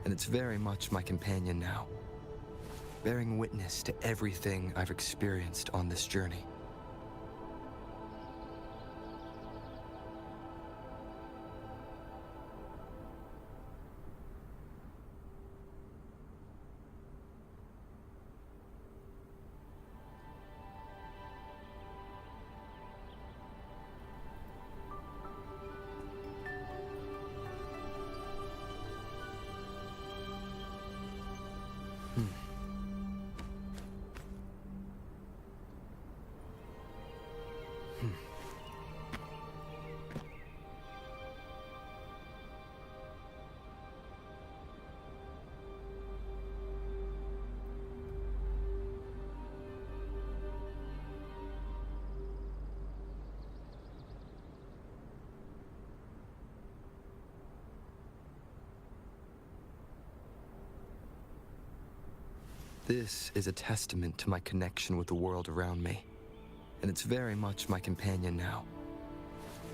and it's very much my companion now, bearing witness to everything I've experienced on this journey. This is a testament to my connection with the world around me, and it's very much my companion now,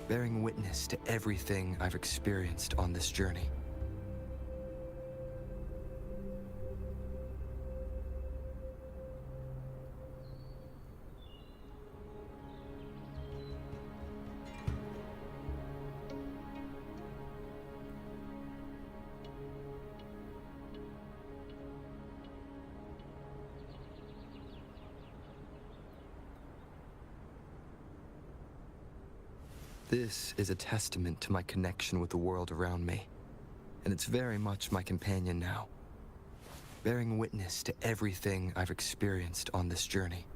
bearing witness to everything I've experienced on this journey. This is a testament to my connection with the world around me, and it's very much my companion now, bearing witness to everything I've experienced on this journey.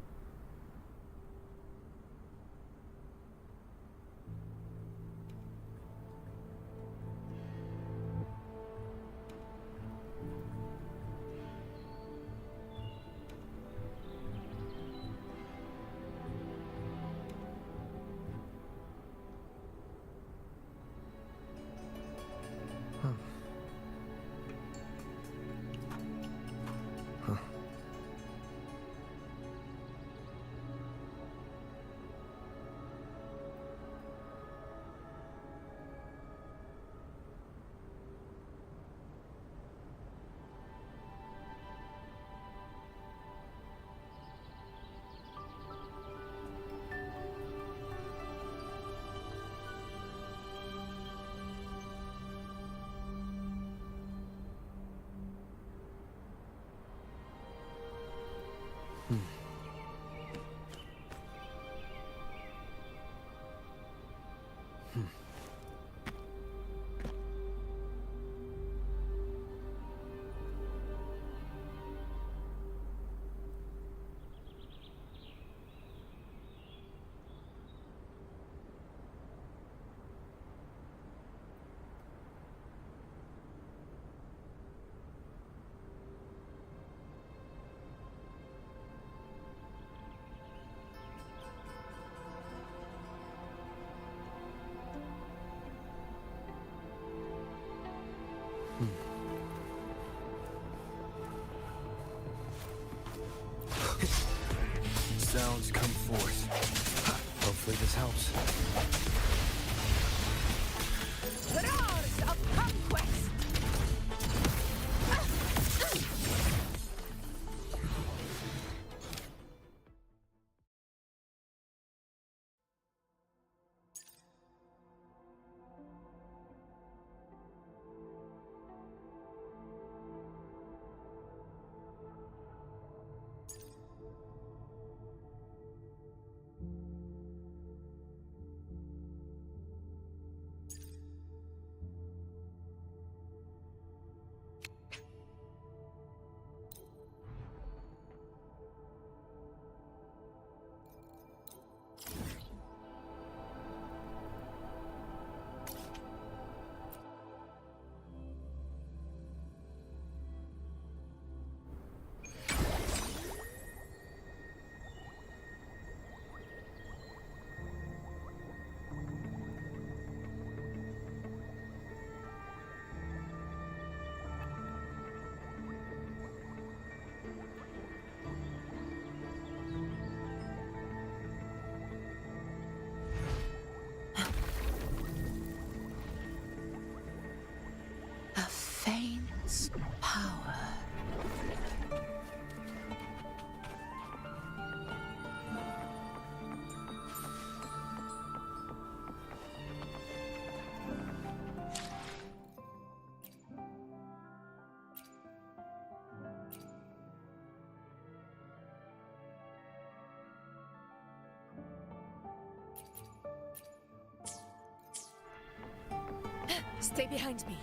Stay behind me.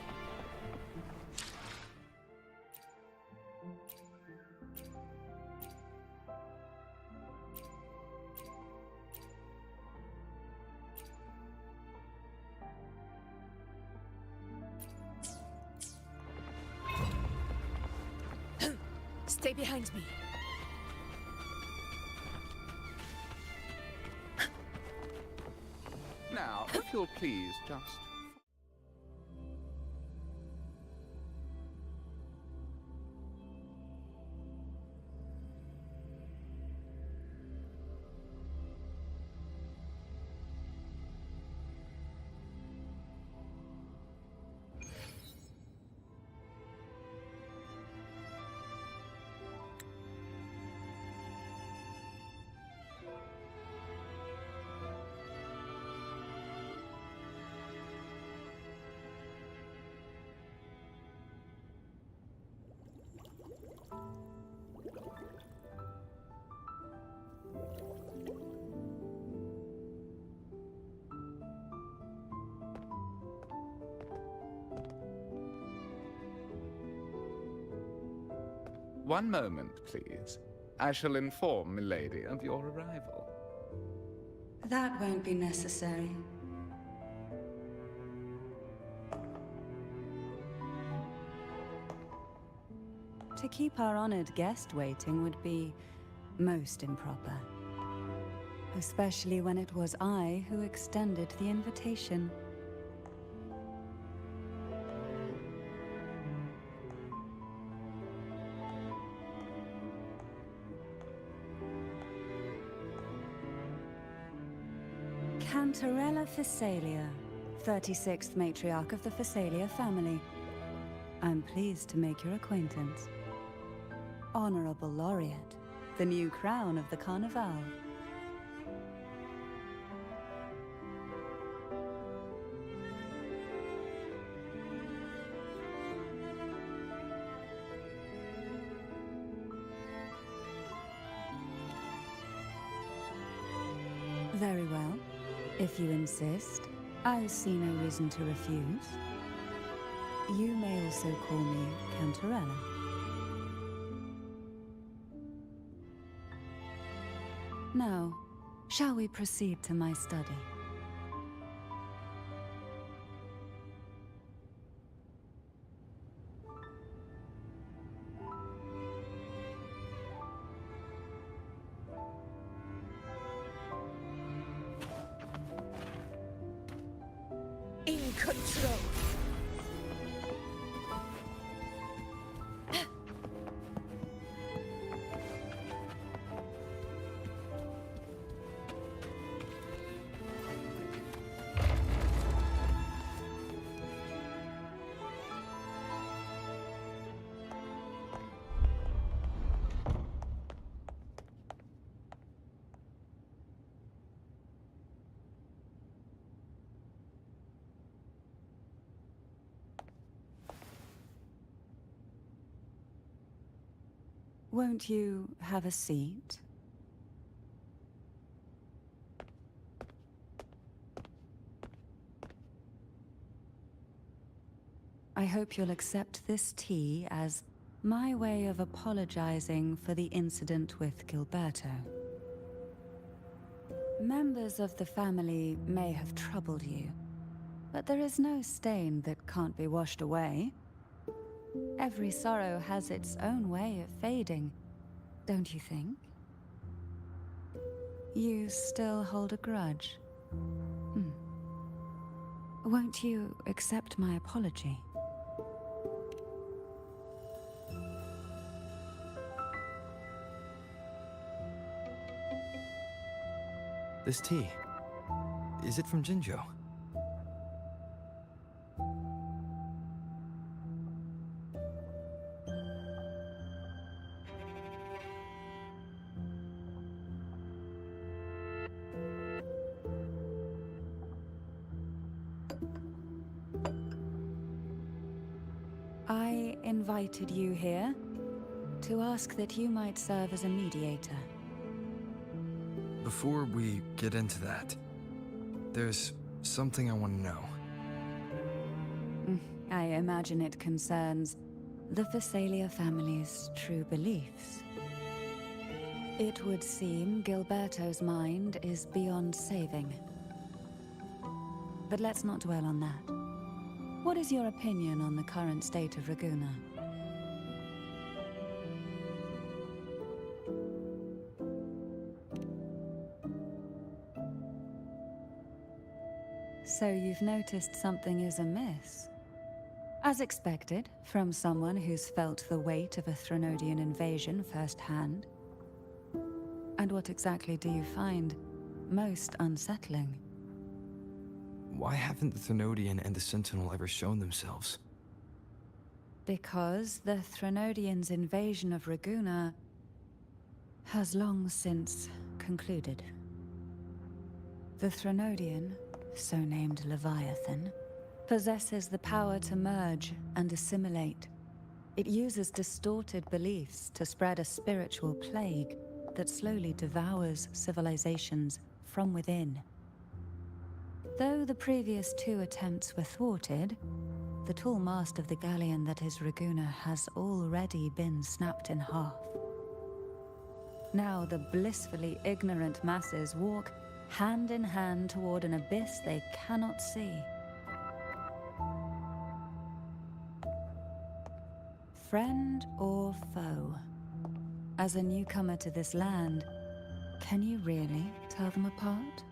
Stay behind me. Now, if you'll please, just... One moment, please. I shall inform Milady of your arrival. That won't be necessary. To keep our honored guest waiting would be most improper. Especially when it was I who extended the invitation. Cantarella Phasalia, 36th matriarch of the Phasalia family. I'm pleased to make your acquaintance. Honorable Laureate, the new crown of the Carnival. Very well. If you insist, I see no reason to refuse. You may also call me Cantarella. Now, shall we proceed to my study? In control. Won't you have a seat? I hope you'll accept this tea as my way of apologizing for the incident with Gilberto. Members of the family may have troubled you, but there is no stain that can't be washed away. Every sorrow has its own way of fading, don't you think? You still hold a grudge? Won't you accept my apology? This tea, is it from Jinzhou? I invited you here to ask that you might serve as a mediator. Before we get into that, there's something I want to know. I imagine it concerns the Phasalia family's true beliefs. It would seem Gilberto's mind is beyond saving. But let's not dwell on that. What is your opinion on the current state of Raguna? So you've noticed something is amiss? As expected, from someone who's felt the weight of a Threnodian invasion firsthand. And what exactly do you find most unsettling? Why haven't the Threnodian and the Sentinel ever shown themselves? Because the Threnodians' invasion of Raguna has long since concluded. The Threnodian, so named Leviathan, possesses the power to merge and assimilate. It uses distorted beliefs to spread a spiritual plague that slowly devours civilizations from within. Though the previous two attempts were thwarted, the tall mast of the galleon that is Raguna has already been snapped in half. Now the blissfully ignorant masses walk hand in hand toward an abyss they cannot see. Friend or foe? As a newcomer to this land, can you really tell them apart?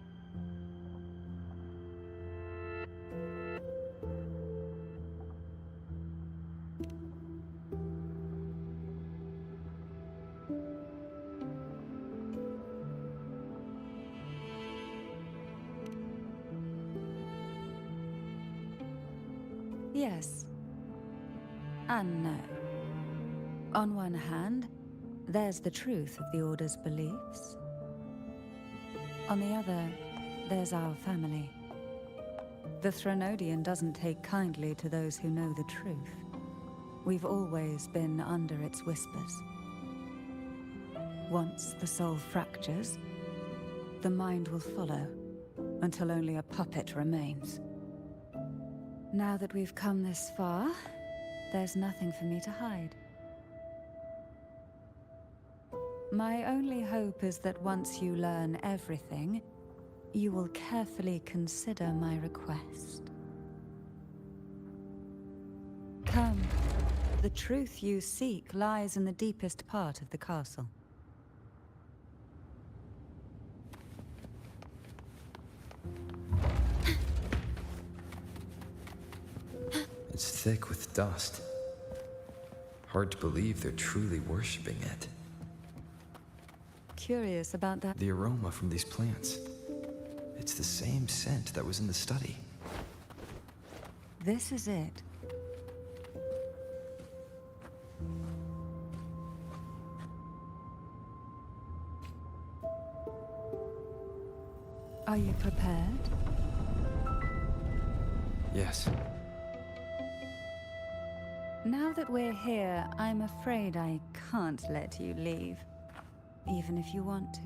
Yes. And no. On one hand, there's the truth of the Order's beliefs. On the other, there's our family. The Threnodian doesn't take kindly to those who know the truth. We've always been under its whispers. Once the soul fractures, the mind will follow, until only a puppet remains. Now that we've come this far, there's nothing for me to hide. My only hope is that once you learn everything, you will carefully consider my request. Come. The truth you seek lies in the deepest part of the castle. It's thick with dust. Hard to believe they're truly worshipping it. Curious about that. The aroma from these plants. It's the same scent that was in the study. This is it. Are you prepared? Yes. Now that we're here, I'm afraid I can't let you leave, even if you want to.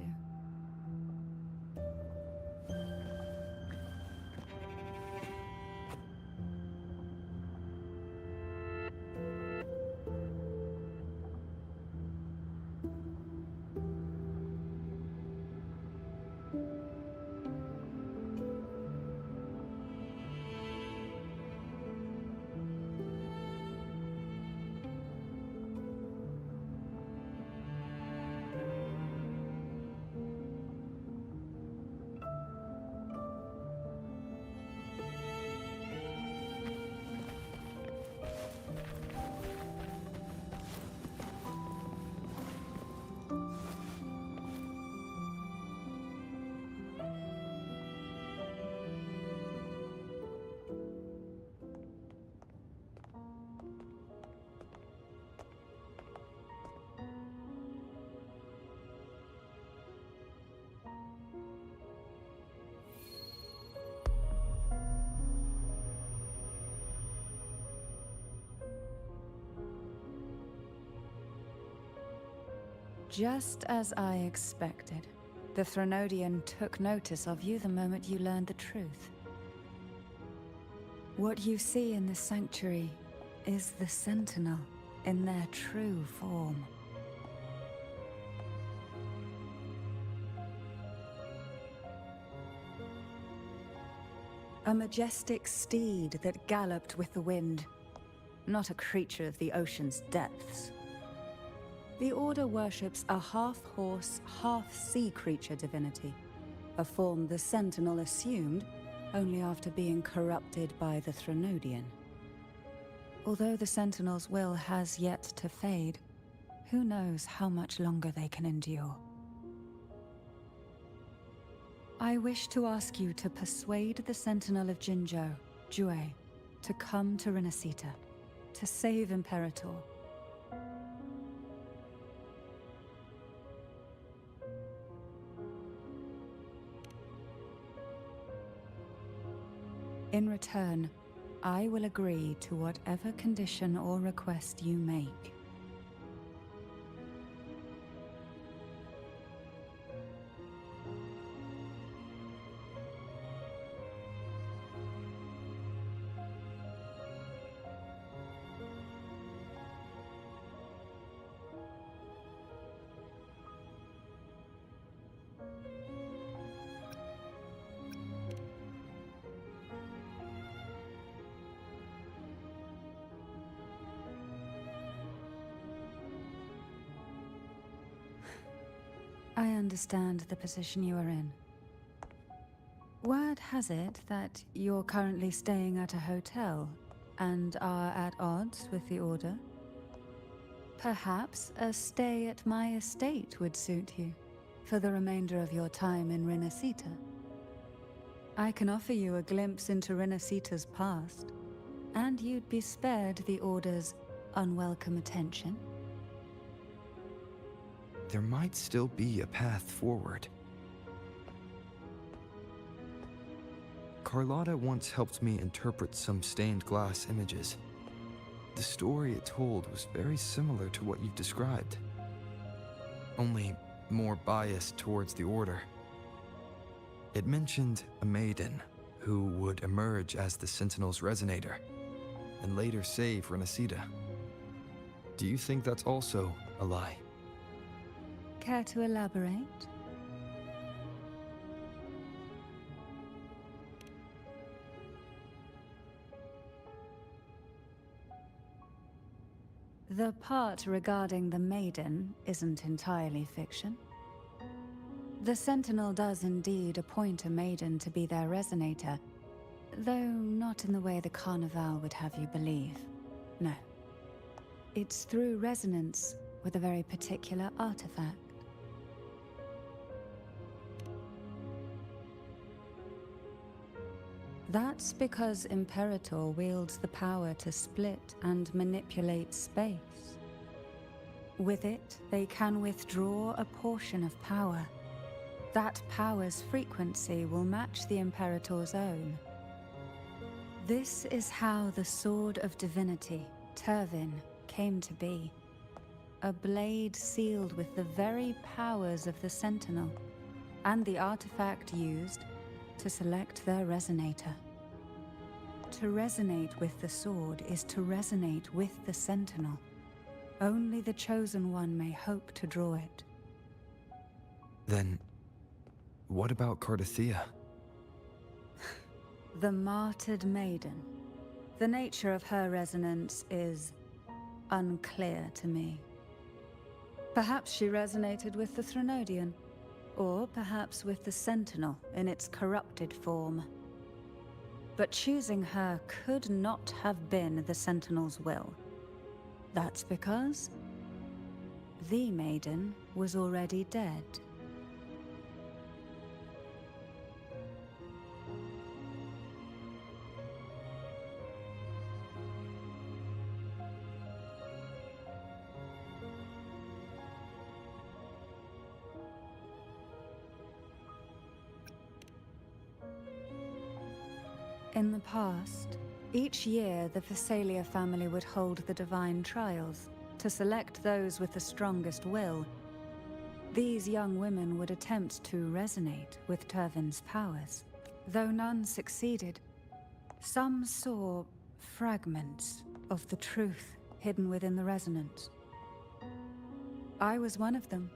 Just as I expected. The Threnodian took notice of you the moment you learned the truth. What you see in the sanctuary is the Sentinel in their true form. A majestic steed that galloped with the wind, not a creature of the ocean's depths. The Order worships a half-horse, half-sea creature divinity, a form the Sentinel assumed only after being corrupted by the Threnodian. Although the Sentinel's will has yet to fade, who knows how much longer they can endure. I wish to ask you to persuade the Sentinel of Jinzhou, Jue, to come to Renacita, to save Imperator. In return, I will agree to whatever condition or request you make. I understand the position you are in. Word has it that you're currently staying at a hotel and are at odds with the Order. Perhaps a stay at my estate would suit you for the remainder of your time in Renacita. I can offer you a glimpse into Renacita's past, and you'd be spared the Order's unwelcome attention. There might still be a path forward. Carlotta once helped me interpret some stained glass images. The story it told was very similar to what you've described, only more biased towards the Order. It mentioned a maiden who would emerge as the Sentinel's resonator and later save Renacita. Do you think that's also a lie? Care to elaborate? The part regarding the maiden isn't entirely fiction. The Sentinel does indeed appoint a maiden to be their resonator, though not in the way the Carnival would have you believe. No. It's through resonance with a very particular artifact. That's because Imperator wields the power to split and manipulate space. With it, they can withdraw a portion of power. That power's frequency will match the Imperator's own. This is how the Sword of Divinity, Turvin, came to be. A blade sealed with the very powers of the Sentinel, and the artifact used to select their resonator. To resonate with the sword is to resonate with the Sentinel. Only the Chosen One may hope to draw it. Then, what about Cardathea? The martyred maiden. The nature of her resonance is unclear to me. Perhaps she resonated with the Threnodian, or perhaps with the Sentinel in its corrupted form. But choosing her could not have been the Sentinel's will. That's because the maiden was already dead. In the past, each year the Phasalia family would hold the Divine Trials to select those with the strongest will. These young women would attempt to resonate with Turvin's powers. Though none succeeded, Some saw fragments of the truth hidden within the resonance. I was one of them.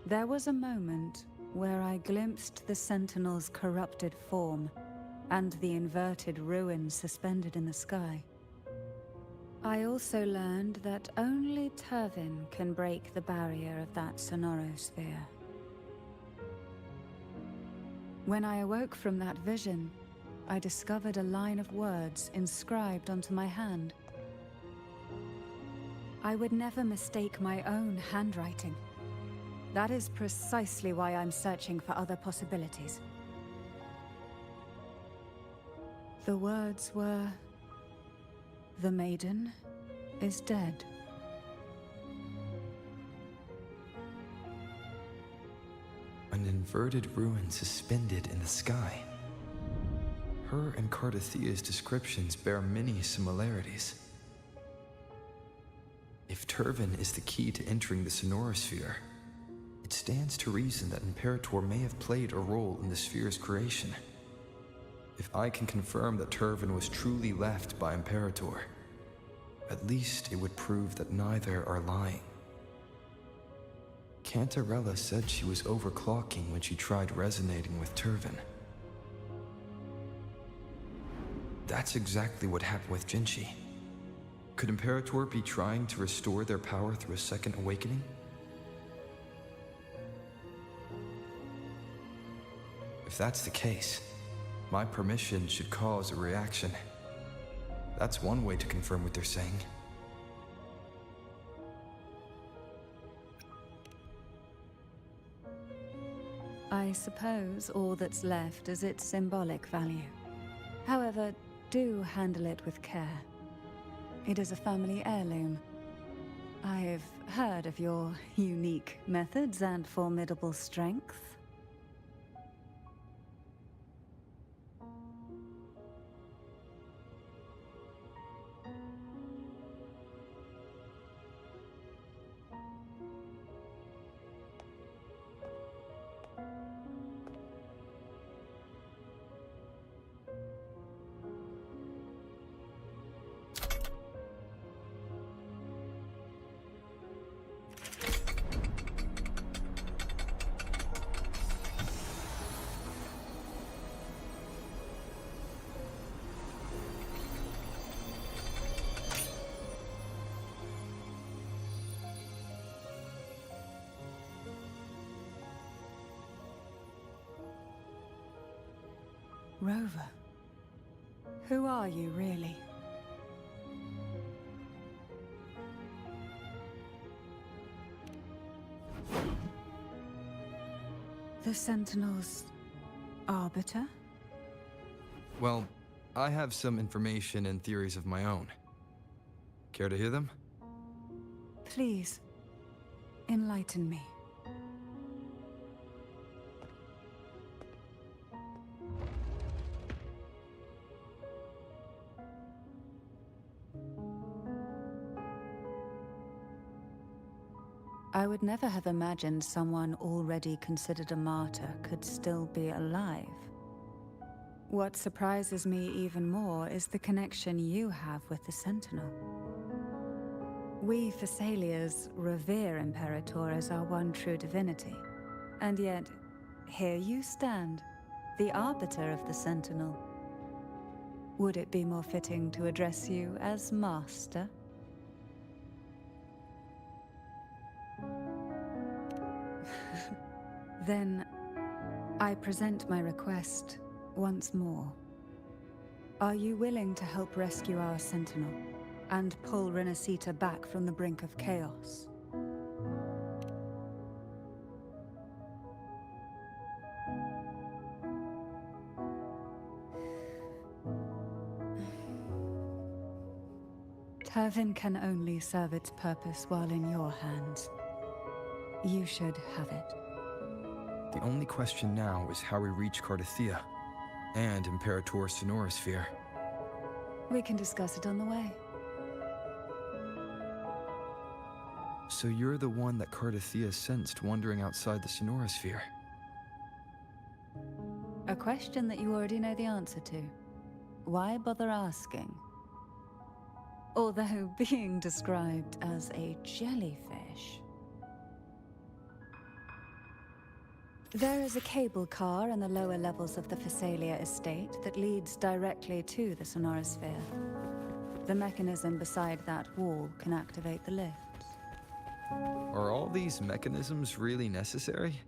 There was a moment where I glimpsed the Sentinel's corrupted form and the inverted ruins suspended in the sky. I also learned that only Turvin can break the barrier of that sonorosphere. When I awoke from that vision, I discovered a line of words inscribed onto my hand. I would never mistake my own handwriting. That is precisely why I'm searching for other possibilities. The words were, "The maiden is dead." An inverted ruin suspended in the sky. Her and Cardathia's descriptions bear many similarities. If Turvin is the key to entering the sonorosphere, it stands to reason that Imperator may have played a role in the sphere's creation. If I can confirm that Turvin was truly left by Imperator, at least it would prove that neither are lying. Cantarella said she was overclocking when she tried resonating with Turvin. That's exactly what happened with Jinchi. Could Imperator be trying to restore their power through a second awakening? If that's the case, my permission should cause a reaction. That's one way to confirm what they're saying. I suppose all that's left is its symbolic value. However, do handle it with care. It is a family heirloom. I've heard of your unique methods and formidable strength. Rover, who are you really? The Sentinel's arbiter? Well, I have some information and theories of my own. Care to hear them? Please, enlighten me. I would never have imagined someone already considered a martyr could still be alive. What surprises me even more is the connection you have with the Sentinel. We Thessalians revere Imperator as our one true divinity, and yet, here you stand, the arbiter of the Sentinel. Would it be more fitting to address you as Master? Then, I present my request once more. Are you willing to help rescue our Sentinel and pull Renacita back from the brink of chaos? Turvin can only serve its purpose while in your hands. You should have it. The only question now is how we reach Cardathia and Imperator's sonorosphere. We can discuss it on the way. So you're the one that Cardathia sensed wandering outside the sonorosphere? A question that you already know the answer to. Why bother asking? Although being described as a jellyfish. There is a cable car in the lower levels of the Phasalia estate that leads directly to the Sonorosphere. The mechanism beside that wall can activate the lifts. Are all these mechanisms really necessary?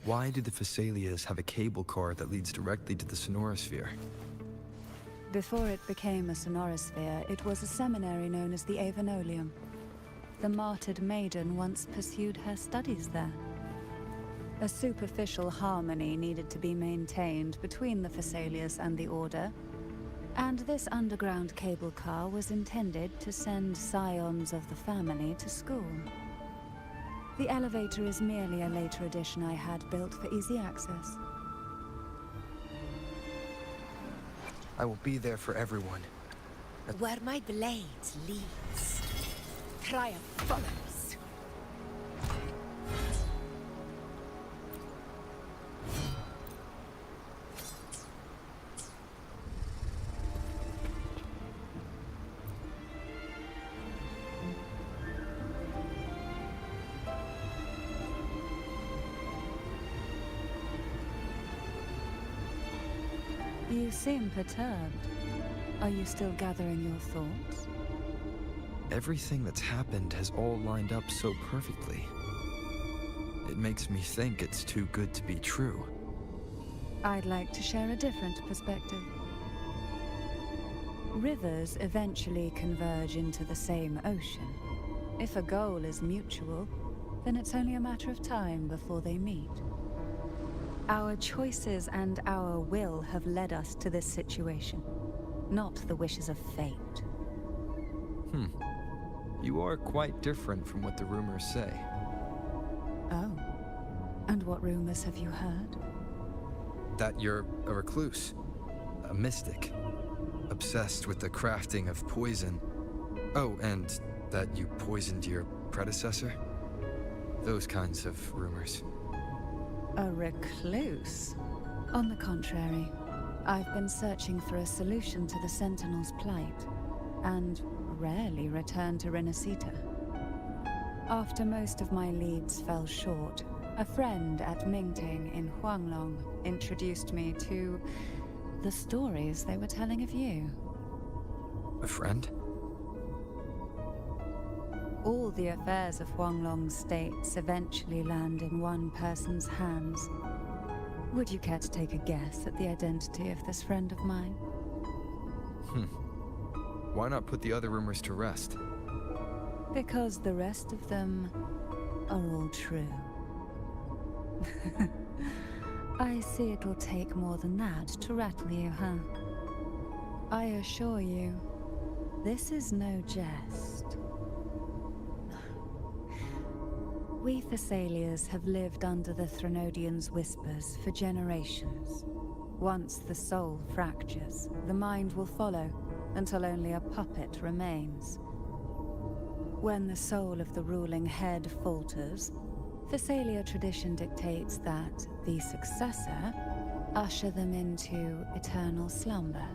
Why do the Phasalias have a cable car that leads directly to the Sonorosphere? Before it became a Sonorosphere, it was a seminary known as the Avenolium. The martyred maiden once pursued her studies there. A superficial harmony needed to be maintained between the Phasalias and the Order, and this underground cable car was intended to send scions of the family to school. The elevator is merely a later addition I had built for easy access. I will be there for everyone. Where my blade leads, triumph follows. You seem perturbed. Are you still gathering your thoughts? Everything that's happened has all lined up so perfectly. It makes me think it's too good to be true. I'd like to share a different perspective. Rivers eventually converge into the same ocean. If a goal is mutual, then it's only a matter of time before they meet. Our choices and our will have led us to this situation, not the wishes of fate. You are quite different from what the rumors say. Oh. And what rumors have you heard? That you're a recluse, a mystic, obsessed with the crafting of poison. Oh, and that you poisoned your predecessor? Those kinds of rumors. A recluse? On the contrary, I've been searching for a solution to the Sentinel's plight, and rarely return to Renacita. After most of my leads fell short, a friend at Mingting in Huanglong introduced me to the stories they were telling of you. A friend? All the affairs of Huanglong's states eventually land in one person's hands. Would you care to take a guess at the identity of this friend of mine? Why not put the other rumors to rest? Because the rest of them are all true. I see it'll take more than that to rattle you, huh? I assure you, this is no jest. We Thessalians have lived under the Threnodians' whispers for generations. Once the soul fractures, the mind will follow, until only a puppet remains. When the soul of the ruling head falters, Thessalia tradition dictates that the successor usher them into eternal slumber,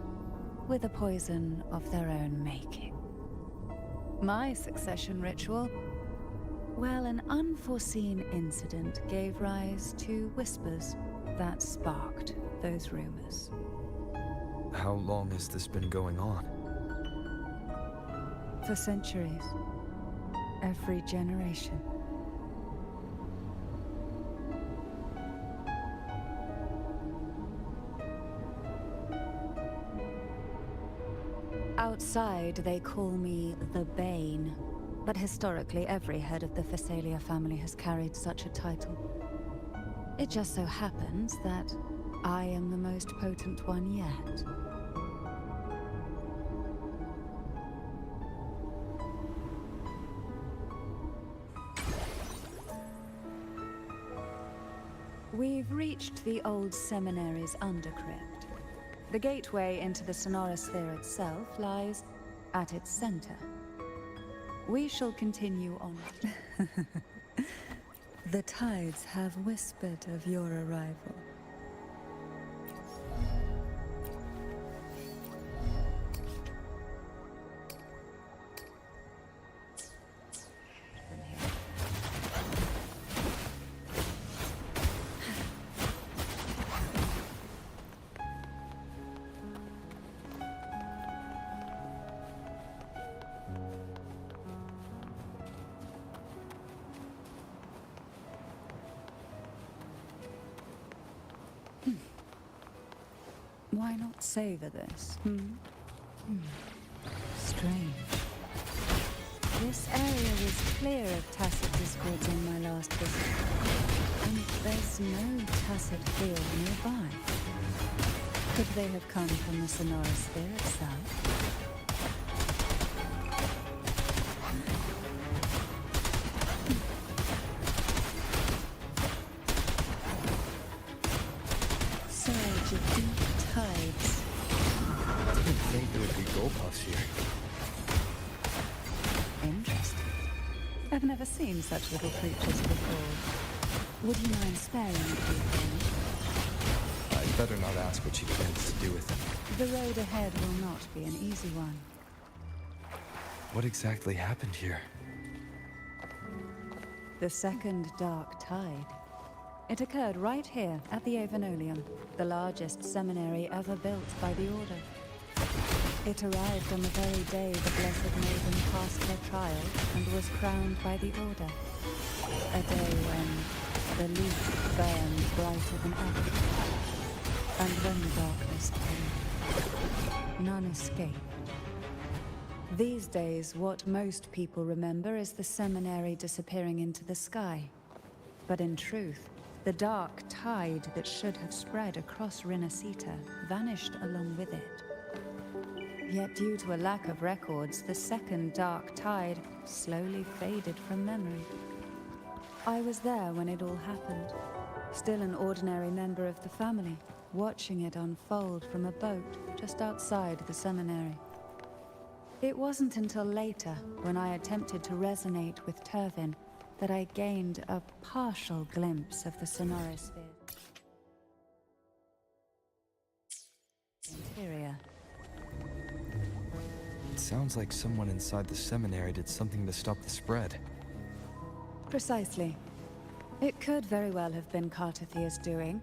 with a poison of their own making. My succession ritual? Well, an unforeseen incident gave rise to whispers that sparked those rumors. How long has this been going on? For centuries. Every generation. Outside, they call me the Bane. But historically, every head of the Phasalia family has carried such a title. It just so happens that I am the most potent one yet. We've reached the old seminary's undercrypt. The gateway into the Sonorosphere itself lies at its center. We shall continue on. The tides have whispered of your arrival. Why not savor this, Strange. This area was clear of tacit discords on my last visit, and there's no tacit field nearby. Could they have come from the Sonorosphere itself? Surge of deep tides. I didn't think there would be gold puffs here. Interesting. I've never seen such little creatures before. Would you mind sparing me, please? I'd better not ask what she plans to do with them. The road ahead will not be an easy one. What exactly happened here? The second dark tide. It occurred right here at the Avenolium, the largest seminary ever built by the Order. It arrived on the very day the Blessed Maiden passed her trial and was crowned by the Order. A day when the leaf burned brighter than ever. And when the darkness came, none escaped. These days, what most people remember is the seminary disappearing into the sky. But in truth, the dark tide that should have spread across Rinascita vanished along with it. Yet due to a lack of records, the second dark tide slowly faded from memory. I was there when it all happened, still an ordinary member of the family, watching it unfold from a boat just outside the seminary. It wasn't until later, when I attempted to resonate with Turvin, that I gained a partial glimpse of the Sonorosphere interior. It sounds like someone inside the seminary did something to stop the spread. Precisely. It could very well have been Cartathia's doing,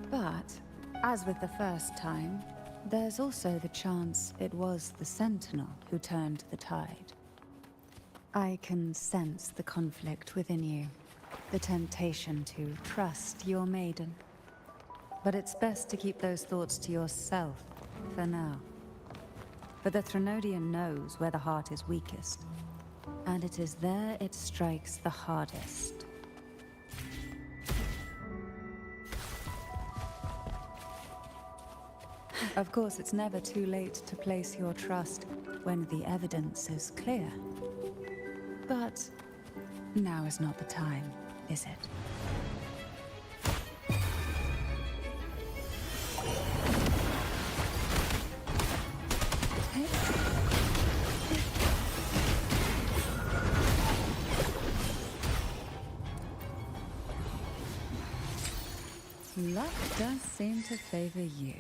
but, as with the first time, there's also the chance it was the Sentinel who turned the tide. I can sense the conflict within you, the temptation to trust your maiden. But it's best to keep those thoughts to yourself, for now. For the Threnodian knows where the heart is weakest, and it is there it strikes the hardest. Of course, it's never too late to place your trust when the evidence is clear. But now is not the time, is it? Luck does seem to favor you.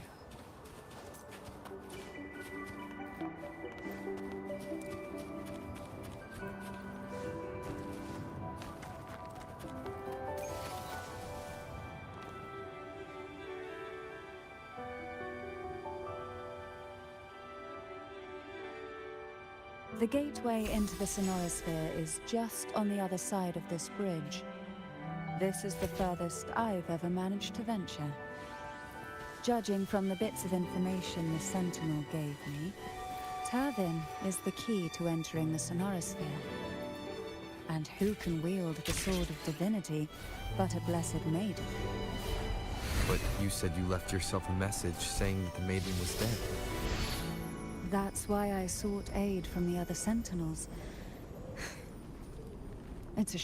The gateway into the Sonorosphere is just on the other side of this bridge. This is the furthest I've ever managed to venture. Judging from the bits of information the Sentinel gave me, Turvin is the key to entering the Sonorosphere. And who can wield the Sword of Divinity but a blessed maiden? But you said you left yourself a message saying that the maiden was dead. That's why I sought aid from the other Sentinels. It's a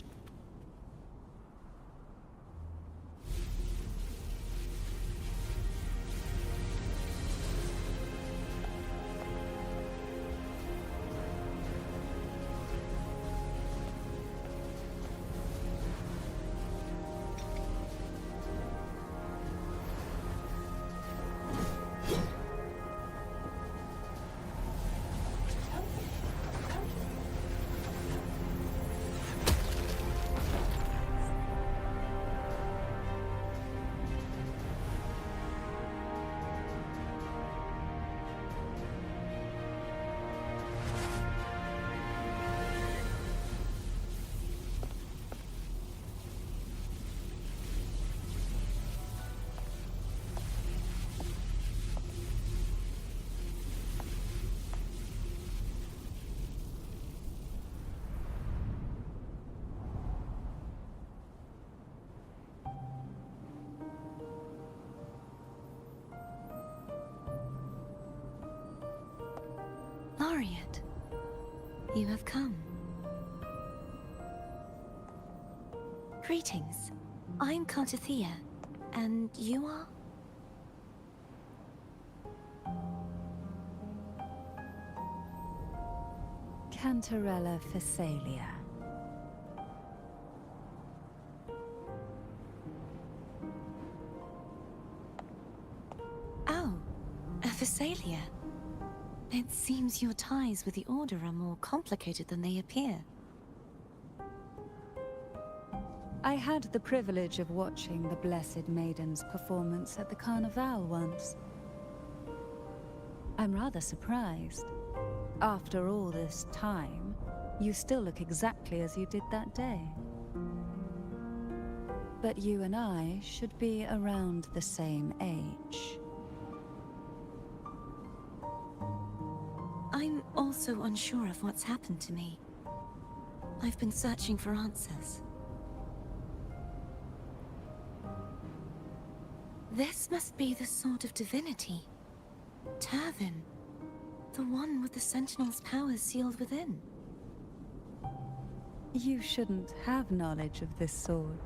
Laureate, you have come. Greetings. I'm Cartathea, and you are? Cantarella Phasalia. Oh, a Phasalia. It seems your ties with the Order are more complicated than they appear. I had the privilege of watching the Blessed Maiden's performance at the Carnival once. I'm rather surprised. After all this time, you still look exactly as you did that day. But you and I should be around the same age. I'm also unsure of what's happened to me. I've been searching for answers. This must be the Sword of Divinity. Turvin. The one with the Sentinel's powers sealed within. You shouldn't have knowledge of this sword.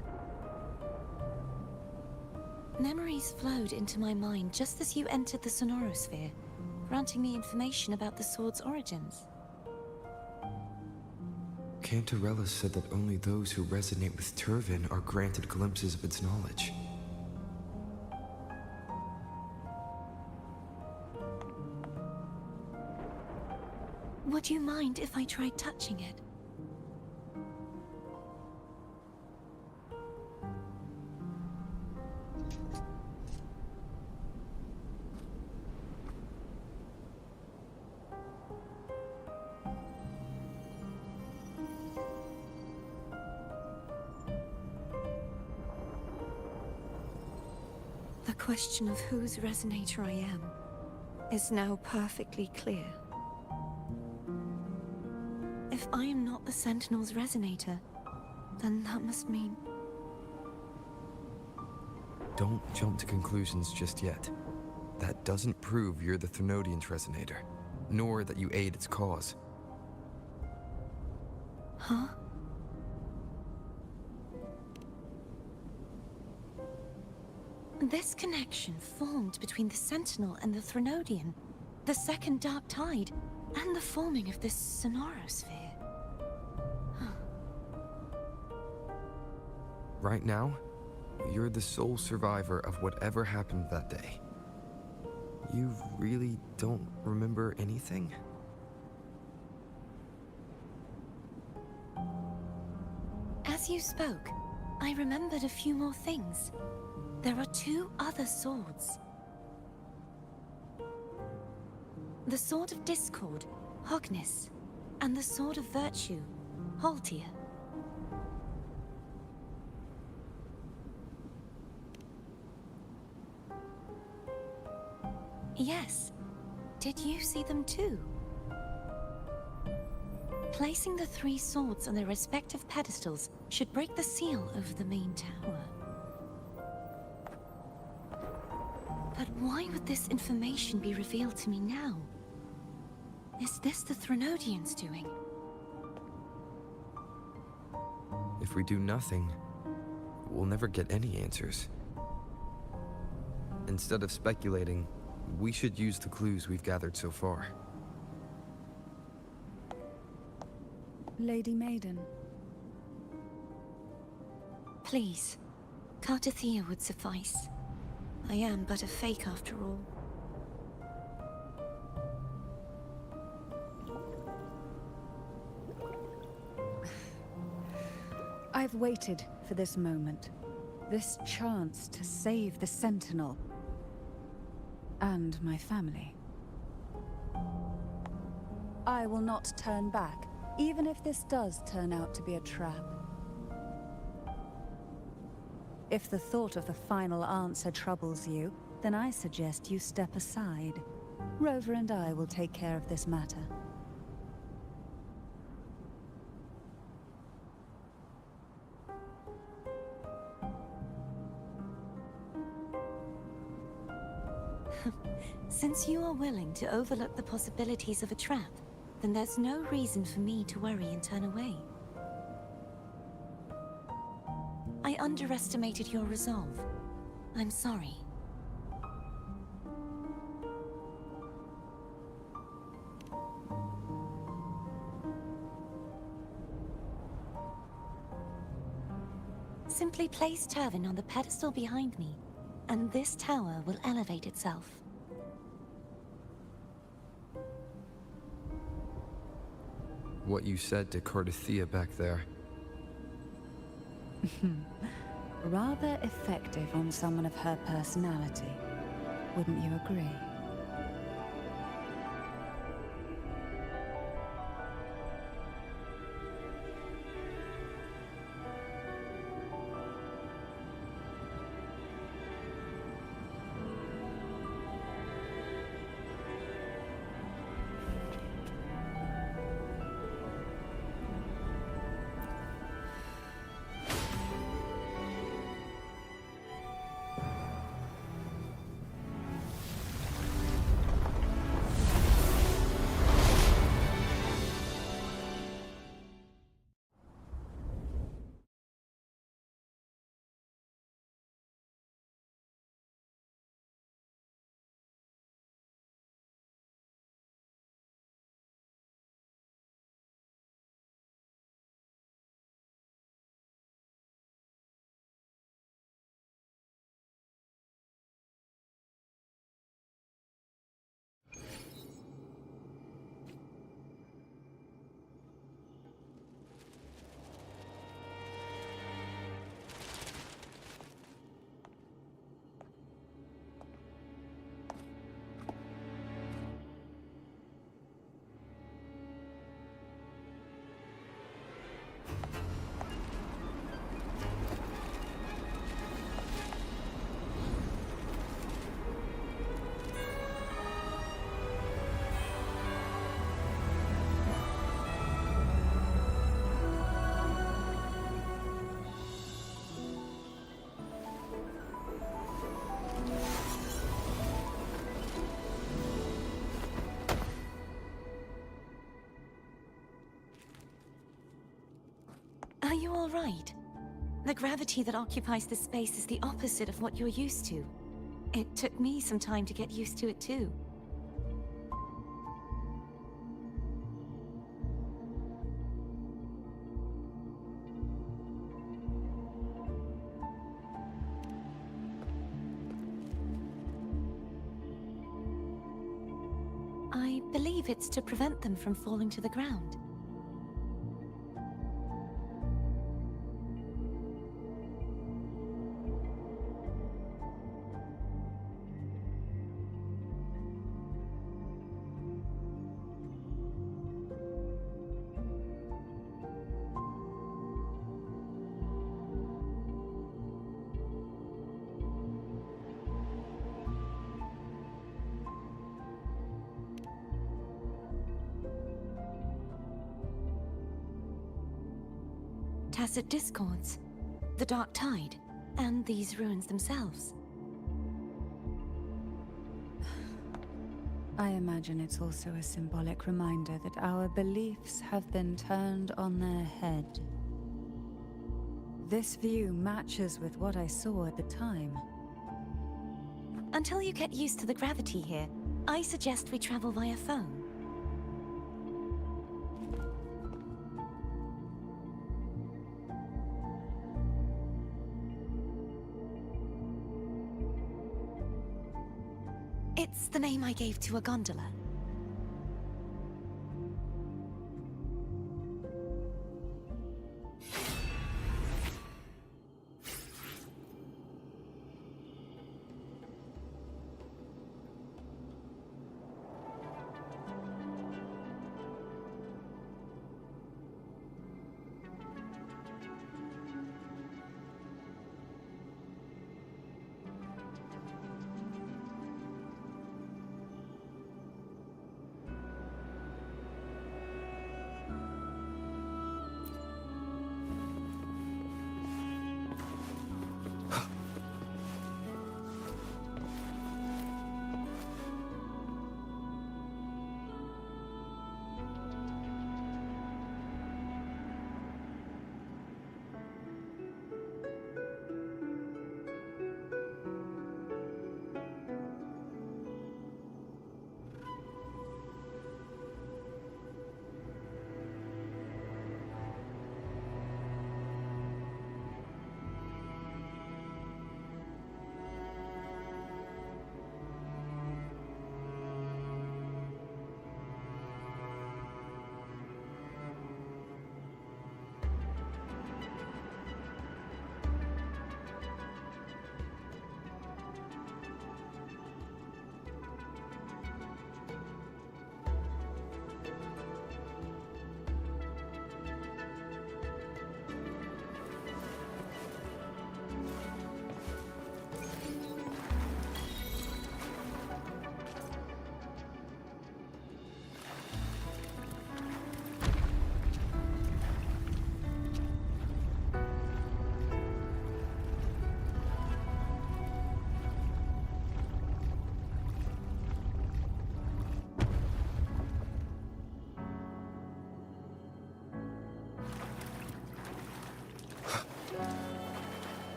Memories flowed into my mind just as you entered the Sonorosphere, granting me information about the sword's origins. Cantarella said that only those who resonate with Turvin are granted glimpses of its knowledge. Would you mind if I tried touching it? The question of whose resonator I am is now perfectly clear. If I am not the Sentinel's resonator, then that must mean... Don't jump to conclusions just yet. That doesn't prove you're the Thenodian's resonator, nor that you aid its cause. Huh? This connection formed between the Sentinel and the Thenodian, the second Dark Tide, and the forming of this Sonorosphere. Right now, you're the sole survivor of whatever happened that day. You really don't remember anything? As you spoke, I remembered a few more things. There are two other swords. The Sword of Discord, Hognis, and the Sword of Virtue, Haltia. Yes. Did you see them too? Placing the three swords on their respective pedestals should break the seal over the main tower. But why would this information be revealed to me now? Is this the Threnodians doing? If we do nothing, we'll never get any answers. Instead of speculating, we should use the clues we've gathered so far. Lady Maiden. Please, Cartathea would suffice. I am but a fake after all. I've waited for this moment. This chance to save the Sentinel. And my family. I will not turn back, even if this does turn out to be a trap. If the thought of the final answer troubles you, then I suggest you step aside. Rover and I will take care of this matter. Since you are willing to overlook the possibilities of a trap, then there's no reason for me to worry and turn away. I underestimated your resolve. I'm sorry. Simply place Turvin on the pedestal behind me, and this tower will elevate itself. What you said to Cartathea back there. Rather effective on someone of her personality. Wouldn't you agree? Are you all right? The gravity that occupies this space is the opposite of what you're used to. It took me some time to get used to it too. I believe it's to prevent them from falling to the ground. tacit discords, the Dark Tide, and these ruins themselves. I imagine it's also a symbolic reminder that our beliefs have been turned on their head. This view matches with what I saw at the time. Until you get used to the gravity here, I suggest we travel via phone. It's the name I gave to a gondola.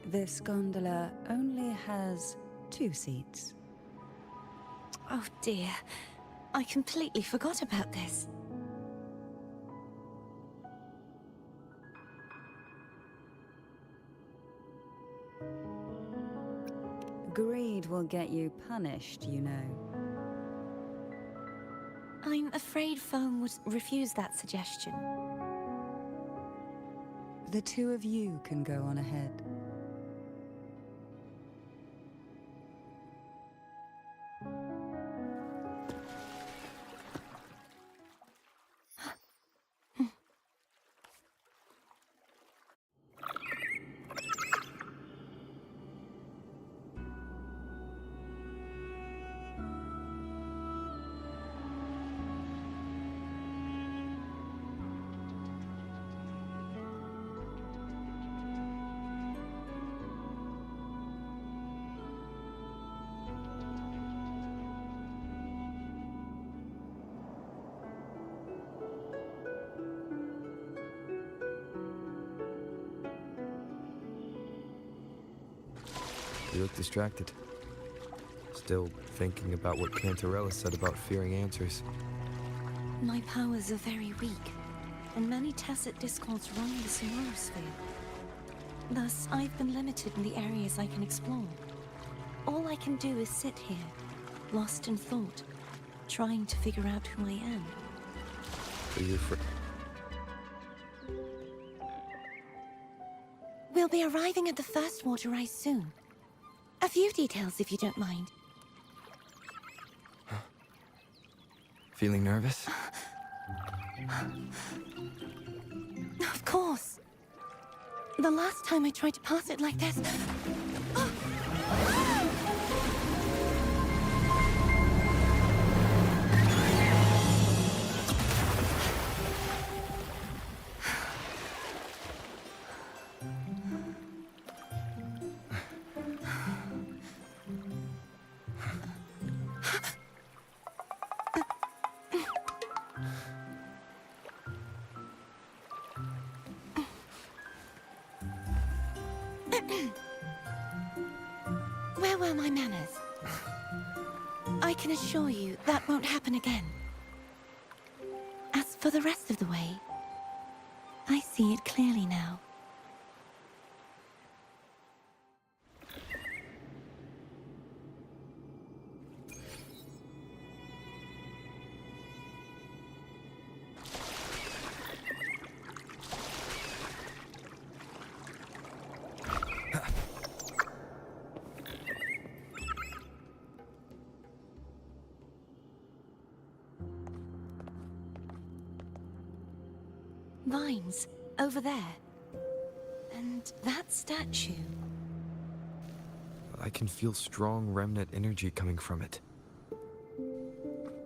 This gondola only has 2 seats. Oh dear, I completely forgot about this. Greed will get you punished, you know. I'm afraid Foam would refuse that suggestion. The 2 of you can go on ahead. You look distracted. Still thinking about what Cantarella said about fearing answers. My powers are very weak, and many tacit discords roam the Sonorosphere. Thus, I've been limited in the areas I can explore. All I can do is sit here, lost in thought, trying to figure out who I am. So you're We'll be arriving at the first water rise soon. A few details, if you don't mind. feeling nervous? Of course. The last time I tried to pass it like this, assure you that won't happen again. As for the rest of the way, I see it clearly now. Vines, over there. And that statue. I can feel strong remnant energy coming from it.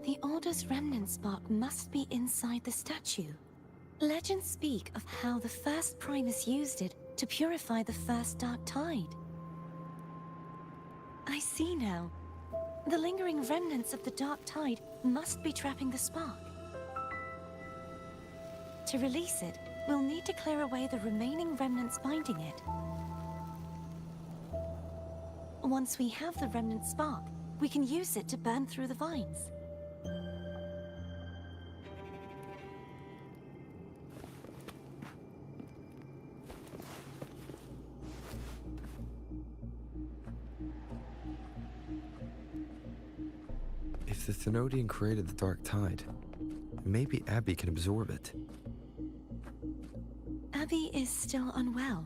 The Order's remnant spark must be inside the statue. Legends speak of how the first Primus used it to purify the first Dark Tide. I see now. The lingering remnants of the Dark Tide must be trapping the spark. To release it, we'll need to clear away the remaining remnants binding it. Once we have the remnant spark, we can use it to burn through the vines. If the Thenodian created the Dark Tide, maybe Abby can absorb it. Abby is still unwell.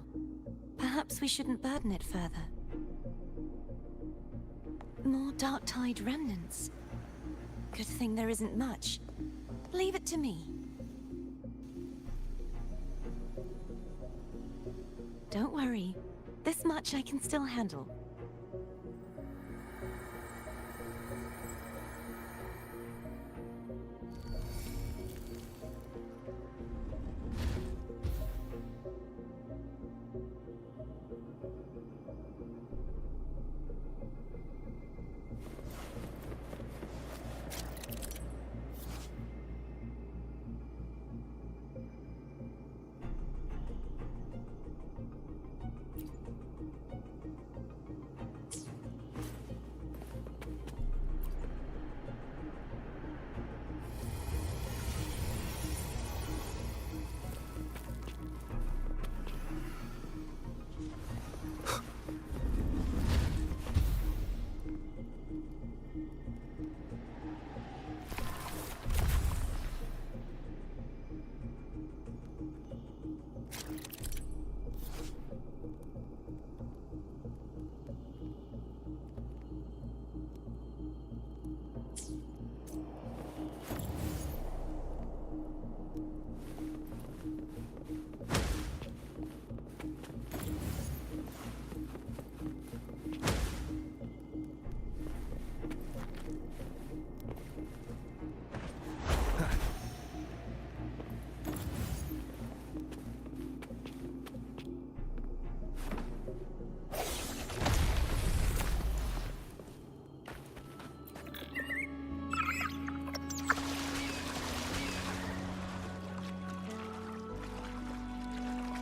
Perhaps we shouldn't burden it further. More Dark Tide remnants. Good thing there isn't much. Leave it to me. Don't worry. This much I can still handle.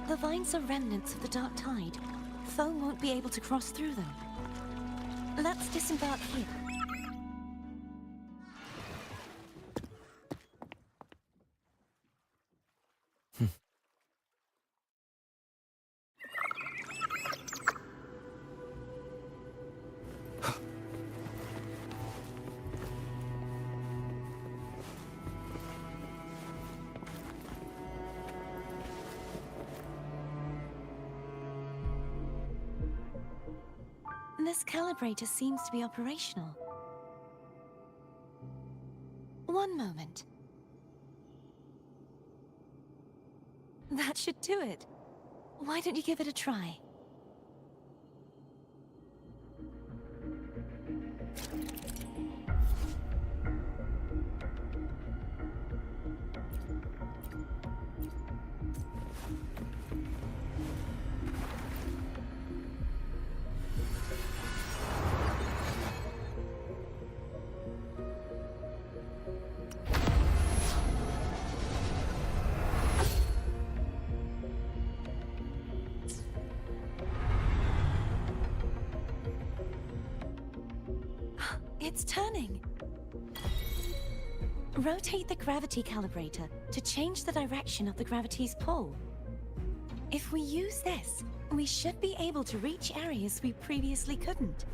The vines are remnants of the Dark Tide. Foe won't be able to cross through them. Let's disembark here. This calibrator seems to be operational. One moment. That should do it. Why don't you give it a try? It's turning. Rotate the gravity calibrator to change the direction of the gravity's pull. If we use this, we should be able to reach areas we previously couldn't.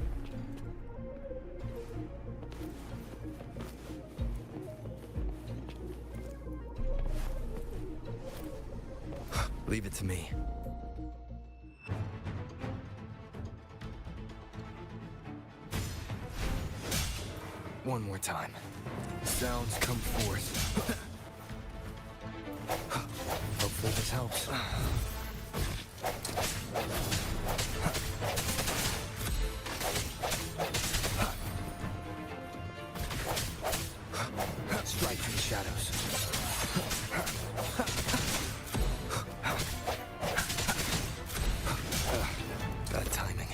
Leave it to me. One more time. Sounds come forth. Hopefully this helps. Strike through the shadows. Bad timing.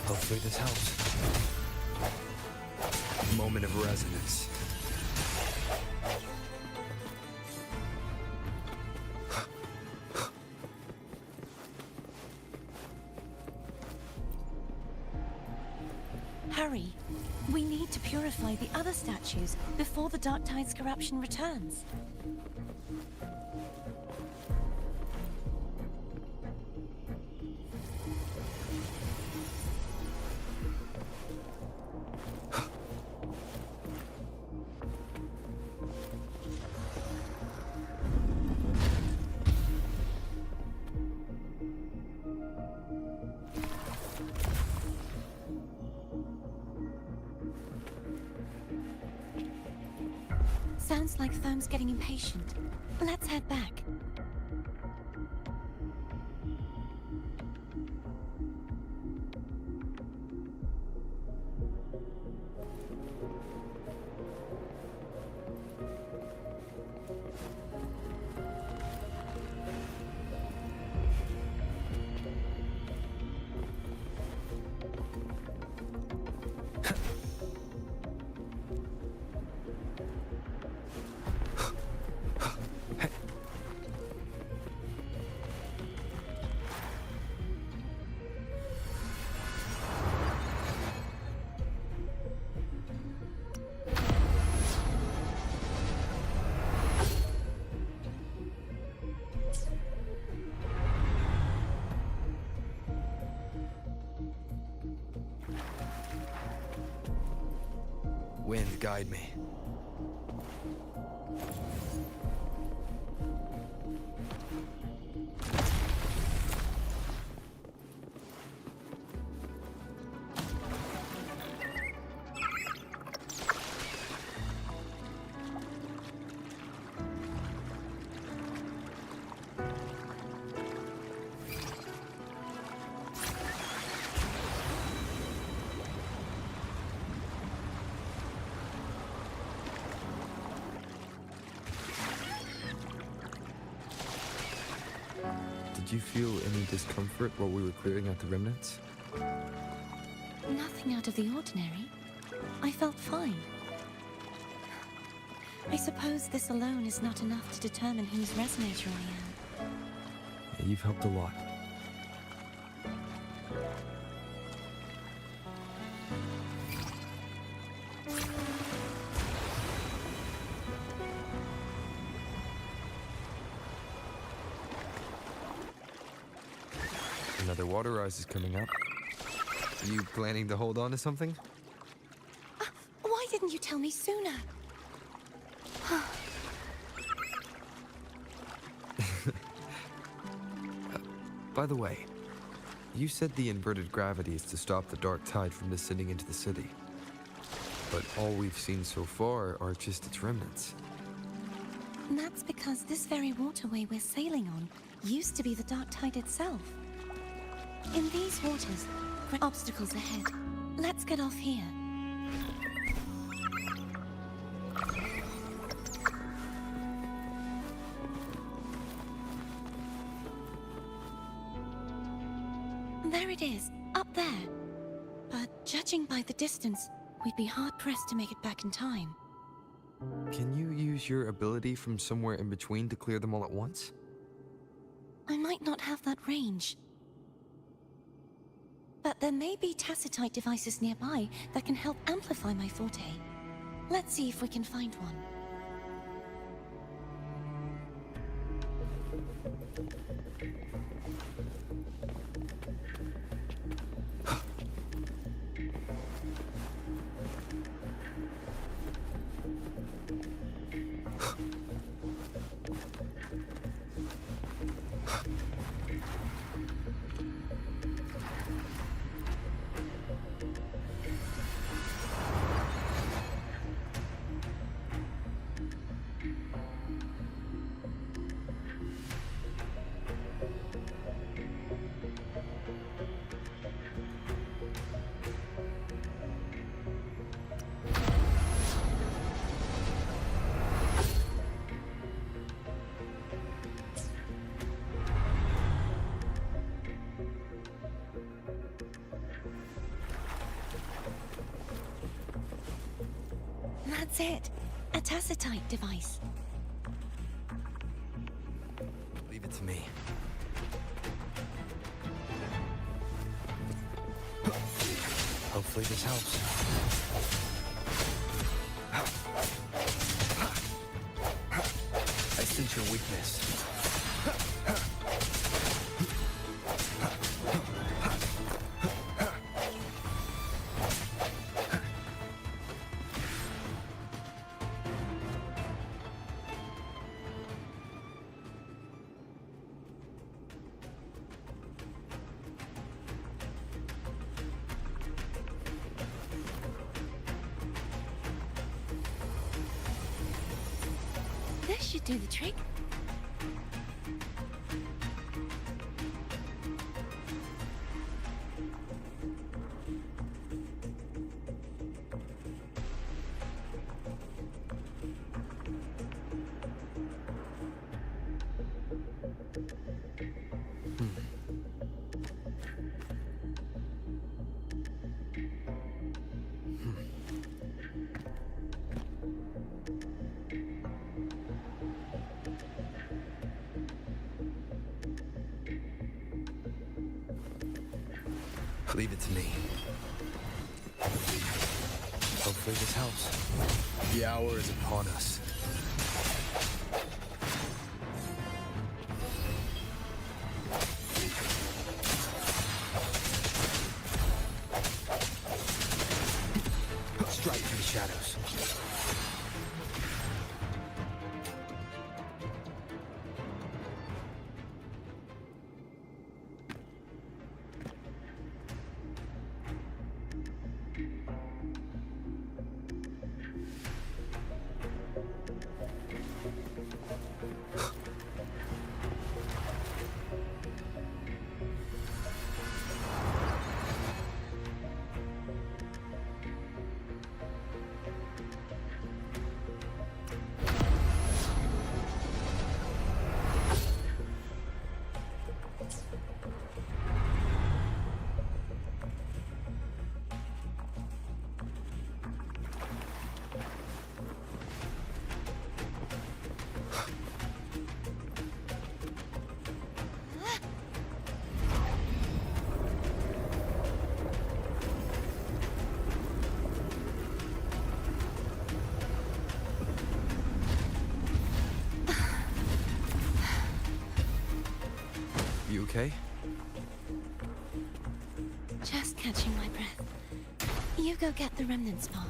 Hopefully this helps. Moment of resonance. Hurry. We need to purify the other statues before the Dark Tide's corruption returns. Sounds like Therm's getting impatient. Let's head back. Wind, guide me. Did you feel any discomfort while we were clearing out the remnants? Nothing out of the ordinary. I felt fine. I suppose this alone is not enough to determine whose resonator I am. Yeah, you've helped a lot. Another water rise is coming up. Are you planning to hold on to something? Why didn't you tell me sooner? By the way, you said the inverted gravity is to stop the dark tide from descending into the city. But all we've seen so far are just its remnants. And that's because this very waterway we're sailing on used to be the Dark Tide itself. In these waters, great obstacles ahead. Let's get off here. There it is, up there. But judging by the distance, we'd be hard-pressed to make it back in time. Can you use your ability from somewhere in between to clear them all at once? I might not have that range. But there may be tacitite devices nearby that can help amplify my forte. Let's see if we can find one. That's it. A tacitite device. Leave it to me. Hopefully this helps. I sense your weakness. This should do the trick. Leave it to me. Hopefully this helps. The hour is upon us. Strike through the shadows. You okay? Just catching my breath. You go get the remnant spark.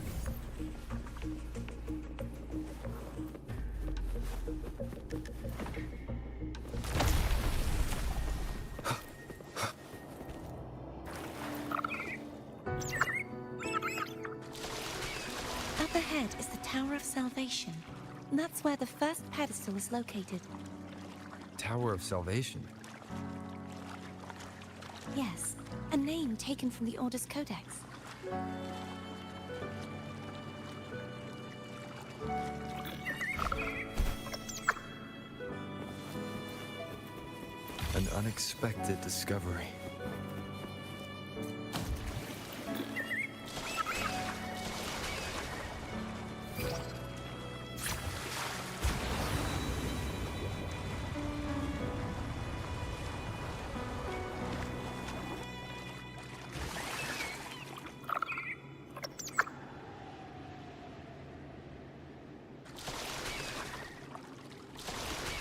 Up ahead is the Tower of Salvation. That's where the first pedestal is located. Tower of Salvation. Yes, a name taken from the Order's Codex. An unexpected discovery.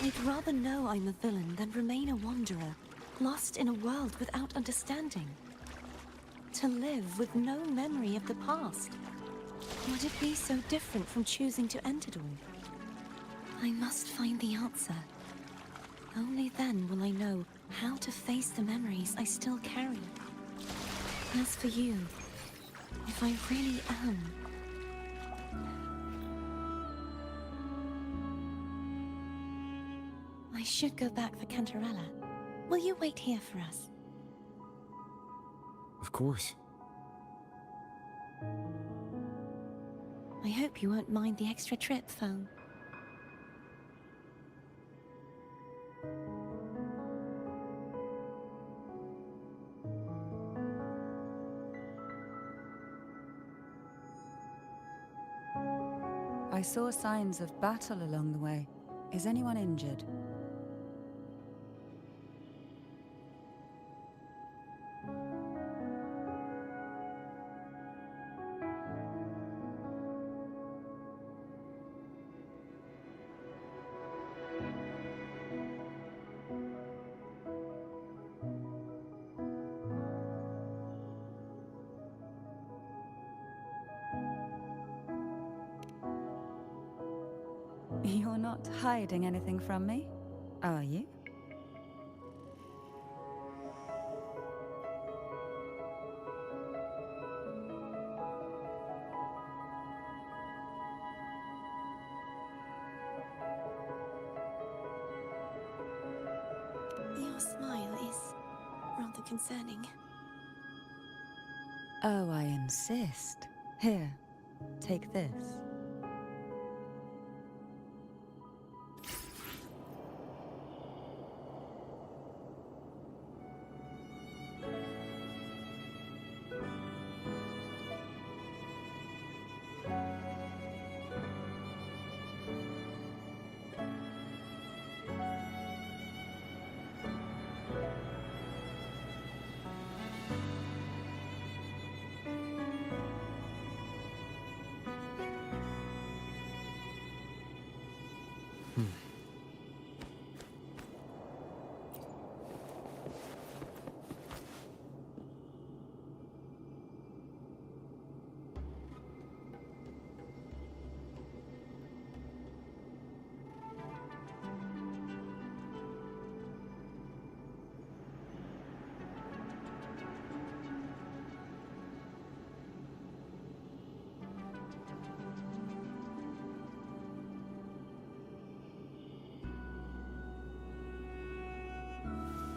I'd rather know I'm a villain than remain a wanderer, lost in a world without understanding. To live with no memory of the past. Would it be so different from choosing to end it all? I must find the answer. Only then will I know how to face the memories I still carry. As for you, if I really am... I should go back for Cantarella. Will you wait here for us? Of course. I hope you won't mind the extra trip, phone. I saw signs of battle along the way. Is anyone injured? You're not hiding anything from me, are you? Your smile is rather concerning. Oh, I insist. Here, take this.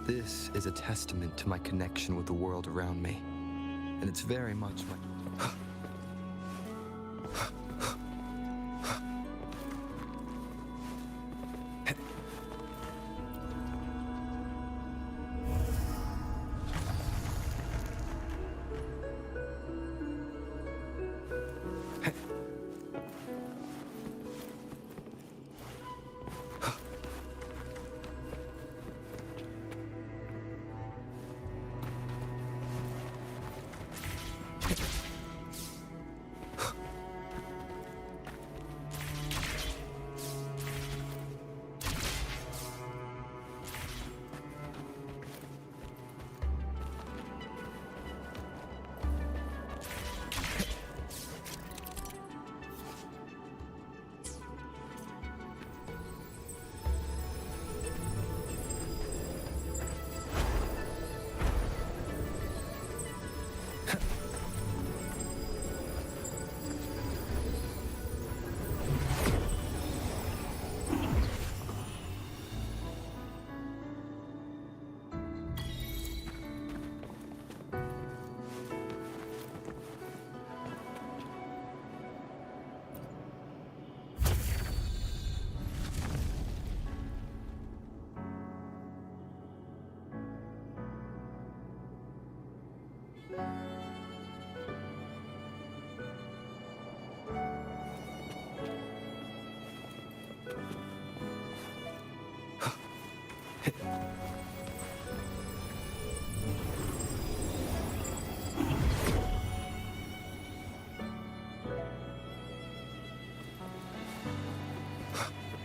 This is a testament to my connection with the world around me. And it's very much my...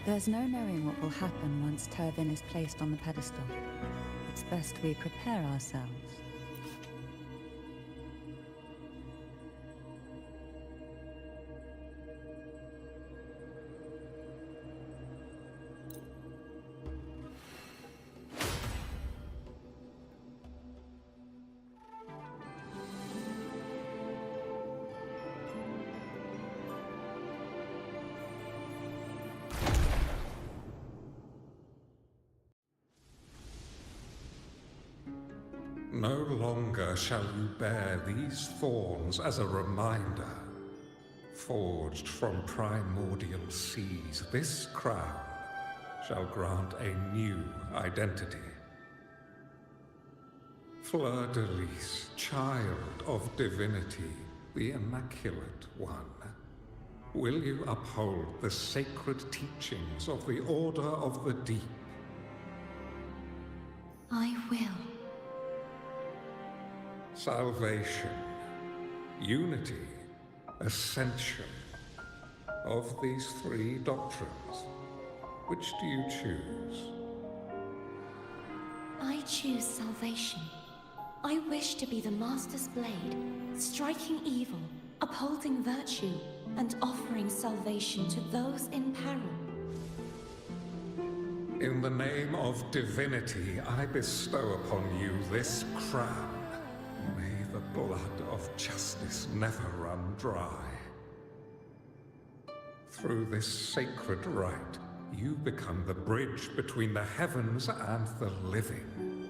There's no knowing what will happen once Turvin is placed on the pedestal. It's best we prepare ourselves. No longer shall you bear these thorns as a reminder. Forged from primordial seas, this crown shall grant a new identity. Fleur-de-Lis, child of divinity, the Immaculate One, will you uphold the sacred teachings of the Order of the Deep? I will. Salvation, unity, ascension. Of these three doctrines, which do you choose? I choose salvation. I wish to be the Master's blade, striking evil, upholding virtue, and offering salvation to those in peril. In the name of divinity, I bestow upon you this crown. May the blood of justice never run dry. Through this sacred rite, you become the bridge between the heavens and the living.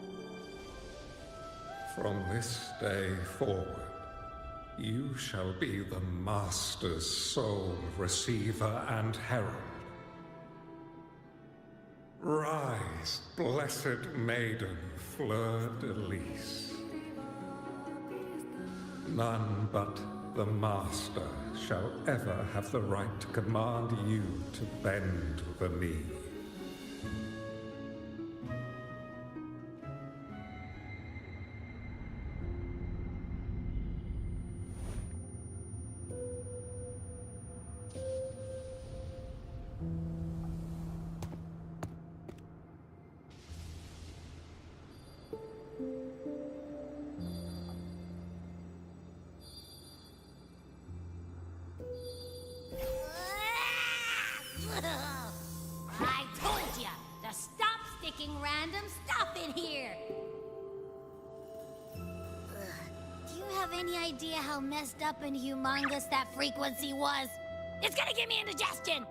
From this day forward, you shall be the Master's sole receiver and herald. Rise, blessed maiden, Fleur-de-Lis. None but the Master shall ever have the right to command you to bend the knee. I told ya to stop sticking random stuff in here! Do you have any idea how messed up and humongous that frequency was? It's gonna give me indigestion!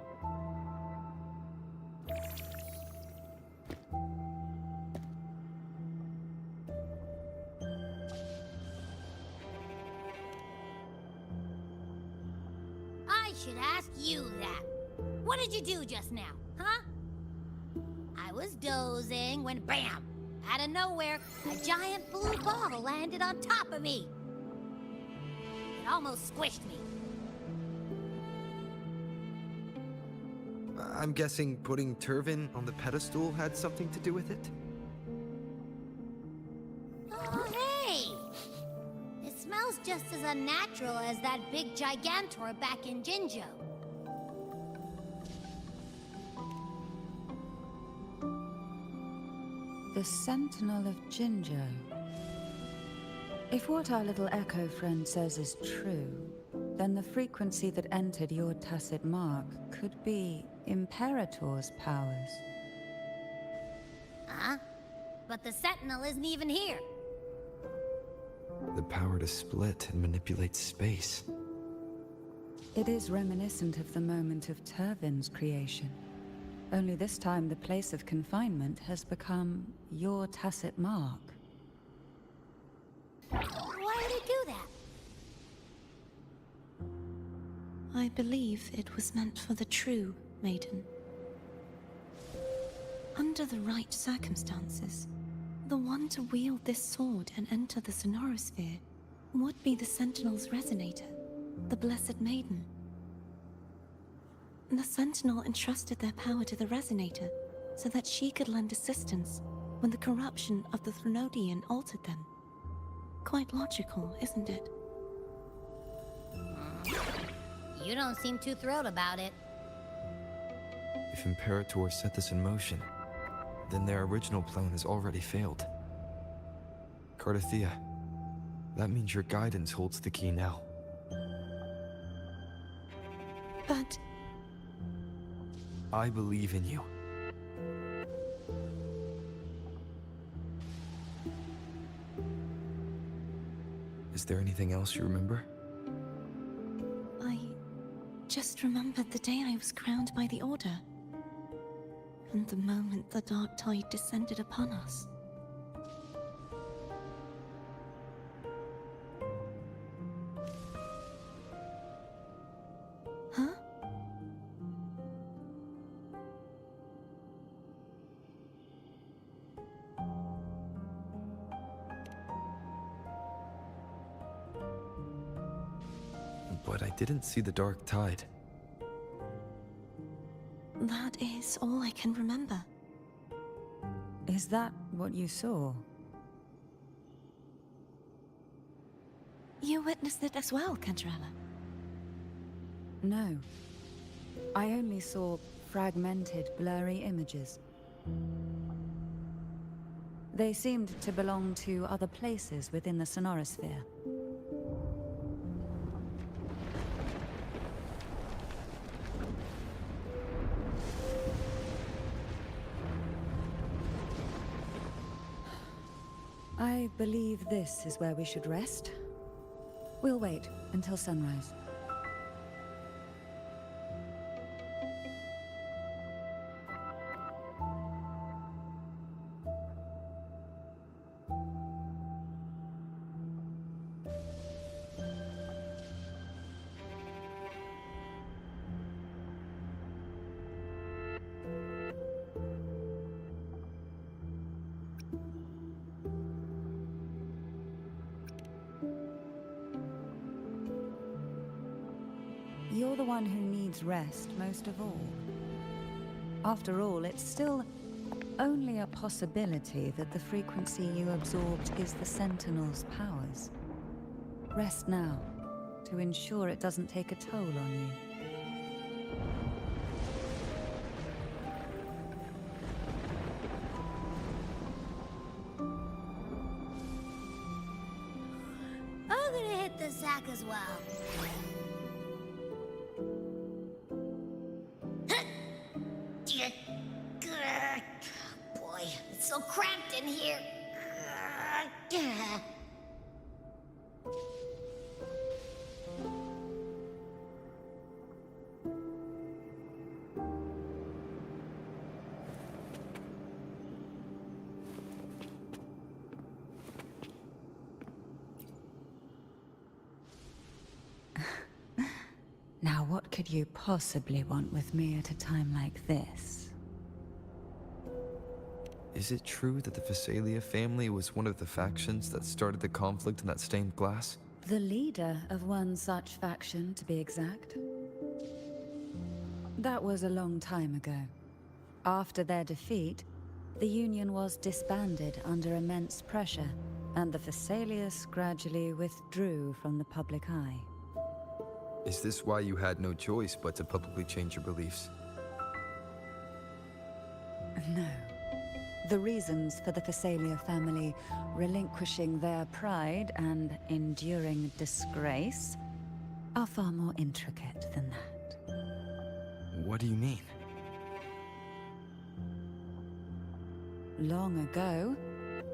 I should ask you that. What did you do just now, huh? I was dozing when bam! Out of nowhere, a giant blue ball landed on top of me. It almost squished me. I'm guessing putting Turvin on the pedestal had something to do with it? Oh, hey! It smells just as unnatural as that big gigantor back in Jinzhou. The Sentinel of Jinzhou. If what our little echo friend says is true, then the frequency that entered your tacit mark could be Imperator's powers. Huh? But the Sentinel isn't even here. The power to split and manipulate space. It is reminiscent of the moment of Turvin's creation. Only this time the place of confinement has become your tacit mark. Why would it do that? I believe it was meant for the true maiden. Under the right circumstances, the one to wield this sword and enter the Sonorosphere would be the Sentinel's resonator, the Blessed Maiden. The Sentinel entrusted their power to the Resonator so that she could lend assistance when the corruption of the Threnodian altered them. Quite logical, isn't it? You don't seem too thrilled about it. If Imperator set this in motion, then their original plan has already failed. Cardathea, that means your guidance holds the key now. But I believe in you. Is there anything else you remember? I just remembered the day I was crowned by the Order. And the moment the dark tide descended upon us. Huh? But I didn't see the dark tide. That is all I can remember. Is that what you saw? You witnessed it as well, Cantarella. No. I only saw fragmented, blurry images. They seemed to belong to other places within the sonorosphere. I believe this is where we should rest. We'll wait until sunrise. You're the one who needs rest most of all. After all, it's still only a possibility that the frequency you absorbed is the Sentinel's powers. Rest now, to ensure it doesn't take a toll on you. I'm gonna hit the sack as well. Boy, it's so cramped in here. Now, what could you possibly want with me at a time like this? Is it true that the Physalia family was one of the factions that started the conflict in that stained glass? The leader of one such faction, to be exact. That was a long time ago. After their defeat, the Union was disbanded under immense pressure, and the Physalias gradually withdrew from the public eye. Is this why you had no choice but to publicly change your beliefs? No. The reasons for the Physalia family relinquishing their pride and enduring disgrace are far more intricate than that. What do you mean? Long ago,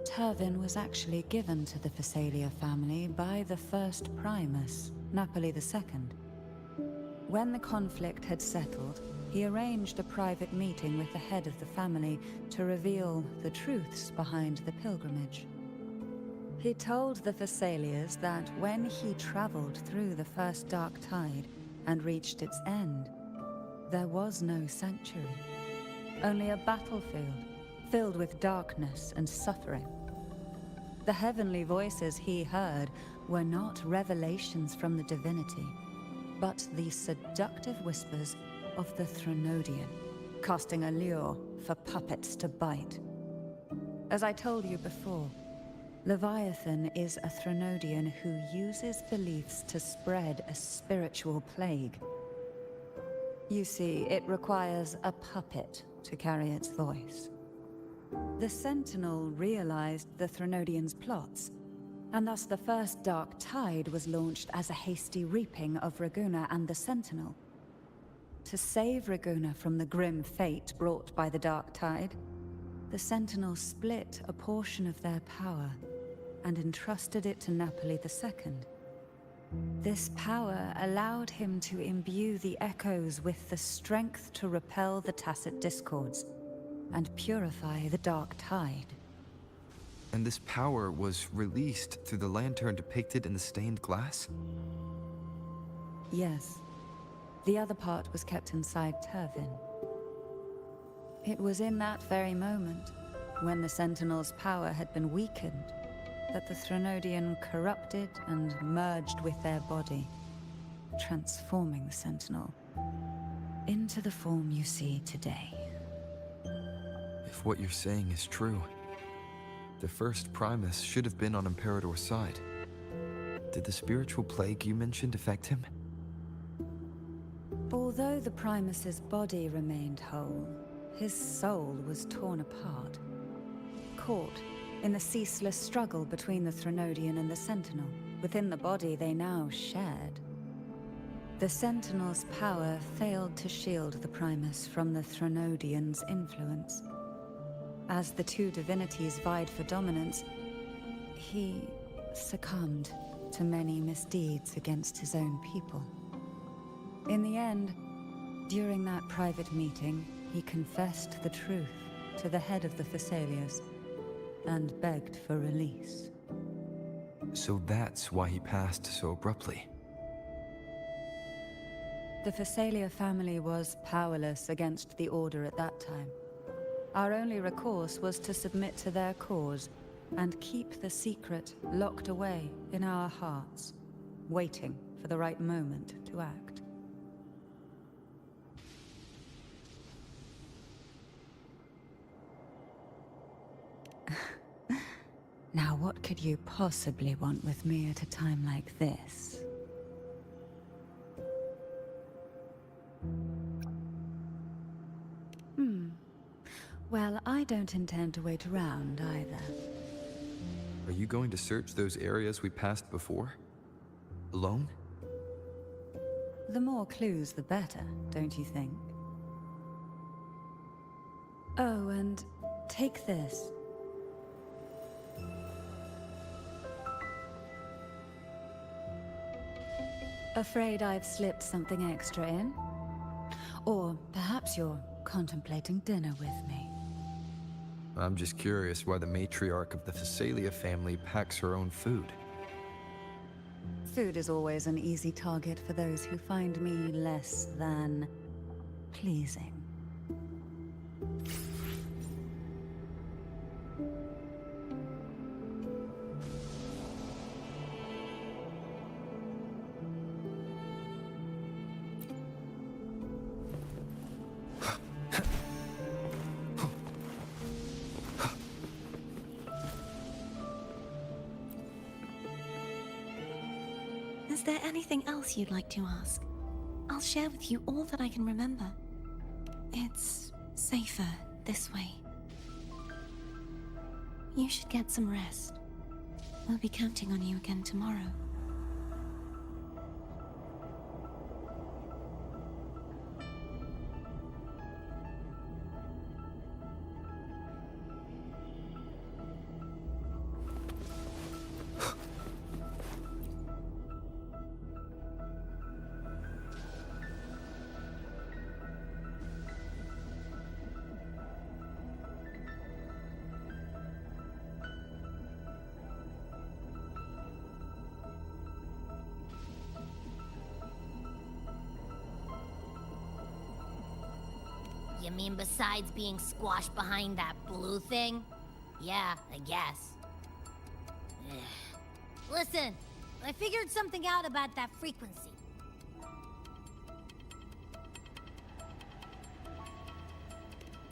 Turvin was actually given to the Physalia family by the first Primus, Napoli II. When the conflict had settled, he arranged a private meeting with the head of the family to reveal the truths behind the pilgrimage. He told the Physalias that when he traveled through the first dark tide and reached its end, there was no sanctuary, only a battlefield filled with darkness and suffering. The heavenly voices he heard were not revelations from the divinity, but the seductive whispers of the Threnodian, casting a lure for puppets to bite. As I told you before, Leviathan is a Threnodian who uses beliefs to spread a spiritual plague. You see, it requires a puppet to carry its voice. The Sentinel realized the Threnodians' plots, and thus the first Dark Tide was launched as a hasty reaping of Raguna and the Sentinel. To save Raguna from the grim fate brought by the Dark Tide, the Sentinel split a portion of their power and entrusted it to Napoli II. This power allowed him to imbue the Echoes with the strength to repel the Tacit Discords and purify the Dark Tide. And this power was released through the lantern depicted in the stained glass? Yes. The other part was kept inside Turvin. It was in that very moment, when the Sentinel's power had been weakened, that the Threnodian corrupted and merged with their body, transforming the Sentinel into the form you see today. If what you're saying is true, the first Primus should have been on Imperator's side. Did the spiritual plague you mentioned affect him? Although the Primus's body remained whole, his soul was torn apart, caught in the ceaseless struggle between the Threnodian and the Sentinel. Within the body they now shared. The Sentinel's power failed to shield the Primus from the Threnodian's influence. As the two divinities vied for dominance, he succumbed to many misdeeds against his own people. In the end, during that private meeting, he confessed the truth to the head of the Thessalias and begged for release. So that's why he passed so abruptly. The Thessalia family was powerless against the Order at that time. Our only recourse was to submit to their cause and keep the secret locked away in our hearts, waiting for the right moment to act. Now, what could you possibly want with me at a time like this? Well, I don't intend to wait around either. Are you going to search those areas we passed before? Alone? The more clues, the better, don't you think? Oh, and take this. Afraid I've slipped something extra in? Or perhaps you're contemplating dinner with me. I'm just curious why the matriarch of the Thessalia family packs her own food. Food is always an easy target for those who find me less than pleasing. Is there anything else you'd like to ask? I'll share with you all that I can remember. It's safer this way. You should get some rest. We'll be counting on you again tomorrow. You mean besides being squashed behind that blue thing? Yeah, I guess. Ugh. Listen, I figured something out about that frequency.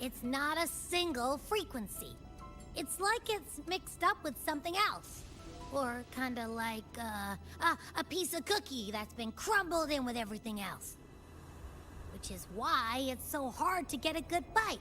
It's not a single frequency. It's like it's mixed up with something else. Or kinda like, a piece of cookie that's been crumbled in with everything else. which is why it's so hard to get a good bite.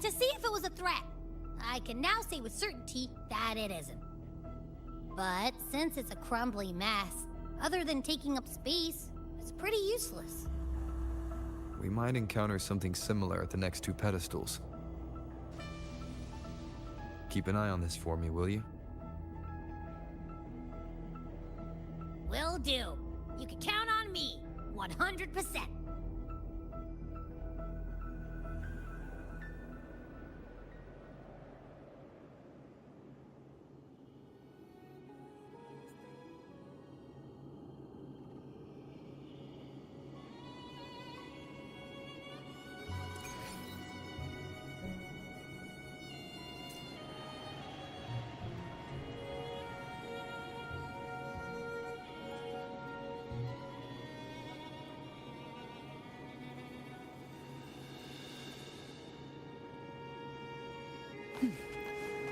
To see if it was a threat. I can now say with certainty that it isn't. But since it's a crumbly mess, other than taking up space, it's pretty useless. We might encounter something similar at the next two pedestals. Keep an eye on this for me, will you? Will do. You can count on me, 100%.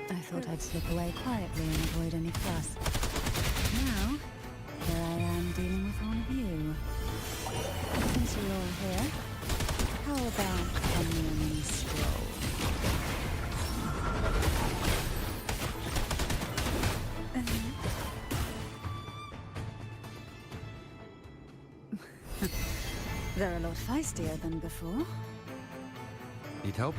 I thought I'd slip away quietly and avoid any fuss. Now, here I am dealing with one of you. Since you're all here, how about a morning stroll? They're a lot feistier than before. Need help?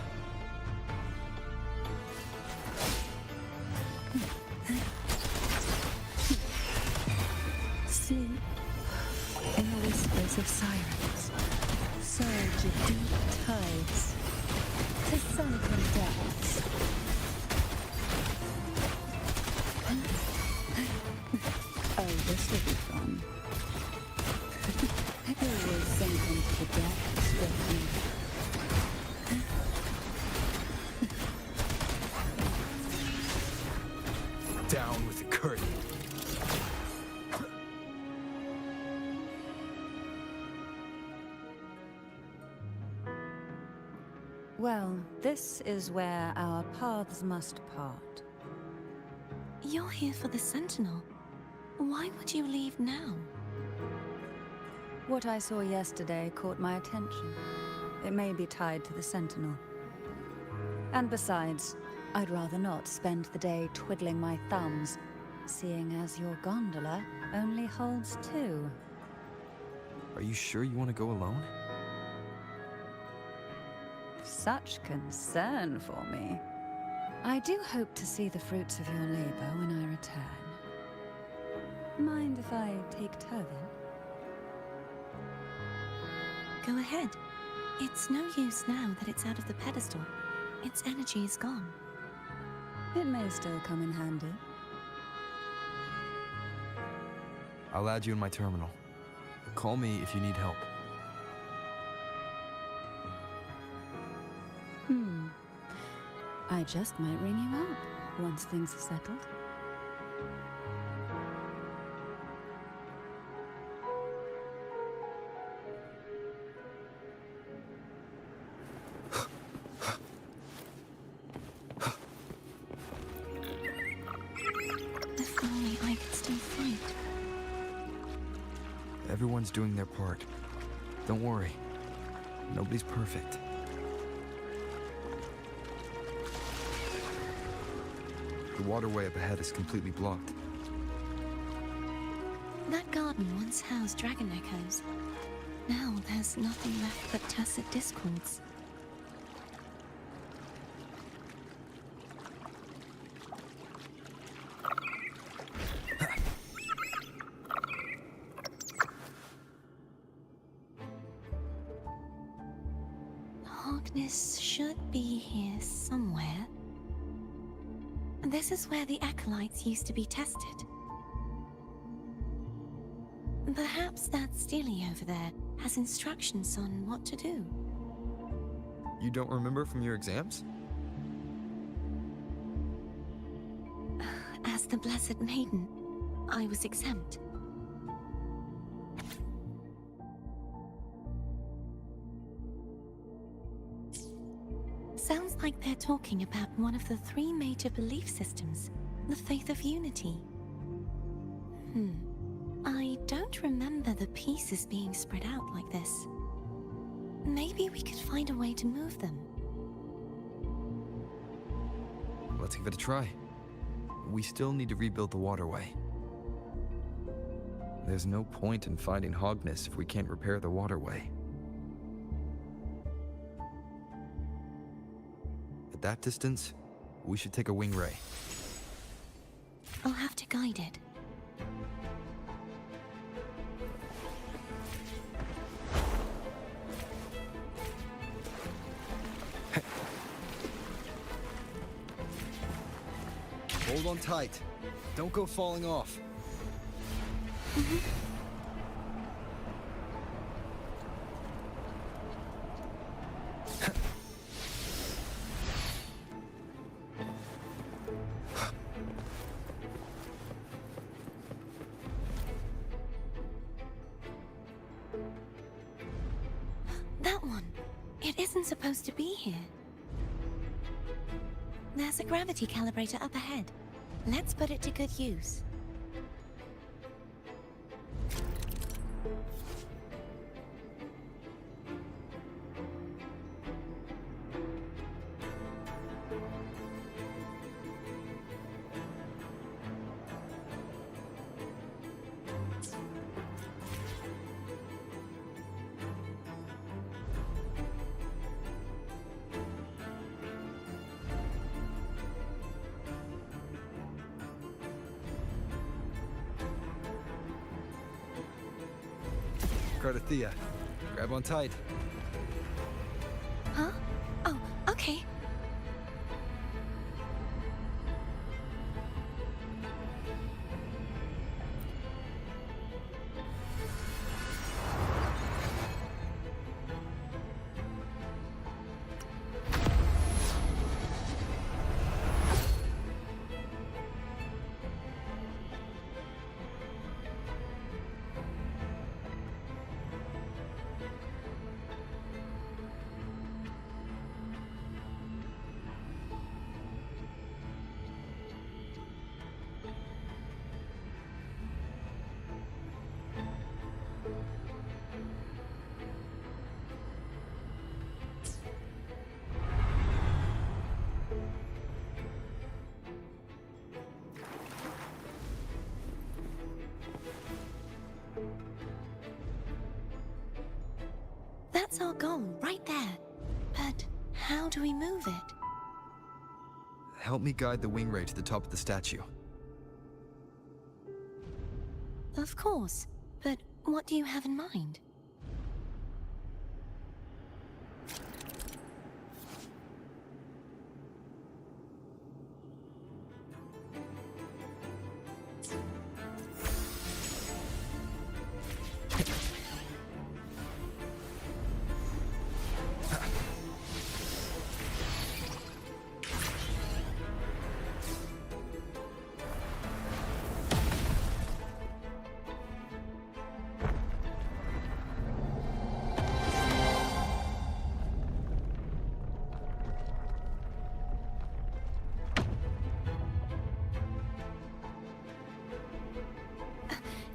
Sleep in the whispers of sirens, surge of deep tides, to sunken depths. Oh, this will be fun. You will sink into the depths with me. Down with the curtain. Well, this is where our paths must part. You're here for the Sentinel. Why would you leave now? What I saw yesterday caught my attention. It may be tied to the Sentinel. And besides, I'd rather not spend the day twiddling my thumbs, seeing as your gondola only holds two. Are you sure you want to go alone? Such concern for me. I do hope to see the fruits of your labor when I return. Mind if I take Turvin? Go ahead. It's no use now that it's out of the pedestal. Its energy is gone. It may still come in handy. I'll add you in my terminal. Call me if you need help. I just might ring you up once things are settled. If only I could still fight. Everyone's doing their part. Don't worry. Nobody's perfect. The waterway up ahead is completely blocked. That garden once housed dragon echoes. Now there's nothing left but tacit discords. Harkness should be here somewhere. This is where the acolytes used to be tested. Perhaps that Steely over there has instructions on what to do. You don't remember from your exams? As the Blessed Maiden, I was exempt. Sounds like they're talking about one of the three major belief systems, the faith of unity. I don't remember the pieces being spread out like this. Maybe we could find a way to move them. Let's give it a try. We still need to rebuild the waterway. There's no point in finding Hogness if we can't repair the waterway. At that distance, we should take a wing ray. I'll have to guide it. Hold on tight. Don't go falling off. That one. It isn't supposed to be here. There's a gravity calibrator up ahead. Let's put it to good use. Cardathea, grab on tight. Huh? Oh, okay. That's our goal, right there. But how do we move it? Help me guide the wing ray to the top of the statue. Of course. But what do you have in mind?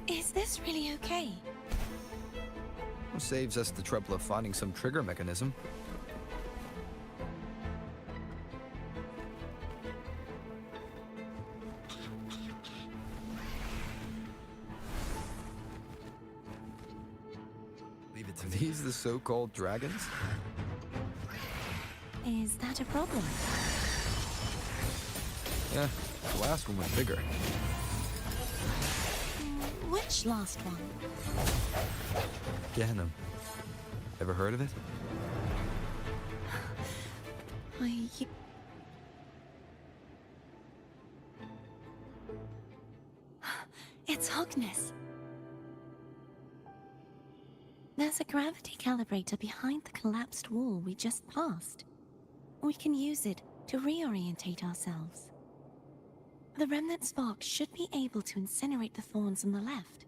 Is this really okay? Saves us the trouble of finding some trigger mechanism. Leave it to me. These the so-called dragons? Is that a problem? Yeah, the last one was bigger. Which last one? Ganem. Ever heard of it? It's Hogness. There's a gravity calibrator behind the collapsed wall we just passed. We can use it to reorientate ourselves. The remnant spark should be able to incinerate the thorns on the left.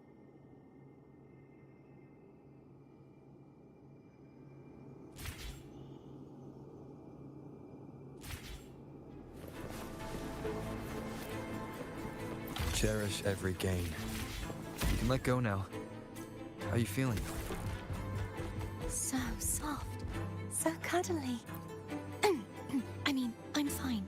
Cherish every gain. You can let go now. How you feeling? So soft. So cuddly. I mean, I'm fine.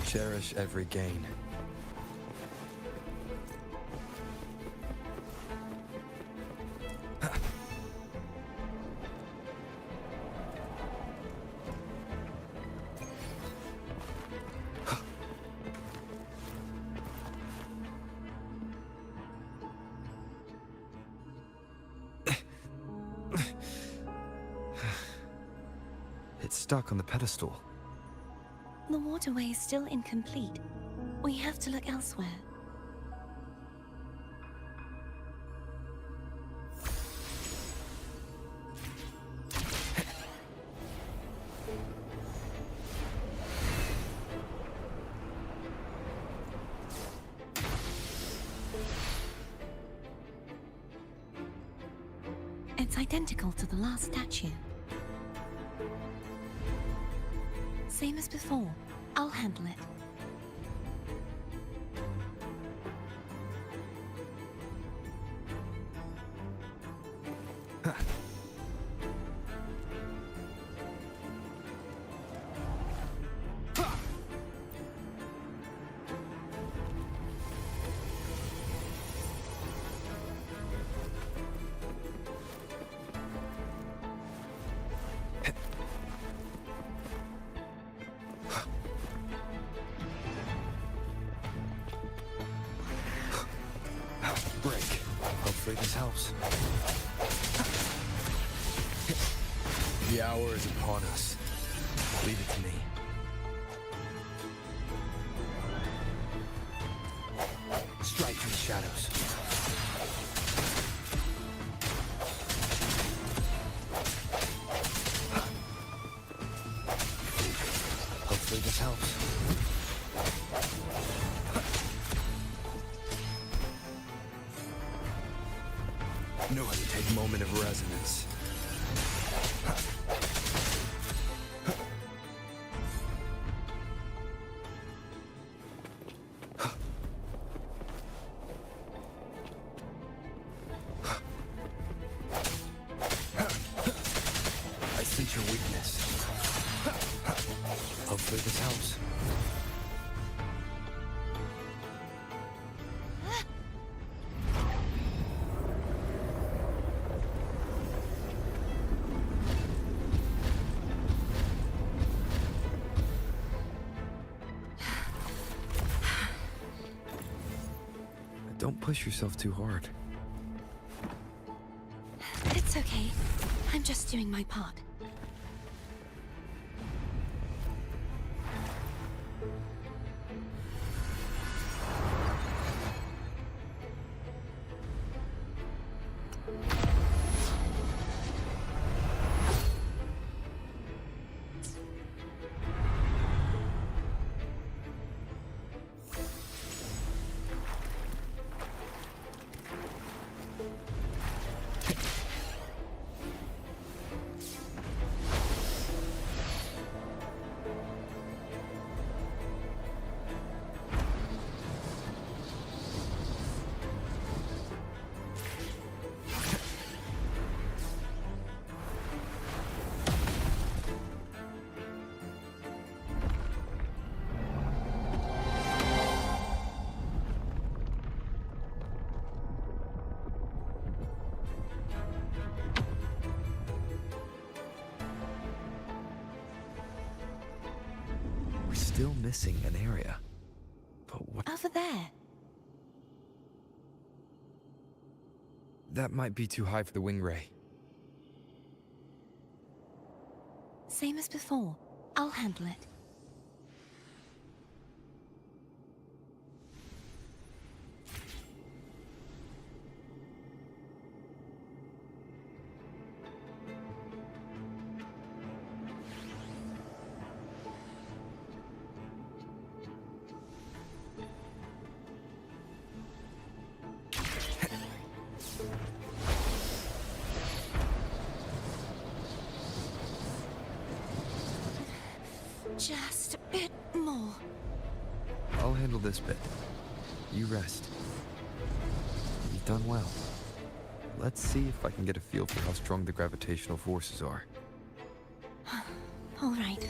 Cherish every gain. It's stuck on the pedestal. The waterway is still incomplete. We have to look elsewhere. It's identical to the last statue. Same as before. I'll handle it. Break. Hopefully this helps. The hour is upon us. Leave it to me. Strike from the shadows. Hopefully this helps. Know how to take a moment of resonance. I sense your weakness. Hopefully this helps. Don't push yourself too hard. It's okay. I'm just doing my part. We're still missing an area. But what? Over there. That might be too high for the wing ray. Same as before. I'll handle it. Just a bit more. I'll handle this bit. You rest. You've done well. Let's see if I can get a feel for how strong the gravitational forces are. All right.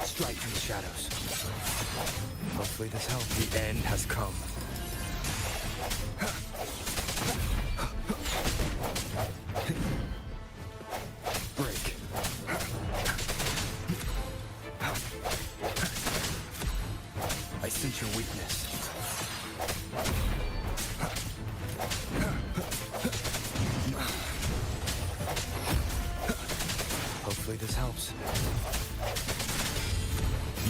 Strike from the shadows. Hopefully this helps. The end has come. Break. I sense your weakness. Hopefully this helps.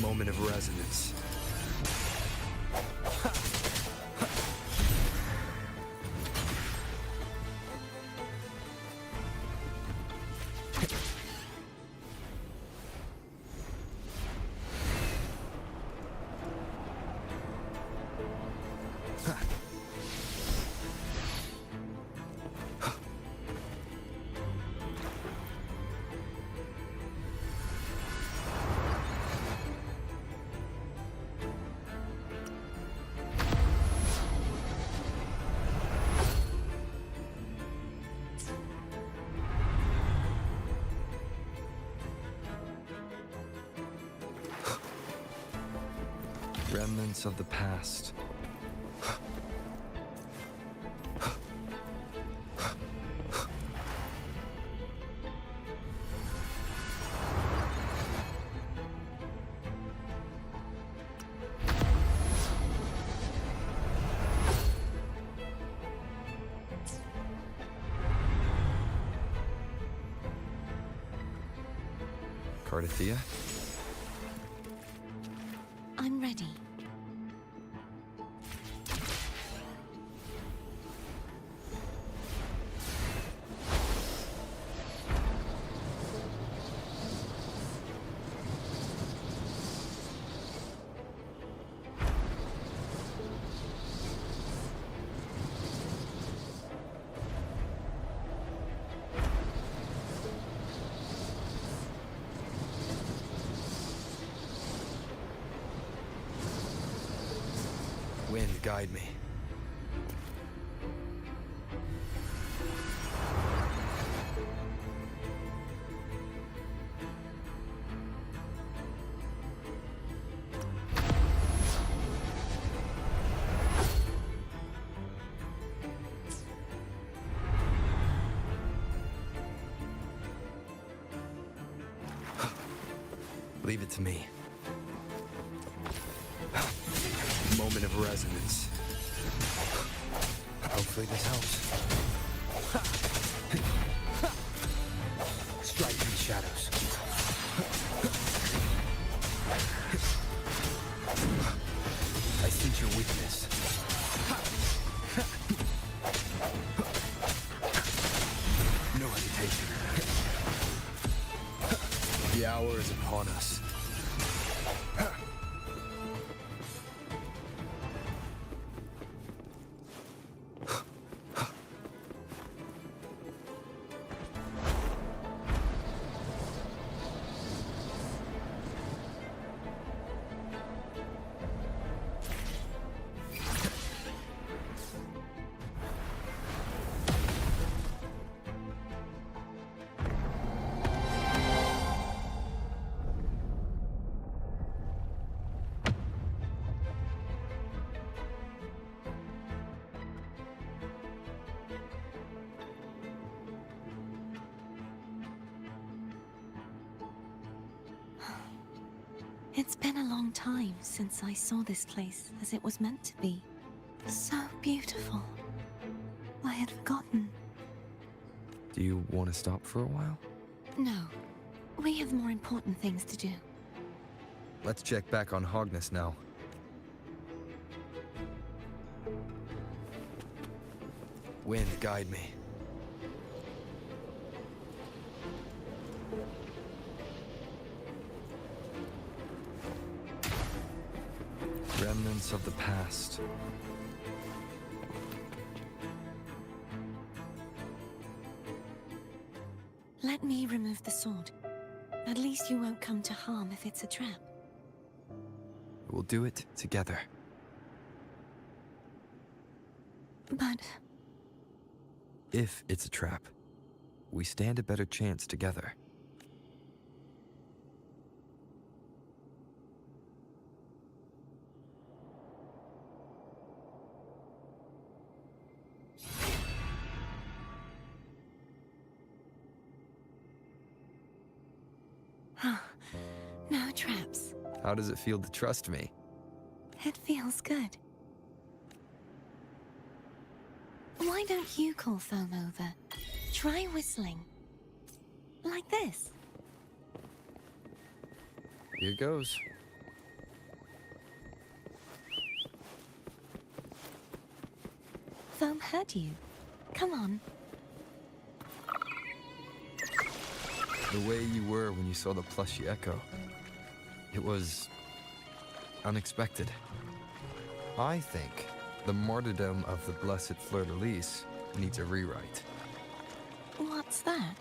Moment of resonance. Remnants of the past. Cardathea? I'm ready. Wind, guide me. Leave it to me. moment of resonance. Hopefully this helps. Strike in the shadows. I sense your weakness. No hesitation. The hour is upon us. It's been a long time since I saw this place as it was meant to be. So beautiful. I had forgotten. Do you want to stop for a while? No. We have more important things to do. Let's check back on Hogness now. Wind, guide me. Remnants of the past. Let me remove the sword. At least you won't come to harm if it's a trap. We'll do it together. But... If it's a trap, we stand a better chance together. No traps. How does it feel to trust me? It feels good. Why don't you call Foam over? Try whistling. Like this. Here goes. Foam heard you. Come on. The way you were when you saw the plushy echo. It was... unexpected. I think the martyrdom of the blessed fleur-de-lis needs a rewrite. What's that?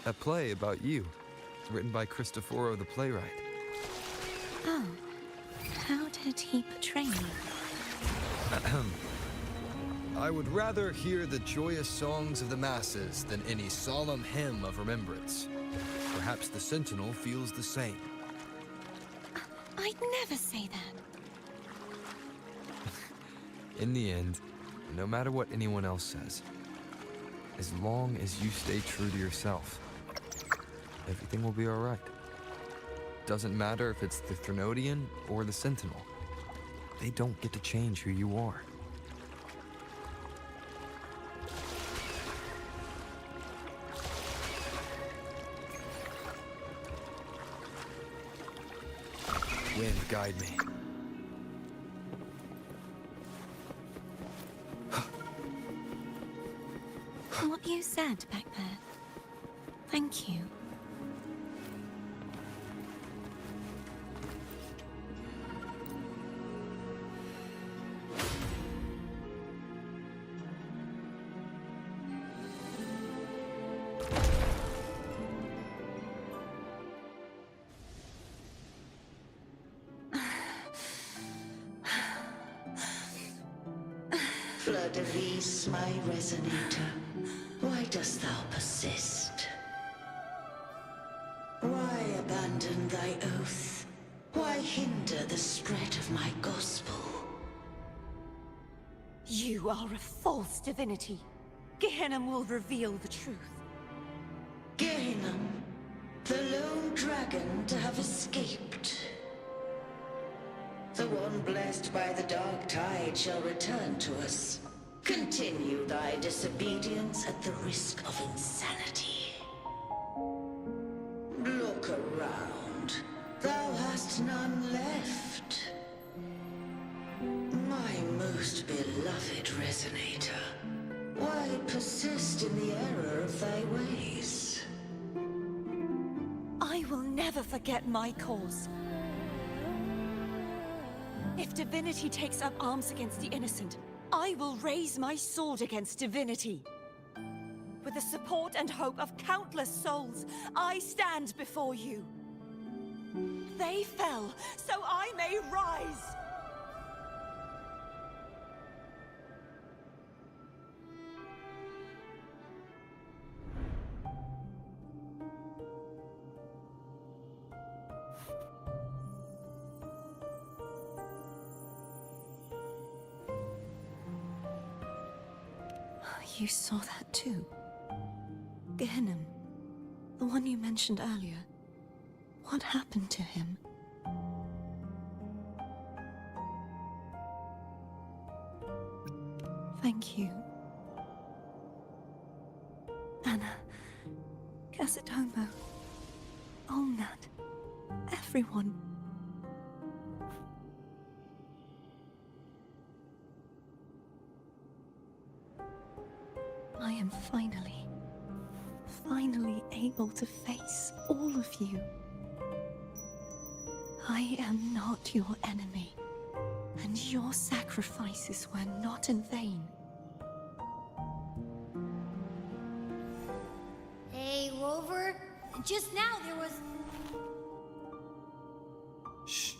A play about you, written by Cristoforo the playwright. Oh. How did he portray me? I would rather hear the joyous songs of the masses than any solemn hymn of remembrance. Perhaps the Sentinel feels the same. I'd never say that. In the end, no matter what anyone else says, as long as you stay true to yourself, everything will be all right. Doesn't matter if it's the Threnodian or the Sentinel. They don't get to change who you are. Wind, guide me. What you said back there. Thank you. Fleur-de-lis, my resonator, why dost thou persist? Why abandon thy oath? Why hinder the spread of my gospel? You are a false divinity. Gehenna will reveal the truth. Gehenna, the lone dragon to have escaped. one blessed by the dark tide shall return to us. Continue thy disobedience at the risk of insanity. Look around. Thou hast none left. My most beloved Resonator, why persist in the error of thy ways? I will never forget my cause. If divinity takes up arms against the innocent, I will raise my sword against divinity. With the support and hope of countless souls, I stand before you. They fell, so I may rise! You saw that too? Gehenna, the one you mentioned earlier. What happened to him? Thank you. Anna, Casatomo, Olnat, everyone. I am finally able to face all of you. I am not your enemy, and your sacrifices were not in vain. Hey, Rover, just now there was... Shh.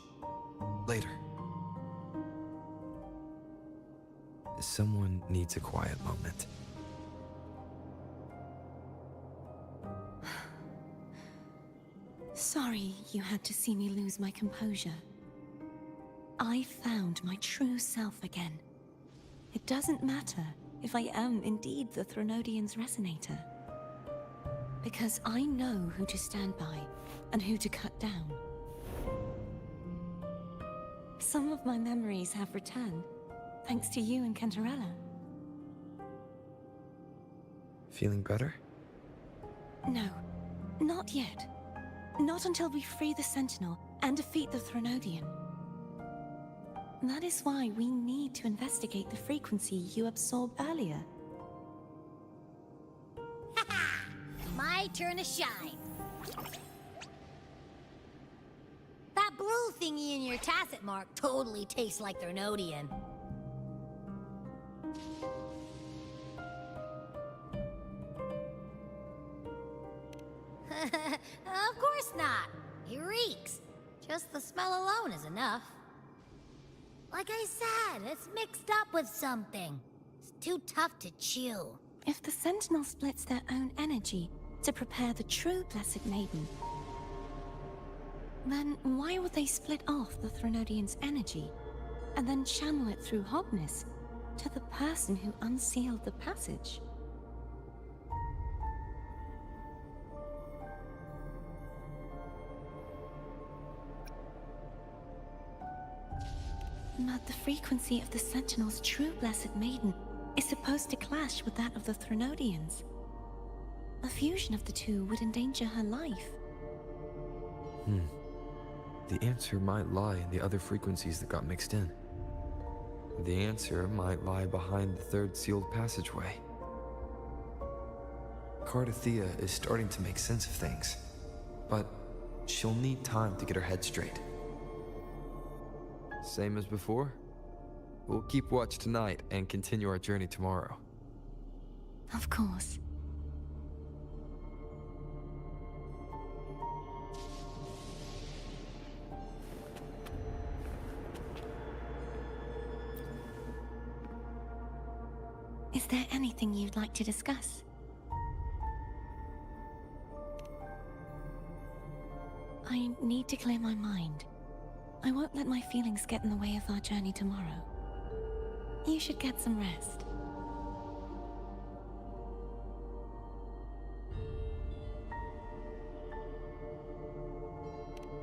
Later. Someone needs a quiet moment. Sorry you had to see me lose my composure. I found my true self again. It doesn't matter if I am indeed the Threnodian's Resonator. Because I know who to stand by and who to cut down. Some of my memories have returned, thanks to you and Cantarella. Feeling better? No, not yet. Not until we free the Sentinel and defeat the Threnodian. That is why we need to investigate the frequency you absorbed earlier. My turn to shine. That blue thingy in your tacit mark totally tastes like Threnodian. Of course not. It reeks. Just the smell alone is enough. Like I said, it's mixed up with something. It's too tough to chew. If the Sentinel splits their own energy to prepare the true Blessed Maiden, then why would they split off the Threnodian's energy and then channel it through Hognis to the person who unsealed the passage? But the frequency of the Sentinel's true Blessed Maiden is supposed to clash with that of the Threnodians. A fusion of the two would endanger her life. The answer might lie in the other frequencies that got mixed in. The answer might lie behind the third sealed passageway. Cardathea is starting to make sense of things, but she'll need time to get her head straight. Same as before? We'll keep watch tonight and continue our journey tomorrow. Of course. Is there anything you'd like to discuss? I need to clear my mind. I won't let my feelings get in the way of our journey tomorrow. You should get some rest.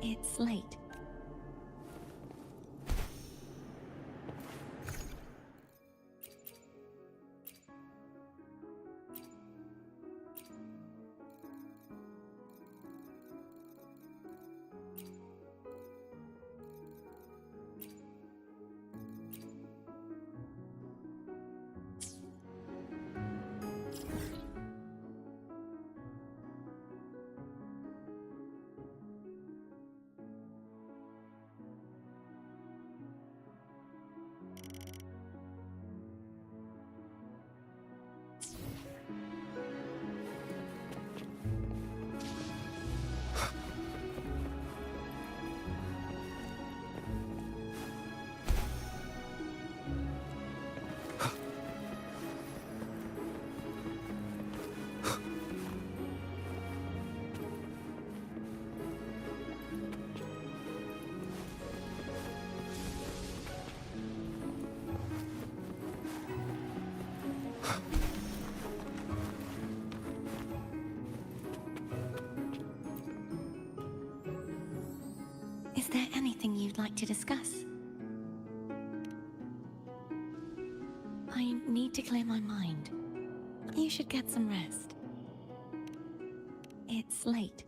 It's late. there anything you'd like to discuss? I need to clear my mind. You should get some rest. It's late.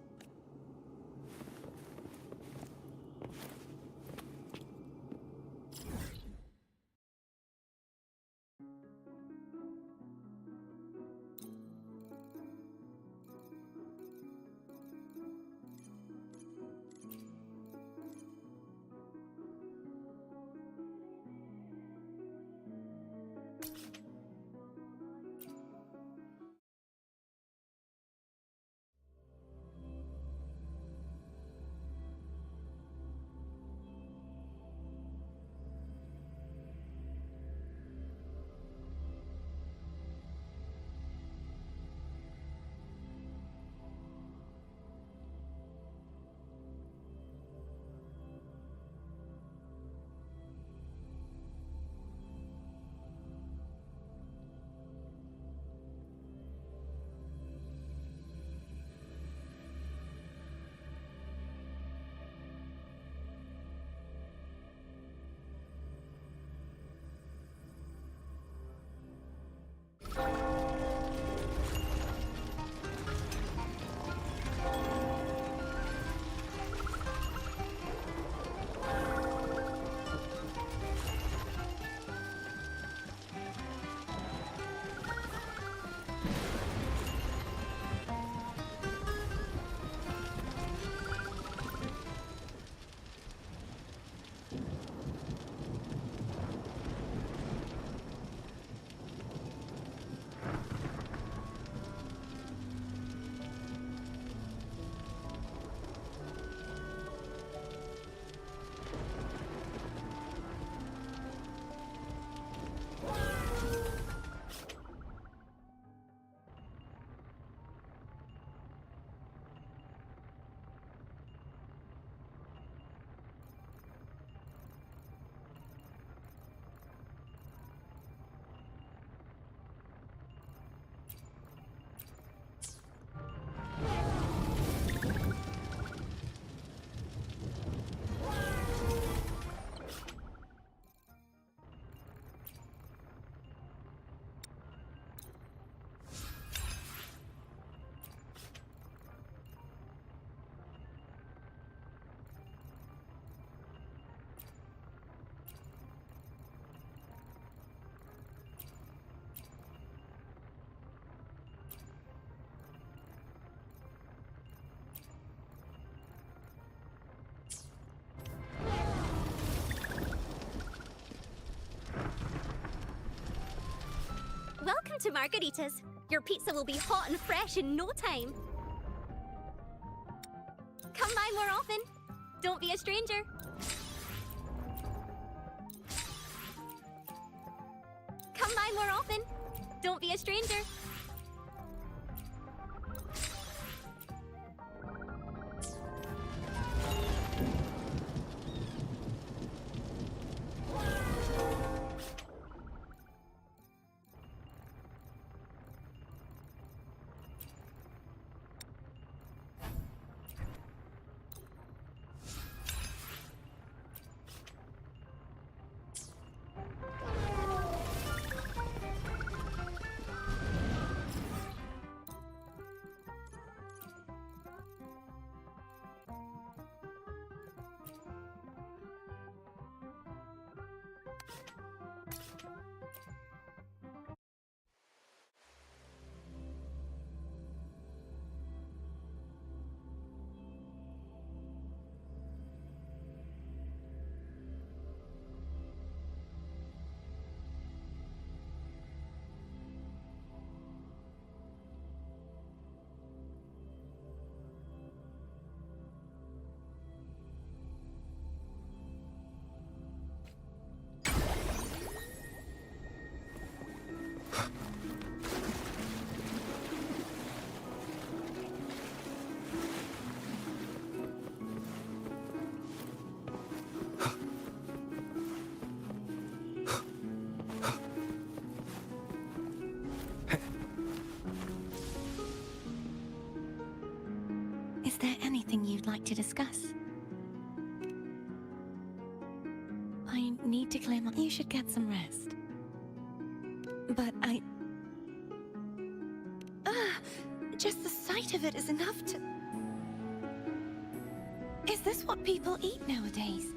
Welcome to Margaritas. Your pizza will be hot and fresh in no time. Come by more often. Don't be a stranger. Come by more often. Don't be a stranger. Is there anything you'd like to discuss? I need to clear my... You should get some rest. But just the sight of it is enough to... Is this what people eat nowadays?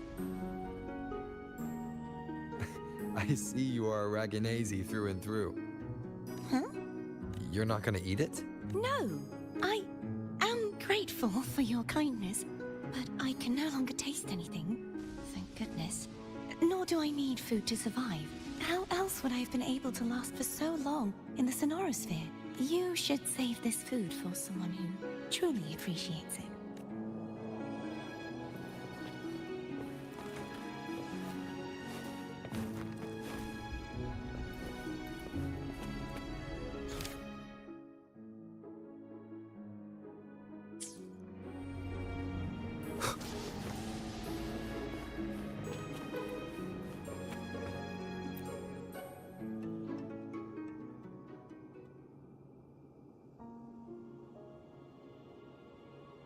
I see you are a Raganazi through and through. Huh? You're not gonna eat it? No. I am grateful for your kindness, but I can no longer taste anything. Thank goodness. Nor do I need food to survive. How else would I have been able to last for so long in the Sonorosphere? You should save this food for someone who truly appreciates it.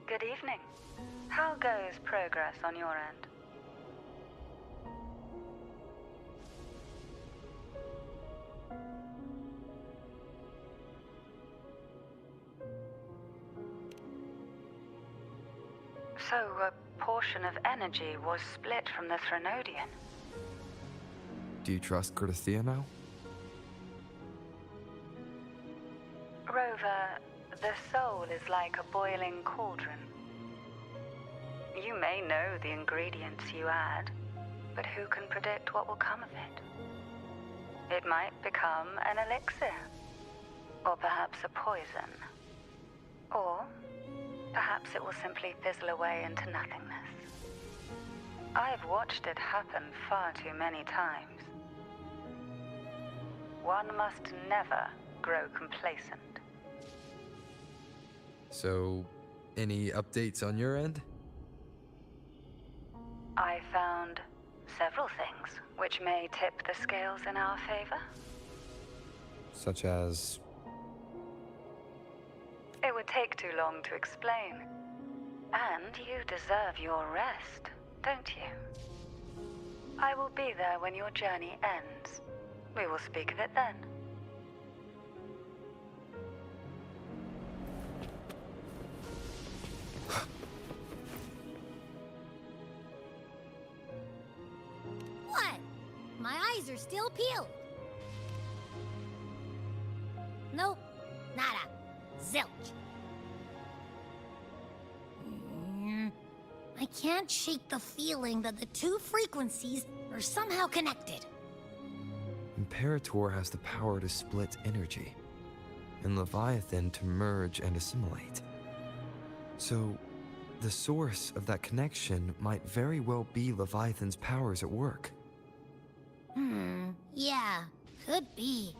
Good evening. How goes progress on your end? So, a portion of energy was split from the Threnodian. Do you trust Cardathia now? Rover, the soul is like a boiling cauldron. You may know the ingredients you add, but who can predict what will come of it? It might become an elixir, or perhaps a poison, or perhaps it will simply fizzle away into nothingness. I've watched it happen far too many times. One must never grow complacent. So, any updates on your end? I found several things which may tip the scales in our favor. Such as... It would take too long to explain. And you deserve your rest, don't you? I will be there when your journey ends. We will speak of it then. What? My eyes are still peeled. Nope, nada. Zilch. I can't shake the feeling that the two frequencies are somehow connected. Imperator has the power to split energy, and Leviathan to merge and assimilate. So, the source of that connection might very well be Leviathan's powers at work. Yeah, could be.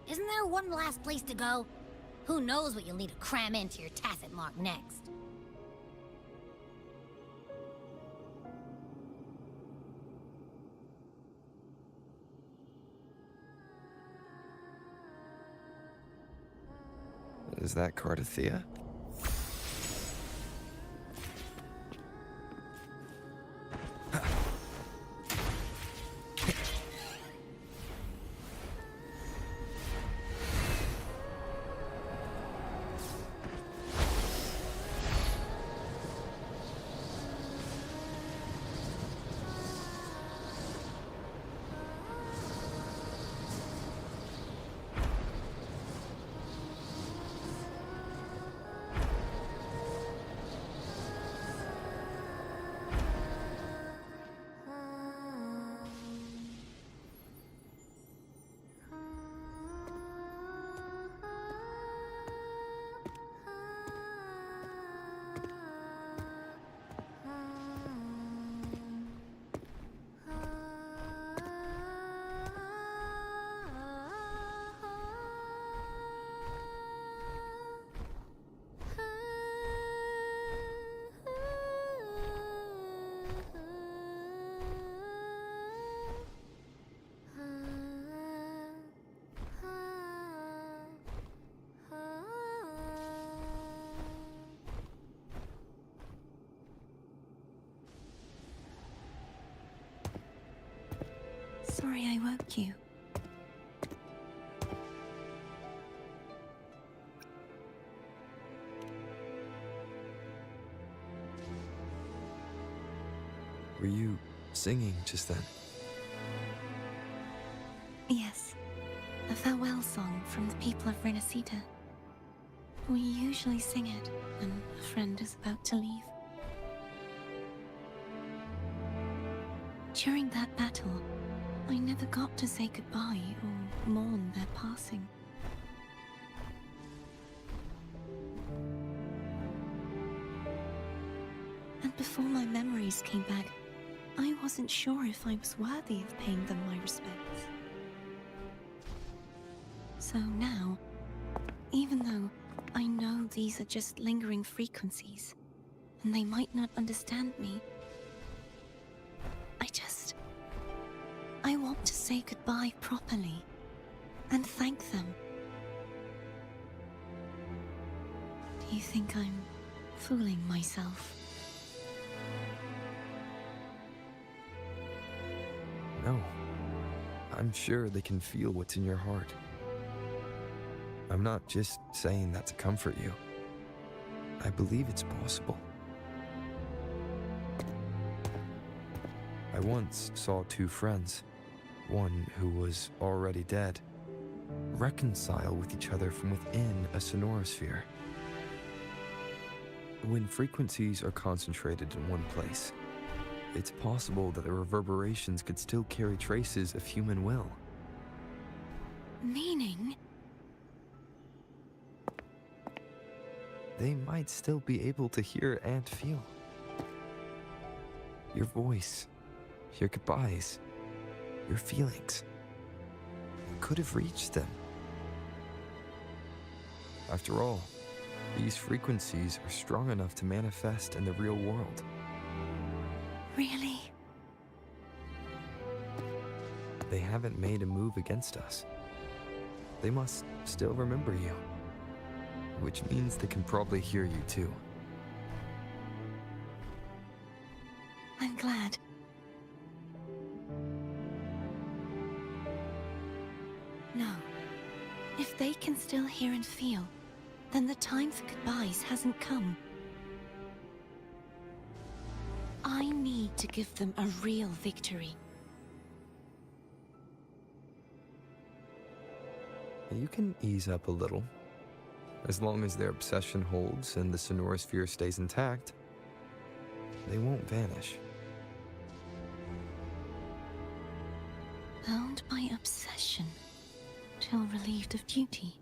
Isn't there one last place to go? Who knows what you'll need to cram into your tacit mark next? Is that Cardathia? sorry I woke you. Were you singing just then? Yes, a farewell song from the people of Renacita. We usually sing it when a friend is about to leave. During that battle, I never got to say goodbye or mourn their passing. And before my memories came back, I wasn't sure if I was worthy of paying them my respects. So now, even though I know these are just lingering frequencies, and they might not understand me, I want to say goodbye properly, and thank them. Do you think I'm fooling myself? No. I'm sure they can feel what's in your heart. I'm not just saying that to comfort you. I believe it's possible. I once saw two friends, one who was already dead, reconcile with each other from within a sonorosphere. When frequencies are concentrated in one place, it's possible that the reverberations could still carry traces of human will. Meaning? They might still be able to hear and feel. Your voice, your goodbyes, your feelings could have reached them. After all, these frequencies are strong enough to manifest in the real world. Really? They haven't made a move against us. They must still remember you, which means they can probably hear you too. I'm glad. No. If they can still hear and feel, then the time for goodbyes hasn't come. I need to give them a real victory. You can ease up a little. As long as their obsession holds and the sonorosphere stays intact, they won't vanish. Bound by obsession, till relieved of duty.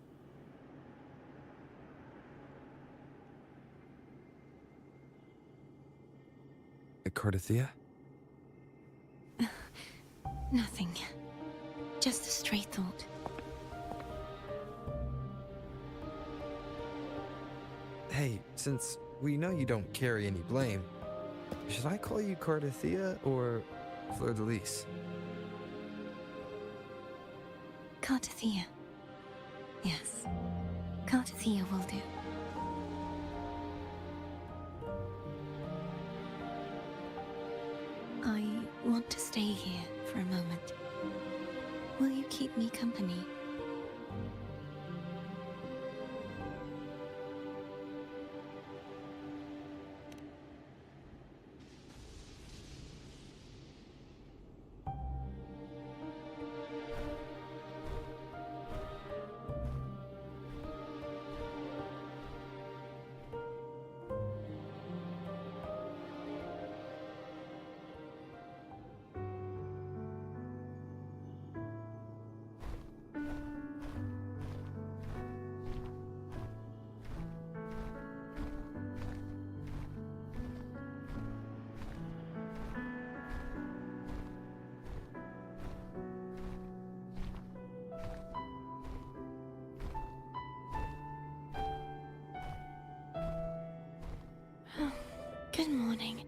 Cardathea? Nothing. Just a stray thought. Hey, since we know you don't carry any blame, should I call you Cardathea or Fleur de Lis? Cardathea. Yes. Cardathea will do. I want to stay here for a moment. Will you keep me company? Good morning.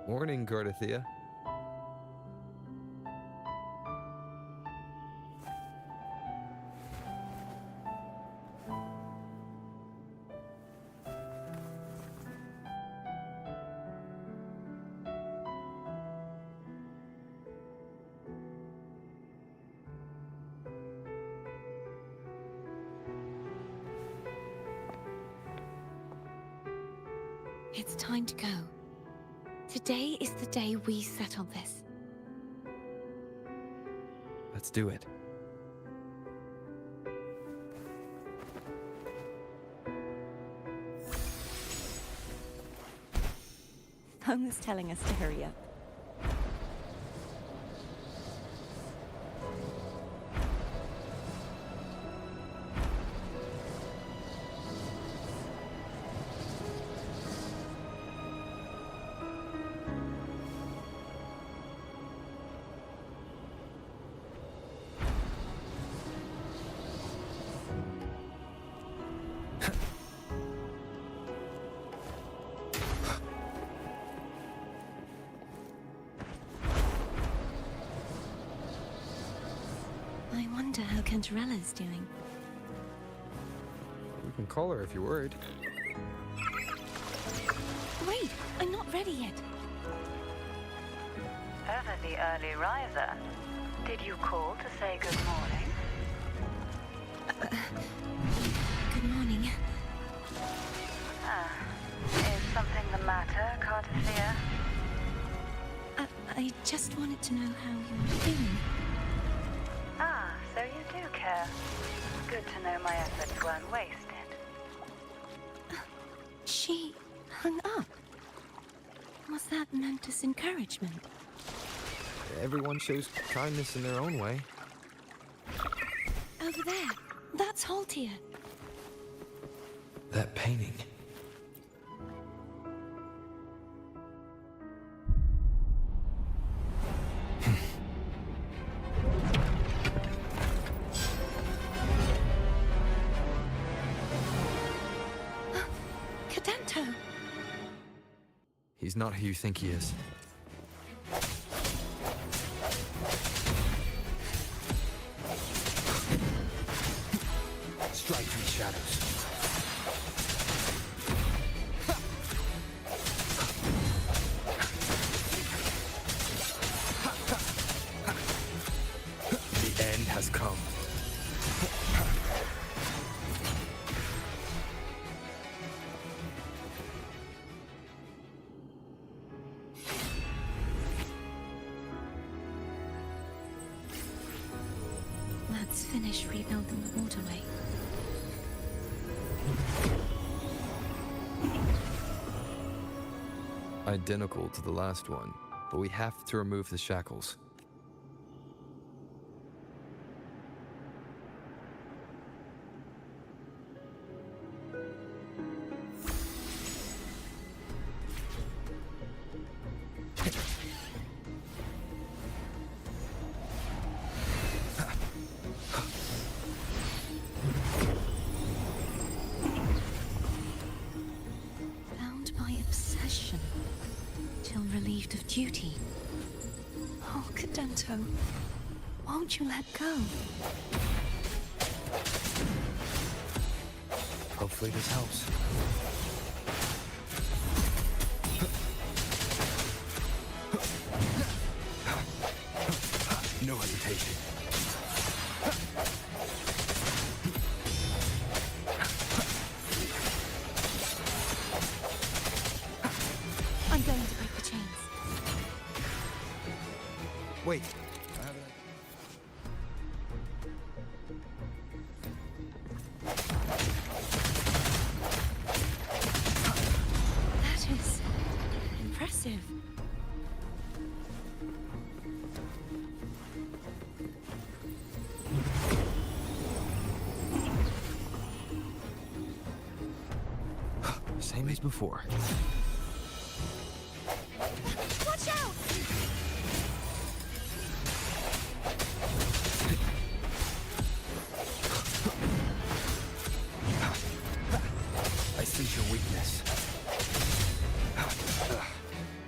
Morning, Cardathea. It's time to go. Today is the day we settle this. Let's do it. Phone was telling us to hurry up. I wonder how Cantarella's doing. You can call her if you're worried. Wait, I'm not ready yet. Ever the early riser. Did you call to say good morning? Good morning. Is something the matter, Cartafia? I just wanted to know how you're feeling. So you do care. Good to know my efforts weren't wasted. She hung up. Was that meant as encouragement? Everyone shows kindness in their own way. Over there. That's Haltia. That painting. Cadento! He's not who you think he is. Strike through the shadows. The end has come. Let's finish rebuilding the waterway. Identical to the last one, but we have to remove the shackles. Bound by obsession, till relieved of duty. Oh, Cadento, won't you let go? Hopefully this helps. No hesitation. I'm going to break the chains. Wait. That is impressive. Same as before. Watch out! I sense your weakness.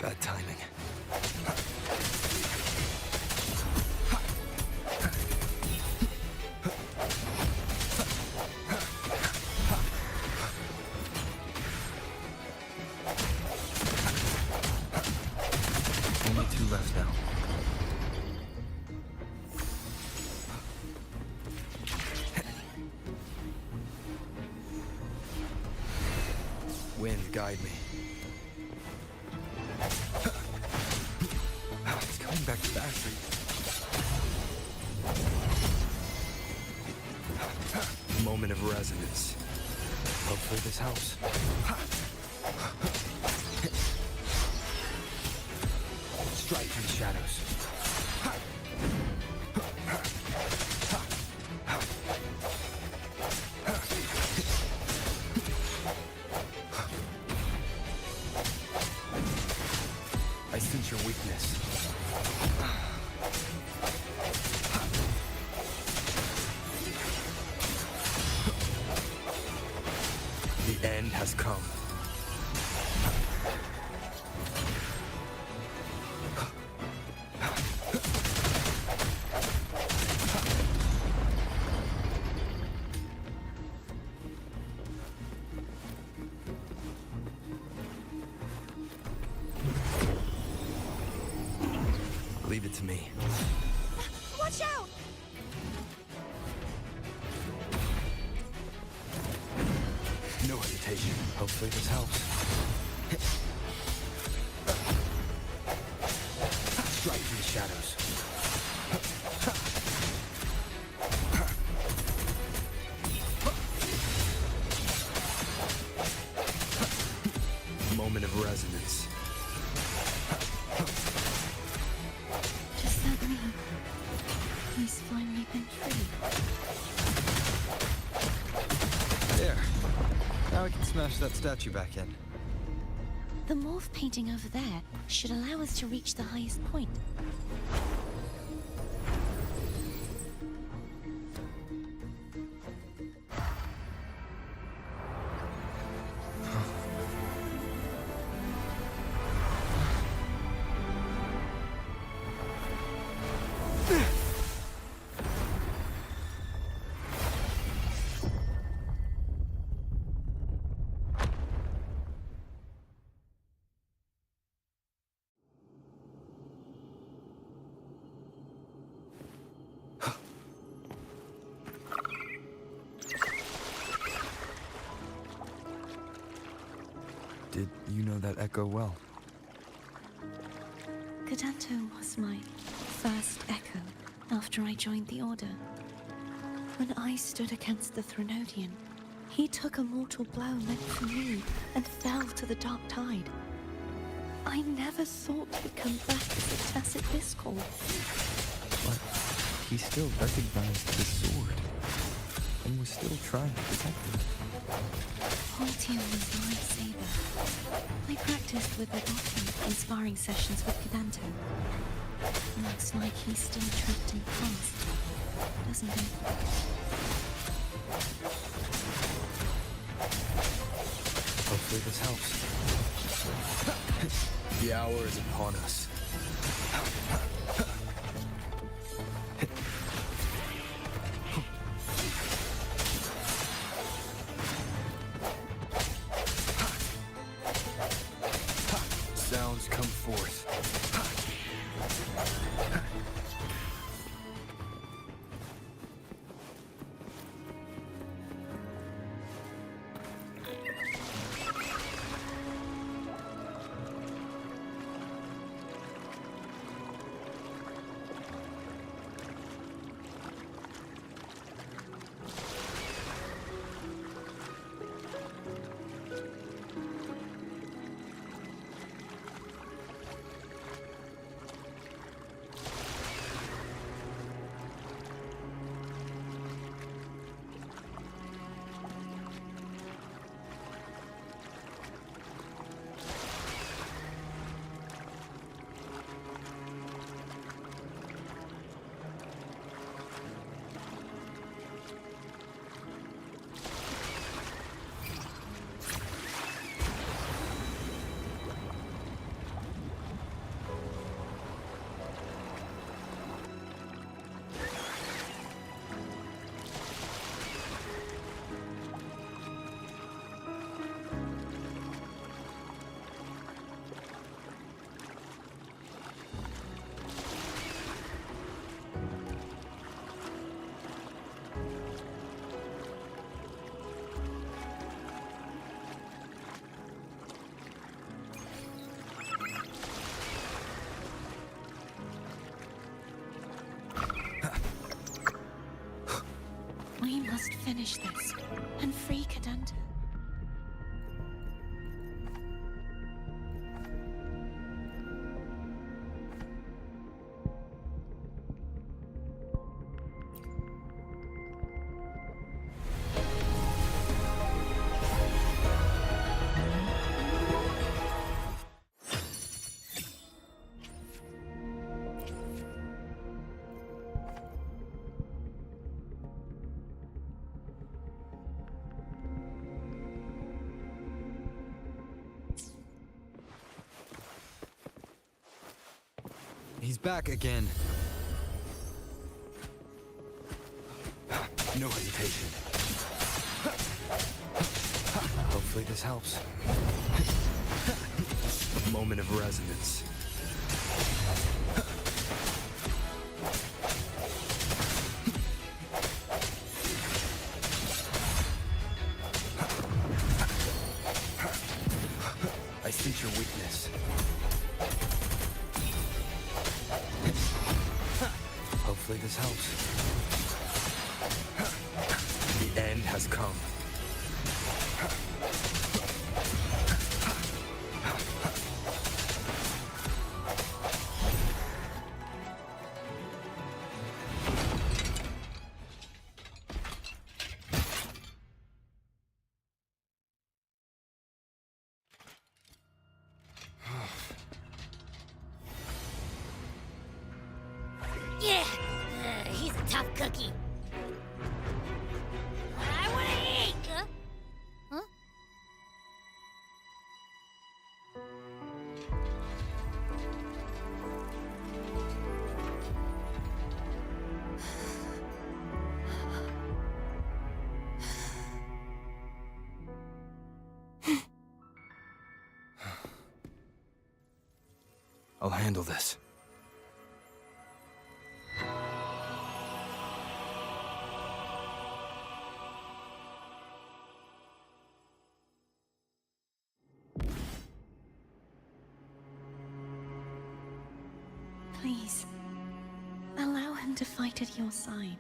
Bad timing. Only two left now. Wind, guide me. Moment of resonance. Hopefully this helps. Strike from the shadows. I sense your weakness. The end has come. Leave it to me. Watch out! No hesitation. Hopefully this helps. Strike from the shadows. Moment of resonance. Does that mean he's finally been freed? There. Now we can smash that statue back in. The morph painting over there should allow us to reach the highest point. Did you know that echo well? Cadanto was my first echo after I joined the Order. When I stood against the Threnodian, he took a mortal blow meant for me and fell to the dark tide. I never thought he'd come back as a tacit discord. But he still recognized the sword and was still trying to protect it. Poitier was my saber. I practiced with it often in sparring sessions with Cadanto. Looks like he's still trapped in the past, doesn't he? Hopefully this helps. The hour is upon us. Sounds come forth. We must finish this and free Cadenta. He's back again. No hesitation. Hopefully this helps. A moment of resonance. I sense your weakness. Hopefully this helps. The end has come. Yeah, he's a tough cookie. But I want to eat. Huh? I'll handle this. Please, allow him to fight at your side.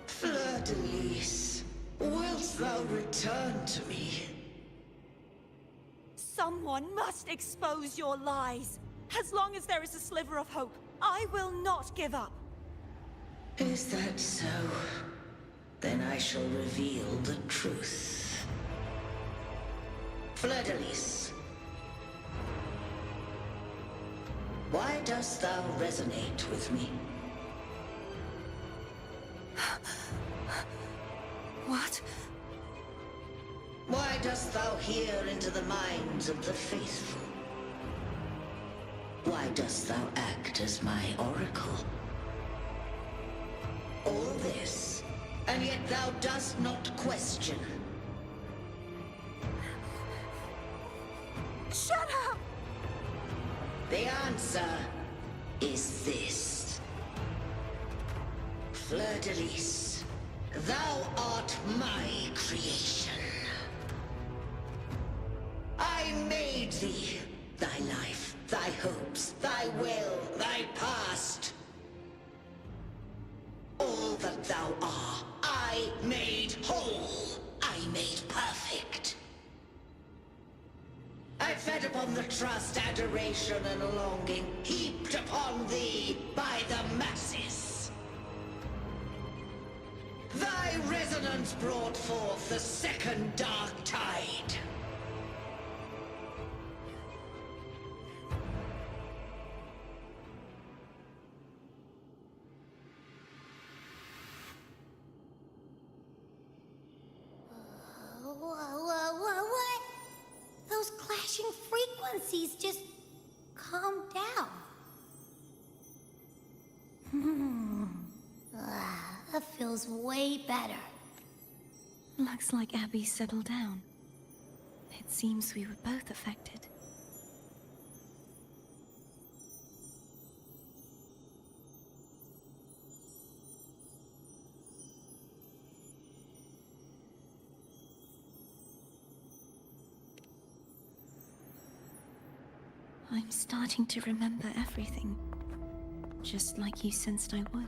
Fleur-de-Lis, wilt thou return to me? Someone must expose your lies. As long as there is a sliver of hope, I will not give up. Is that so? Then I shall reveal the truth. Fleur-de-Lis, why dost thou resonate with me? What? Why dost thou hear into the minds of the faithful? Why dost thou act as my oracle? All this, and yet thou dost not question. Shut up! The answer is this. Fleur-de-Lis, thou art my creation. I made thee, thy life, thy hopes, thy will, thy past. All that thou art, I made on the trust, adoration, and longing heaped upon thee by the masses. Thy resonance brought forth the second dark tide. What? Those clashing frequencies just calmed down. That feels way better. Looks like Abby settled down. It seems we were both affected. I'm starting to remember everything, just like you sensed I would.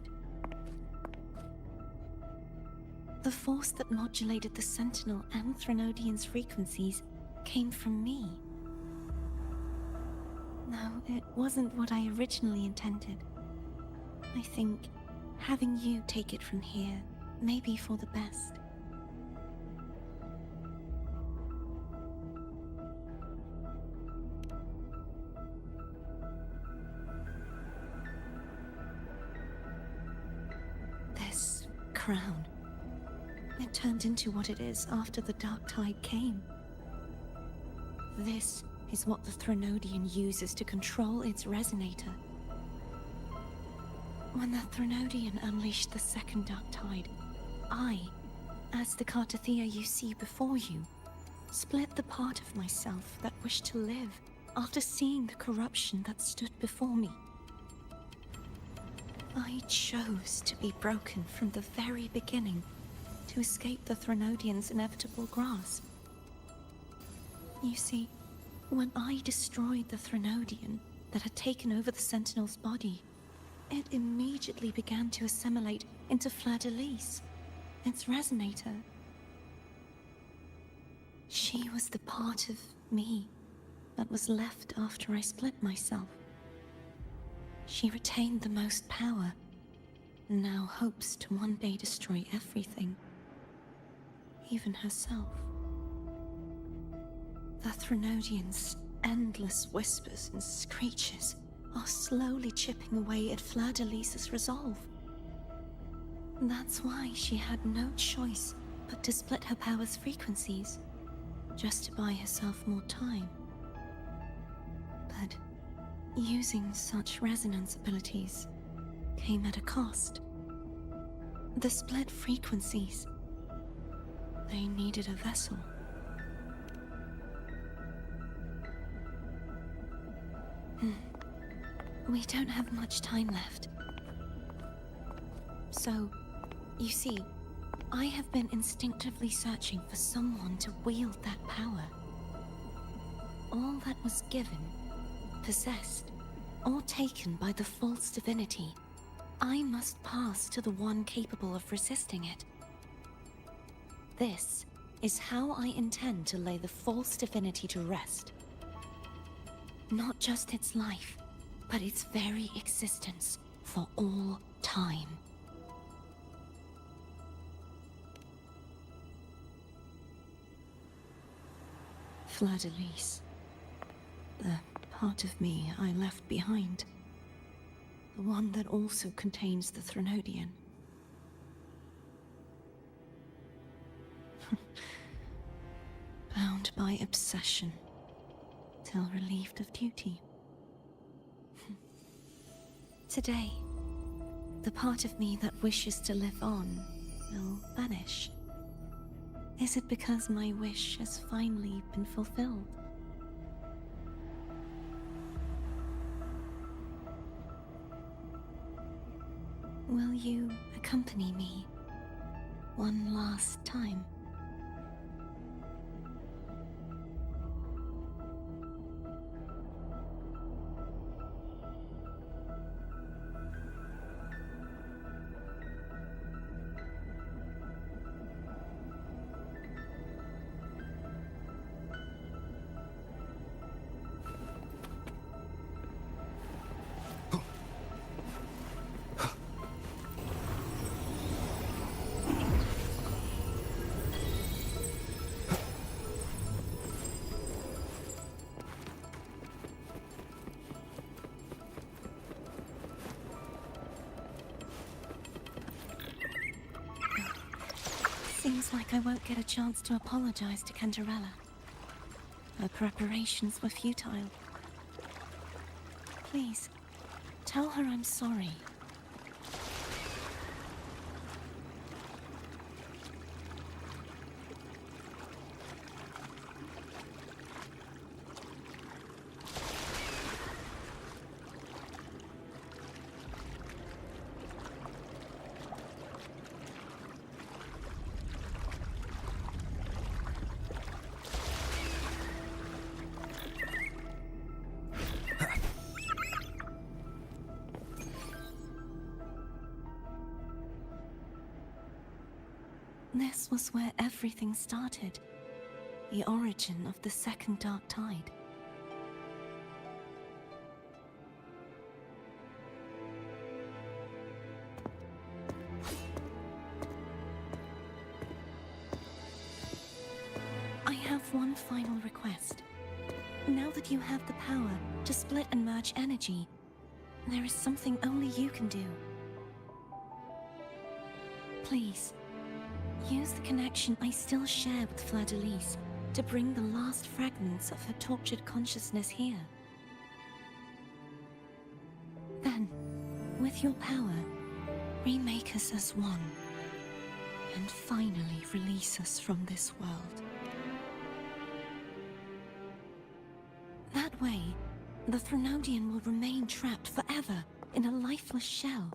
The force that modulated the Sentinel and Threnodian's frequencies came from me. No, it wasn't what I originally intended. I think having you take it from here may be for the best. This crown. It turned into what it is after the Dark Tide came. This is what the Threnodian uses to control its resonator. When the Threnodian unleashed the second Dark Tide, I, as the Cartathea you see before you, split the part of myself that wished to live after seeing the corruption that stood before me. I chose to be broken from the very beginning to escape the Threnodian's inevitable grasp. You see, when I destroyed the Threnodian that had taken over the Sentinel's body, it immediately began to assimilate into Fleur-de-Lis, its resonator. She was the part of me that was left after I split myself. She retained the most power, and now hopes to one day destroy everything, even herself. The Threnodian's endless whispers and screeches are slowly chipping away at Fleur-de-Lis's resolve. That's why she had no choice but to split her power's frequencies, just to buy herself more time. But using such resonance abilities came at a cost. The split frequencies, they needed a vessel. We don't have much time left. So, you see, I have been instinctively searching for someone to wield that power. All that was given, possessed, or taken by the false divinity, I must pass to the one capable of resisting it. This is how I intend to lay the false divinity to rest. Not just its life, but its very existence for all time. Fleur-de-Lis, the part of me I left behind, the one that also contains the Threnodian. Bound by obsession, till relieved of duty. Today, the part of me that wishes to live on will vanish. Is it because my wish has finally been fulfilled? Will you accompany me one last time? Seems like I won't get a chance to apologize to Cantarella. Her preparations were futile. Please, tell her I'm sorry. This was where everything started. The origin of the second dark tide. I have one final request. Now that you have the power to split and merge energy, there is something only you can do. Please, use the connection I still share with Fleur-de-Lis to bring the last fragments of her tortured consciousness here. Then, with your power, remake us as one, and finally release us from this world. That way, the Threnodian will remain trapped forever in a lifeless shell,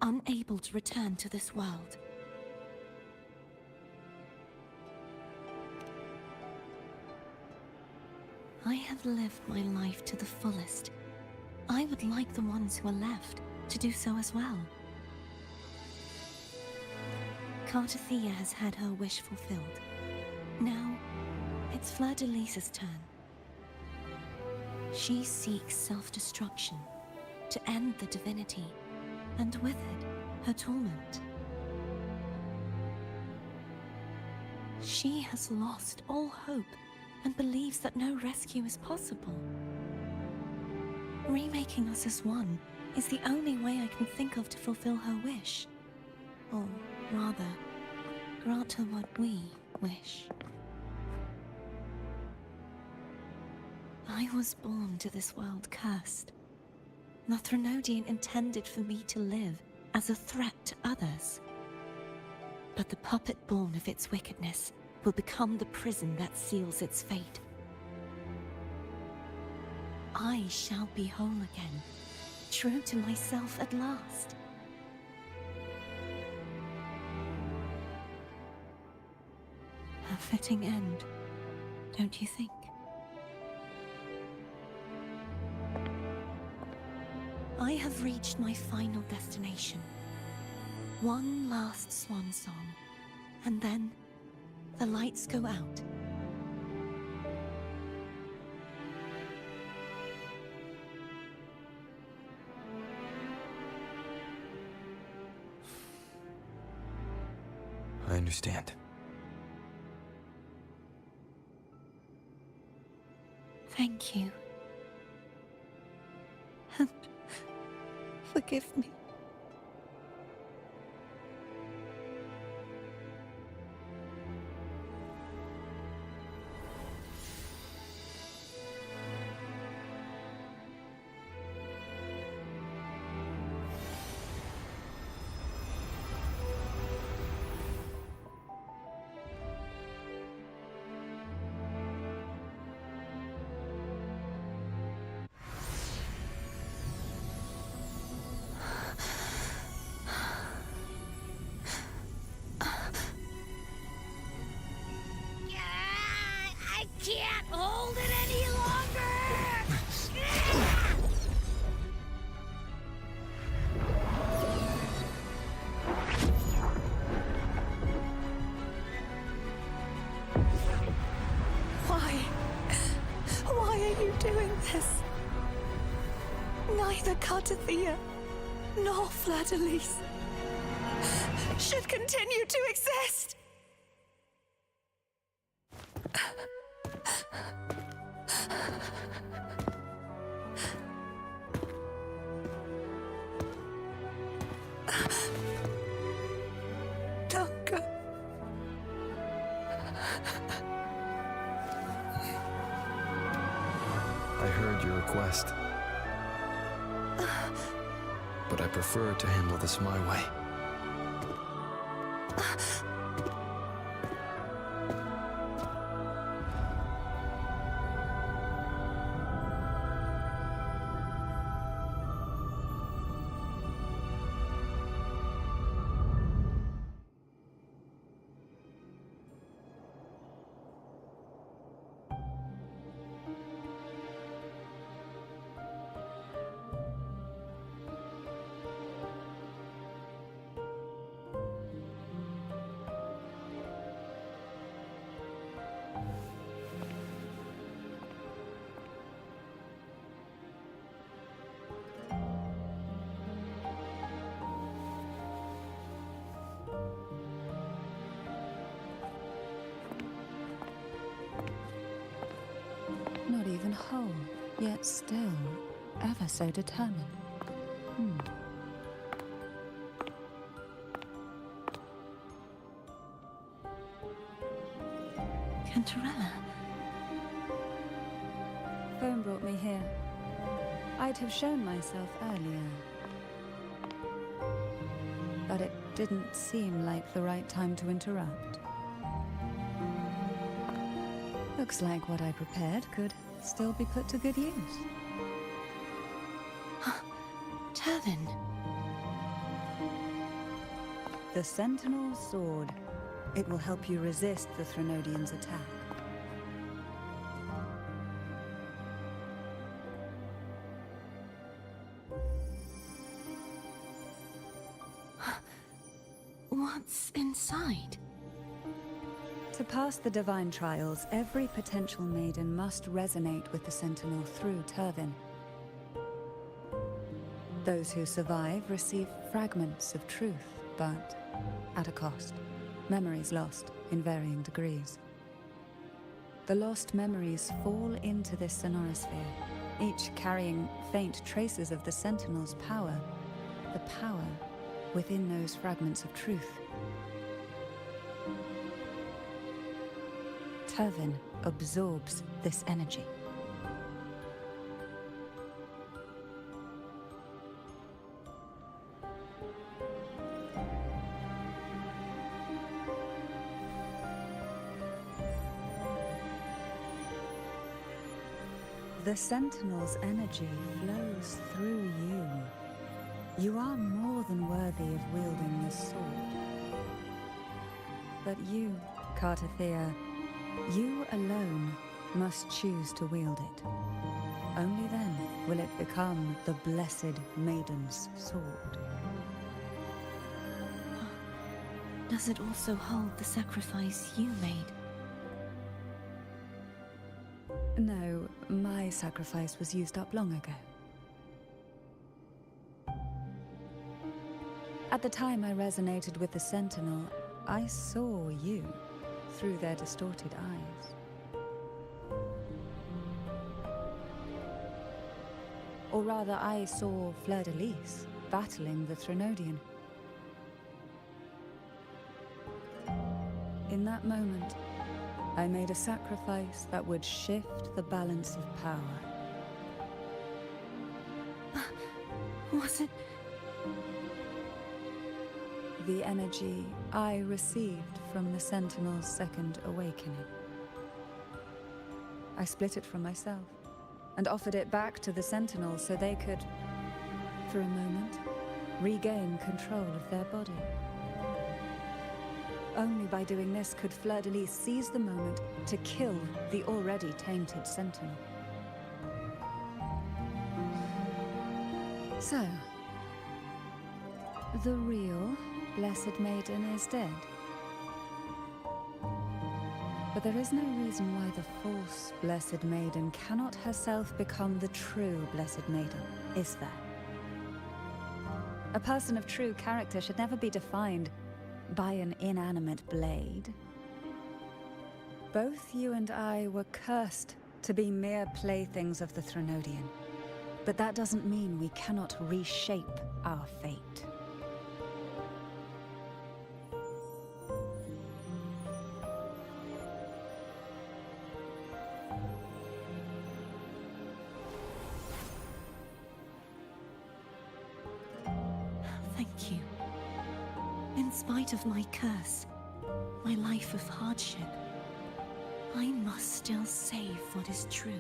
unable to return to this world. I have lived my life to the fullest. I would like the ones who are left to do so as well. Cartathea has had her wish fulfilled. Now, it's Fleur-de-Lis's turn. She seeks self-destruction to end the divinity, and with it, her torment. She has lost all hope and believes that no rescue is possible. Remaking us as one is the only way I can think of to fulfill her wish. Or rather, grant her what we wish. I was born to this world cursed. The Threnodian intended for me to live as a threat to others. But the puppet born of its wickedness will become the prison that seals its fate. I shall be whole again, true to myself at last. A fitting end, don't you think? I have reached my final destination. One last swan song, and then the lights go out. I understand. Thank you. And forgive me. I can't hold it any longer! Why are you doing this? Neither Cartathea nor Fleur-de-Lis should continue to exist! Don't go. heard your request. But I prefer to handle this my way. Not even whole, yet still ever so determined. Cantarella. Phone brought me here. I'd have shown myself earlier. But it didn't seem like the right time to interrupt. Looks like what I prepared could still be put to good use. Turvin. The Sentinel Sword. It will help you resist the Threnodian's attack. What's inside? To pass the divine trials, every potential maiden must resonate with the Sentinel through Turvin. Those who survive receive fragments of truth, but at a cost. Memories lost in varying degrees. The lost memories fall into this sonorosphere, each carrying faint traces of the Sentinel's power, the power within those fragments of truth. Turvin absorbs this energy. The Sentinel's energy flows through you. You are more than worthy of wielding this sword. But you, Cartathea, you alone must choose to wield it. Only then will it become the Blessed Maiden's sword. Does it also hold the sacrifice you made? No, my sacrifice was used up long ago. At the time I resonated with the Sentinel, I saw you through their distorted eyes. Or rather, I saw Fleur-de-Lis battling the Threnodian. In that moment, I made a sacrifice that would shift the balance of power. Was it? The energy I received from the Sentinel's second awakening. I split it from myself and offered it back to the Sentinel so they could, for a moment, regain control of their body. Only by doing this could Fleur-de-Lis seize the moment to kill the already tainted Sentinel. So, the real Blessed Maiden is dead. But there is no reason why the false Blessed Maiden cannot herself become the true Blessed Maiden, is there? A person of true character should never be defined by an inanimate blade. Both you and I were cursed to be mere playthings of the Threnodian. But that doesn't mean we cannot reshape our fate. thank you. In spite of my curse, my life of hardship, I must still save what is true.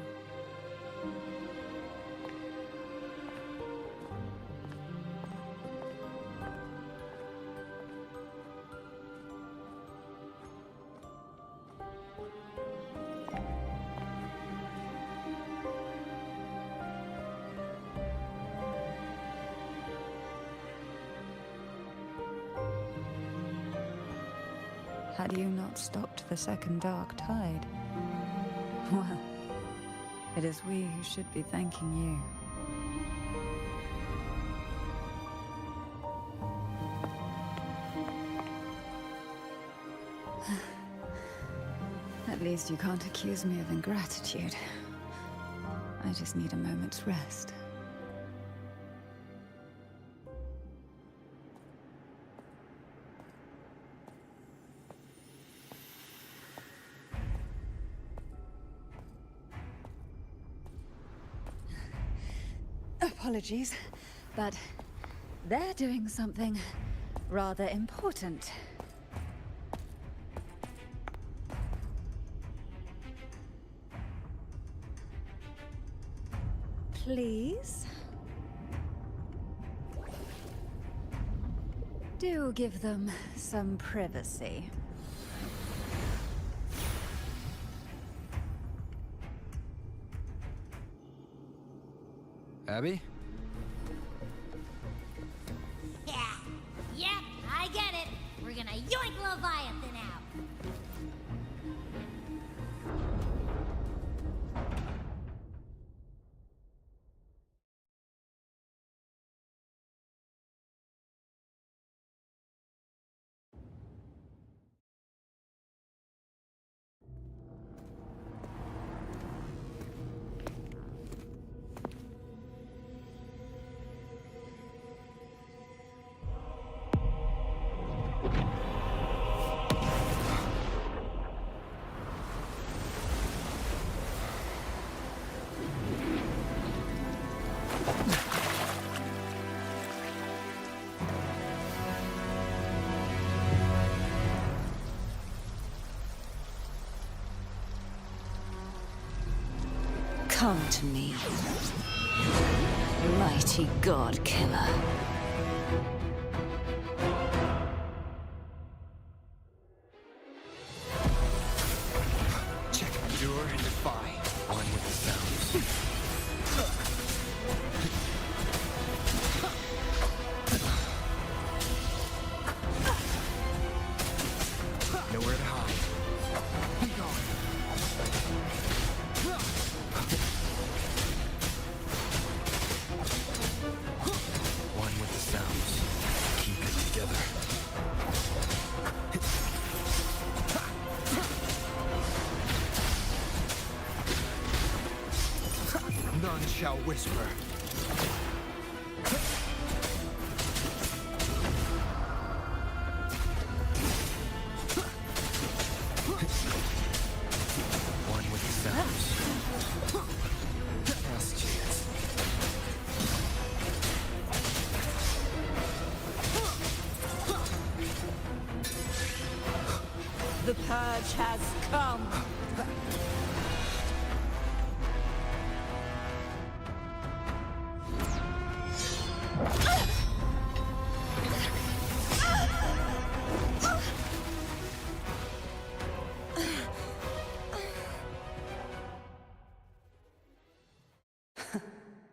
Had you not stopped the second dark tide? Well, it is we who should be thanking you. At least you can't accuse me of ingratitude. I just need a moment's rest. Apologies, but they're doing something rather important. Please? Do give them some privacy. Abby? Yeah. Yep, I get it. We're gonna yoink Leviathan out. Come to me, mighty god killer. Check, endure, and defy. One with the sounds. Nowhere to hide. Be gone. One with the sounds. Keep it together. None shall whisper. One with the sounds. Last chance. The purge has come.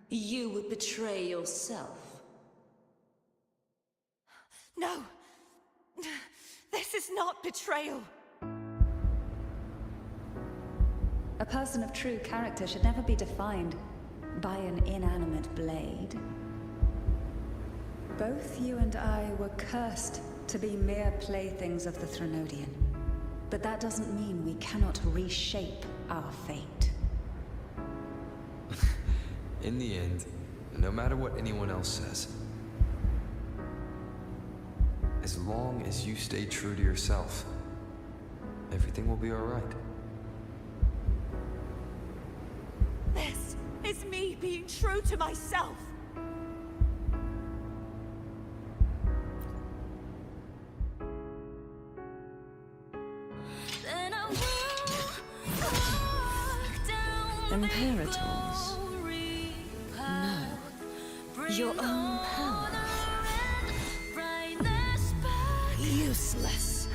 You would betray yourself. No! This is not betrayal! A person of true character should never be defined by an inanimate blade. Both you and I were cursed to be mere playthings of the Threnodian. But that doesn't mean we cannot reshape our fate. In the end, no matter what anyone else says, as long as you stay true to yourself, everything will be all right. This is me being true to myself! Imperators? No. Your own power? Useless.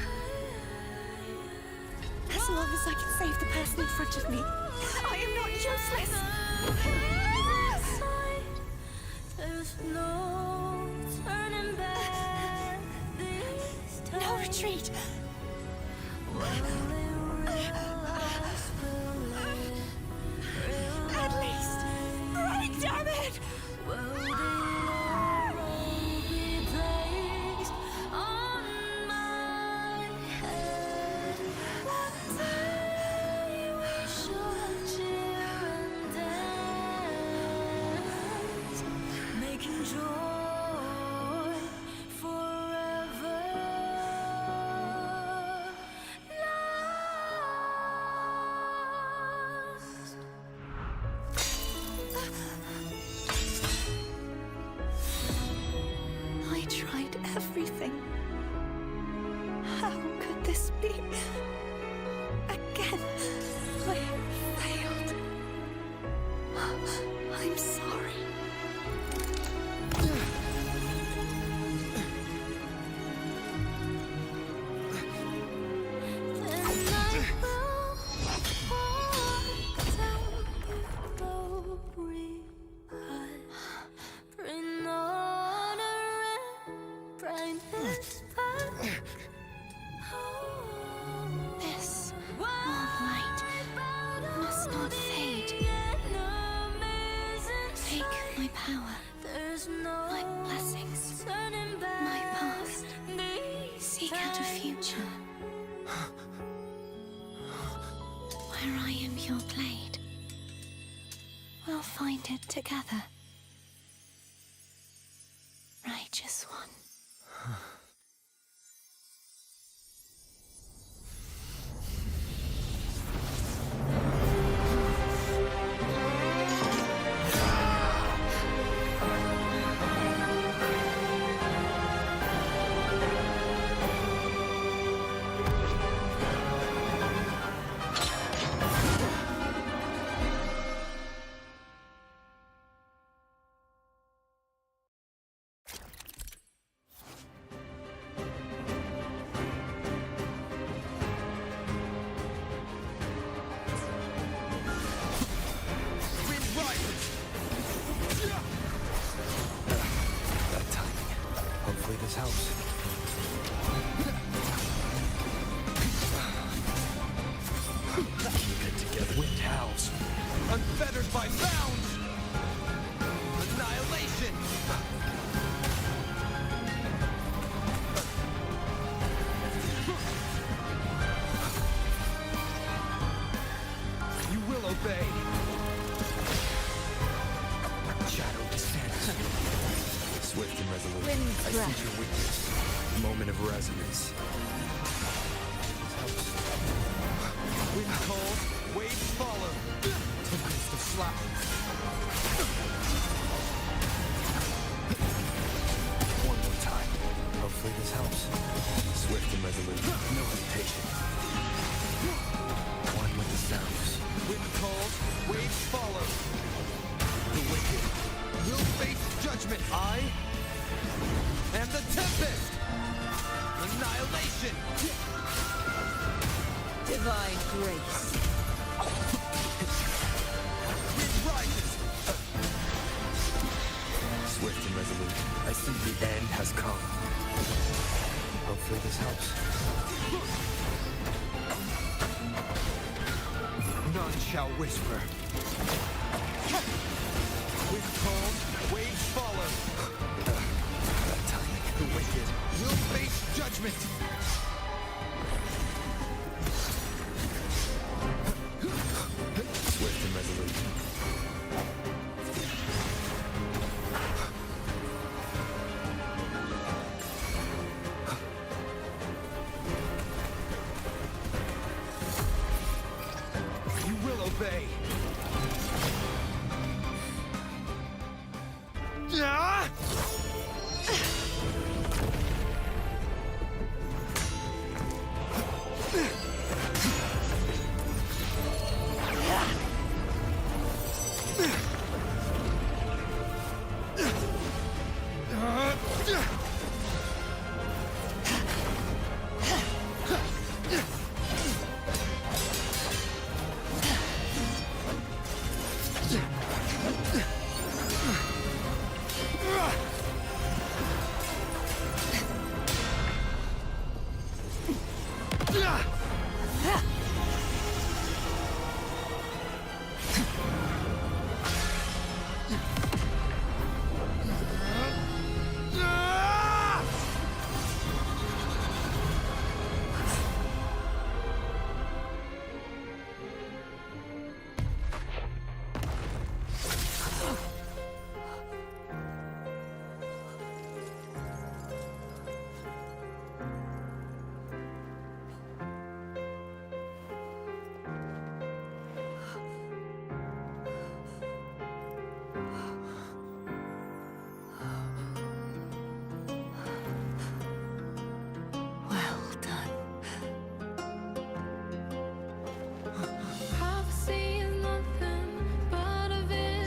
As long as I can save the person in front of me, I am not useless. No retreat. At least break, damn it! I tried everything. How could this be? Again, I failed. I'm sorry. This warm light must not fade. Take my power, my blessings, my past. Seek out a future where I am your blade. We'll find it together. Righteous one. That timing. Hopefully this helps. Keep it together. Wind howls. Unfettered by bounds! Annihilation! You will obey. Shadow descends. Swift and resolute. I see your weakness. Moment of resonance. Wind cold, waves follow. Tempest of slap. One more time. Hopefully this helps. Swift and resolute. No hesitation. One with the sounds. Wind cold, waves follow. The wicked will face judgment. I am the tempest. Annihilation. Divine grace. Wind rises. Swift and resolute. I see the end has come. Hopefully this helps. None shall whisper. Wind cold, waves follow. That timing. The wicked will face judgment. Swift and resolute. You will obey. Ah!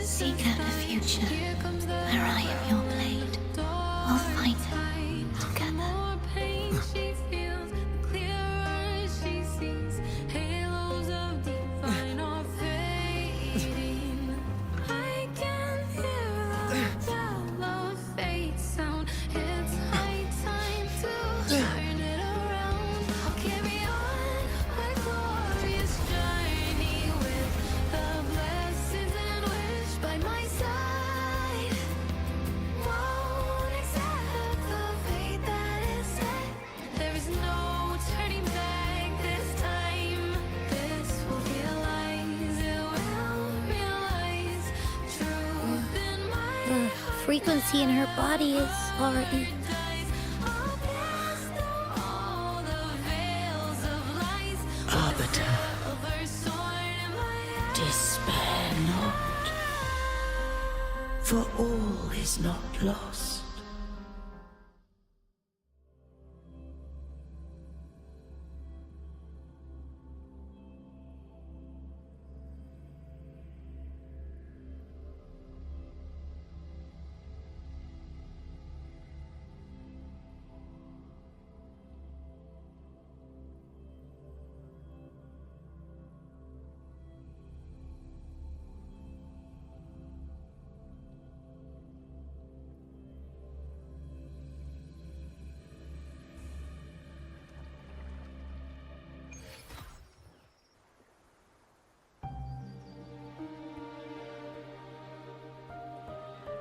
Seek out a future where I am your blade. We'll fight it together. Frequency in her body is already... Arbiter, despair not, for all is not lost.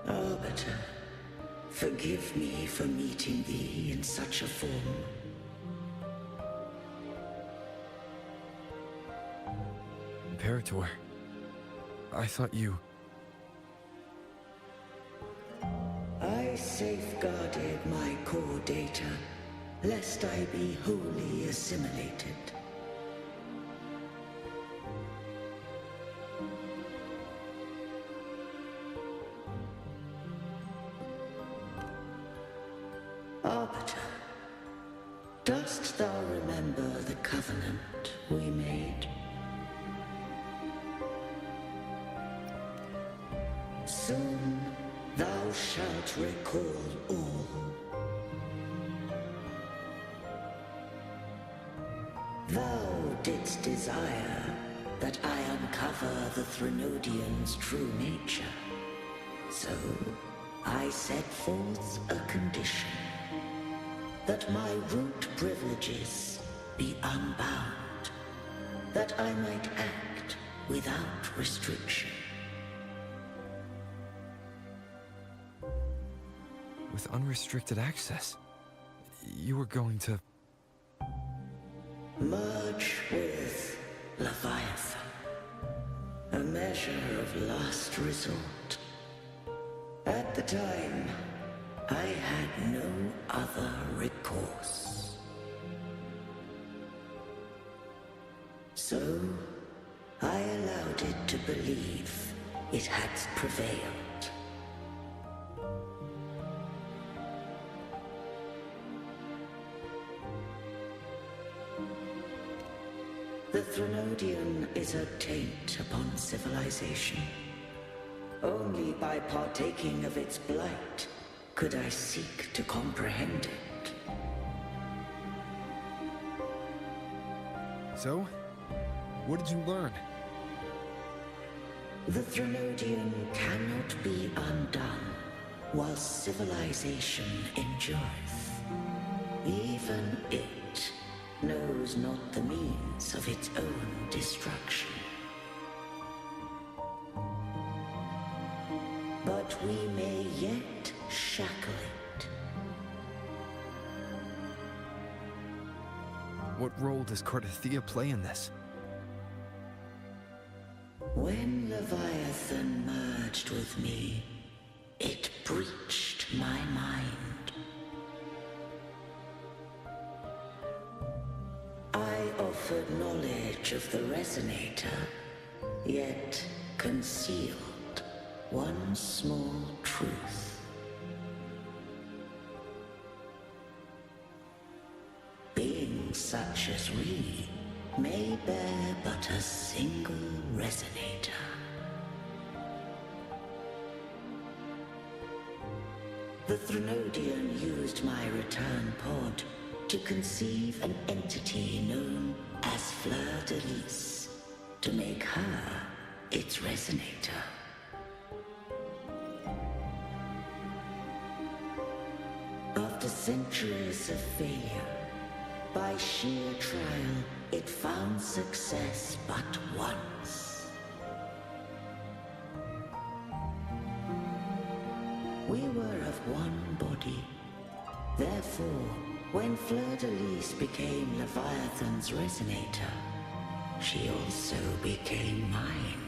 Arbiter, forgive me for meeting thee in such a form. Imperator, I thought you... I safeguarded my core data, lest I be wholly assimilated. Arbiter, dost thou remember the covenant we made? Soon thou shalt recall all. Thou didst desire that I uncover the Threnodian's true nature. So I set forth a condition. That my root privileges be unbound, that I might act without restriction. With unrestricted access, you were going to... Merge with Leviathan, a measure of last resort. At the time, I had no other recourse. So, I allowed it to believe it had prevailed. The Threnodian is a taint upon civilization. Only by partaking of its blight could I seek to comprehend it. So, what did you learn? The Threnodian cannot be undone while civilization endureth. Even it knows not the means of its own destruction. But we may yet shackle it. What role does Cardathia play in this? When Leviathan merged with me, it breached my mind. I offered knowledge of the Resonator, yet concealed one small truth. Beings such as we may bear but a single Resonator. The Threnodian used my return pod to conceive an entity known as Fleur de Lis, to make her its Resonator. After centuries of failure, by sheer trial, it found success but once. We were of one body. Therefore, when Fleur de Lis became Leviathan's Resonator, she also became mine.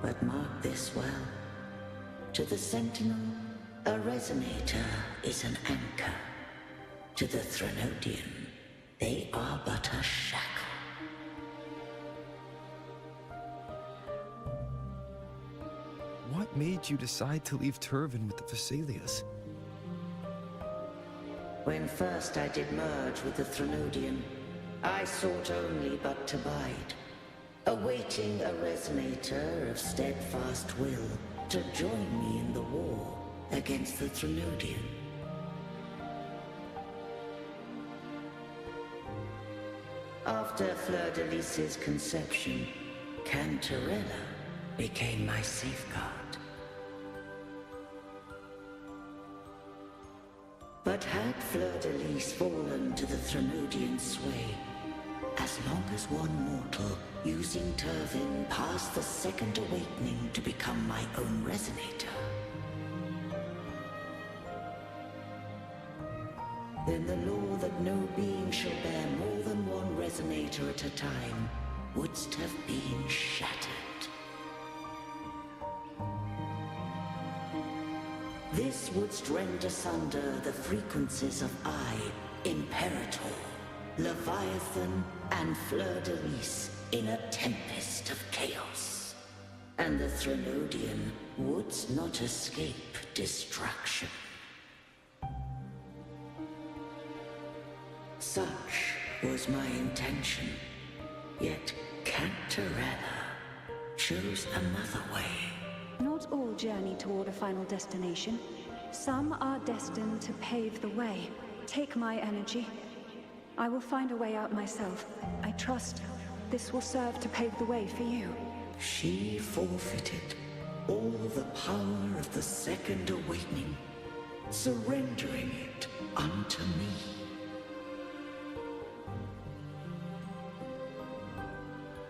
But mark this well. To the Sentinel, a Resonator is an anchor. To the Threnodian, they are but a shackle. What made you decide to leave Turvin with the Vesalius? When first I did merge with the Threnodian, I sought only but to bide, awaiting a Resonator of steadfast will to join me in the war against the Threnodian. After Fleur de Lis's conception, Cantarella became my safeguard. But had Fleur de Lis fallen to the Threnodian sway, as long as one mortal using Turvin passed the second awakening to become my own Resonator, then the law that no being shall bear more than one Resonator at a time wouldst have been shattered. This wouldst rend asunder the frequencies of I, Imperator, Leviathan, and Fleur de Lis in a tempest of chaos. And the Threnodian wouldst not escape destruction. Such was my intention, yet Cantarella chose another way. Not all journey toward a final destination. Some are destined to pave the way. Take my energy. I will find a way out myself. I trust this will serve to pave the way for you. She forfeited all the power of the second awakening, surrendering it unto me.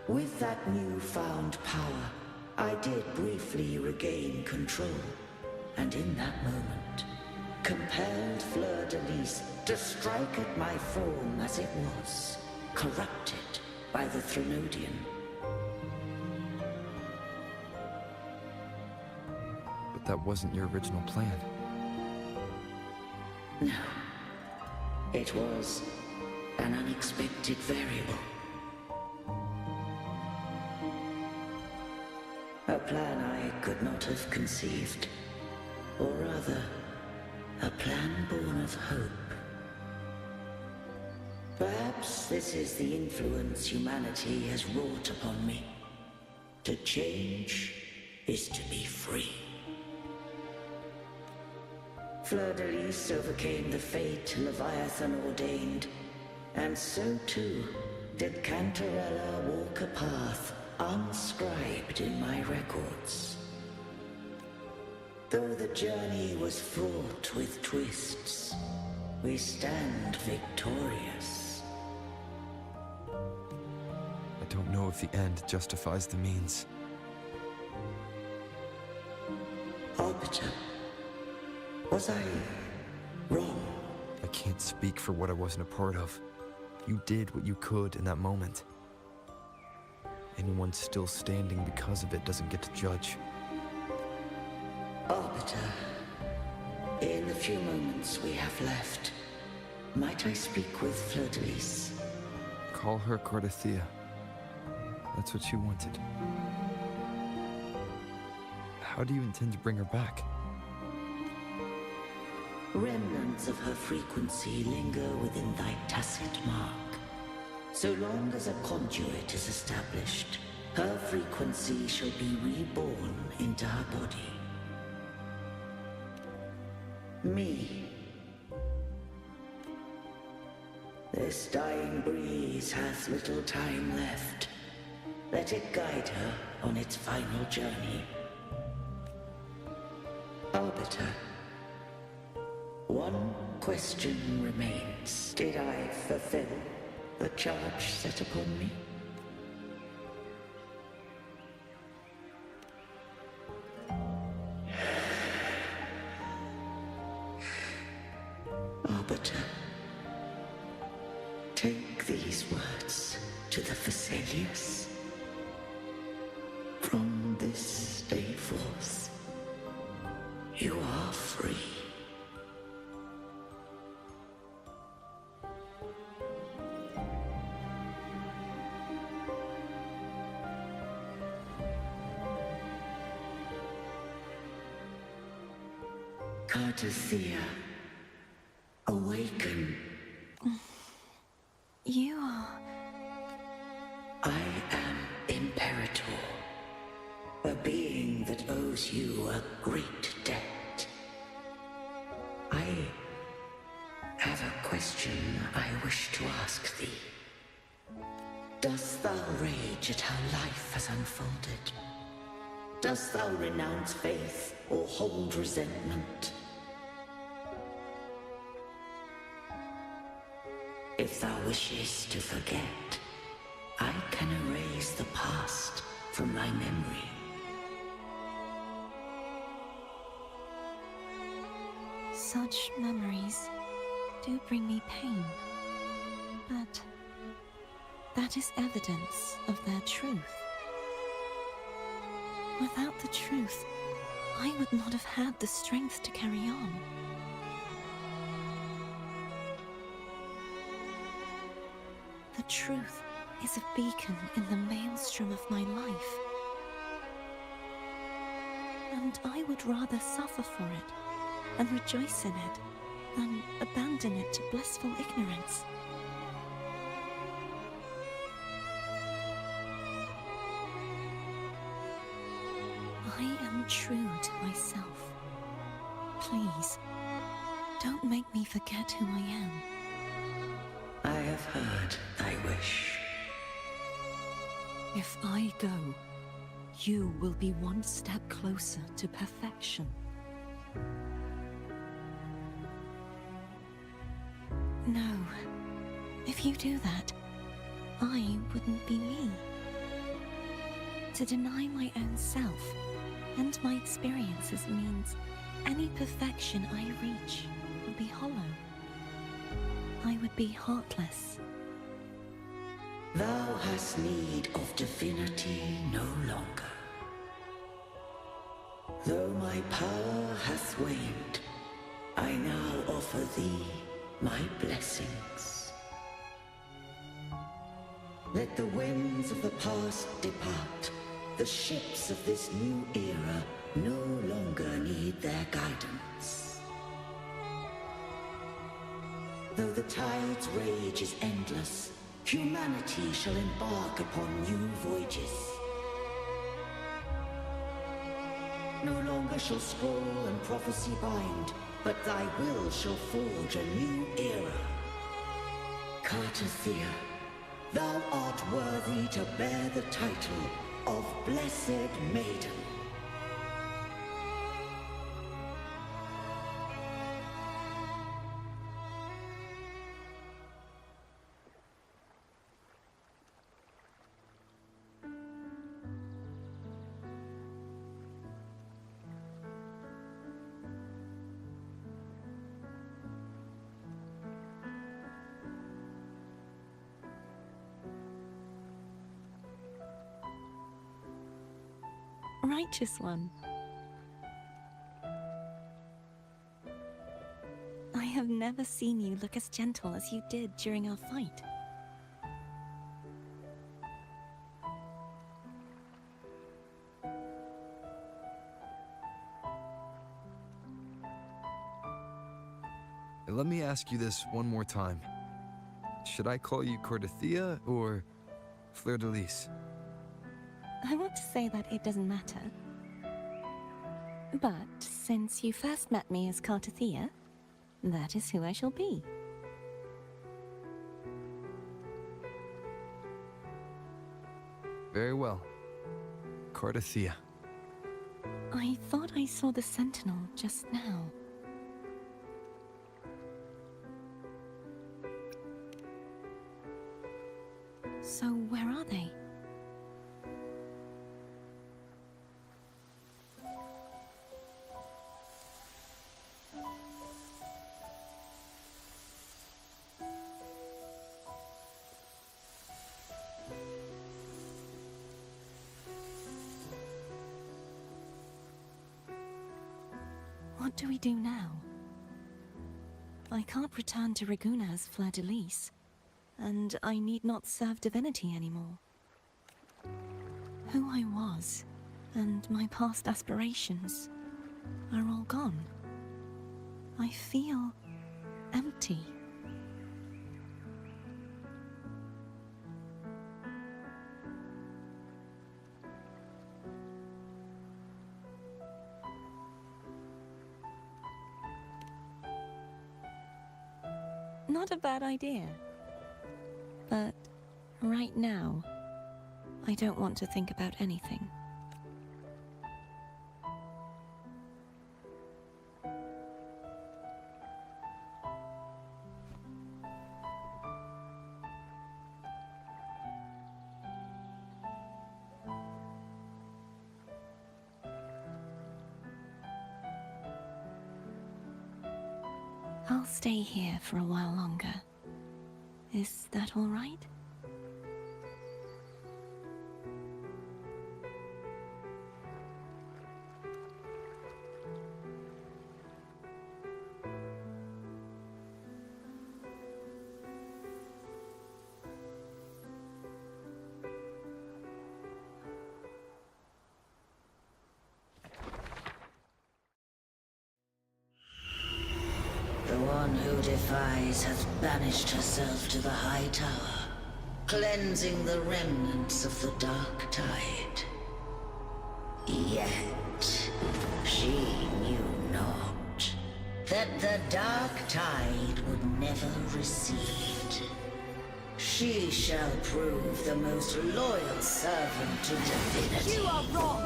With that newfound power, I did briefly regain control, and in that moment, compelled Fleur de Lis to strike at my form as it was, corrupted by the Threnodian. But that wasn't your original plan. No. It was an unexpected variable. A plan I could not have conceived. Or rather, a plan born of hope. Perhaps this is the influence humanity has wrought upon me. To change is to be free. Fleur de Lis overcame the fate Leviathan ordained, and so too did Cantarella walk a path unscribed in my records. Though the journey was fraught with twists, we stand victorious. I don't know if the end justifies the means. Arbiter, was I wrong? I can't speak for what I wasn't a part of. You did what you could in that moment. Anyone still standing because of it doesn't get to judge. Arbiter, in the few moments we have left, might I speak with Fleur-de-Lis? Call her Cardathea. That's what she wanted. How do you intend to bring her back? Remnants of her frequency linger within thy tacit mark. So long as a conduit is established, her frequency shall be reborn into her body. Me. This dying breeze hath little time left. Let it guide her on its final journey. Arbiter, one question remains. Did I fulfill the charge set upon me? Arbiter, take these words to the Phasaelius. From this day forth, you are free. Cardathea, awaken. You are... I am Imperator, a being that owes you a great debt. I have a question I wish to ask thee. Dost thou rage at how life has unfolded? Dost thou renounce faith or hold resentment? If thou wishes to forget, I can erase the past from thy memory. Such memories do bring me pain, but that is evidence of their truth. Without the truth, I would not have had the strength to carry on. The truth is a beacon in the maelstrom of my life. And I would rather suffer for it and rejoice in it than abandon it to blissful ignorance. I am true to myself. Please, don't make me forget who I am. I have heard thy wish. If I go, you will be one step closer to perfection. No, if you do that, I wouldn't be me. To deny my own self and my experiences means any perfection I reach will be hollow. I would be heartless. Thou hast need of divinity no longer. Though my power hath waned, I now offer thee my blessings. Let the winds of the past depart. The ships of this new era no longer need their guidance. Though the tide's rage is endless, humanity shall embark upon new voyages. No longer shall scroll and prophecy bind, but thy will shall forge a new era. Cardathea, thou art worthy to bear the title of Blessed Maiden. righteous one. I have never seen you look as gentle as you did during our fight. Let me ask you this one more time. Should I call you Cordothea or Fleur-de-Lis? I want to say that it doesn't matter. But since you first met me as Cartothea, that is who I shall be. Very well. Cordothea. I thought I saw the Sentinel just now. So where are they? What do we do now? I can't return to Reguna as Fleur-de-Lis, and I need not serve divinity anymore. Who I was, and my past aspirations, are all gone. I feel empty. Not a bad idea. But right now, I don't want to think about anything. I'll stay here for a while longer. Is that all right? The one who defies has banished herself to the High Tower, cleansing the remnants of the Dark Tide. Yet, she knew not that the Dark Tide would never recede. She shall prove the most loyal servant to divinity. You are wrong!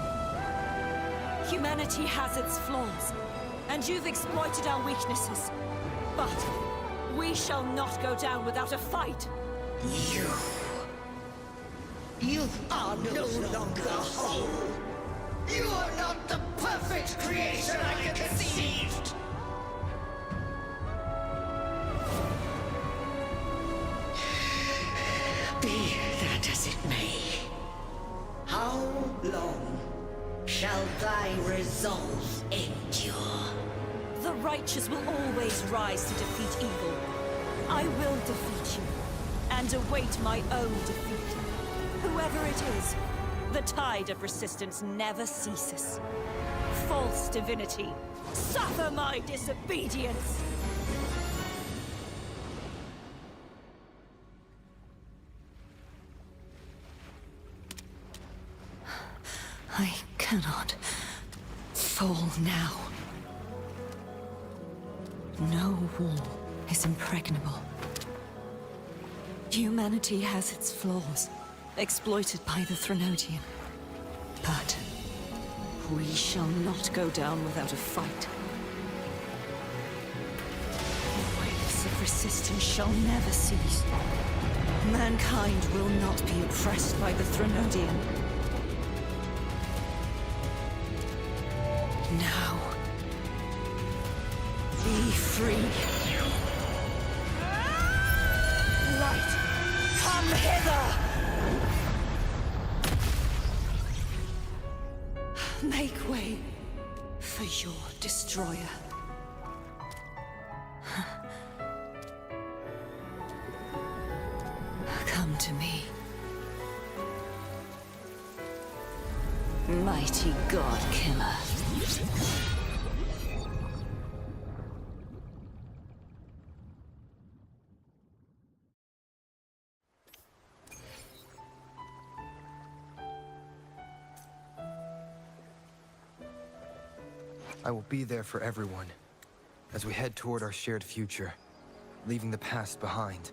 Humanity has its flaws, and you've exploited our weaknesses. But we shall not go down without a fight. You are no longer whole. You are not the perfect creation I conceived. Be that as it may, how long shall thy resolve endure? The righteous will always rise to defeat evil. I will defeat you, and await my own defeat. Whoever it is, the tide of resistance never ceases. False divinity, suffer my disobedience! I cannot fall now. No wall is impregnable. Humanity has its flaws, exploited by the Threnodian. But we shall not go down without a fight. The waves of resistance shall never cease. Mankind will not be oppressed by the Threnodian. Now, be free. Light, come hither! Make way for your destroyer. Come to me. Mighty God Killer. I will be there for everyone as we head toward our shared future, leaving the past behind.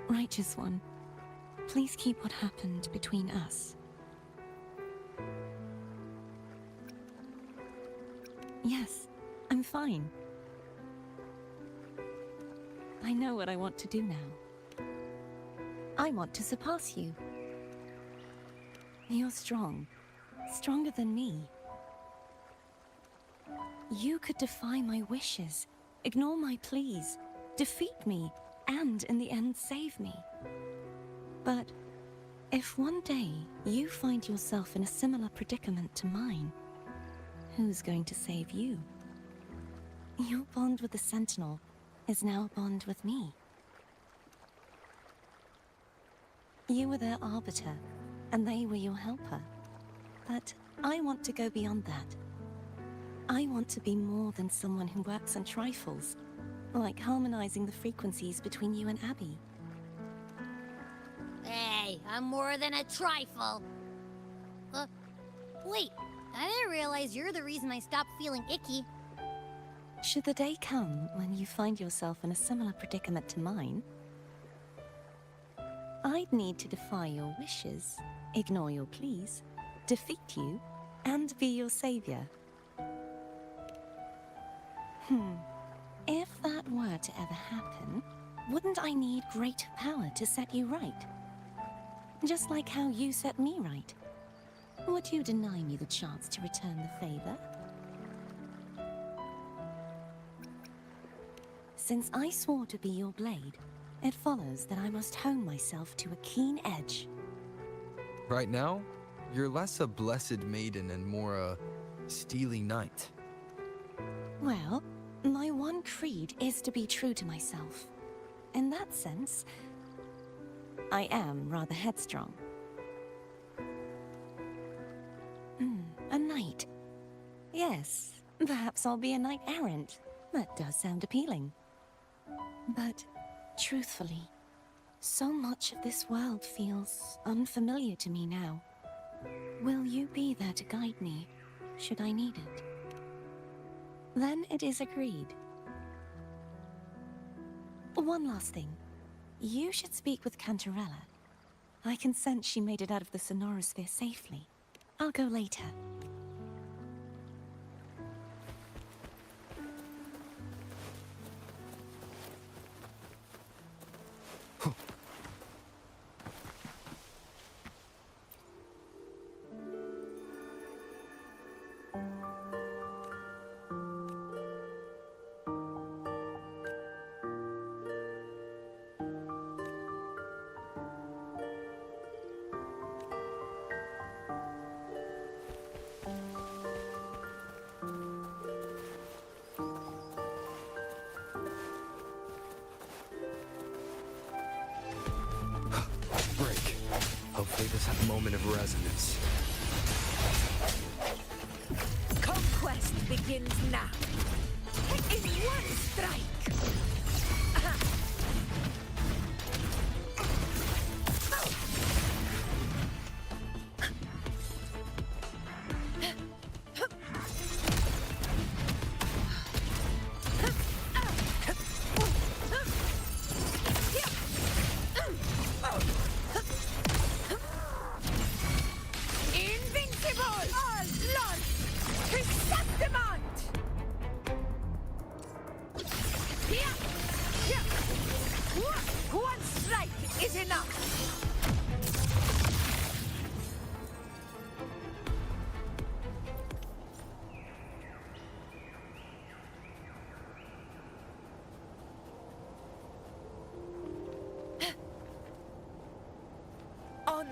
Righteous One, please keep what happened between us. Yes, I'm fine. I know what I want to do now. I want to surpass you. You're strong. Stronger than me. You could defy my wishes, ignore my pleas, defeat me, and in the end save me. But if one day you find yourself in a similar predicament to mine, who's going to save you? Your bond with the Sentinel is now a bond with me. You were their arbiter, and they were your helper. But I want to go beyond that. I want to be more than someone who works on trifles, like harmonizing the frequencies between you and Abby. Hey, I'm more than a trifle. Wait, I didn't realize you're the reason I stopped feeling icky. Should the day come when you find yourself in a similar predicament to mine, I'd need to defy your wishes, ignore your pleas, defeat you, and be your savior. If that were to ever happen, wouldn't I need great power to set you right? Just like how you set me right. Would you deny me the chance to return the favor? Since I swore to be your blade, it follows that I must hone myself to a keen edge. Right now, you're less a blessed maiden and more a steely knight. Well, my one creed is to be true to myself. In that sense, I am rather headstrong. A knight. Yes, perhaps I'll be a knight-errant. That does sound appealing. But, truthfully, so much of this world feels unfamiliar to me now. Will you be there to guide me, should I need it? Then it is agreed. One last thing. You should speak with Cantarella. I can sense she made it out of the Sonorosphere safely. I'll go later. Break. Hopefully this moment of resonance. Conquest begins now. In one strike. Invincible! All lost! Chrysanthemum!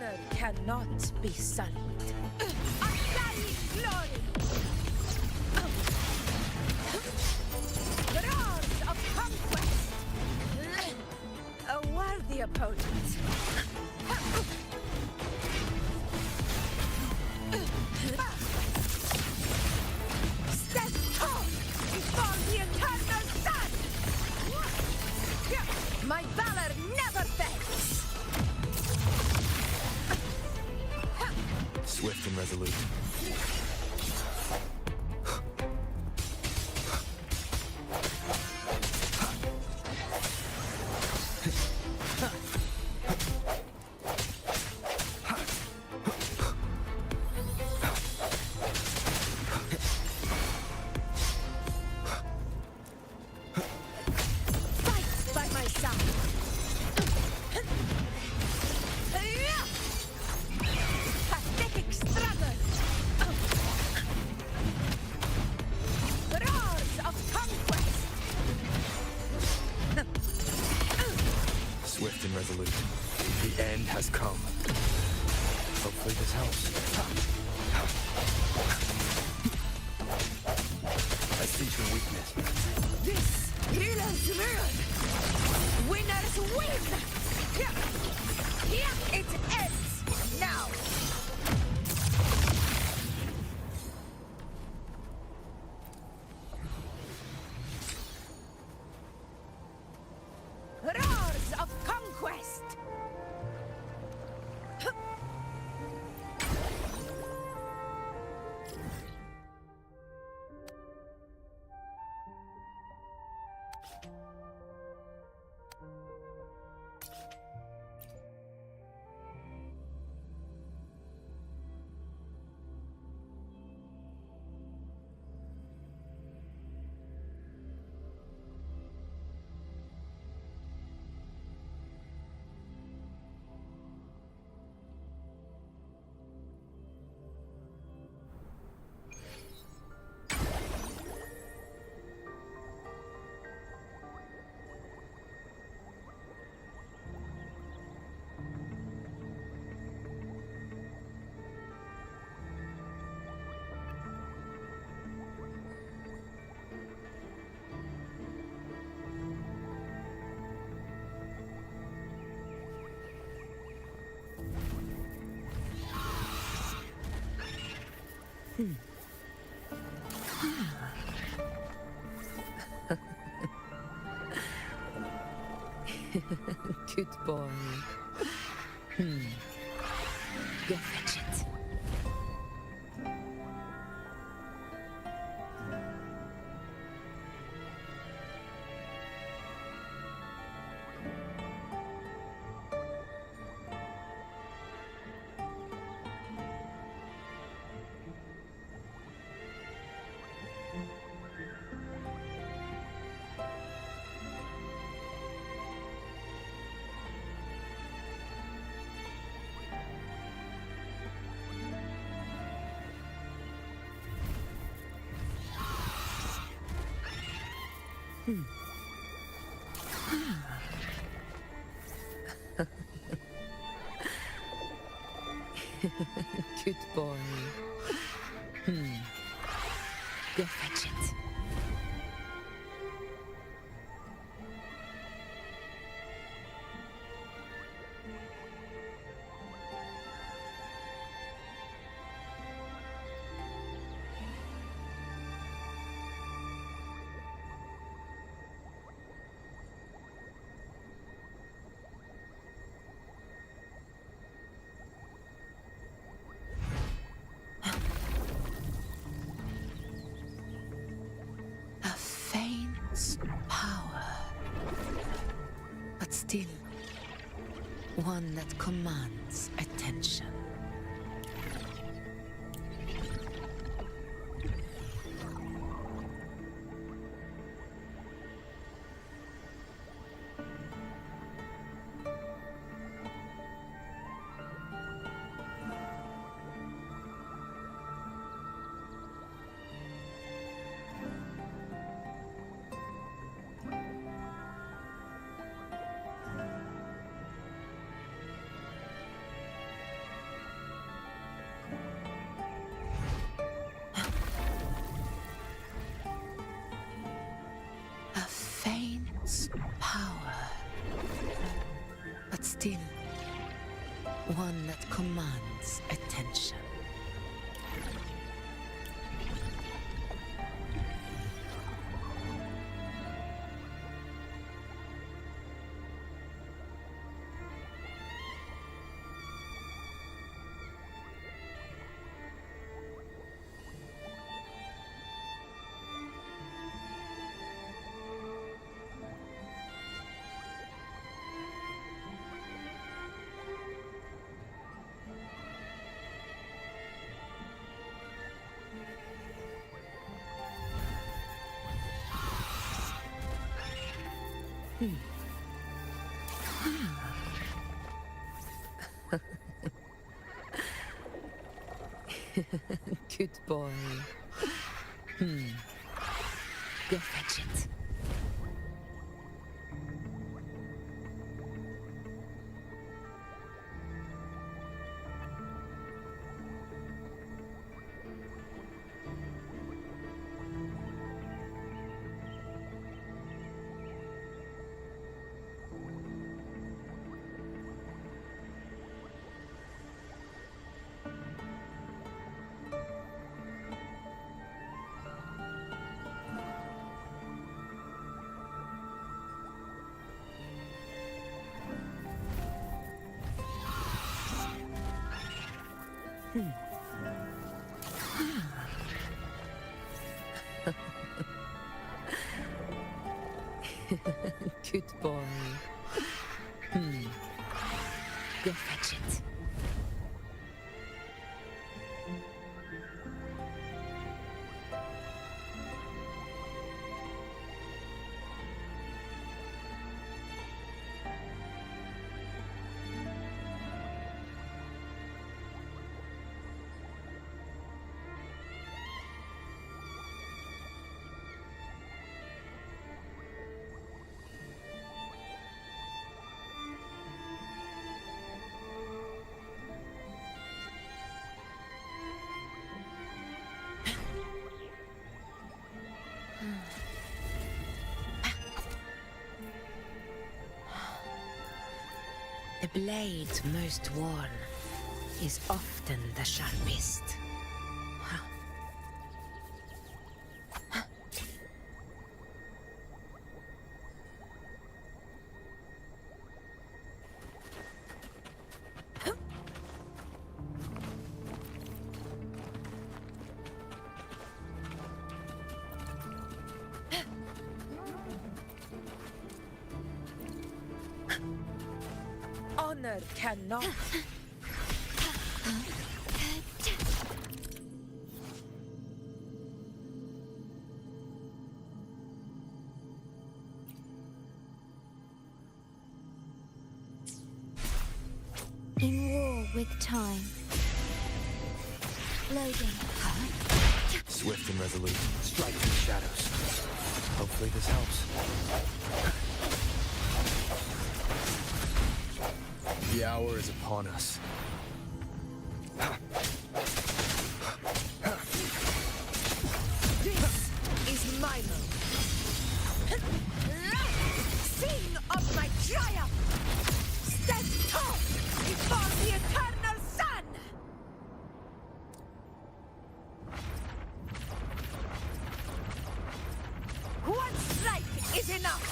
Honor cannot be sullied. Undying glory! Roars of conquest! A worthy opponent. Step forth before the eternal sun! My valor never fails! Swift and resolute. Fight by my side! Pathetic struggle! Roars of conquest! Swift and resolute. The end has come. Hopefully this helps. I sense your weakness. This healer's mirror! Winners win! It ends now! Roars of conquest! Good boy. Go fetch it. Good boy. Go fetch it. Power, but still one that commands attention. Still, one that commands attention. Good boy. Go fetch it. Good boy. Go fetch it. The blade most worn is often the sharpest. Honor cannot. In war with time. Loading. Swift and resolute. Strike in the shadows. Hopefully this helps. The hour is upon us. This is my moment. Sing of my triumph! Stand tall before the eternal sun! One strike is enough!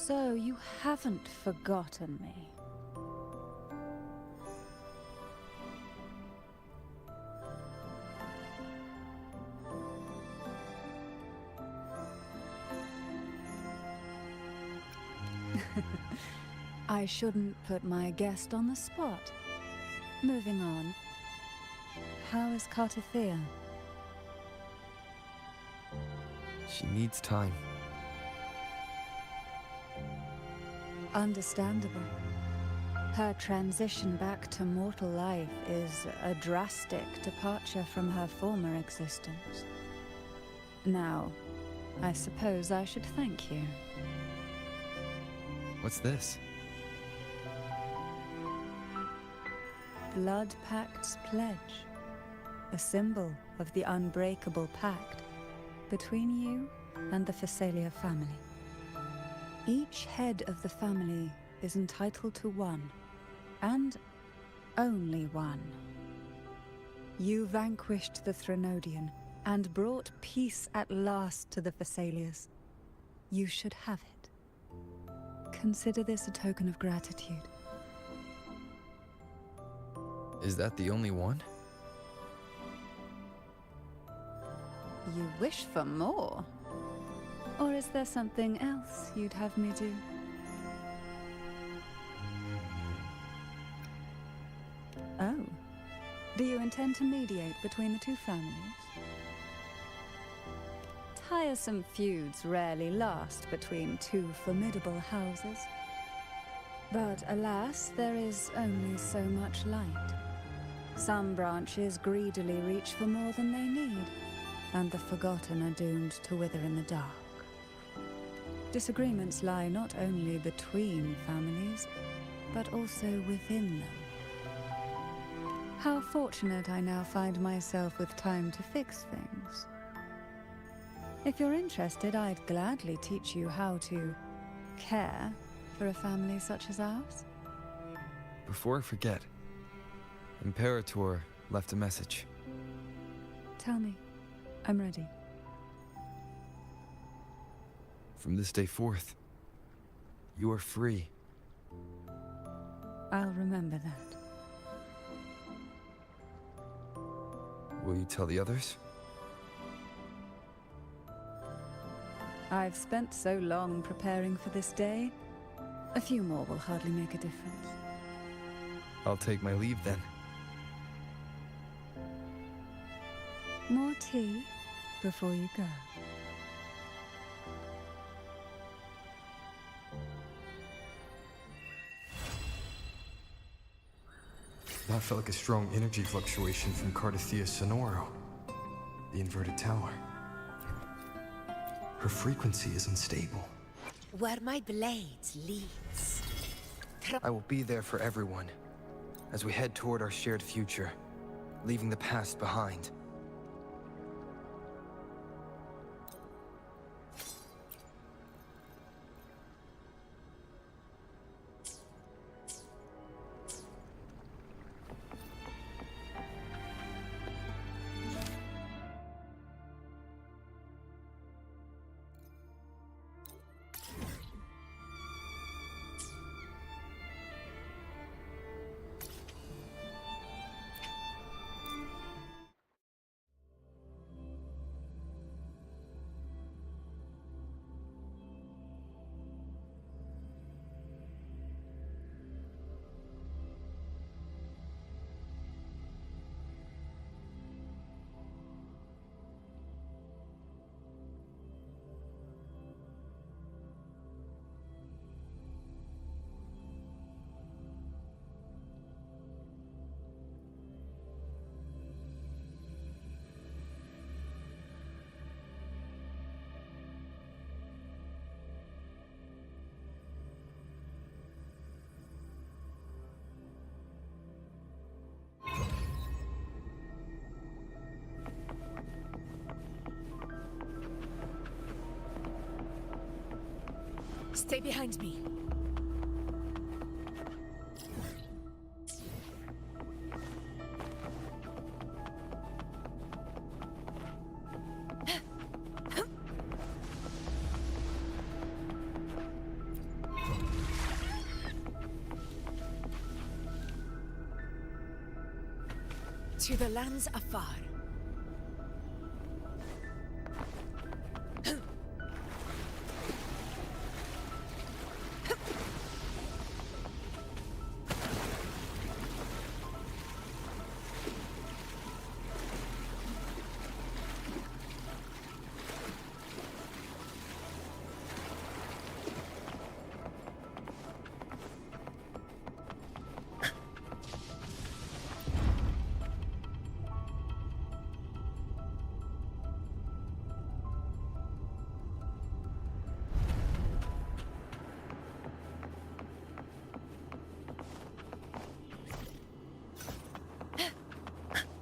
So you haven't forgotten me. I shouldn't put my guest on the spot. Moving on. How is Cartathea? She needs time. Understandable. Her transition back to mortal life is a drastic departure from her former existence. Now, I suppose I should thank you. What's this? Blood Pact's pledge. A symbol of the unbreakable pact between you and the Phasalia family. Each head of the family is entitled to one, and only one. You vanquished the Threnodian and brought peace at last to the Phasalias. You should have it. Consider this a token of gratitude. Is that the only one? You wish for more? Or is there something else you'd have me do? Oh. Do you intend to mediate between the two families? Tiresome feuds rarely last between two formidable houses. But alas, there is only so much light. Some branches greedily reach for more than they need, and the forgotten are doomed to wither in the dark. Disagreements lie not only between families, but also within them. How fortunate I now find myself with time to fix things. If you're interested, I'd gladly teach you how to care for a family such as ours. Before I forget, Imperator left a message. Tell me. I'm ready. From this day forth, you are free. I'll remember that. Will you tell the others? I've spent so long preparing for this day. A few more will hardly make a difference. I'll take my leave then. More tea before you go. That felt like a strong energy fluctuation from Cartathea Sonoro, the inverted tower. Her frequency is unstable. Where my blade leads. I will be there for everyone, as we head toward our shared future, leaving the past behind. Stay behind me. To the lands afar.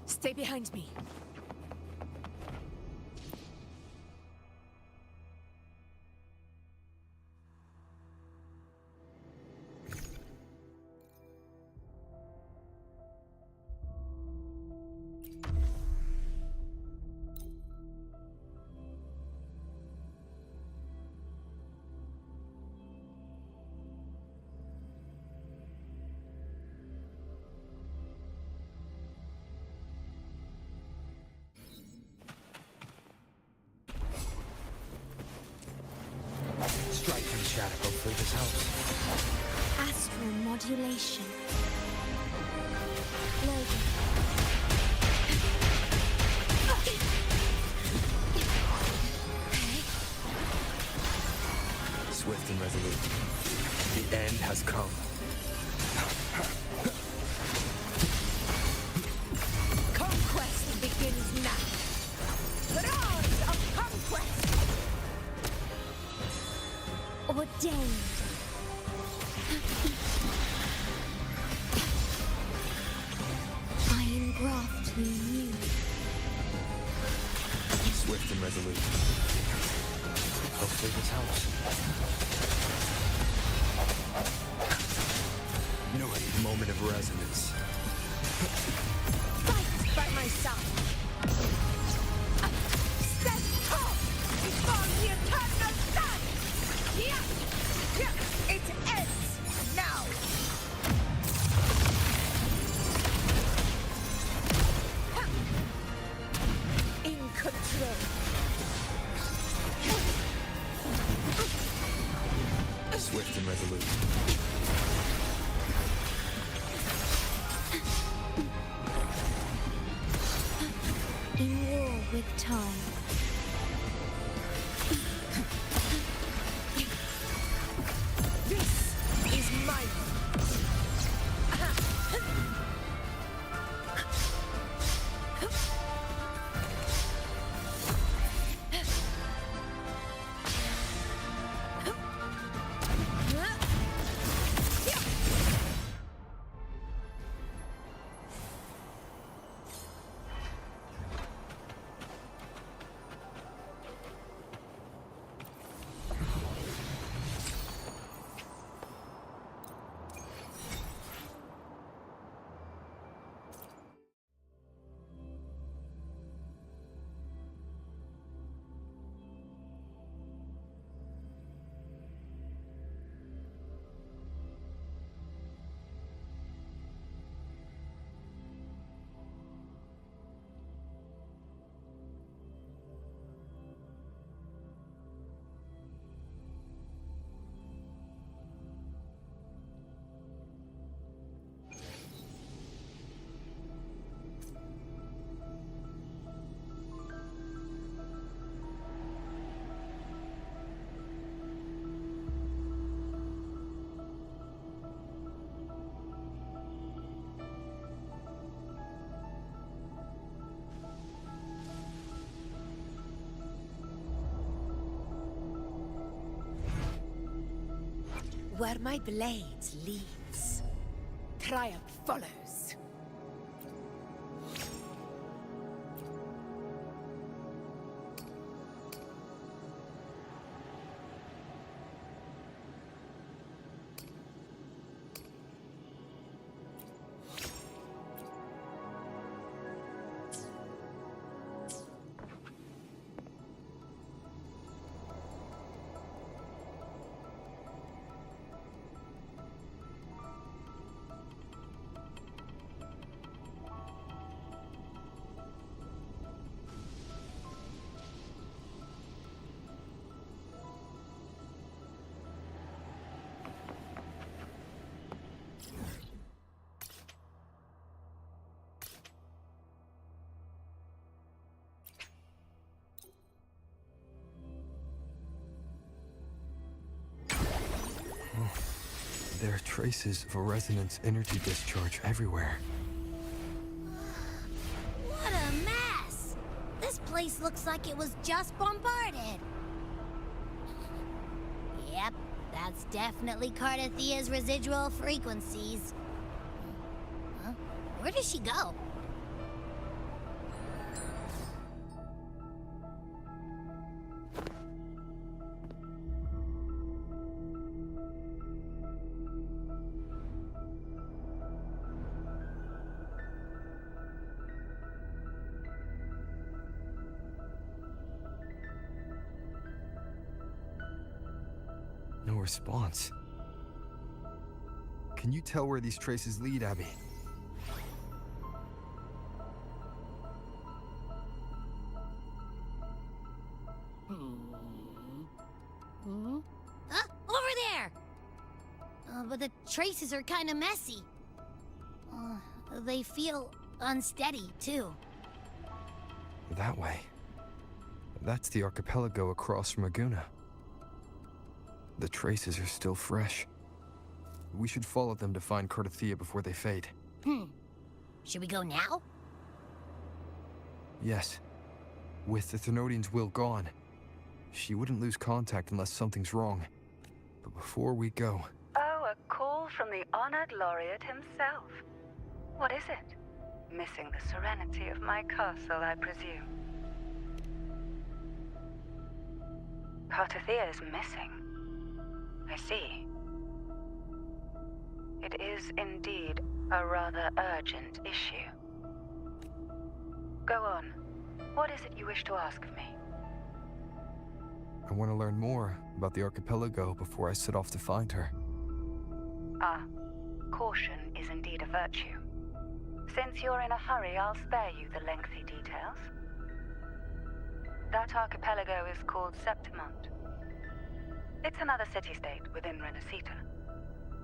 Stay behind me. Striking shadow for this house. Astral modulation. Logan. Swift and resolute. The end has come. Conquest begins now. Roars of conquest! Ordained. I engraft you new. Swift and resolute. Hopefully this helps. No moment of resonance. Fight by my side. Stand tall before the eternal sun! Yeah! It ends now! In control. Swift and resolute. In war with time. This is mine. Where my blade leads, triumph follows. There are traces of a resonance energy discharge everywhere. What a mess! This place looks like it was just bombarded. Yep, that's definitely Cardathia's residual frequencies. Huh? Where does she go? No response. Can you tell where these traces lead, Abby? Over there! But the traces are kind of messy. They feel unsteady, too. That way. That's the archipelago across from Aguna. The traces are still fresh. We should follow them to find Cardathia before they fade. Should we go now? Yes. With the Thenodian's will gone, she wouldn't lose contact unless something's wrong. But before we go... Oh, a call from the honored laureate himself. What is it? Missing the serenity of my castle, I presume. Cardathia is missing. I see. It is indeed a rather urgent issue. Go on. What is it you wish to ask of me? I want to learn more about the archipelago before I set off to find her. Caution is indeed a virtue. Since you're in a hurry, I'll spare you the lengthy details. That archipelago is called Septimont. It's another city-state within Renacita.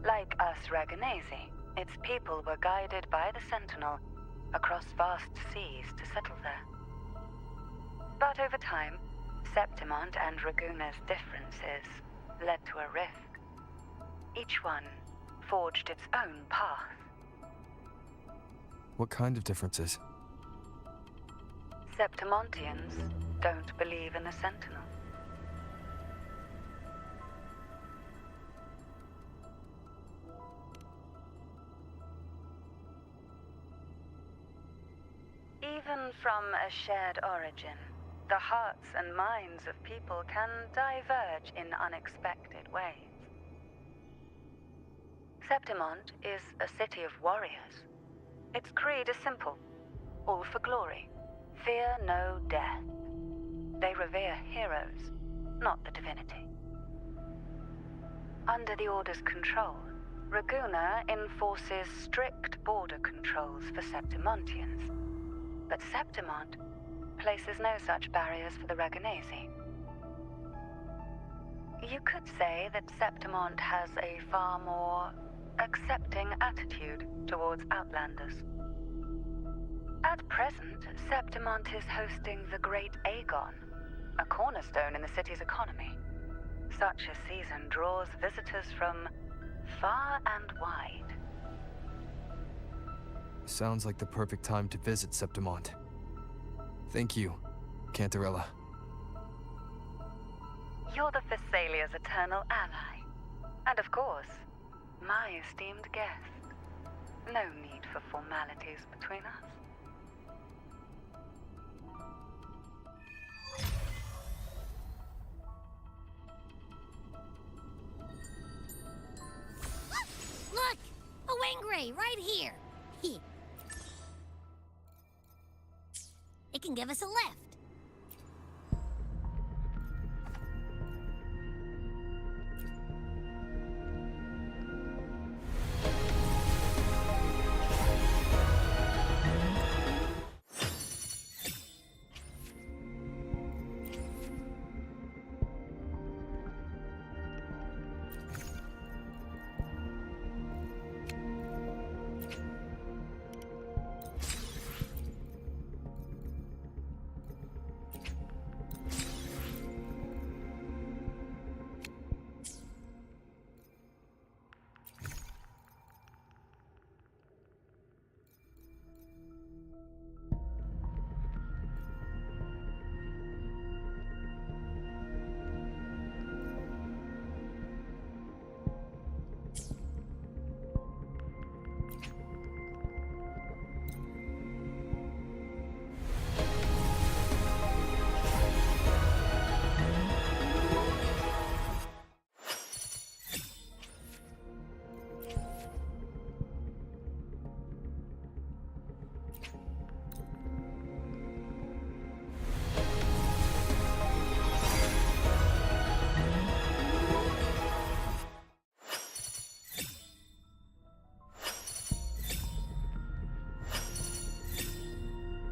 Like us Raganesi, its people were guided by the Sentinel across vast seas to settle there. But over time, Septimont and Raguna's differences led to a rift. Each one forged its own path. What kind of differences? Septimontians don't believe in the Sentinel. Even from a shared origin, the hearts and minds of people can diverge in unexpected ways. Septimont is a city of warriors. Its creed is simple: all for glory. Fear no death. They revere heroes, not the divinity. Under the Order's control, Raguna enforces strict border controls for Septimontians. But Septimont places no such barriers for the Raganesi. You could say that Septimont has a far more accepting attitude towards Outlanders. At present, Septimont is hosting the Great Aegon, a cornerstone in the city's economy. Such a season draws visitors from far and wide. Sounds like the perfect time to visit Septimont. Thank you, Cantarella. You're the Thessalia's eternal ally. And of course, my esteemed guest. No need for formalities between us. Look! A Wengray right here! It can give us a lift.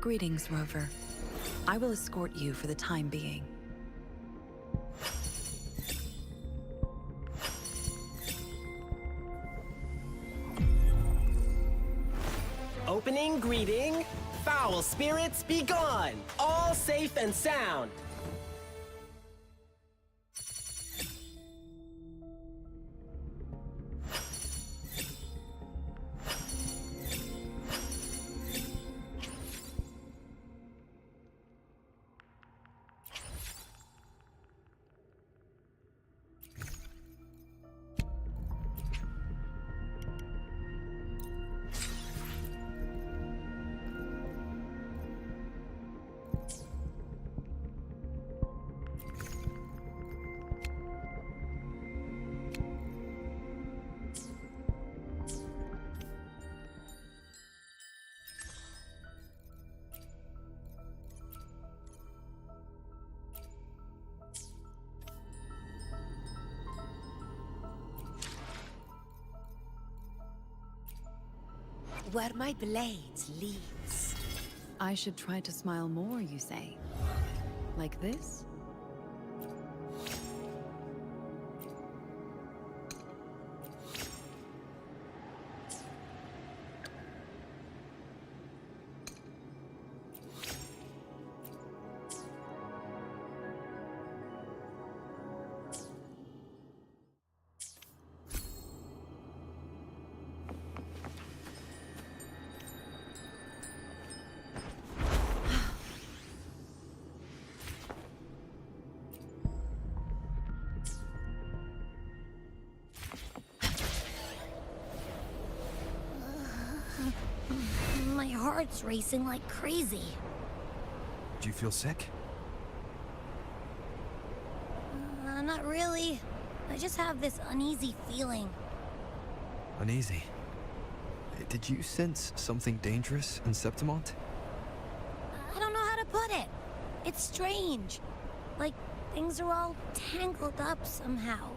Greetings, Rover. I will escort you for the time being. Opening greeting. Foul spirits be gone. All safe and sound. Where my blades leads. I should try to smile more, you say? Like this? My heart's racing like crazy. Do you feel sick? Not really. I just have this uneasy feeling. Uneasy? Did you sense something dangerous in Septimont? I don't know how to put it. It's strange. Like things are all tangled up somehow.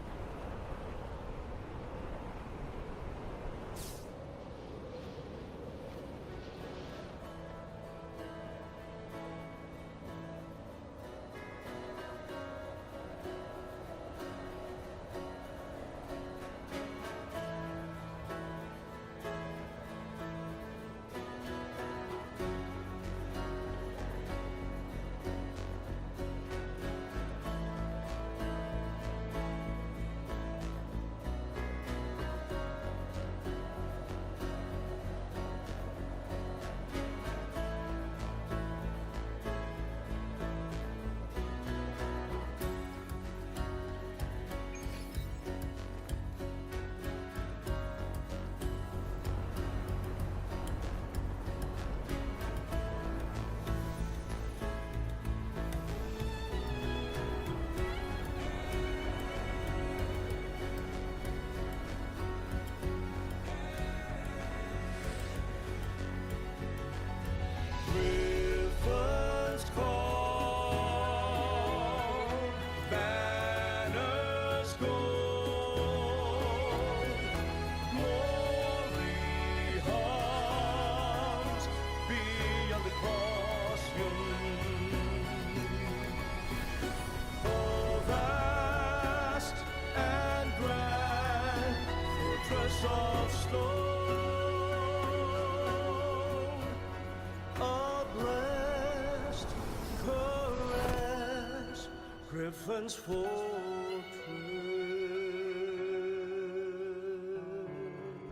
Griffin's fortress.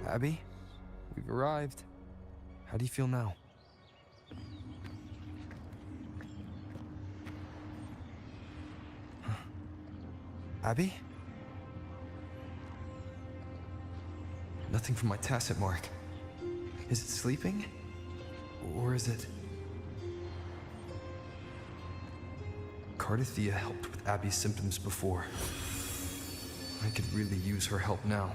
Abby, we've arrived. How do you feel now? Huh. Abby? Nothing from my tacit mark. Is it sleeping? Or is it... Cardathia helped with Abby's symptoms before. I could really use her help now.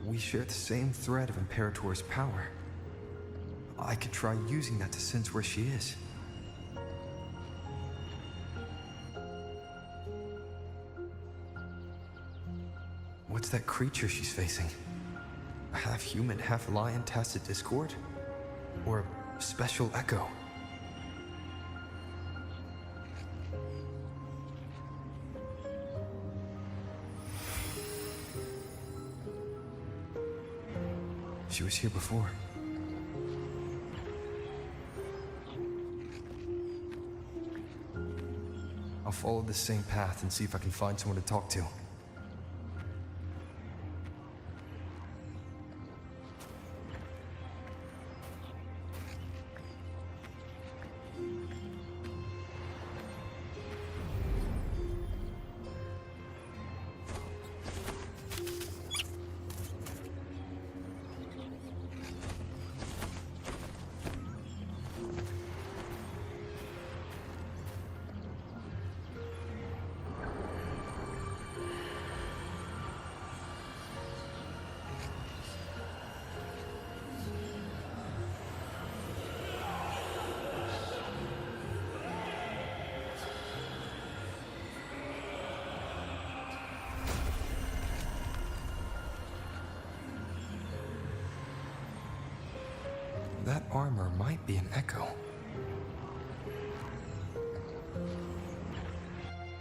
We share the same thread of Imperator's power. I could try using that to sense where she is. What's that creature she's facing? half human, half lion Tacit Discord? Or special echo? She was here before. I'll follow the same path and see if I can find someone to talk to. That armor might be an echo.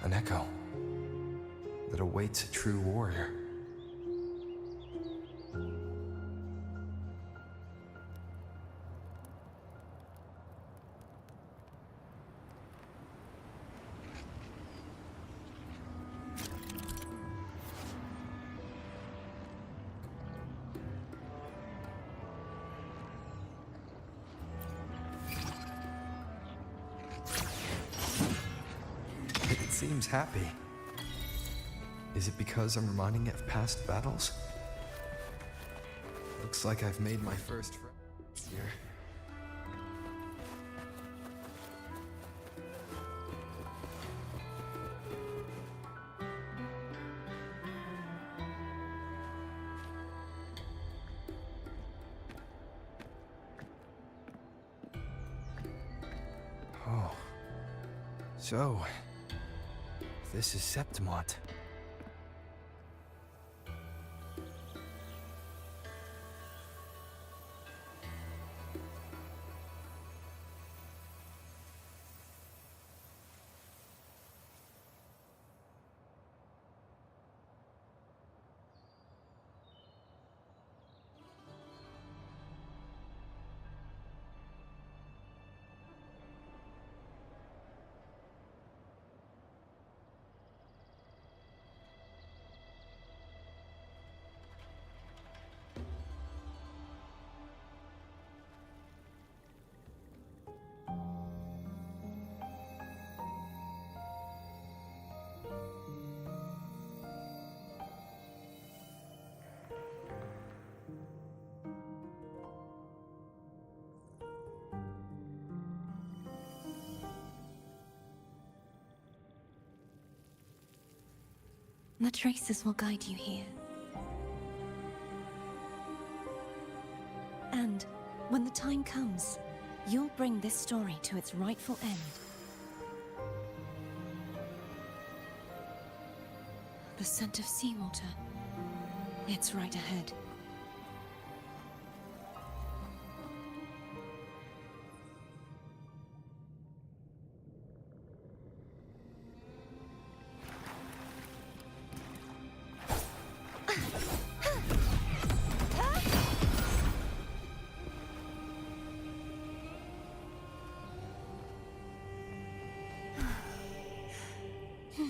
An echo that awaits a true warrior. It seems happy. Is it because I'm reminding it of past battles? Looks like I've made my first friend here. Oh. So, this is Septimont. The traces will guide you here. And when the time comes, you'll bring this story to its rightful end. The scent of seawater. It's right ahead.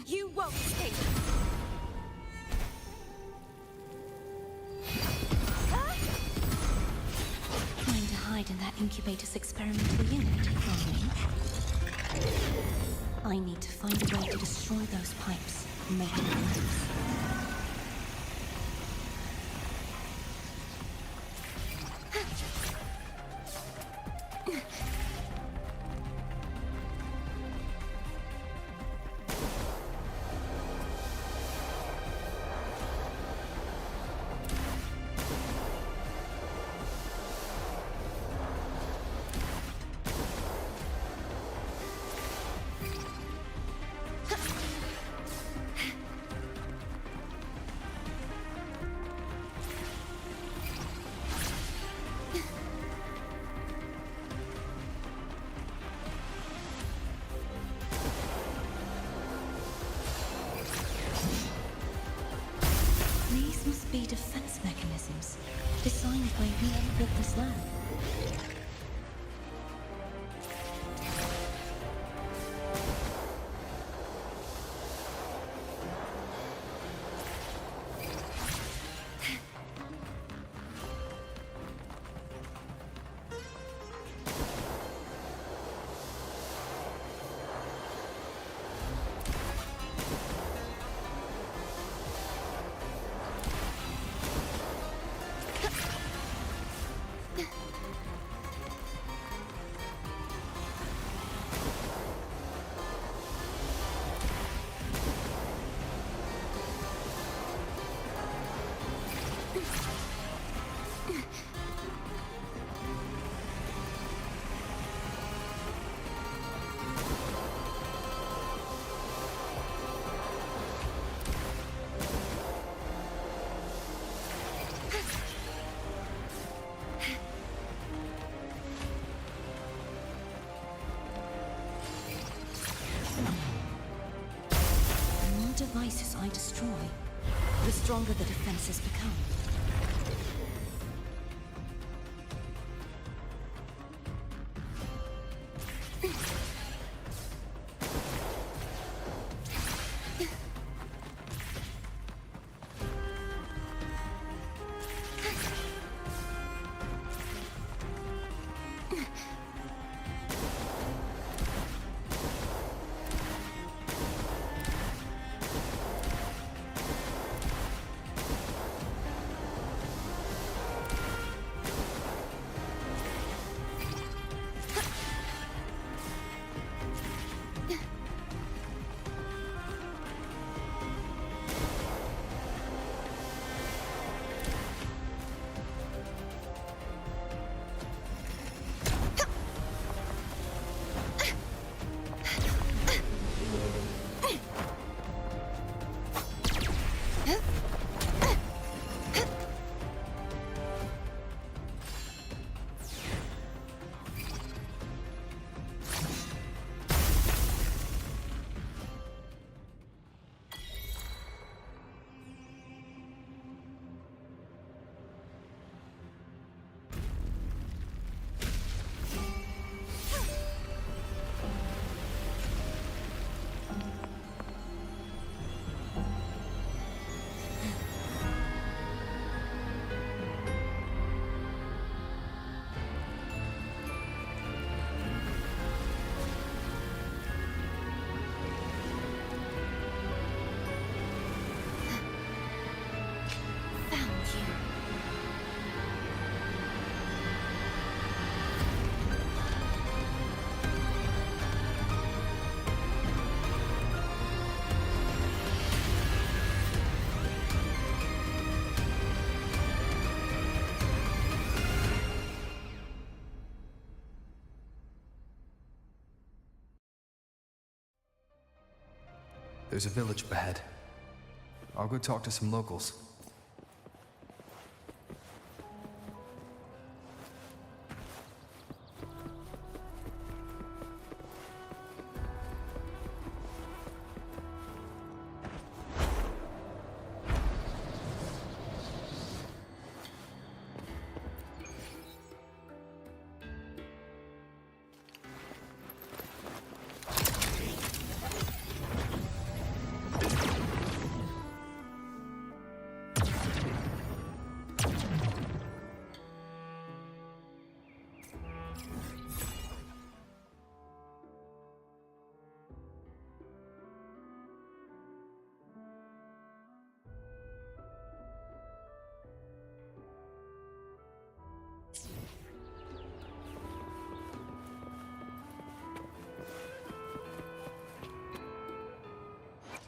You won't escape! Trying to hide in that incubator's experimental unit from me? I need to find a way to destroy those pipes and make them collapse. by whoever built this land. Devices I destroy, the stronger the defenses become. There's a village ahead. I'll go talk to some locals.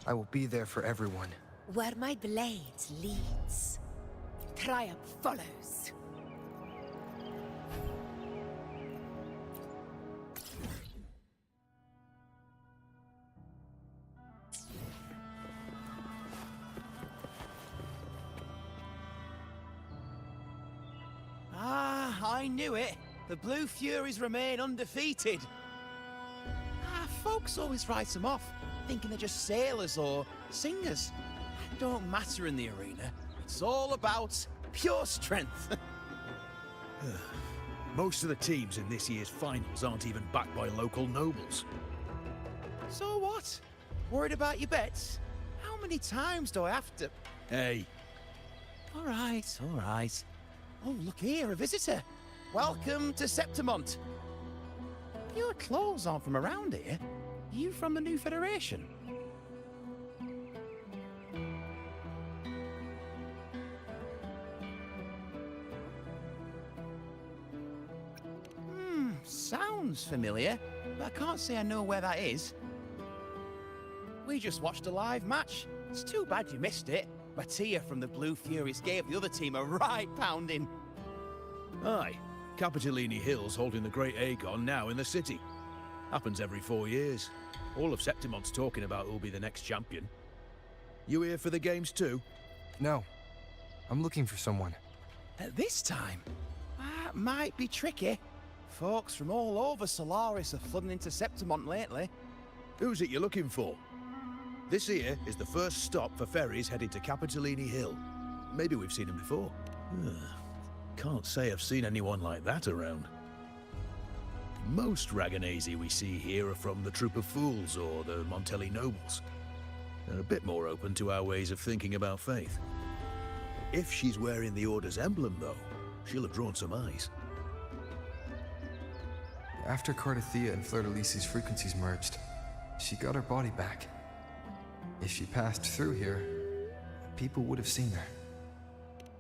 I will be there for everyone. Where my blade leads, triumph follows. Ah, I knew it. The Blue Furies remain undefeated. Folks always write them off, thinking they're just sailors or singers. Don't matter in the arena. It's all about pure strength. Most of the teams in this year's finals aren't even backed by local nobles. So what? Worried about your bets? How many times do I have to... Hey. All right, all right. Oh, look here, a visitor. Welcome to Septimont. Your clothes aren't from around here. Are you from the New Federation? Sounds familiar, but I can't say I know where that is. We just watched a live match. It's too bad you missed it. Mattia from the Blue Furies gave the other team a right pounding. Aye. Capitolini Hill's holding the Great Aegon now in the city. Happens every 4 years. All of Septimont's talking about who'll be the next champion. You here for the games too? No. I'm looking for someone. At this time? That might be tricky. Folks from all over Solaris are flooding into Septimont lately. Who's it you're looking for? This here is the first stop for ferries heading to Capitolini Hill. Maybe we've seen him before. Can't say I've seen anyone like that around. Most Raganesi we see here are from the Troop of Fools or the Montelli Nobles. They're a bit more open to our ways of thinking about faith. If she's wearing the Order's emblem, though, she'll have drawn some eyes. After Cardathia and Fleur-de-Lis's frequencies merged, she got her body back. If she passed through here, people would have seen her.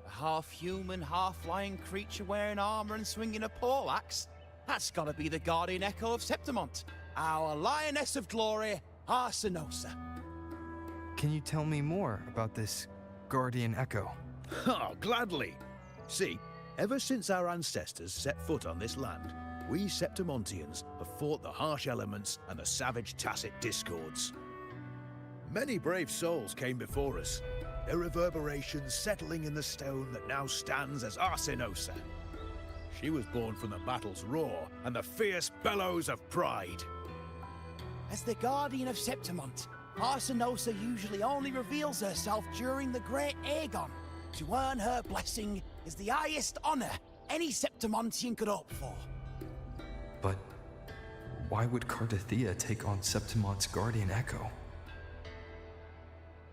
A half-human, half-lion creature wearing armor and swinging a poleaxe? That's gotta be the Guardian Echo of Septimont, our Lioness of Glory, Arsinosa. Can you tell me more about this Guardian Echo? Oh, gladly. See, ever since our ancestors set foot on this land, we Septimontians have fought the harsh elements and the savage Tacit discords. Many brave souls came before us, their reverberations settling in the stone that now stands as Arsinosa. She was born from the battle's roar and the fierce bellows of pride. As the Guardian of Septimont, Arsinosa usually only reveals herself during the Great Aegon. To earn her blessing is the highest honor any Septimontian could hope for. But why would Cardathia take on Septimont's Guardian Echo?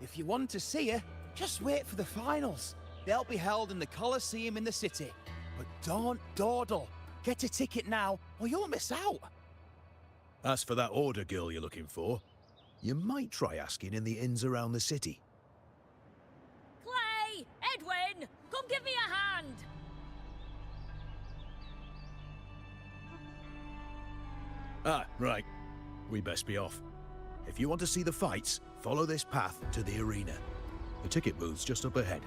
If you want to see her, just wait for the finals. They'll be held in the Colosseum in the city. But don't dawdle. Get a ticket now, or you'll miss out. As for that Order girl you're looking for, you might try asking in the inns around the city. Clay! Edwin! Come give me a hand! Ah, right. We best be off. If you want to see the fights, follow this path to the arena. The ticket booth's just up ahead.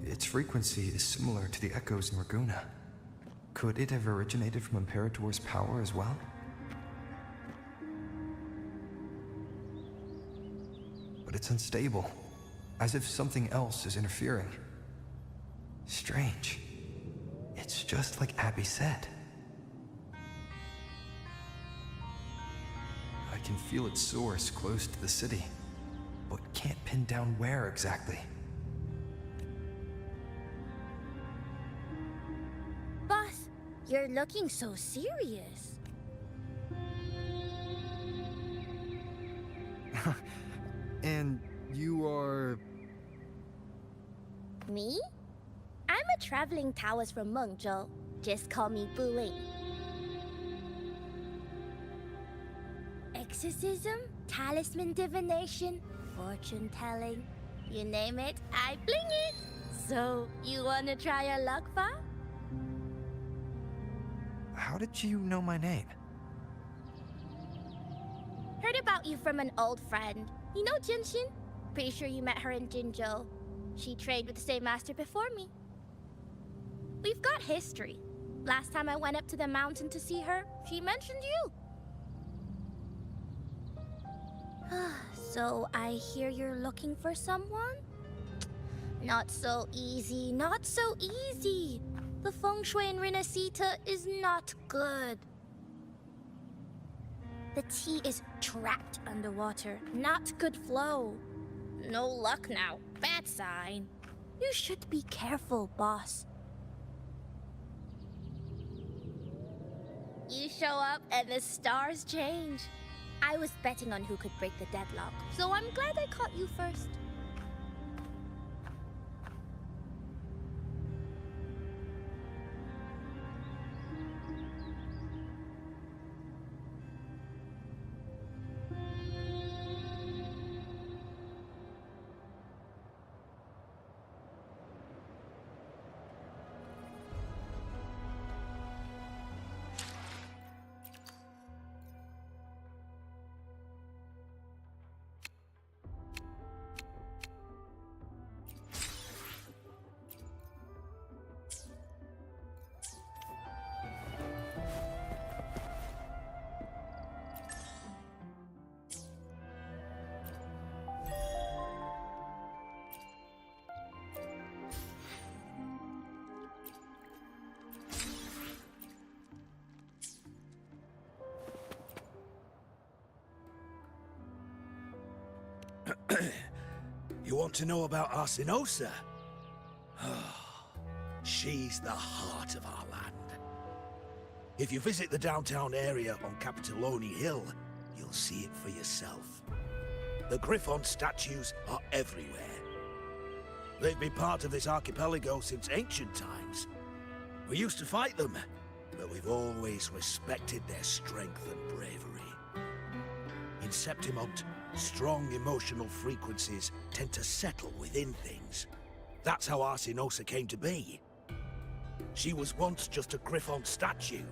Its frequency is similar to the echoes in Raguna. Could it have originated from Imperator's power as well? But it's unstable, as if something else is interfering. Strange. It's just like Abby said. I can feel its source close to the city, but can't pin down where exactly. Boss, you're looking so serious. And you are... Me? I'm a traveling Taoist from Mengzhou. Just call me Buling. Exorcism, talisman divination, fortune telling. You name it, I bling it. So, you wanna try your luck, Fa? How did you know my name? Heard about you from an old friend. You know Jinshin? Pretty sure you met her in Jinzhou. She trained with the same master before me. We've got history. Last time I went up to the mountain to see her, she mentioned you. So I hear you're looking for someone? Not so easy, not so easy. The feng shui in Renacita is not good. The tea is trapped underwater, not good flow. No luck now, bad sign. You should be careful, boss. You show up and the stars change. I was betting on who could break the deadlock, so I'm glad I caught you first. You want to know about Arsinosa? She's the heart of our land. If you visit the downtown area on Capitoloni Hill, you'll see it for yourself. The Griffon statues are everywhere. They've been part of this archipelago since ancient times. We used to fight them, but we've always respected their strength and bravery. In Septimont, strong emotional frequencies tend to settle within things. That's how Arsinosa came to be. She was once just a Griffon statue,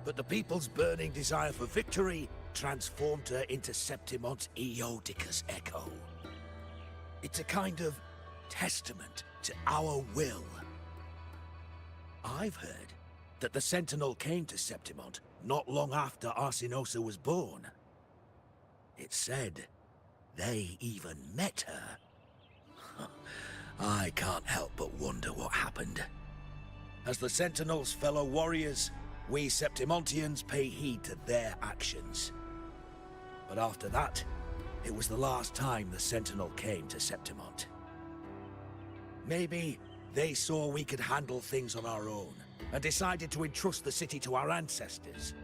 but the people's burning desire for victory transformed her into Septimont's Eodicus echo. It's a kind of testament to our will. I've heard that the Sentinel came to Septimont not long after Arsinosa was born. It's said they even met her. I can't help but wonder what happened. As the Sentinel's fellow warriors, we Septimontians pay heed to their actions. But after that, it was the last time the Sentinel came to Septimont. Maybe they saw we could handle things on our own, and decided to entrust the city to our ancestors.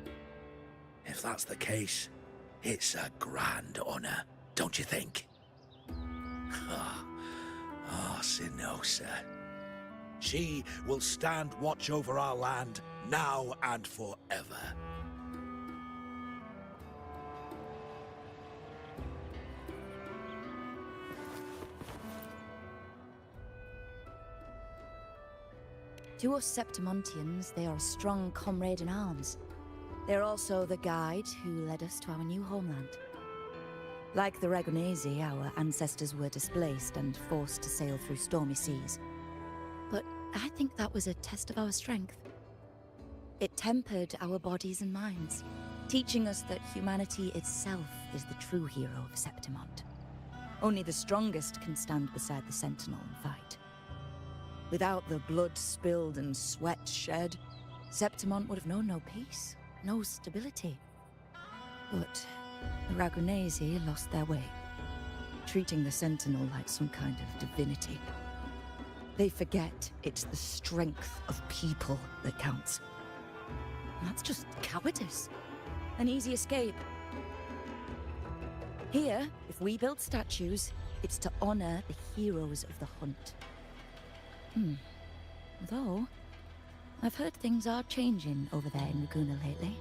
If that's the case, it's a grand honor, don't you think? Arsinosa. She will stand watch over our land now and forever. To us Septimontians, they are a strong comrade in arms. They're also the guide who led us to our new homeland. Like the Ragonesi, our ancestors were displaced and forced to sail through stormy seas. But I think that was a test of our strength. It tempered our bodies and minds, teaching us that humanity itself is the true hero of Septimont. Only the strongest can stand beside the Sentinel and fight. Without the blood spilled and sweat shed, Septimont would have known no peace, no stability. But the Ragonesi lost their way, treating the Sentinel like some kind of divinity. They forget it's the strength of people that counts. And that's just cowardice. An easy escape. Here, if we build statues, it's to honor the heroes of the hunt. Although, I've heard things are changing over there in Laguna lately.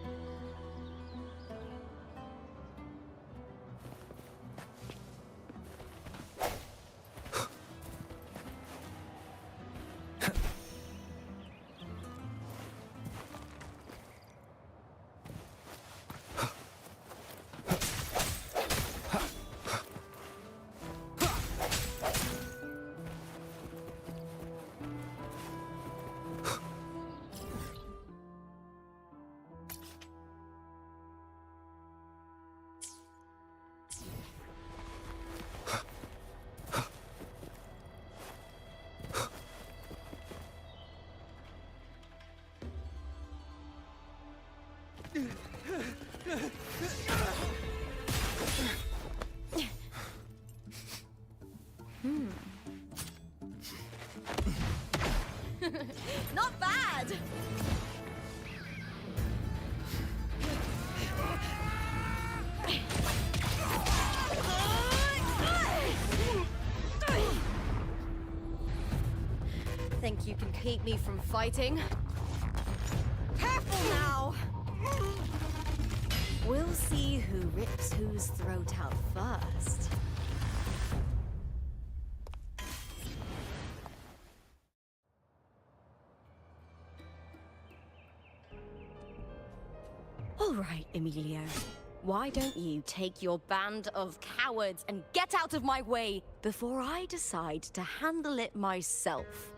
Not bad! Think you can keep me from fighting? Careful now! We'll see who rips whose throat out first. All right, Emilio. Why don't you take your band of cowards and get out of my way before I decide to handle it myself?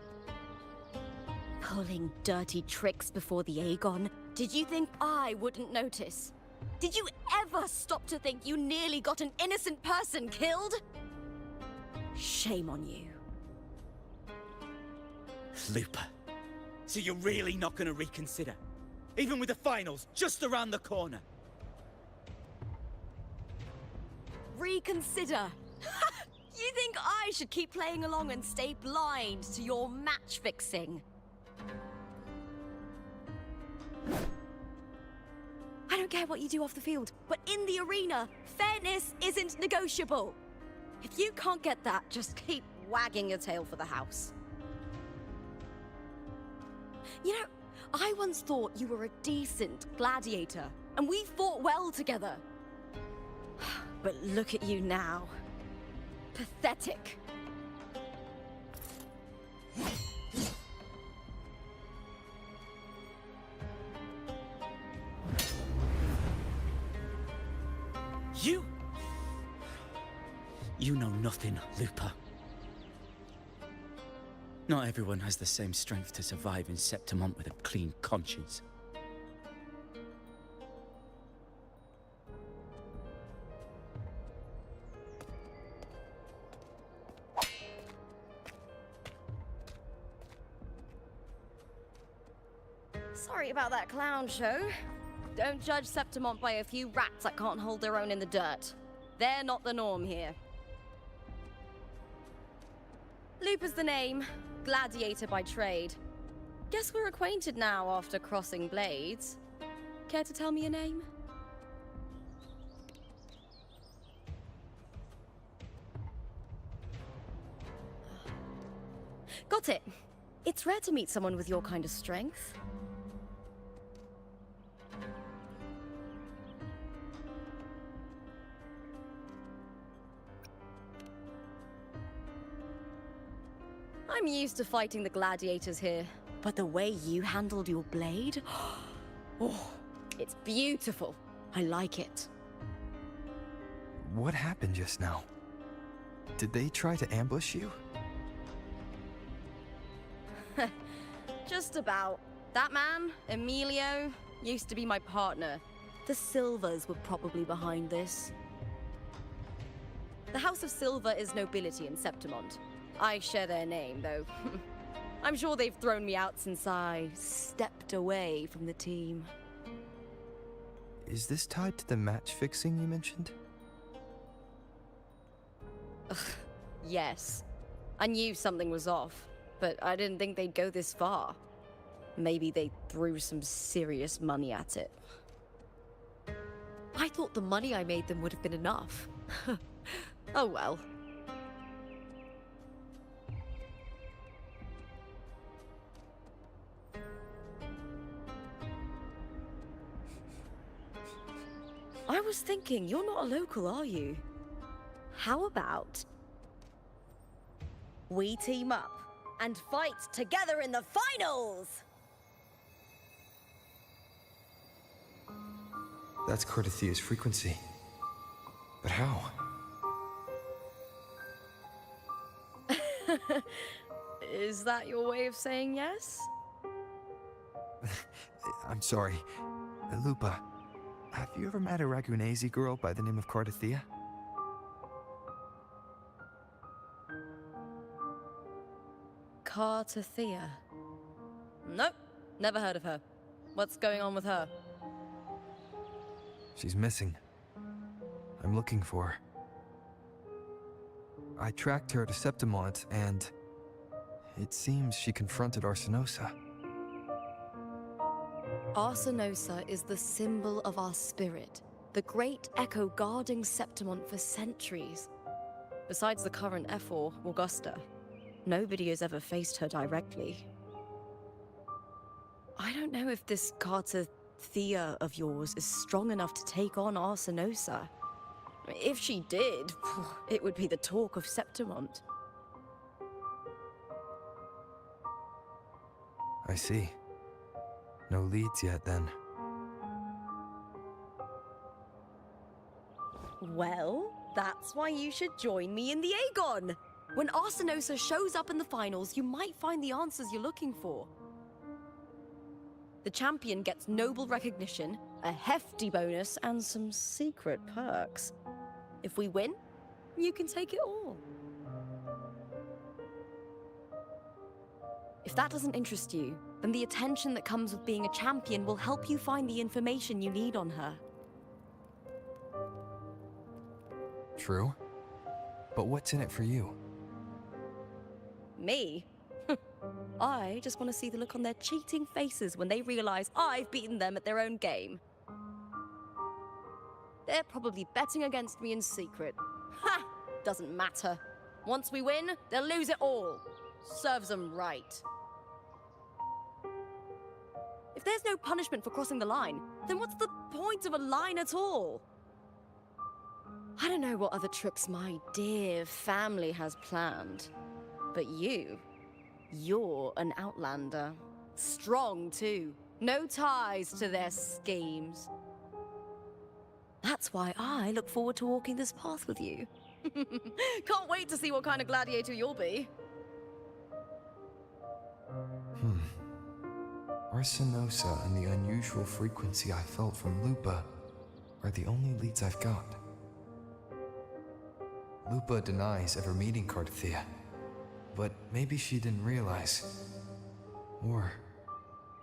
Pulling dirty tricks before the Aegon? Did you think I wouldn't notice? Did you ever stop to think you nearly got an innocent person killed? Shame on you. Looper. So you're really not gonna reconsider? Even with the finals just around the corner? Reconsider? You think I should keep playing along and stay blind to your match fixing? I don't care what you do off the field, but in the arena, fairness isn't negotiable. If you can't get that, just keep wagging your tail for the house. You know, I once thought you were a decent gladiator, and we fought well together. But look at you now. Pathetic. You know nothing, Looper. Not everyone has the same strength to survive in Septimont with a clean conscience. Sorry about that clown show. Don't judge Septimont by a few rats that can't hold their own in the dirt. They're not the norm here. Looper's the name. Gladiator by trade. Guess we're acquainted now after crossing blades. Care to tell me your name? Got it. It's rare to meet someone with your kind of strength. I'm used to fighting the gladiators here, but the way you handled your blade... Oh, it's beautiful. I like it. What happened just now? Did they try to ambush you? Just about. That man, Emilio, used to be my partner. The Silvers were probably behind this. The House of Silver is nobility in Septimont. I share their name, though. I'm sure they've thrown me out since I stepped away from the team. Is this tied to the match fixing you mentioned? Ugh, yes. I knew something was off, but I didn't think they'd go this far. Maybe they threw some serious money at it. I thought the money I made them would have been enough. Oh well. I was thinking, you're not a local, are you? How about we team up and fight together in the finals? That's Cardathia's frequency. But how? Is that your way of saying yes? I'm sorry. Lupa, have you ever met a Ragunese girl by the name of Cardathia? Cardathia? Nope, never heard of her. What's going on with her? She's missing. I'm looking for her. I tracked her to Septimont, and it seems she confronted Arsinosa. Arsinosa is the symbol of our spirit, the great echo guarding Septimont for centuries. Besides the current Ephor, Augusta, nobody has ever faced her directly. I don't know if this Carter Thea of yours is strong enough to take on Arsinosa. If she did, it would be the talk of Septimont. I see. No leads yet, then. Well, that's why you should join me in the Aegon! When Arsinosa shows up in the finals, you might find the answers you're looking for. The champion gets noble recognition, a hefty bonus, and some secret perks. If we win, you can take it all. If that doesn't interest you, then the attention that comes with being a champion will help you find the information you need on her. True. But what's in it for you? Me? I just want to see the look on their cheating faces when they realize I've beaten them at their own game. They're probably betting against me in secret. Ha! Doesn't matter. Once we win, they'll lose it all. Serves them right. If there's no punishment for crossing the line, then what's the point of a line at all? I don't know what other tricks my dear family has planned, but you're an outlander. Strong, too. No ties to their schemes. That's why I look forward to walking this path with you. Can't wait to see what kind of gladiator you'll be. Arsinosa and the unusual frequency I felt from Lupa are the only leads I've got. Lupa denies ever meeting Cardathea, but maybe she didn't realize. Or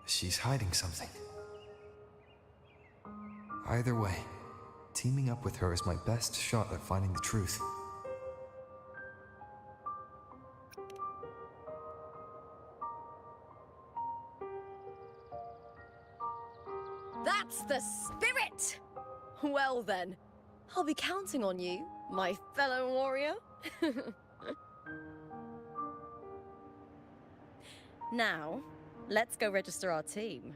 she's hiding something. Either way, teaming up with her is my best shot at finding the truth. That's the spirit! Well then, I'll be counting on you, my fellow warrior. Now, let's go register our team.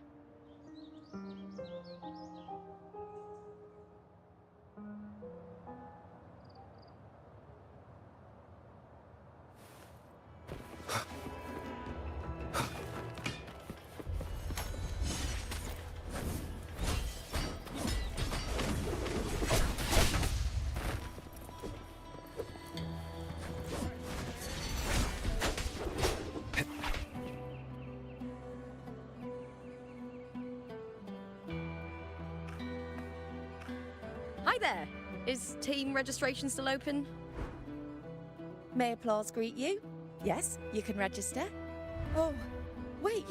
Hi there! Is team registration still open? May applause greet you? Yes, you can register. Oh, wait,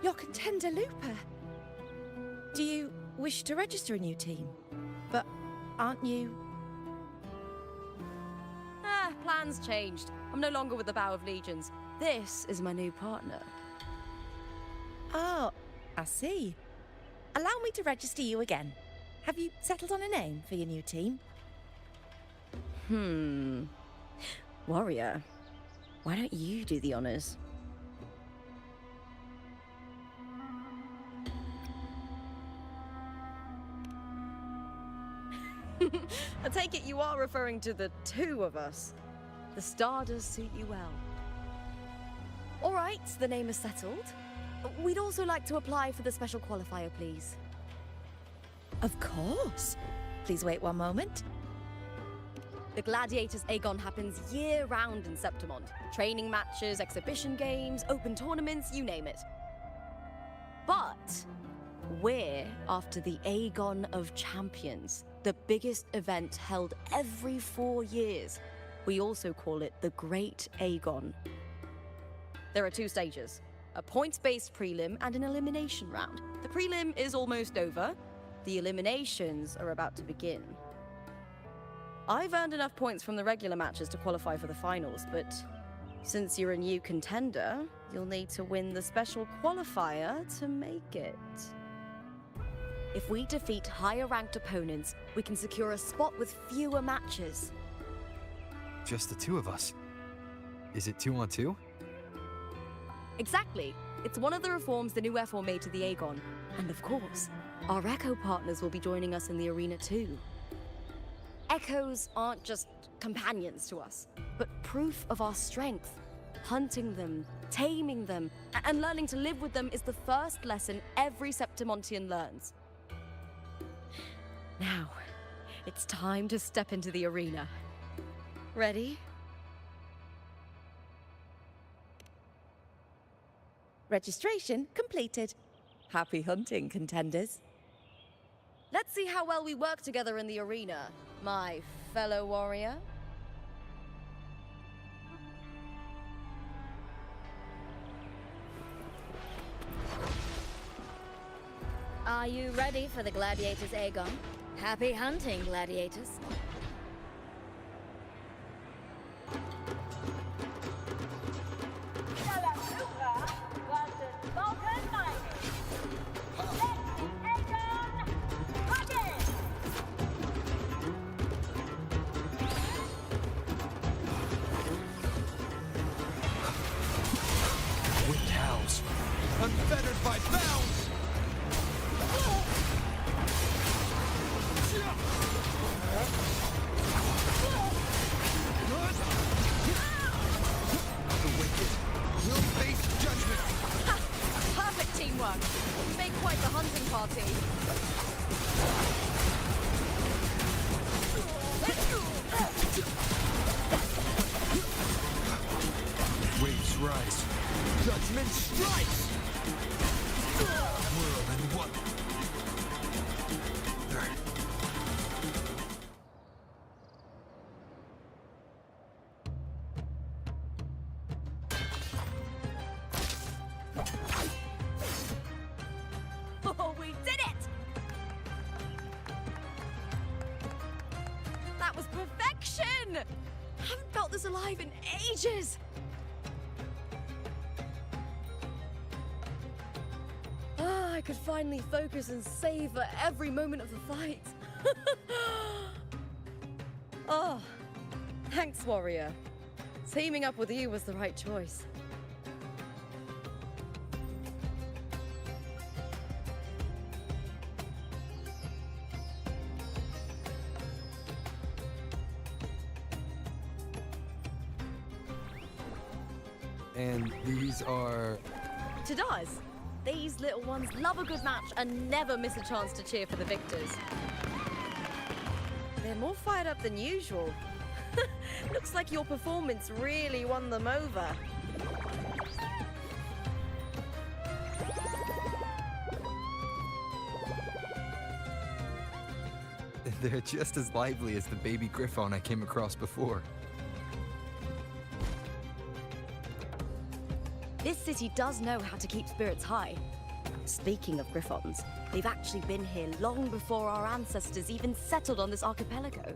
you're Contender Lupa. Do you wish to register a new team? But aren't you... Plans changed. I'm no longer with the Bow of Legions. This is my new partner. Oh, I see. Allow me to register you again. Have you settled on a name for your new team? Warrior, why don't you do the honors? I take it you are referring to the two of us. The star does suit you well. All right, the name is settled. We'd also like to apply for the special qualifier, please. Of course. Please wait one moment. The Gladiators Aegon happens year-round in Septimont. Training matches, exhibition games, open tournaments, you name it. But we're after the Aegon of Champions, the biggest event held every 4 years. We also call it the Great Aegon. There are 2 stages, a points-based prelim and an elimination round. The prelim is almost over. The eliminations are about to begin. I've earned enough points from the regular matches to qualify for the finals, but since you're a new contender, you'll need to win the special qualifier to make it. If we defeat higher-ranked opponents, we can secure a spot with fewer matches. Just the two of us. Is it 2-on-2? Exactly. It's one of the reforms the new F4 made to the Aegon. And of course, our Echo partners will be joining us in the arena too. Echoes aren't just companions to us, but proof of our strength. Hunting them, taming them, and learning to live with them is the first lesson every Septimontian learns. Now, it's time to step into the arena. Ready? Registration completed. Happy hunting, contenders. Let's see how well we work together in the arena, my fellow warrior. Are you ready for the gladiators, Aegon? Happy hunting, gladiators. Wind howls. Unfettered by bounds! The wicked will face judgment! Ha! Perfect teamwork! You make quite the hunting party. Waves rise. Judgment strikes! Whirl and one. Oh, we did it! That was perfection! Haven't felt this alive in ages! I could finally focus and savor every moment of the fight. Oh, thanks, warrior. Teaming up with you was the right choice. And these are... Tadars. These little ones love a good match and never miss a chance to cheer for the victors. They're more fired up than usual. Looks like your performance really won them over. They're just as lively as the baby Griffon I came across before. This city does know how to keep spirits high. Speaking of Griffons, they've actually been here long before our ancestors even settled on this archipelago.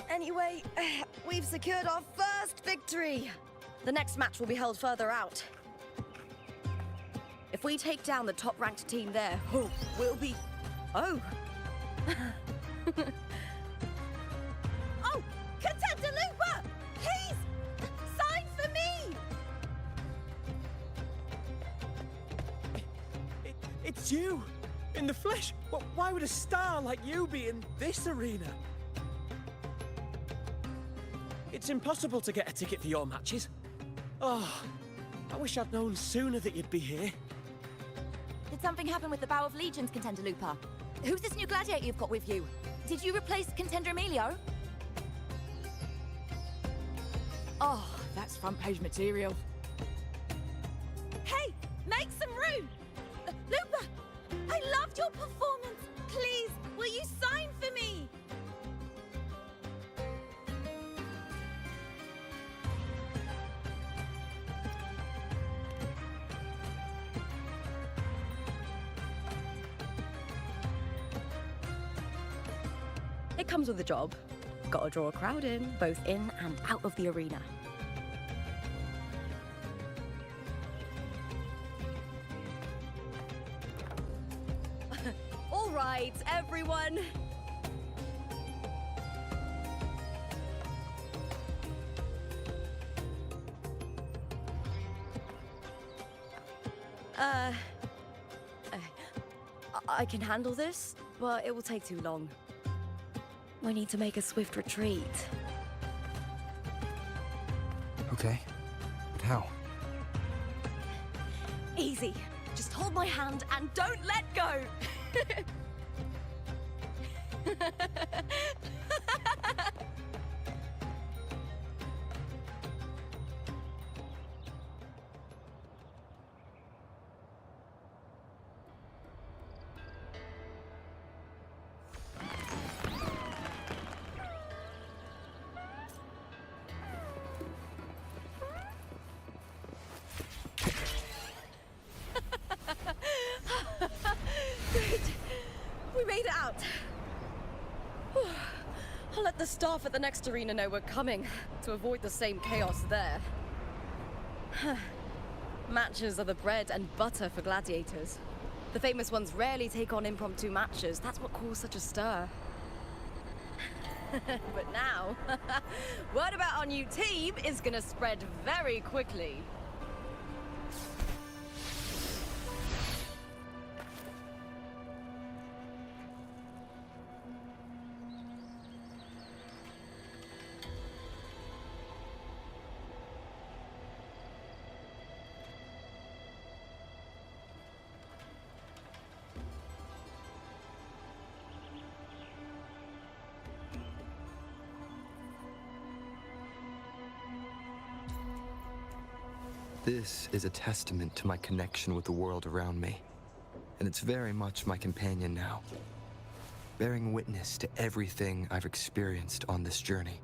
Anyway, we've secured our first victory. The next match will be held further out. If we take down the top-ranked team there, we'll be... Oh! Oh! Contender Looper! Please! Sign for me! It's you! In the flesh! Why would a star like you be in this arena? It's impossible to get a ticket for your matches. Oh, I wish I'd known sooner that you'd be here. Did something happen with the Bow of Legions, Contender Looper? Who's this new gladiator you've got with you? Did you replace Contender Emilio? Oh, that's front page material. Hey, make some room! Looper, I loved your performance. Please, will you sign for me? It comes with the job. Gotta draw a crowd in, both in and out of the arena. All right, everyone. I can handle this, but it will take too long. We need to make a swift retreat. Okay. But how? Easy. Just hold my hand and don't let go! Good. We made it out. Whew. I'll let the staff at the next arena know we're coming to avoid the same chaos there. Matches are the bread and butter for gladiators. The famous ones rarely take on impromptu matches. That's what caused such a stir. But now, word about our new team is gonna spread very quickly. This is a testament to my connection with the world around me, and it's very much my companion now, bearing witness to everything I've experienced on this journey.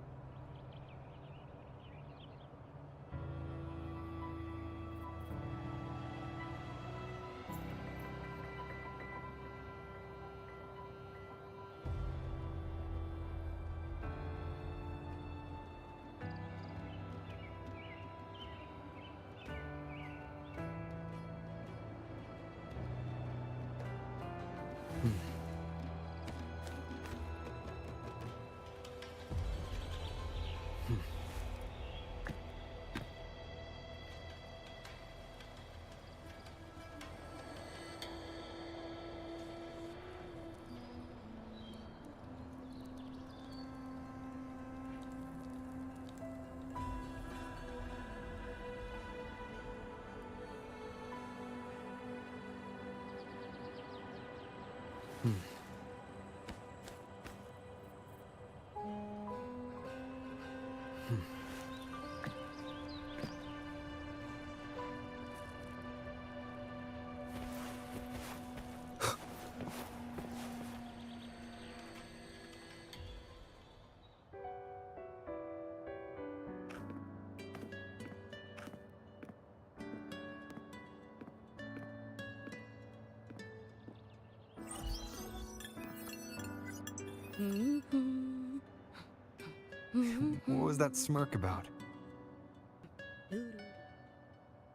What was that smirk about?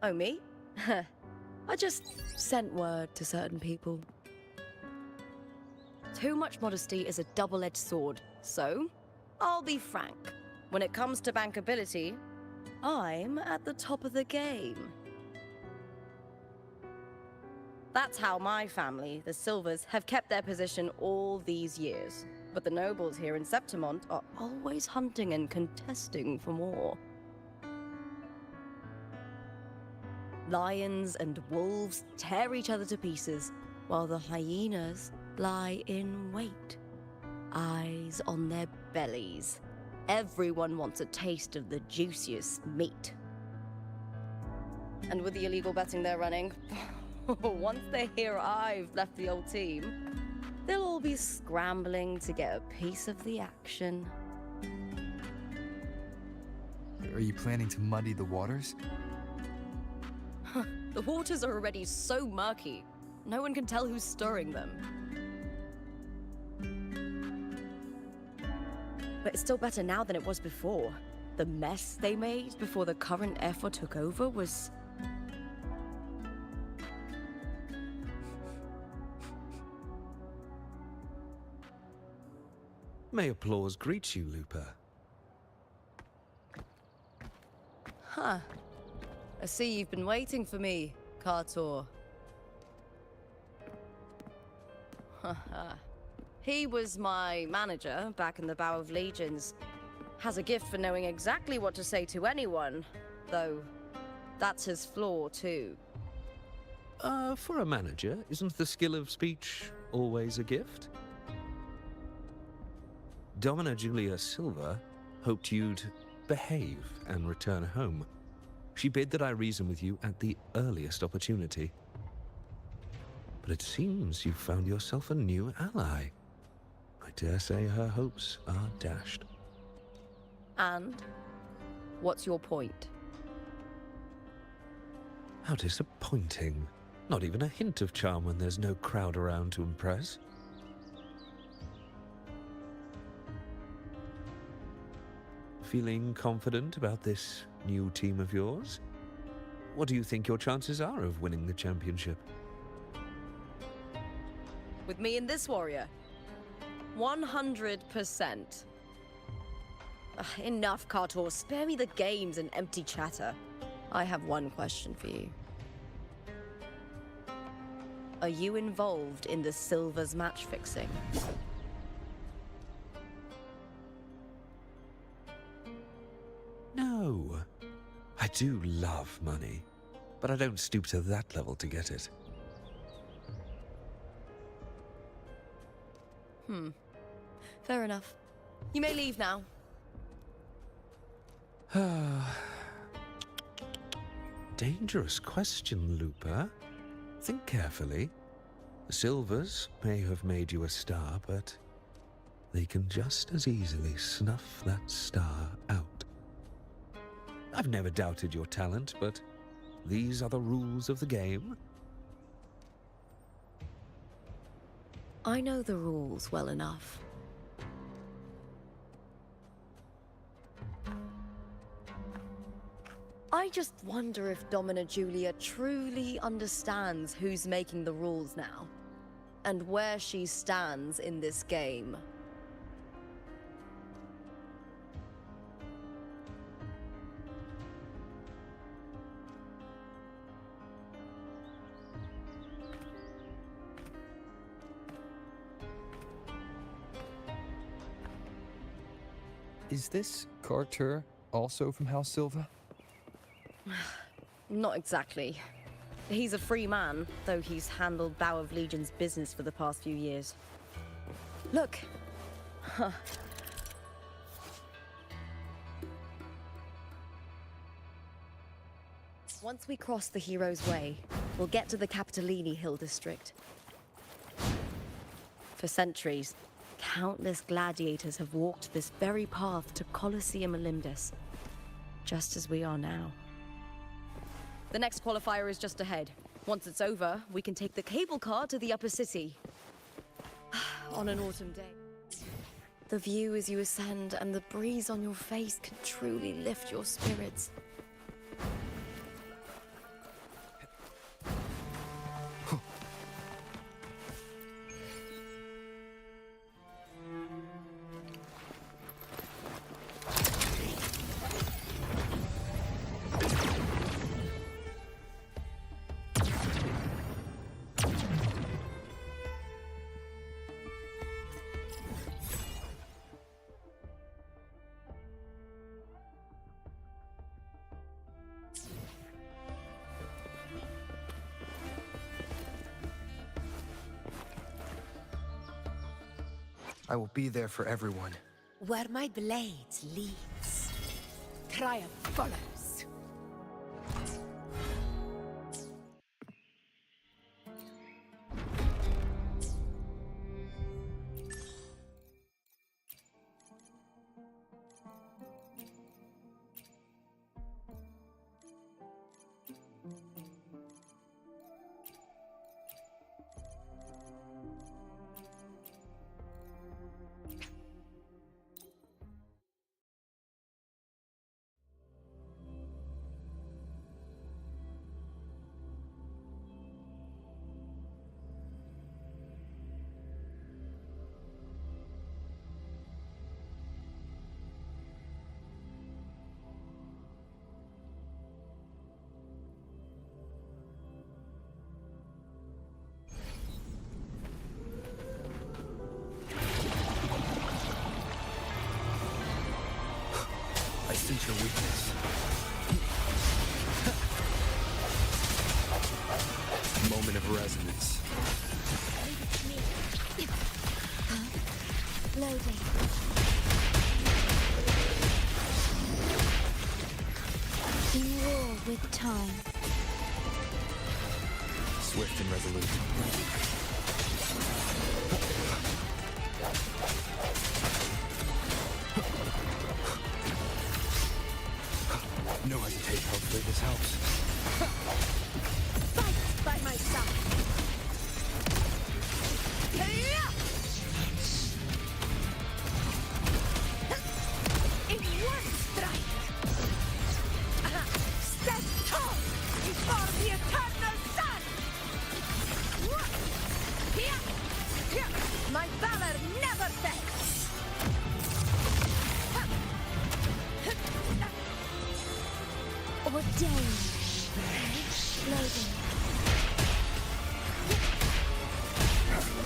Oh, me? I just sent word to certain people. Too much modesty is a double-edged sword, so I'll be frank. When it comes to bankability, I'm at the top of the game. That's how my family, the Silvers, have kept their position all these years. But the nobles here in Septimont are always hunting and contesting for more. Lions and wolves tear each other to pieces, while the hyenas lie in wait, eyes on their bellies. Everyone wants a taste of the juiciest meat. And with the illegal betting they're running, once they hear I've left the old team, they'll all be scrambling to get a piece of the action. Are you planning to muddy the waters? The waters are already so murky, no one can tell who's stirring them. but it's still better now than it was before. The mess they made before the current effort took over was... May applause greet you, Lupa. Huh. I see you've been waiting for me, Kartor. He was my manager back in the Bow of Legions. Has a gift for knowing exactly what to say to anyone, though that's his flaw too. For a manager, isn't the skill of speech always a gift? Domina Julia Silva hoped you'd behave and return home. She bid that I reason with you at the earliest opportunity. But it seems you've found yourself a new ally. I dare say her hopes are dashed. And? What's your point? How disappointing. Not even a hint of charm when there's no crowd around to impress. Feeling confident about this new team of yours? What do you think your chances are of winning the championship? With me and this warrior? 100%. Enough, Kartor. Spare me the games and empty chatter. I have one question for you. Are you involved in the Silver's match fixing? No. I do love money, but I don't stoop to that level to get it. Fair enough. You may leave now. Dangerous question, Lupa. Think carefully. The Silvers may have made you a star, but they can just as easily snuff that star out. I've never doubted your talent, but these are the rules of the game. I know the rules well enough. I just wonder if Domina Julia truly understands who's making the rules now, and where she stands in this game. Is this Kartor also from House Silva? Not exactly. He's a free man, though he's handled Bow of Legion's business for the past few years. Look! Huh. Once we cross the Hero's Way, we'll get to the Capitolini Hill district. For centuries, countless gladiators have walked this very path to Colosseum Olympus, just as we are now. The next qualifier is just ahead. Once it's over, we can take the cable car to the upper city. On an autumn day. The view as you ascend and the breeze on your face can truly lift your spirits. I will be there for everyone. Where my blade leads, triumph follows. sense your weakness. Moment of resonance. Loading. In war with time. Swift and resolute. No hesitation. Hopefully this helps. Fight by my side. In one strike. Stand tall before the eternal sun. My valor never fails. Ordained. Loading.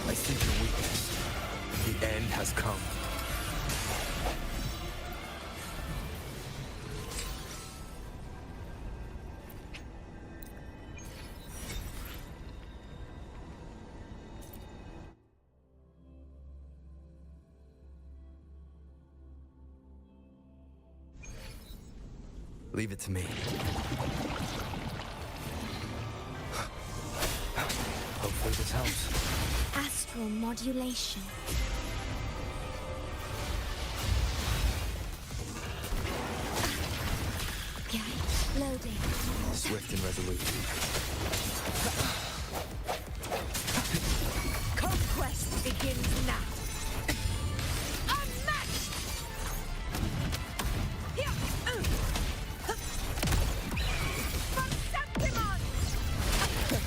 I sense your weakness. The end has come. Leave it to me. Hopefully this helps. Astral modulation. Okay. Loading. Swift and resolute. Conquest begins now. Unmatched! For Septimon!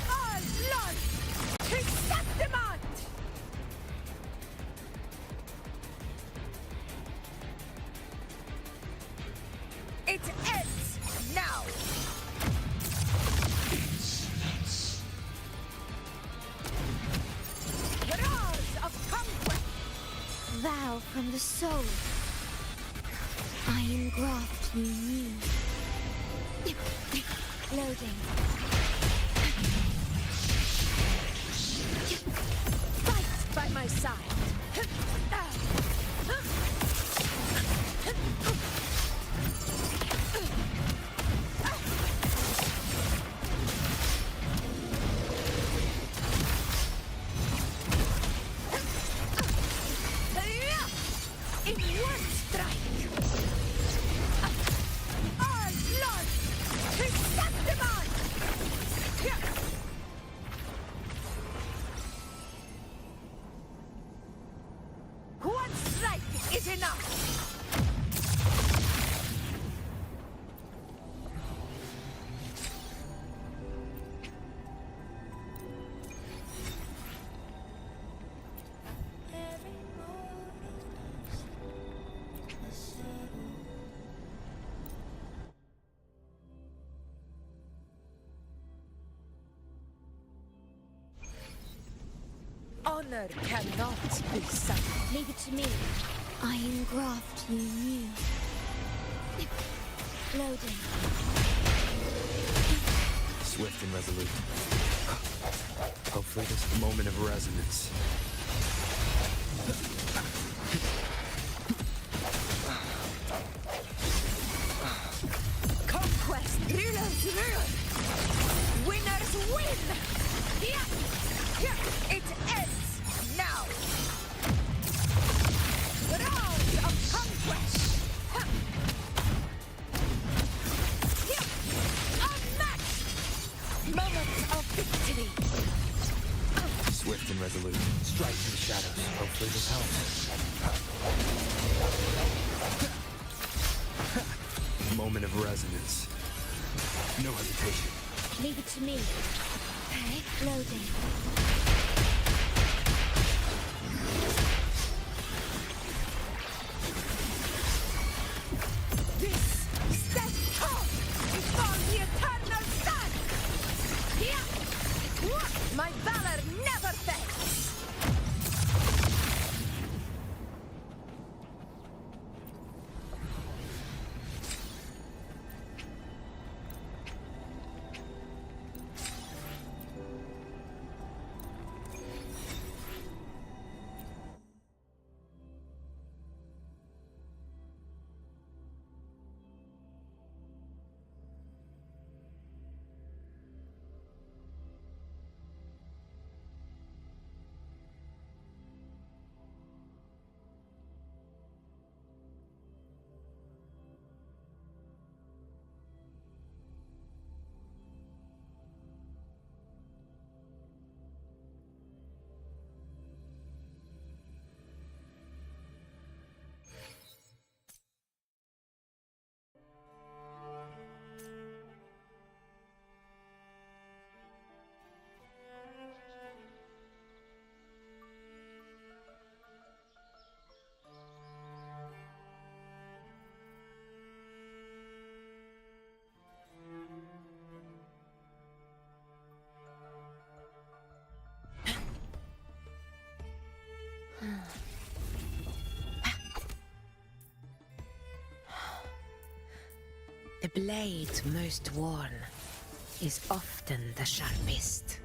All blood to Septimon! It ends now! Roars of conquest! Vow from the soul. I engraft you new. Loading. Fight by my side! In one strike! All blood to Septimon! One strike is enough! Honor cannot be suffered. Leave it to me. I engraft you new. Loading. Swift and resolute. Hopefully this moment of resonance. Conquest! Rulers rule! Winners win! It ends now! Round of conquest! Unmatched! Moments of victory! Swift and resolute. Strike through the shadows. Hopefully this helps. Moment of resonance. No hesitation. Leave it to me. Okay. Loading. This stand tall before the eternal sun! My valor never fails! The blade most worn is often the sharpest.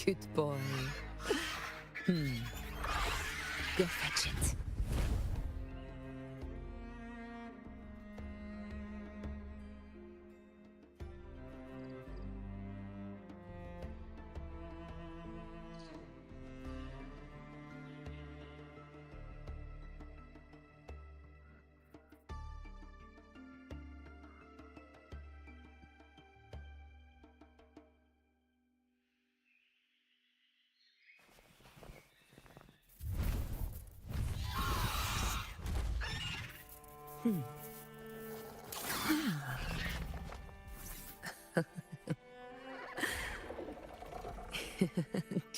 Good boy. Go fetch it.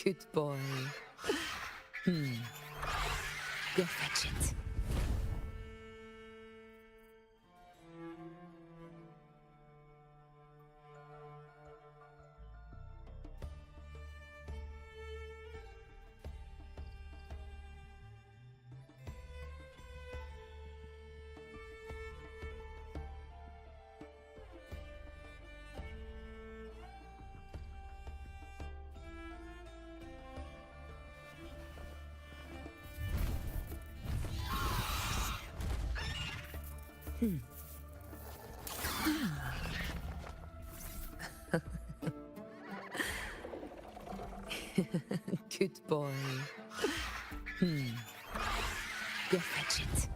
Good boy. Go fetch it. Good boy. Go fetch it.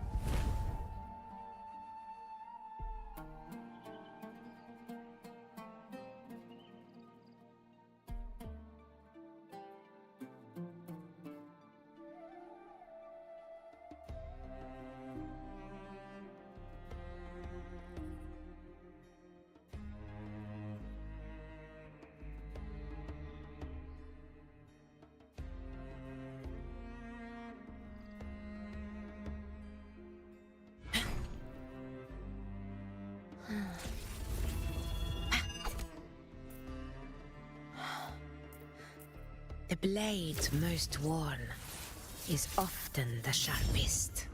The blade most worn is often the sharpest.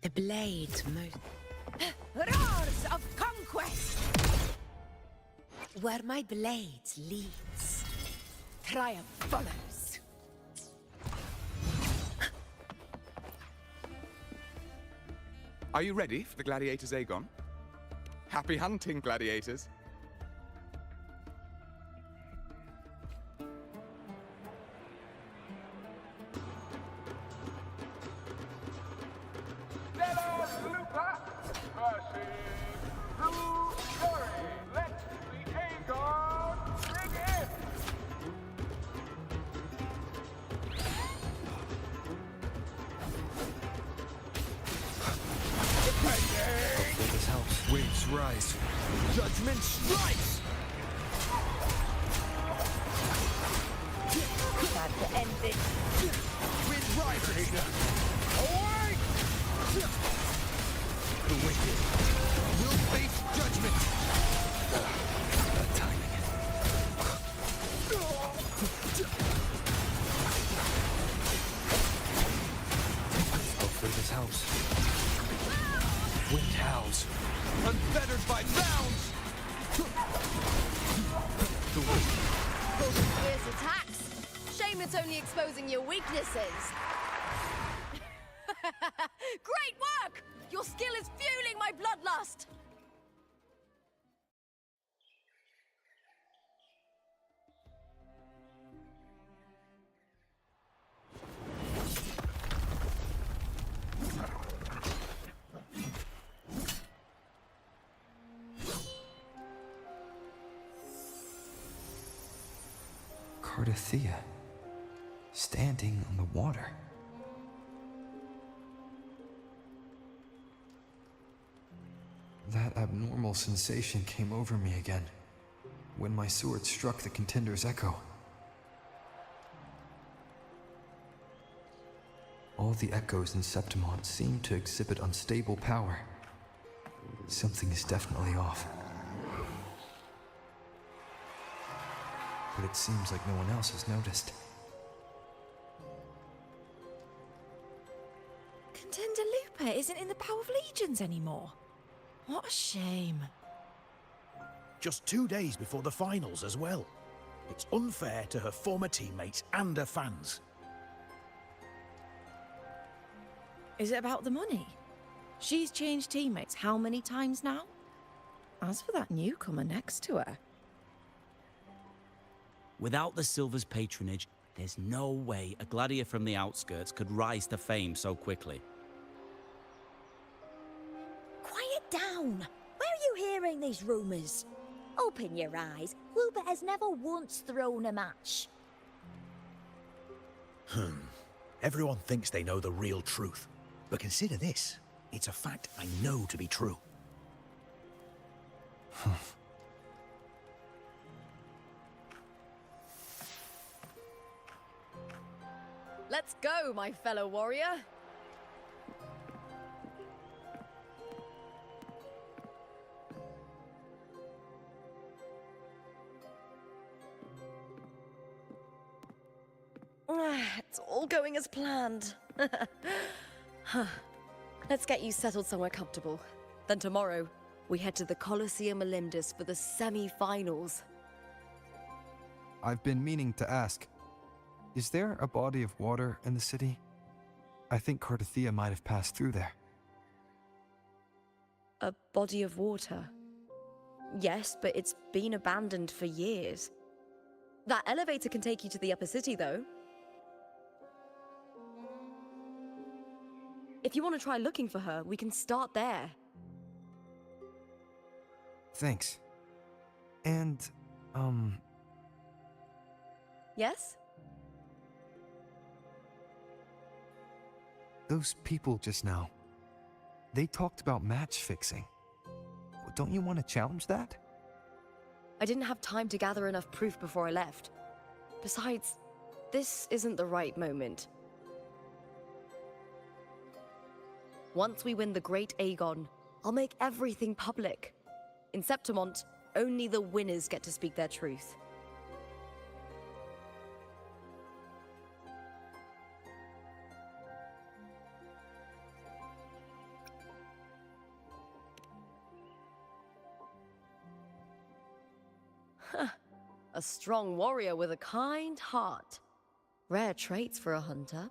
The blade most... Roars of conquest! Where my blade leads, Triumph follows. Are you ready for the gladiators, Aegon? Happy hunting, gladiators. Hopefully this helps. Waves rise. Judgment strikes! Time to end this. Wind rises! Awake! The wicked will face judgment! Bad timing. Fierce attacks. Shame it's only exposing your weaknesses. Great work! Your skill is fueling my bloodlust! Cardothea, standing on the water. That abnormal sensation came over me again, when my sword struck the contender's echo. All the echoes in Septimont seem to exhibit unstable power. Something is definitely off. But it seems like no one else has noticed. Contender Lupa isn't in the Power of Legions anymore. What a shame. Just 2 days before the finals as well. It's unfair to her former teammates and her fans. Is it about the money? She's changed teammates how many times now? As for that newcomer next to her... Without the Silver's patronage, there's no way a gladiator from the outskirts could rise to fame so quickly. Quiet down! Where are you hearing these rumours? Open your eyes. Wilbur has never once thrown a match. Everyone thinks they know the real truth. But consider this. It's a fact I know to be true. Let's go, my fellow warrior. It's all going as planned. Let's get you settled somewhere comfortable. Then tomorrow, we head to the Colosseum Olympus for the semi-finals. I've been meaning to ask, is there a body of water in the city? I think Cardothea might have passed through there. A body of water? Yes, but it's been abandoned for years. That elevator can take you to the upper city, though. If you want to try looking for her, we can start there. Thanks. And, Yes? those people just now, they talked about match fixing. Don't you want to challenge that? I didn't have time to gather enough proof before I left. Besides, this isn't the right moment. Once we win the Great Aegon, I'll make everything public. In Septimont, only the winners get to speak their truth. A strong warrior with a kind heart. Rare traits for a hunter.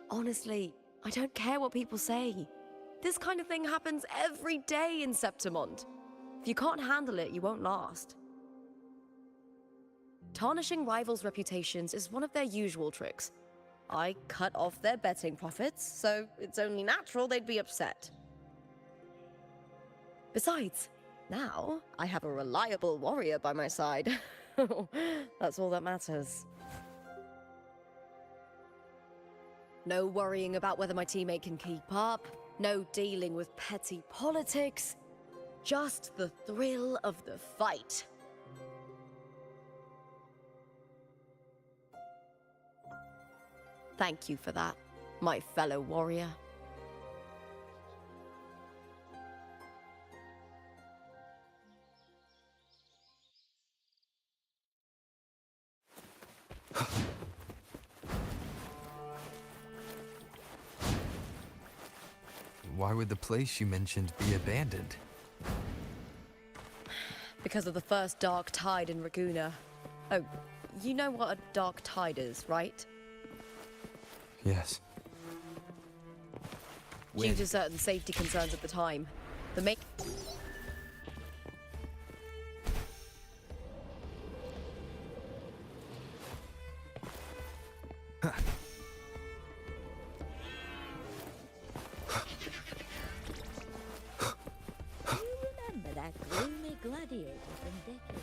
Honestly, I don't care what people say. This kind of thing happens every day in Septimont. If you can't handle it, you won't last. Tarnishing rivals' reputations is one of their usual tricks. I cut off their betting profits, so it's only natural they'd be upset. Besides, now I have a reliable warrior by my side. That's all that matters. No worrying about whether my teammate can keep up. No dealing with petty politics. Just the thrill of the fight. Thank you for that, my fellow warrior. Why would the place you mentioned be abandoned? because of the first dark tide in Raguna. Oh, you know what a dark tide is, right? Yes. Due to certain safety concerns at the time, the main... Remember that gloomy gladiator from decades.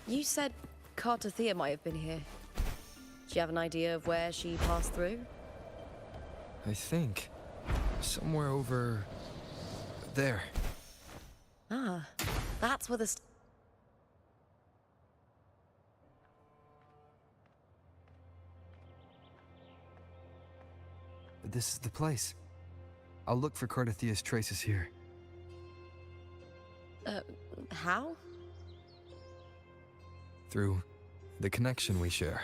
You said Cartothea might have been here. Do you have an idea of where she passed through? I think somewhere over there. Ah, that's where the... This is the place. I'll look for Cartothea's traces here. How? Through the connection we share.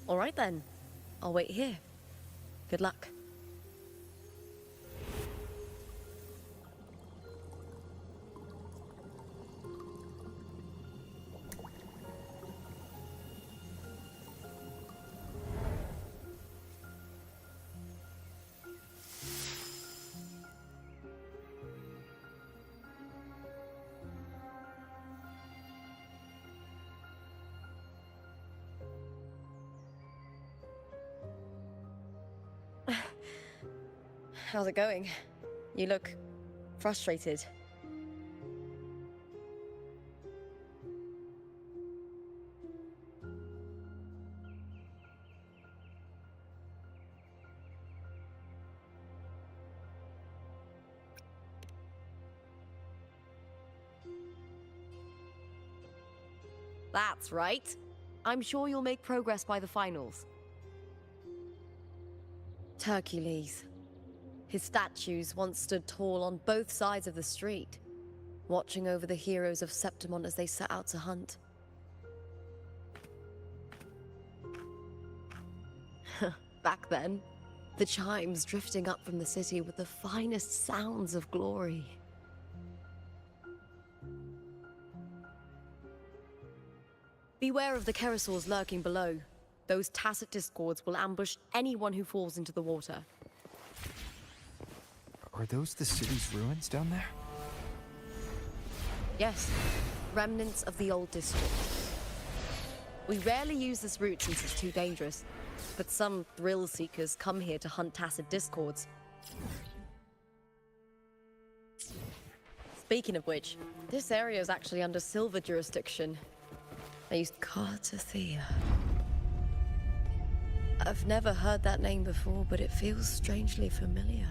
All right then. I'll wait here. Good luck. How's it going? You look frustrated. That's right. I'm sure you'll make progress by the finals. Hercules. His statues once stood tall on both sides of the street, watching over the heroes of Septimon as they set out to hunt. Back then, the chimes drifting up from the city were the finest sounds of glory. Beware of the Kerosaurs lurking below. Those tacit discords will ambush anyone who falls into the water. Are those the city's ruins down there? Yes, remnants of the old district. We rarely use this route since it's too dangerous, but some thrill seekers come here to hunt tacit discords. Speaking of which, this area is actually under Silver jurisdiction. I used Cartothea. I've never heard that name before, but it feels strangely familiar.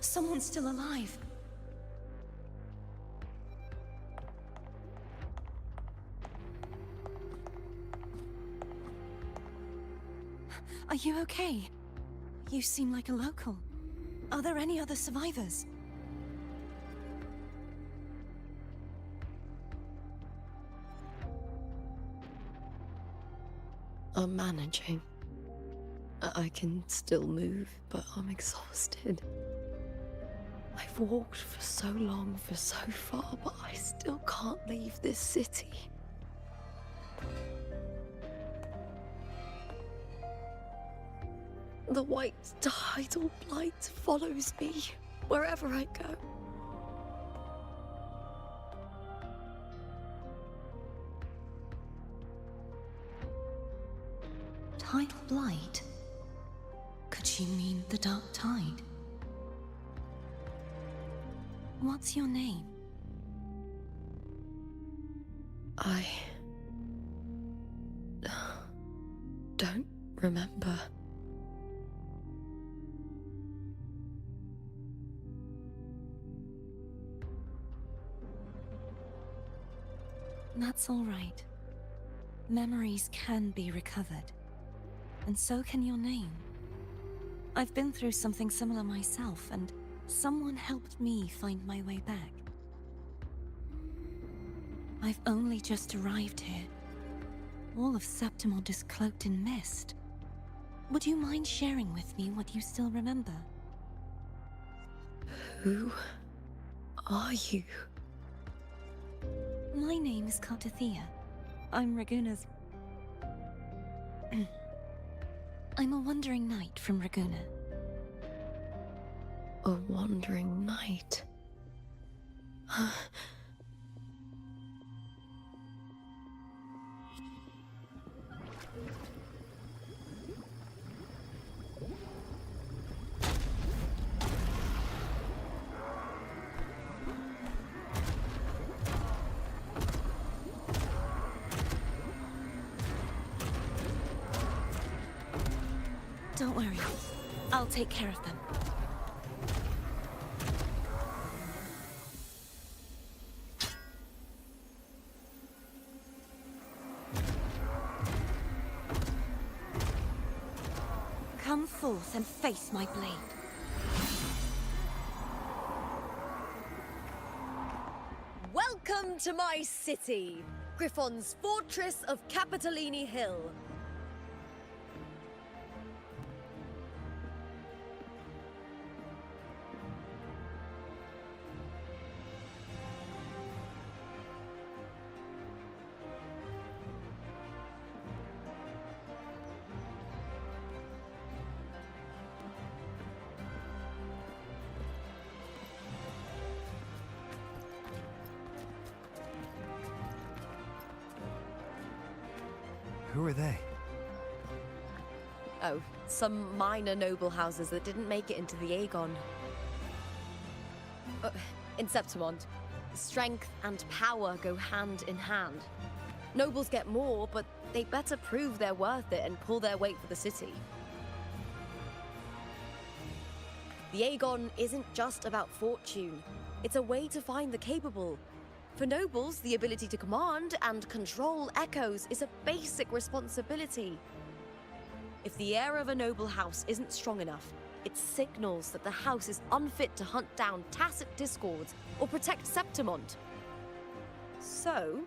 Someone's still alive. Are you okay? You seem like a local. Are there any other survivors? I'm managing. I can still move, but I'm exhausted. I've walked for so long, for so far, but I still can't leave this city. The white tidal blight follows me wherever I go. Tidal blight? Could she mean the dark tide? What's your name? I don't remember. That's all right. Memories can be recovered. And so can your name. I've been through something similar myself, and someone helped me find my way back. I've only just arrived here. All of Septimont is cloaked in mist. Would you mind sharing with me what you still remember? Who are you? My name is Kartathea. I'm Raguna's... I'm a wandering knight from Raguna. A wandering knight? Don't worry. I'll take care of them. Come forth and face my blade. Welcome to my city, Griffon's fortress of Capitolini Hill. Who are they? Oh, some minor noble houses that didn't make it into the Aegon. In Septimont, strength and power go hand in hand. Nobles get more, but they better prove they're worth it and pull their weight for the city. The Aegon isn't just about fortune. It's a way to find the capable. For nobles, the ability to command and control echoes is a basic responsibility. If the heir of a noble house isn't strong enough, it signals that the house is unfit to hunt down tacit discords or protect Septimont. So,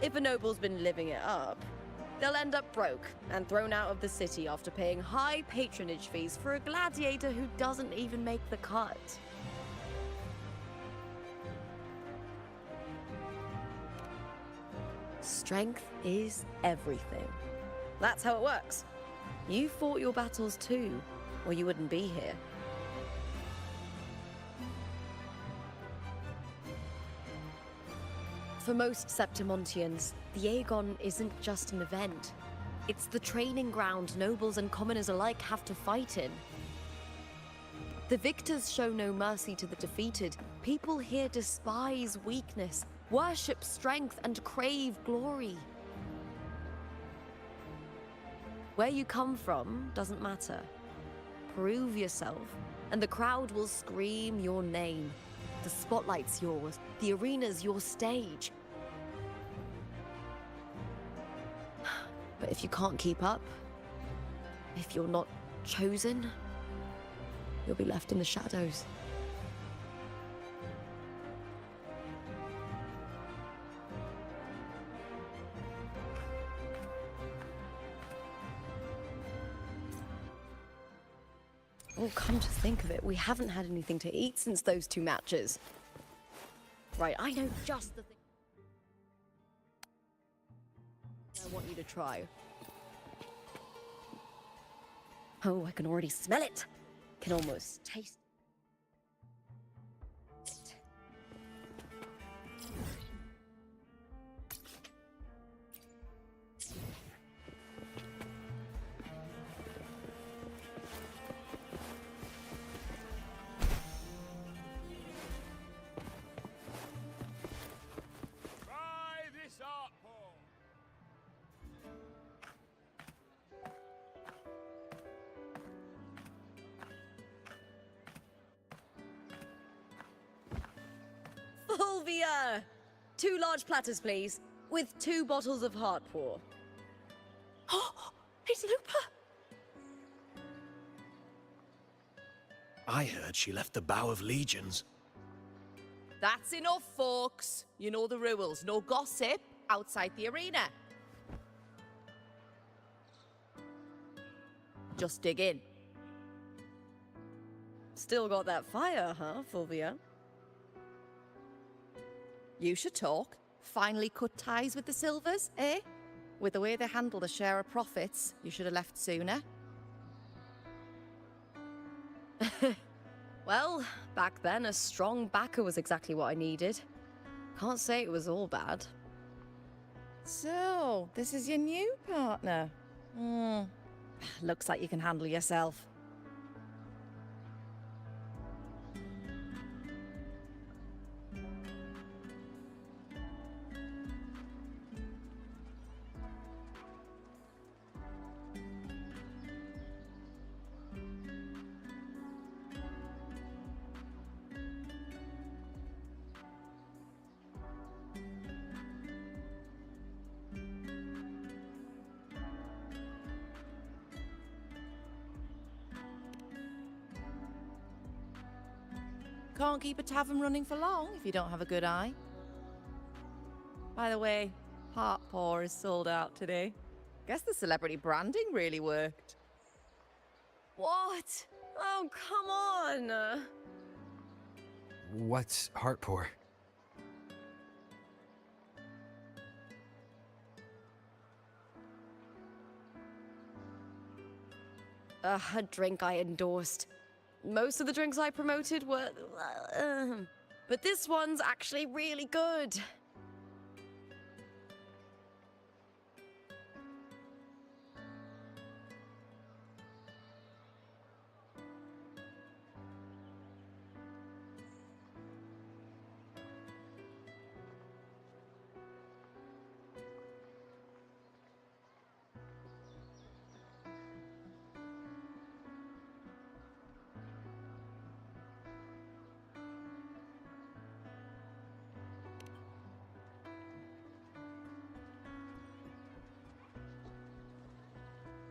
if a noble's been living it up, they'll end up broke and thrown out of the city after paying high patronage fees for a gladiator who doesn't even make the cut. Strength is everything. That's how it works. You fought your battles too, or you wouldn't be here. For most Septimontians, the Aegon isn't just an event. It's the training ground nobles and commoners alike have to fight in. The victors show no mercy to the defeated. People here despise weakness, worship strength, and crave glory. Where you come from doesn't matter. Prove yourself, and the crowd will scream your name. The spotlight's yours, the arena's your stage. But if you can't keep up, if you're not chosen, you'll be left in the shadows. Oh, come to think of it, we haven't had anything to eat since those 2 matches. Right, I know just the thing I want you to try. Oh, I can already smell it. Can almost taste it. Try this art form. Fulvia! 2 large platters, please, with 2 bottles of heart pour. Oh, it's Lupa! I heard she left the Bow of Legions. That's enough, folks. You know the rules. No gossip outside the arena. Just dig in. Still got that fire, huh, Fulvia? You should talk. Finally cut ties with the Silvers, eh? With the way they handle the share of profits, you should have left sooner. Well, back then, a strong backer was exactly what I needed. Can't say it was all bad. So, this is your new partner. Looks like you can handle yourself. Can't keep a tavern running for long if you don't have a good eye. By the way, Heart Pour is sold out today. Guess the celebrity branding really worked. What? Oh, come on! What's heart pour? A drink I endorsed. Most of the drinks I promoted were... but this one's actually really good.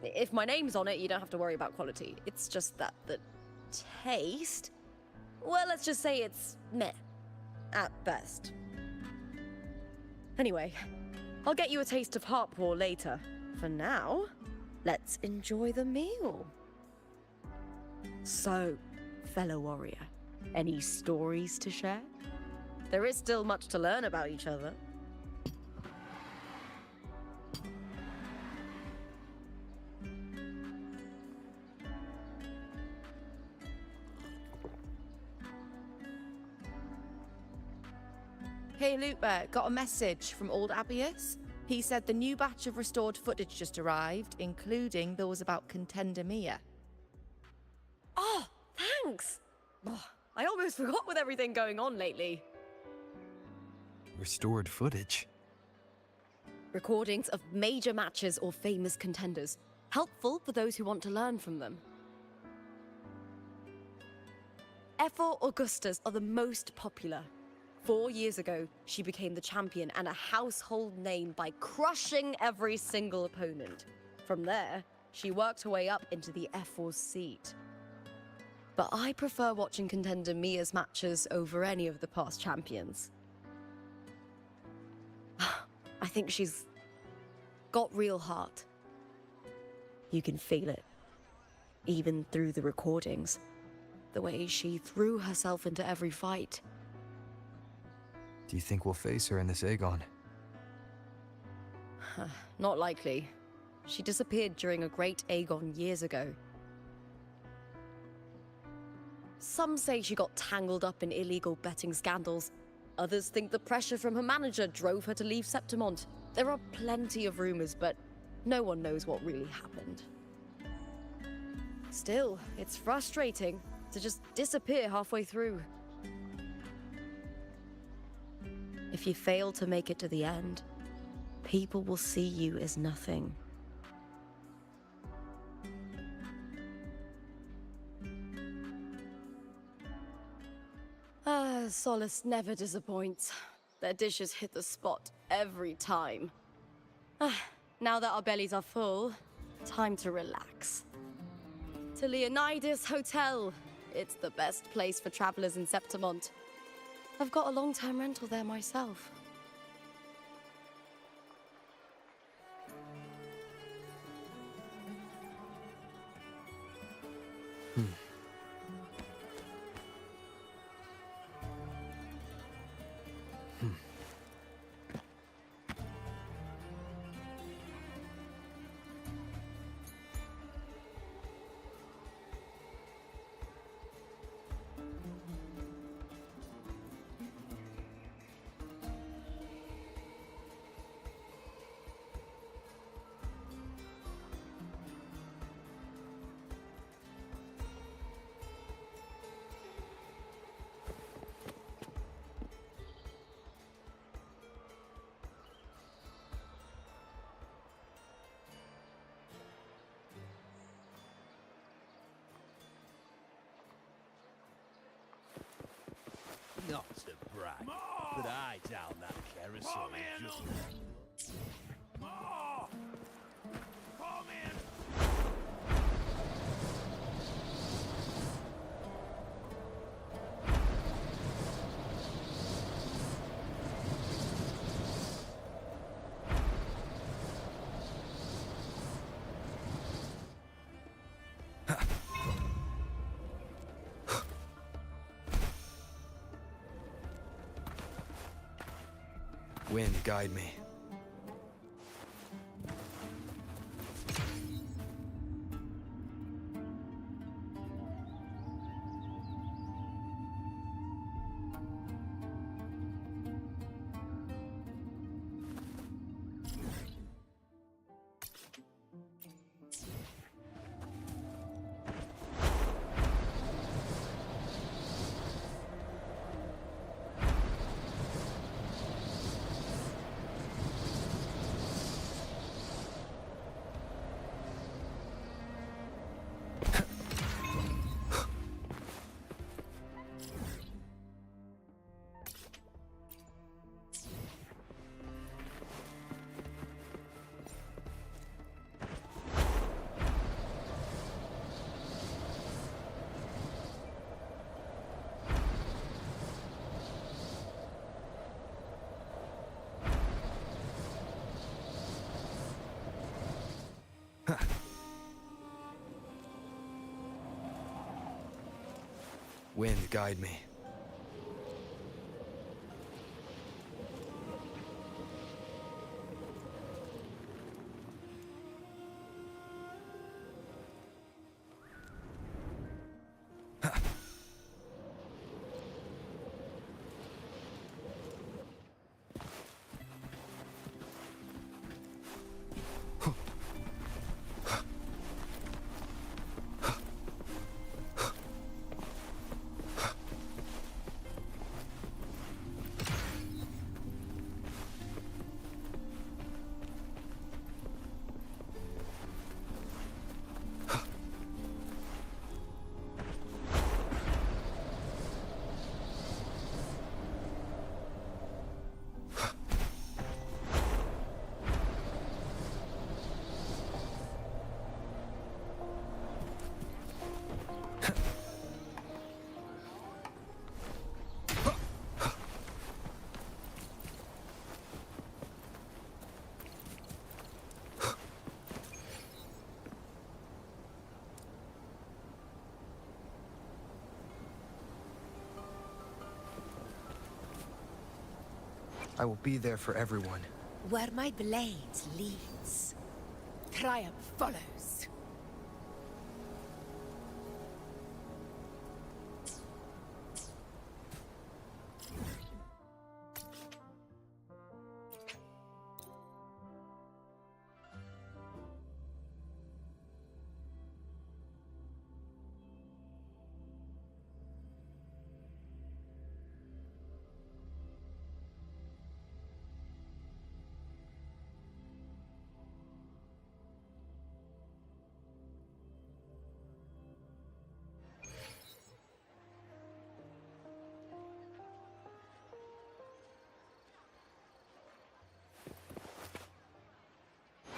If my name's on it, you don't have to worry about quality. It's just that the taste... Well, let's just say it's meh. At best. Anyway, I'll get you a taste of heart pour later. For now, let's enjoy the meal. So, fellow warrior, any stories to share? There is still much to learn about each other. Hey Lupa, got a message from old Abius. He said the new batch of restored footage just arrived, including those about Contender Mia. Oh, thanks! Oh, I almost forgot with everything going on lately. Restored footage? Recordings of major matches or famous contenders. Helpful for those who want to learn from them. F4 Augustas are the most popular. 4 years ago, she became the champion and a household name by crushing every single opponent. From there, she worked her way up into the F4 seat. But I prefer watching contender Mia's matches over any of the past champions. I think she's got real heart. You can feel it, even through the recordings. The way she threw herself into every fight. Do you think we'll face her in this Aegon? Not likely. She disappeared during a great Aegon years ago. Some say she got tangled up in illegal betting scandals. Others think the pressure from her manager drove her to leave Septimont. There are plenty of rumors, but no one knows what really happened. Still, it's frustrating to just disappear halfway through. If you fail to make it to the end, people will see you as nothing. Solace never disappoints. Their dishes hit the spot every time. Now that our bellies are full, time to relax. To Leonidas Hotel. It's the best place for travelers in Septimont. I've got a long-term rental there myself. Not to brag, but I down that carousel just... Wind, guide me. Wind, guide me. I will be there for everyone. Where my blade leads, triumph follows.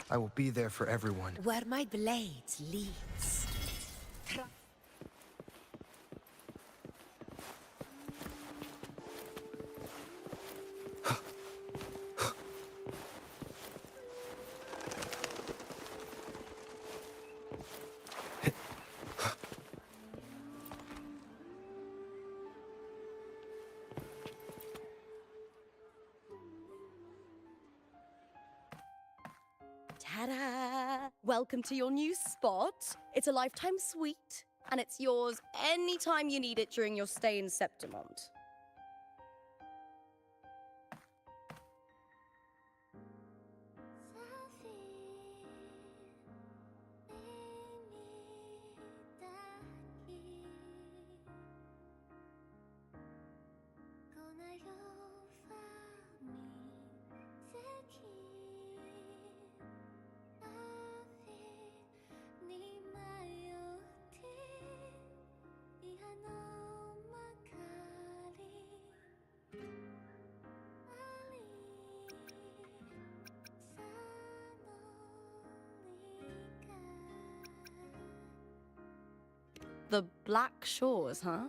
I will be there for everyone. Where my blade leads. Ta-da! Welcome to your new spot. It's a lifetime suite, and it's yours anytime you need it during your stay in Septimont. The Black Shores, huh?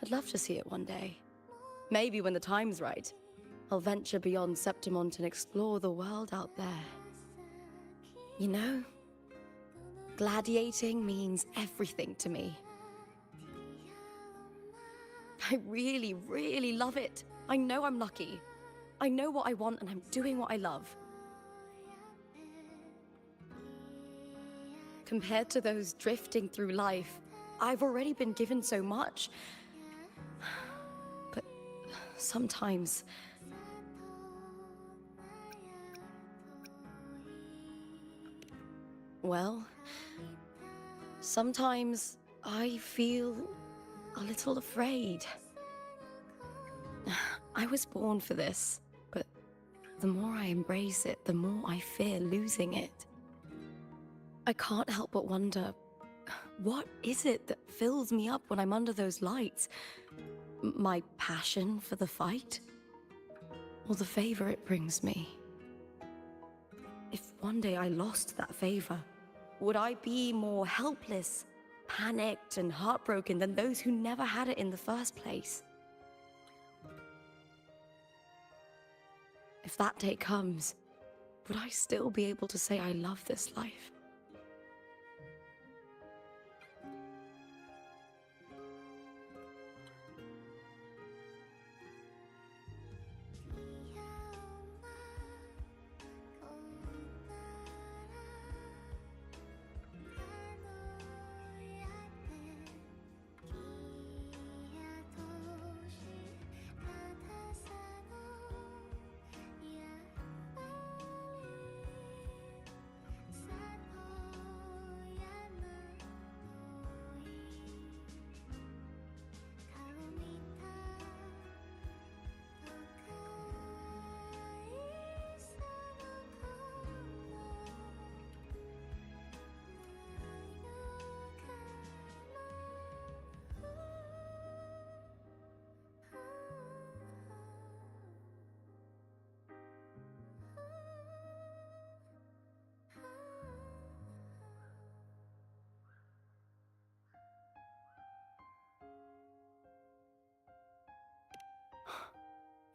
I'd love to see it one day. Maybe when the time's right, I'll venture beyond Septimont and explore the world out there. You know, gladiating means everything to me. I really, really love it. I know I'm lucky. I know what I want and I'm doing what I love. Compared to those drifting through life, I've already been given so much. But sometimes... well, sometimes I feel a little afraid. I was born for this, but the more I embrace it, the more I fear losing it. I can't help but wonder, what is it that fills me up when I'm under those lights? My passion for the fight? Or the favor it brings me? If one day I lost that favor, would I be more helpless, panicked, and heartbroken than those who never had it in the first place? If that day comes, would I still be able to say I love this life?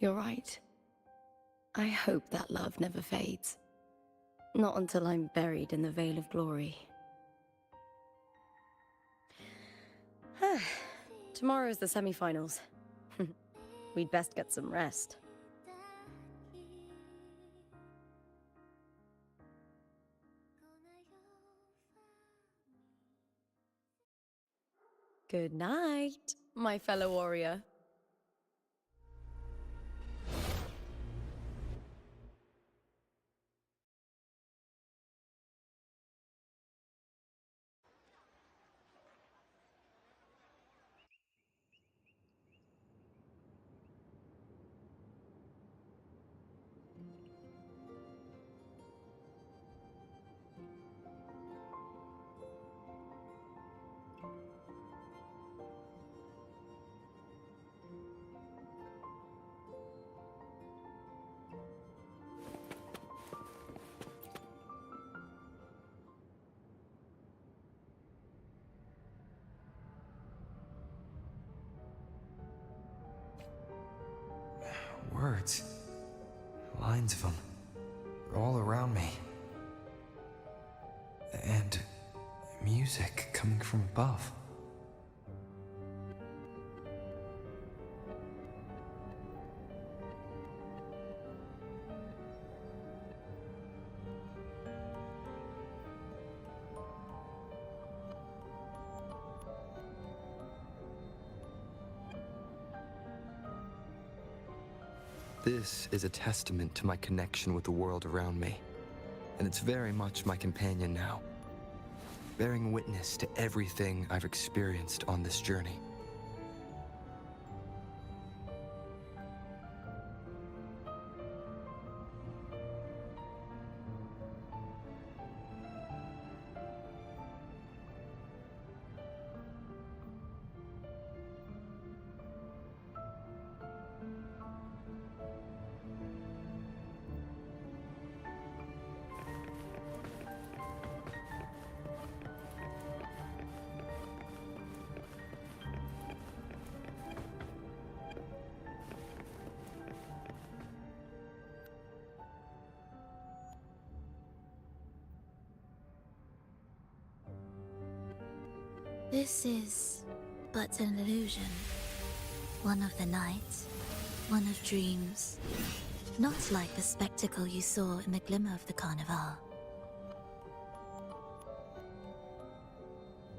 You're right. I hope that love never fades. Not until I'm buried in the Veil of Glory. Tomorrow's the semi-finals. We'd best get some rest. Good night, my fellow warrior. Words. Lines of them. All around me. And music coming from above. This is a testament to my connection with the world around me, and it's very much my companion now, bearing witness to everything I've experienced on this journey. This is but an illusion. One of the night, one of dreams. Not like the spectacle you saw in the glimmer of the Carnival.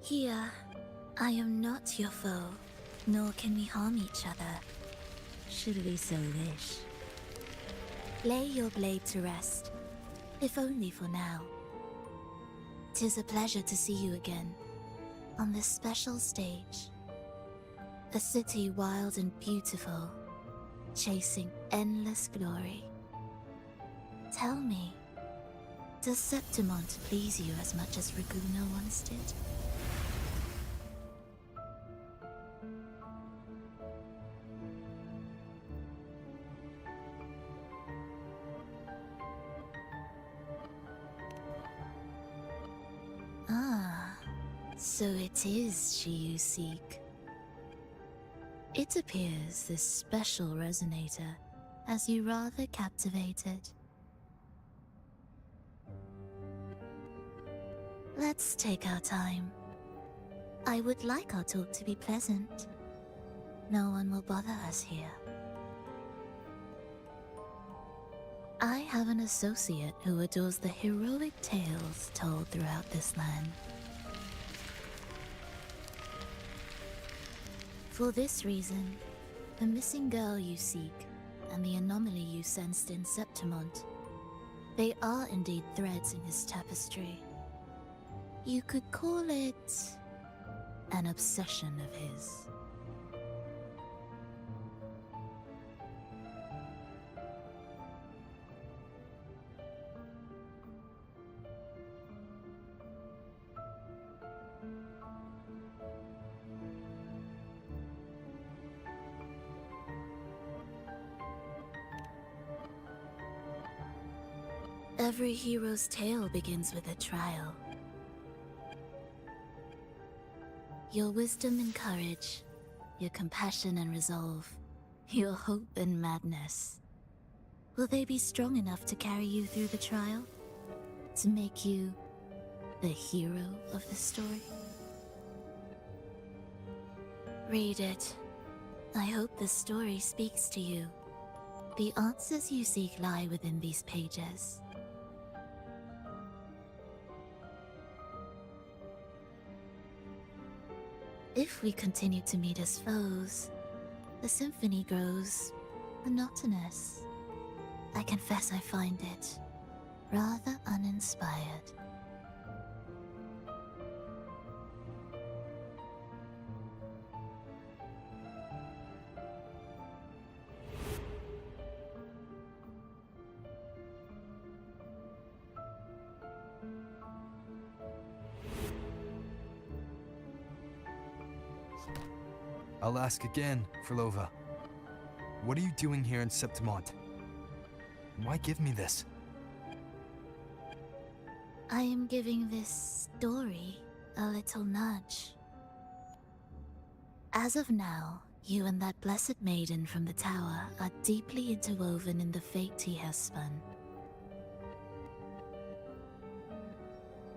Here, I am not your foe, nor can we harm each other, should we so wish. Lay your blade to rest, if only for now. 'Tis a pleasure to see you again, on this special stage. A city wild and beautiful, chasing endless glory. Tell me, does Septimont please you as much as Raguna once did? Ah, so it is she you seek. It appears this special resonator has you rather captivated. Let's take our time. I would like our talk to be pleasant. No one will bother us here. I have an associate who adores the heroic tales told throughout this land. For this reason, the missing girl you seek and the anomaly you sensed in Septimont, they are indeed threads in his tapestry. You could call it an obsession of his. Every hero's tale begins with a trial. Your wisdom and courage, your compassion and resolve, your hope and madness. Will they be strong enough to carry you through the trial? To make you the hero of the story? Read it. I hope the story speaks to you. The answers you seek lie within these pages. If we continue to meet as foes, the symphony grows monotonous. I confess I find it rather uninspired. I'll ask again, Frolova. What are you doing here in Septimont? Why give me this? I am giving this story a little nudge. As of now, you and that blessed maiden from the tower are deeply interwoven in the fate he has spun.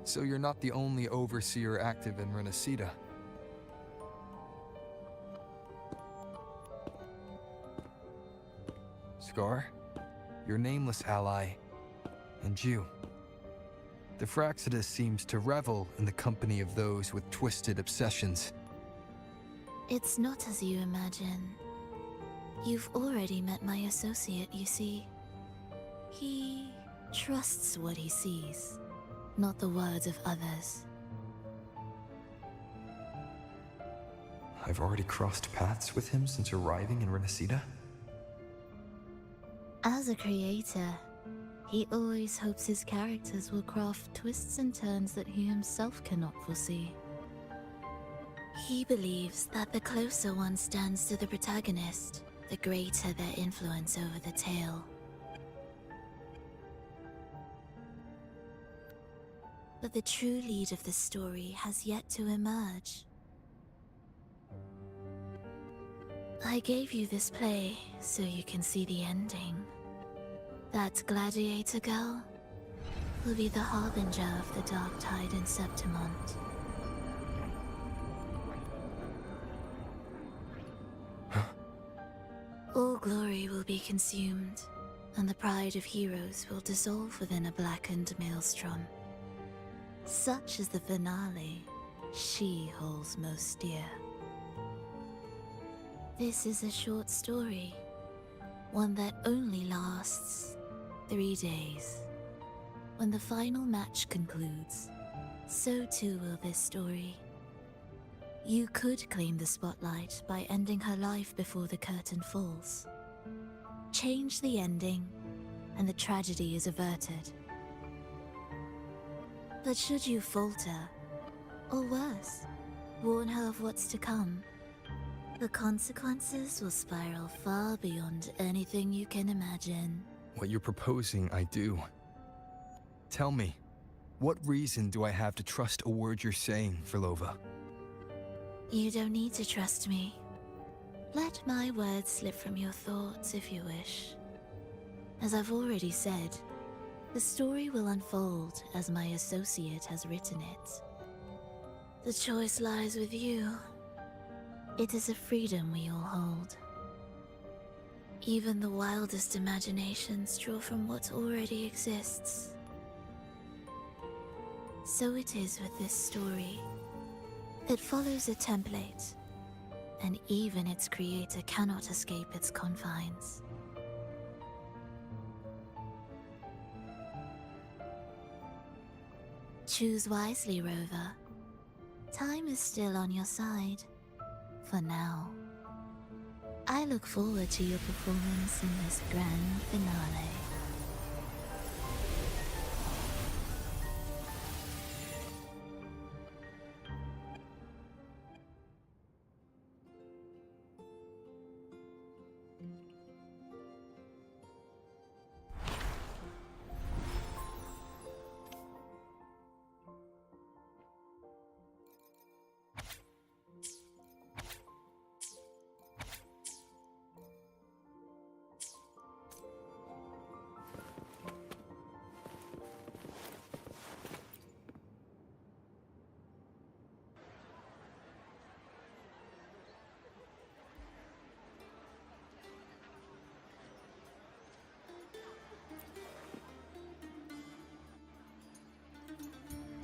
So you're not the only overseer active in Renacida. Scar, your nameless ally, and you. The Fraxidus seems to revel in the company of those with twisted obsessions. It's not as you imagine. You've already met my associate, you see. He trusts what he sees, not the words of others. I've already crossed paths with him since arriving in Renacida? As a creator, he always hopes his characters will craft twists and turns that he himself cannot foresee. He believes that the closer one stands to the protagonist, the greater their influence over the tale. But the true lead of the story has yet to emerge. I gave you this play so you can see the ending. That gladiator girl will be the harbinger of the dark tide in Septimont. All glory will be consumed, and the pride of heroes will dissolve within a blackened maelstrom. Such is the finale she holds most dear. This is a short story, one that only lasts 3 days. When the final match concludes, so too will this story. You could claim the spotlight by ending her life before the curtain falls. Change the ending, and the tragedy is averted. But should you falter, or worse, warn her of what's to come, the consequences will spiral far beyond anything you can imagine. What you're proposing, I do. Tell me, what reason do I have to trust a word you're saying, Frolova? You don't need to trust me. Let my words slip from your thoughts if you wish. As I've already said, the story will unfold as my associate has written it. The choice lies with you. It is a freedom we all hold. Even the wildest imaginations draw from what already exists. So it is with this story. It follows a template, and even its creator cannot escape its confines. Choose wisely, Rover. Time is still on your side. For now. I look forward to your performance in this grand finale.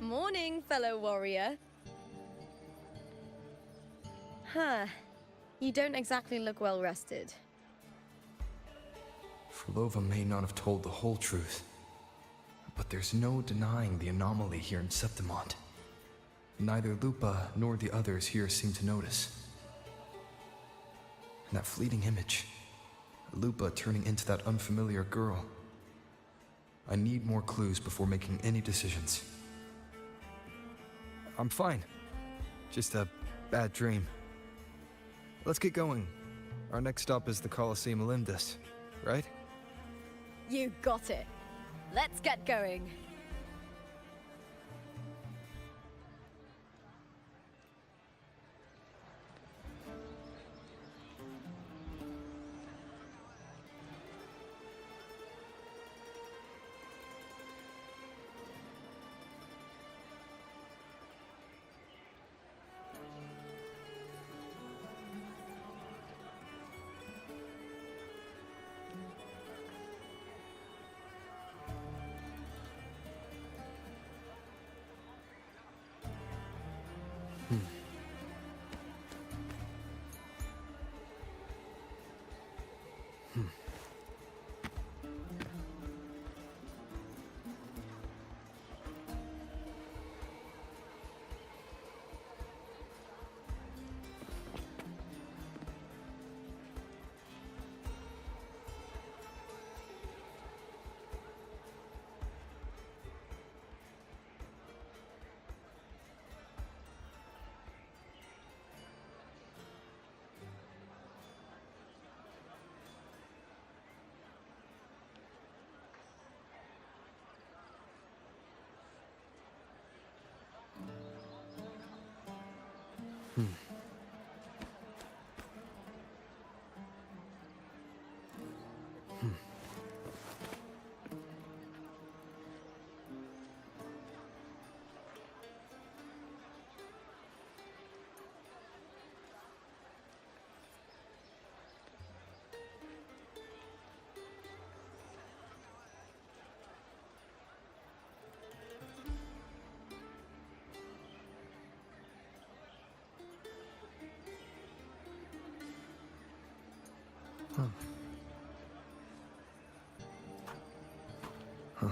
Morning, fellow warrior. Huh. You don't exactly look well rested. Frolova may not have told the whole truth, but there's no denying the anomaly here in Septimont. Neither Lupa nor the others here seem to notice. And that fleeting image, Lupa turning into that unfamiliar girl. I need more clues before making any decisions. I'm fine. Just a bad dream. Let's get going. Our next stop is the Colosseum Olympus, right? You got it. Let's get going. Huh. Huh.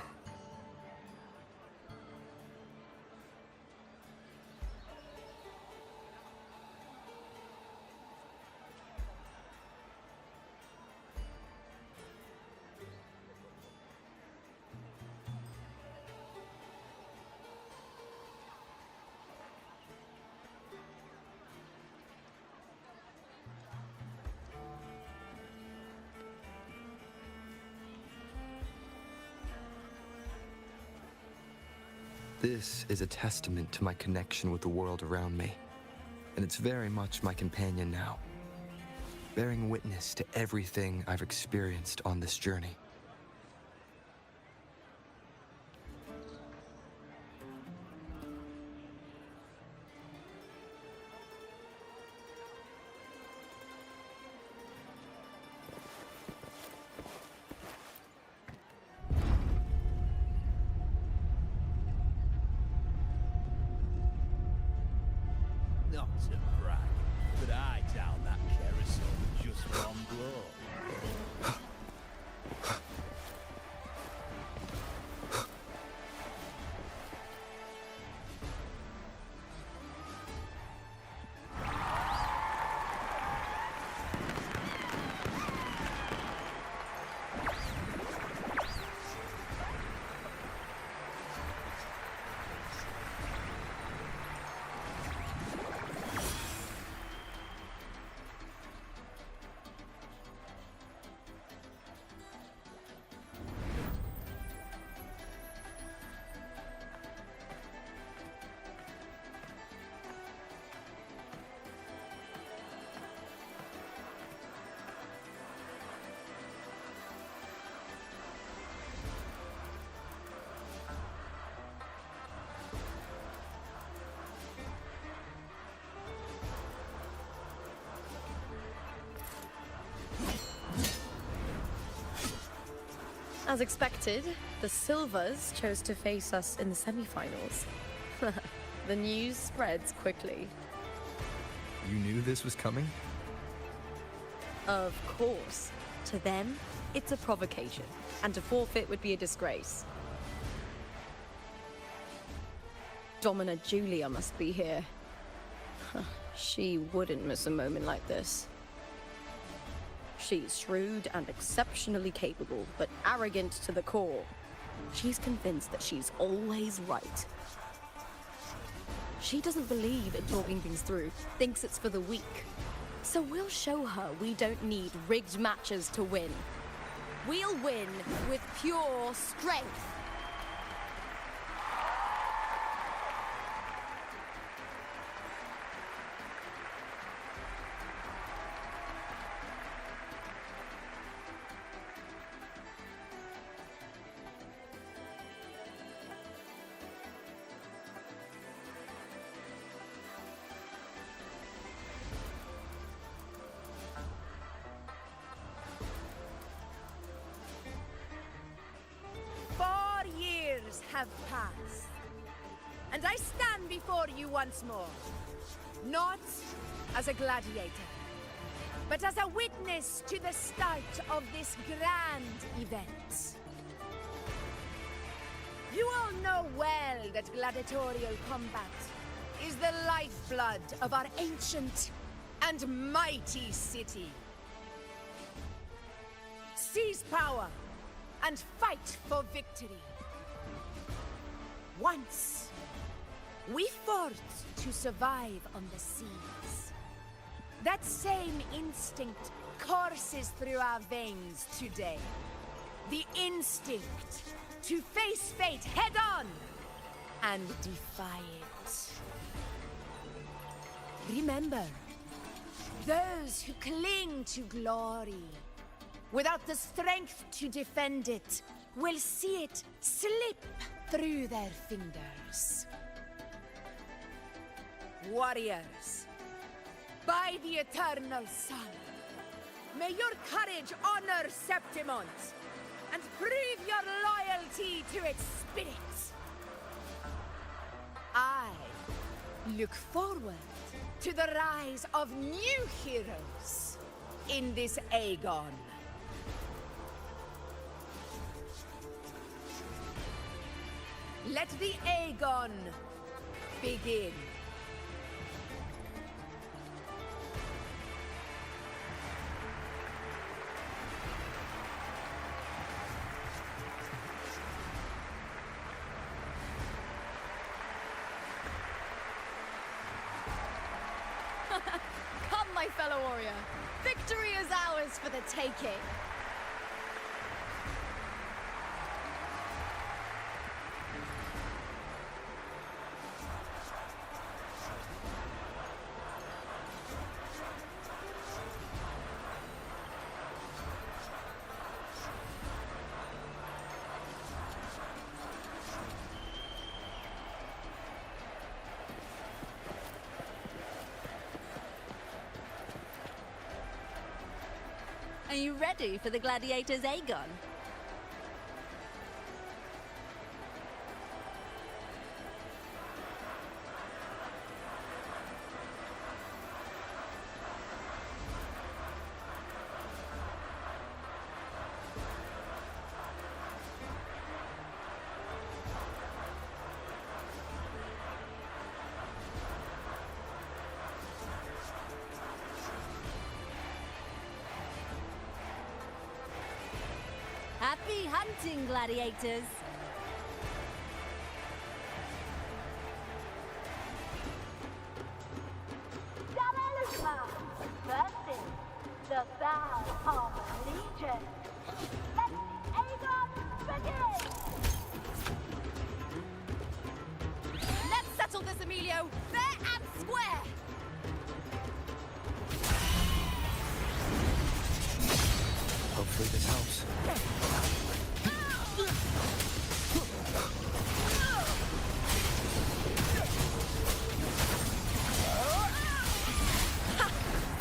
This is a testament to my connection with the world around me, and it's very much my companion now, bearing witness to everything I've experienced on this journey. Not to brag, but I down that carousel with just one blow. As expected, the Silvers chose to face us in the semi-finals. The news spreads quickly. You knew this was coming? Of course. To them, it's a provocation, and to forfeit would be a disgrace. Domina Julia must be here. She wouldn't miss a moment like this. She's shrewd and exceptionally capable, but arrogant to the core. She's convinced that she's always right. She doesn't believe in talking things through, thinks it's for the weak. So we'll show her we don't need rigged matches to win. We'll win with pure strength. Have passed, and I stand before you once more, not as a gladiator, but as a witness to the start of this grand event. You all know well that gladiatorial combat is the lifeblood of our ancient and mighty city. Seize power and fight for victory. Once, we fought to survive on the seas. That same instinct courses through our veins today. The instinct to face fate head-on and defy it. Remember, those who cling to glory without the strength to defend it will see it slip through their fingers. Warriors, by the eternal sun, may your courage honor Septimont and prove your loyalty to its spirit. I look forward to the rise of new heroes in this Aegon. Let the Aegon begin. Come, my fellow warrior. Victory is ours for the taking. Are you ready for the gladiators, Aegon? Happy hunting, gladiators! Versus the Battle of Legion. Let the Aegon begin! Let's settle this, Emilio, fair and square! Hopefully this helps.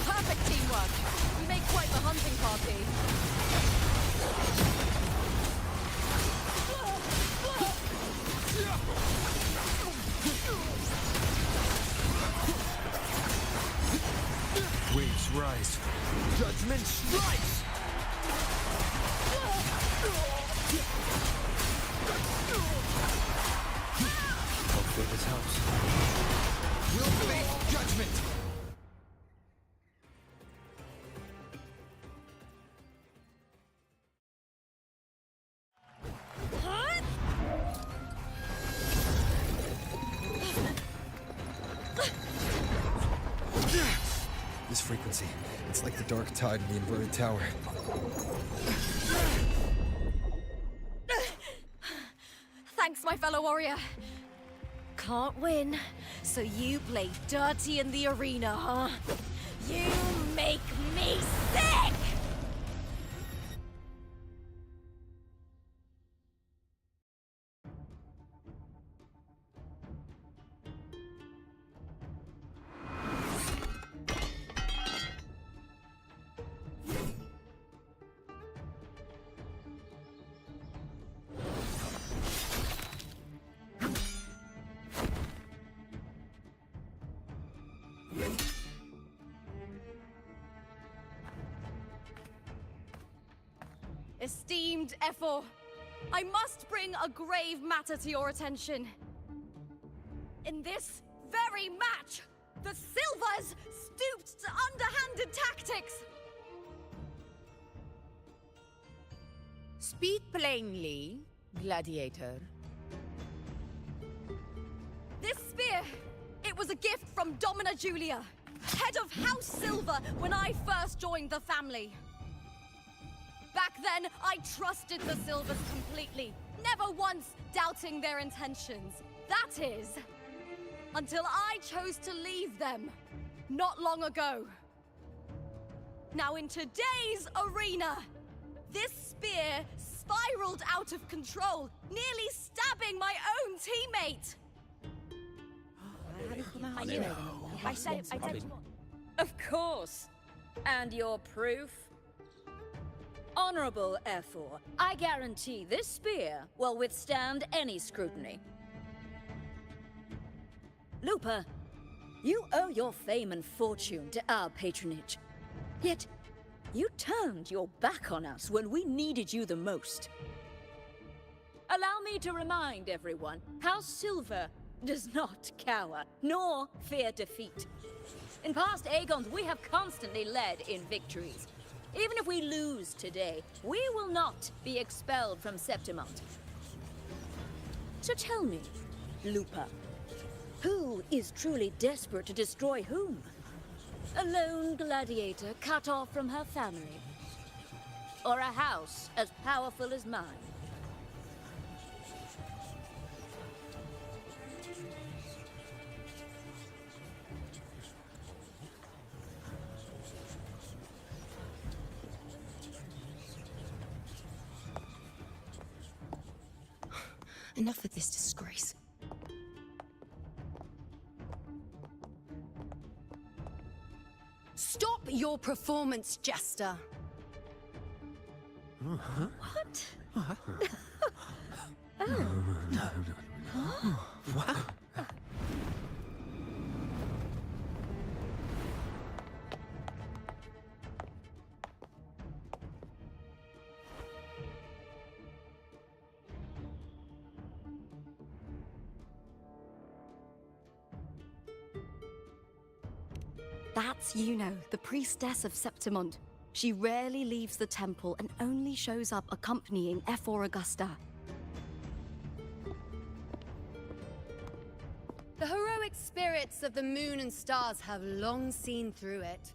Perfect teamwork. We make quite the hunting party. dark tide in the inverted tower. Thanks, my fellow warrior. Can't win, so you play dirty in the arena, huh? You make me sick! Esteemed Ephor, I must bring a grave matter to your attention. In this very match, the Silvers stooped to underhanded tactics. Speak plainly, Gladiator. This spear, it was a gift from Domina Julia, head of House Silver when I first joined the family. Back then, I trusted the Silvers completely, never once doubting their intentions. That is, until I chose to leave them, not long ago. Now in today's arena, this spear spiraled out of control, nearly stabbing my own teammate. I said Of course. And your proof? Honorable Ephor, I guarantee this spear will withstand any scrutiny. Lupa, you owe your fame and fortune to our patronage. Yet, you turned your back on us when we needed you the most. Allow me to remind everyone, House Silver does not cower, nor fear defeat. In past Aegons, we have constantly led in victories. Even if we lose today, we will not be expelled from Septimont. So tell me, Lupa, who is truly desperate to destroy whom? A lone gladiator cut off from her family? Or a house as powerful as mine? Enough of this disgrace. Stop your performance, Jester. What? What? That's Yuno, the priestess of Septimont. She rarely leaves the temple and only shows up accompanying Ephor Augusta. The heroic spirits of the moon and stars have long seen through it.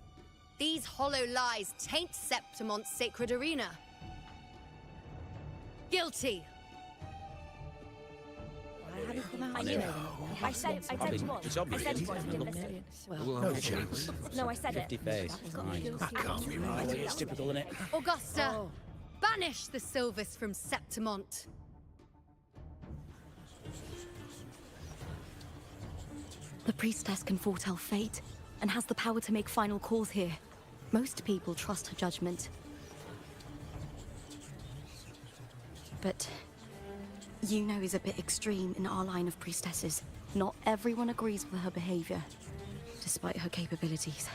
These hollow lies taint Septimont's sacred arena. Guilty. I said it once. It's I obvious. said it once, didn't listen. No chance. No, I said it. 50 face. That can't be right. It's typical, isn't it? Augusta, banish the Silvers from Septimont. The priestess can foretell fate and has the power to make final calls here. Most people trust her judgment. But Yuno is a bit extreme in our line of priestesses. Not everyone agrees with her behavior, despite her capabilities.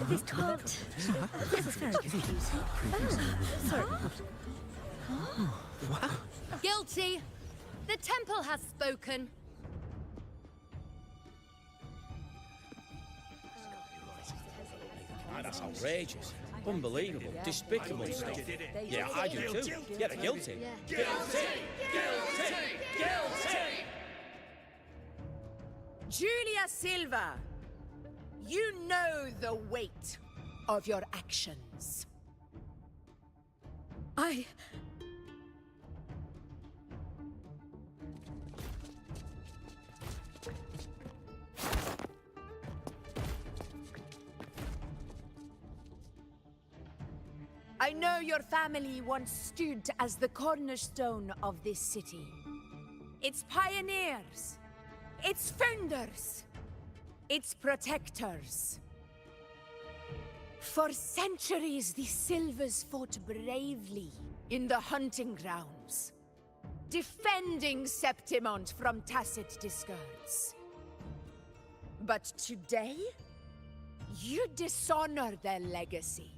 This can't. This is very confusing. Sorry. Guilty. The temple has spoken. That's outrageous. Unbelievable. Despicable stuff. Yeah, I do too. Yeah, they're guilty. Guilty! Guilty! Guilty! Julia Silva, you know the weight of your actions. I know your family once stood as the cornerstone of this city. Its pioneers, its founders, its protectors. For centuries, the Silvers fought bravely in the hunting grounds, defending Septimont from Tacit discords. But today, you dishonor their legacy.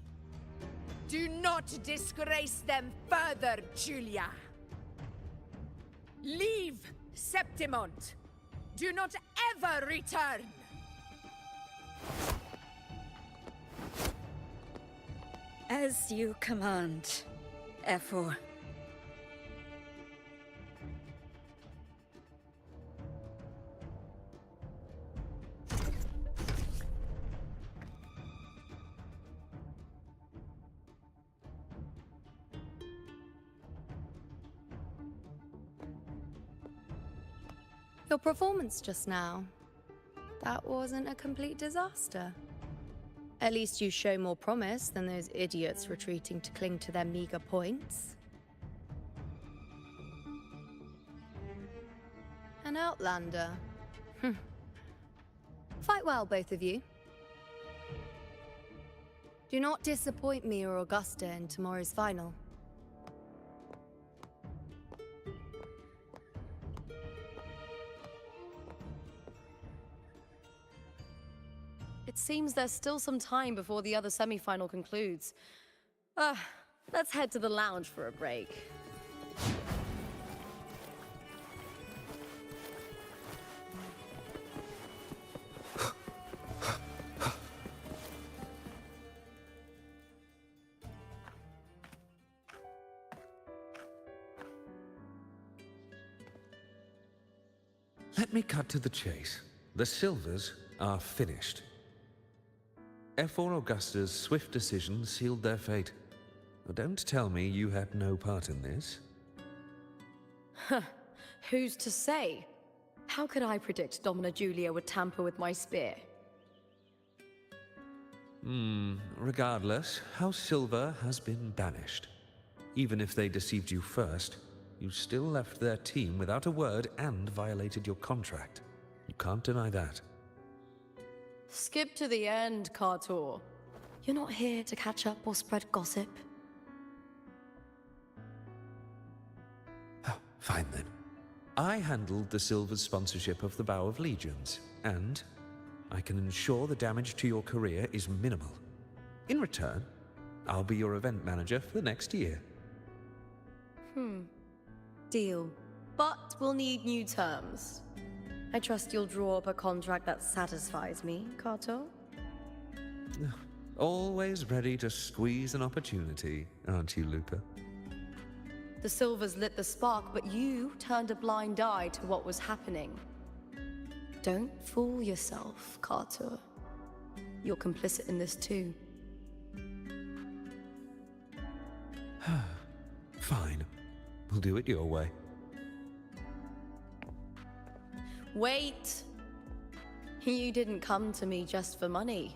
Do not disgrace them further, Julia. Leave Septimont. Do not ever return. As you command, Efor. Your performance just now. That wasn't a complete disaster. At least you show more promise than those idiots retreating to cling to their meager points. An outlander. Fight well, both of you. Do not disappoint me or Augusta in tomorrow's final. It seems there's still some time before the other semi-final concludes. Let's head to the lounge for a break. Let me cut to the chase. The Silvers are finished. F4 Augusta's swift decision sealed their fate. Don't tell me you had no part in this. Who's to say? How could I predict Domina Julia would tamper with my spear? Regardless, House Silver has been banished. Even if they deceived you first, you still left their team without a word and violated your contract. You can't deny that. Skip to the end, Kartor. You're not here to catch up or spread gossip. Fine then. I handled the Silver's sponsorship of the Bow of Legions, and I can ensure the damage to your career is minimal. In return, I'll be your event manager for the next year. Deal. But we'll need new terms. I trust you'll draw up a contract that satisfies me, Kartor? Always ready to squeeze an opportunity, aren't you, Lupa? The Silvers lit the spark, but you turned a blind eye to what was happening. Don't fool yourself, Kartor. You're complicit in this too. Fine. We'll do it your way. Wait! You didn't come to me just for money,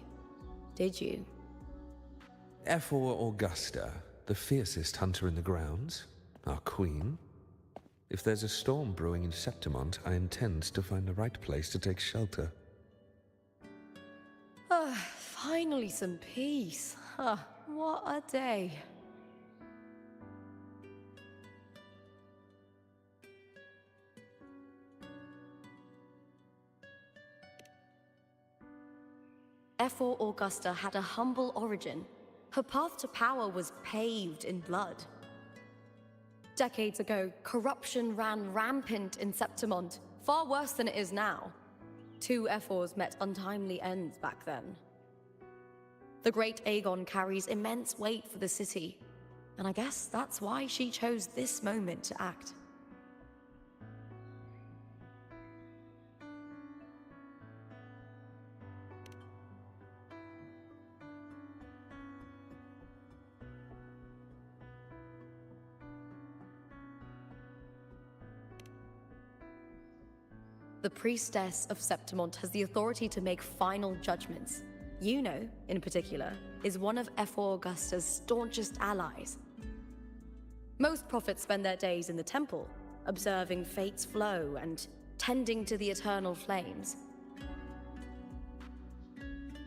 did you? F4 Augusta, the fiercest hunter in the grounds, our queen. If there's a storm brewing in Septimont, I intend to find the right place to take shelter. Finally some peace. What a day. F4 Augusta had a humble origin. Her path to power was paved in blood. Decades ago, corruption ran rampant in Septimont, far worse than it is now. Two F4s met untimely ends back then. The great Aegon carries immense weight for the city, and I guess that's why she chose this moment to act. The priestess of Septimont has the authority to make final judgments. Juno, in particular, is one of Ephor Augusta's staunchest allies. Most prophets spend their days in the temple, observing fate's flow and tending to the eternal flames.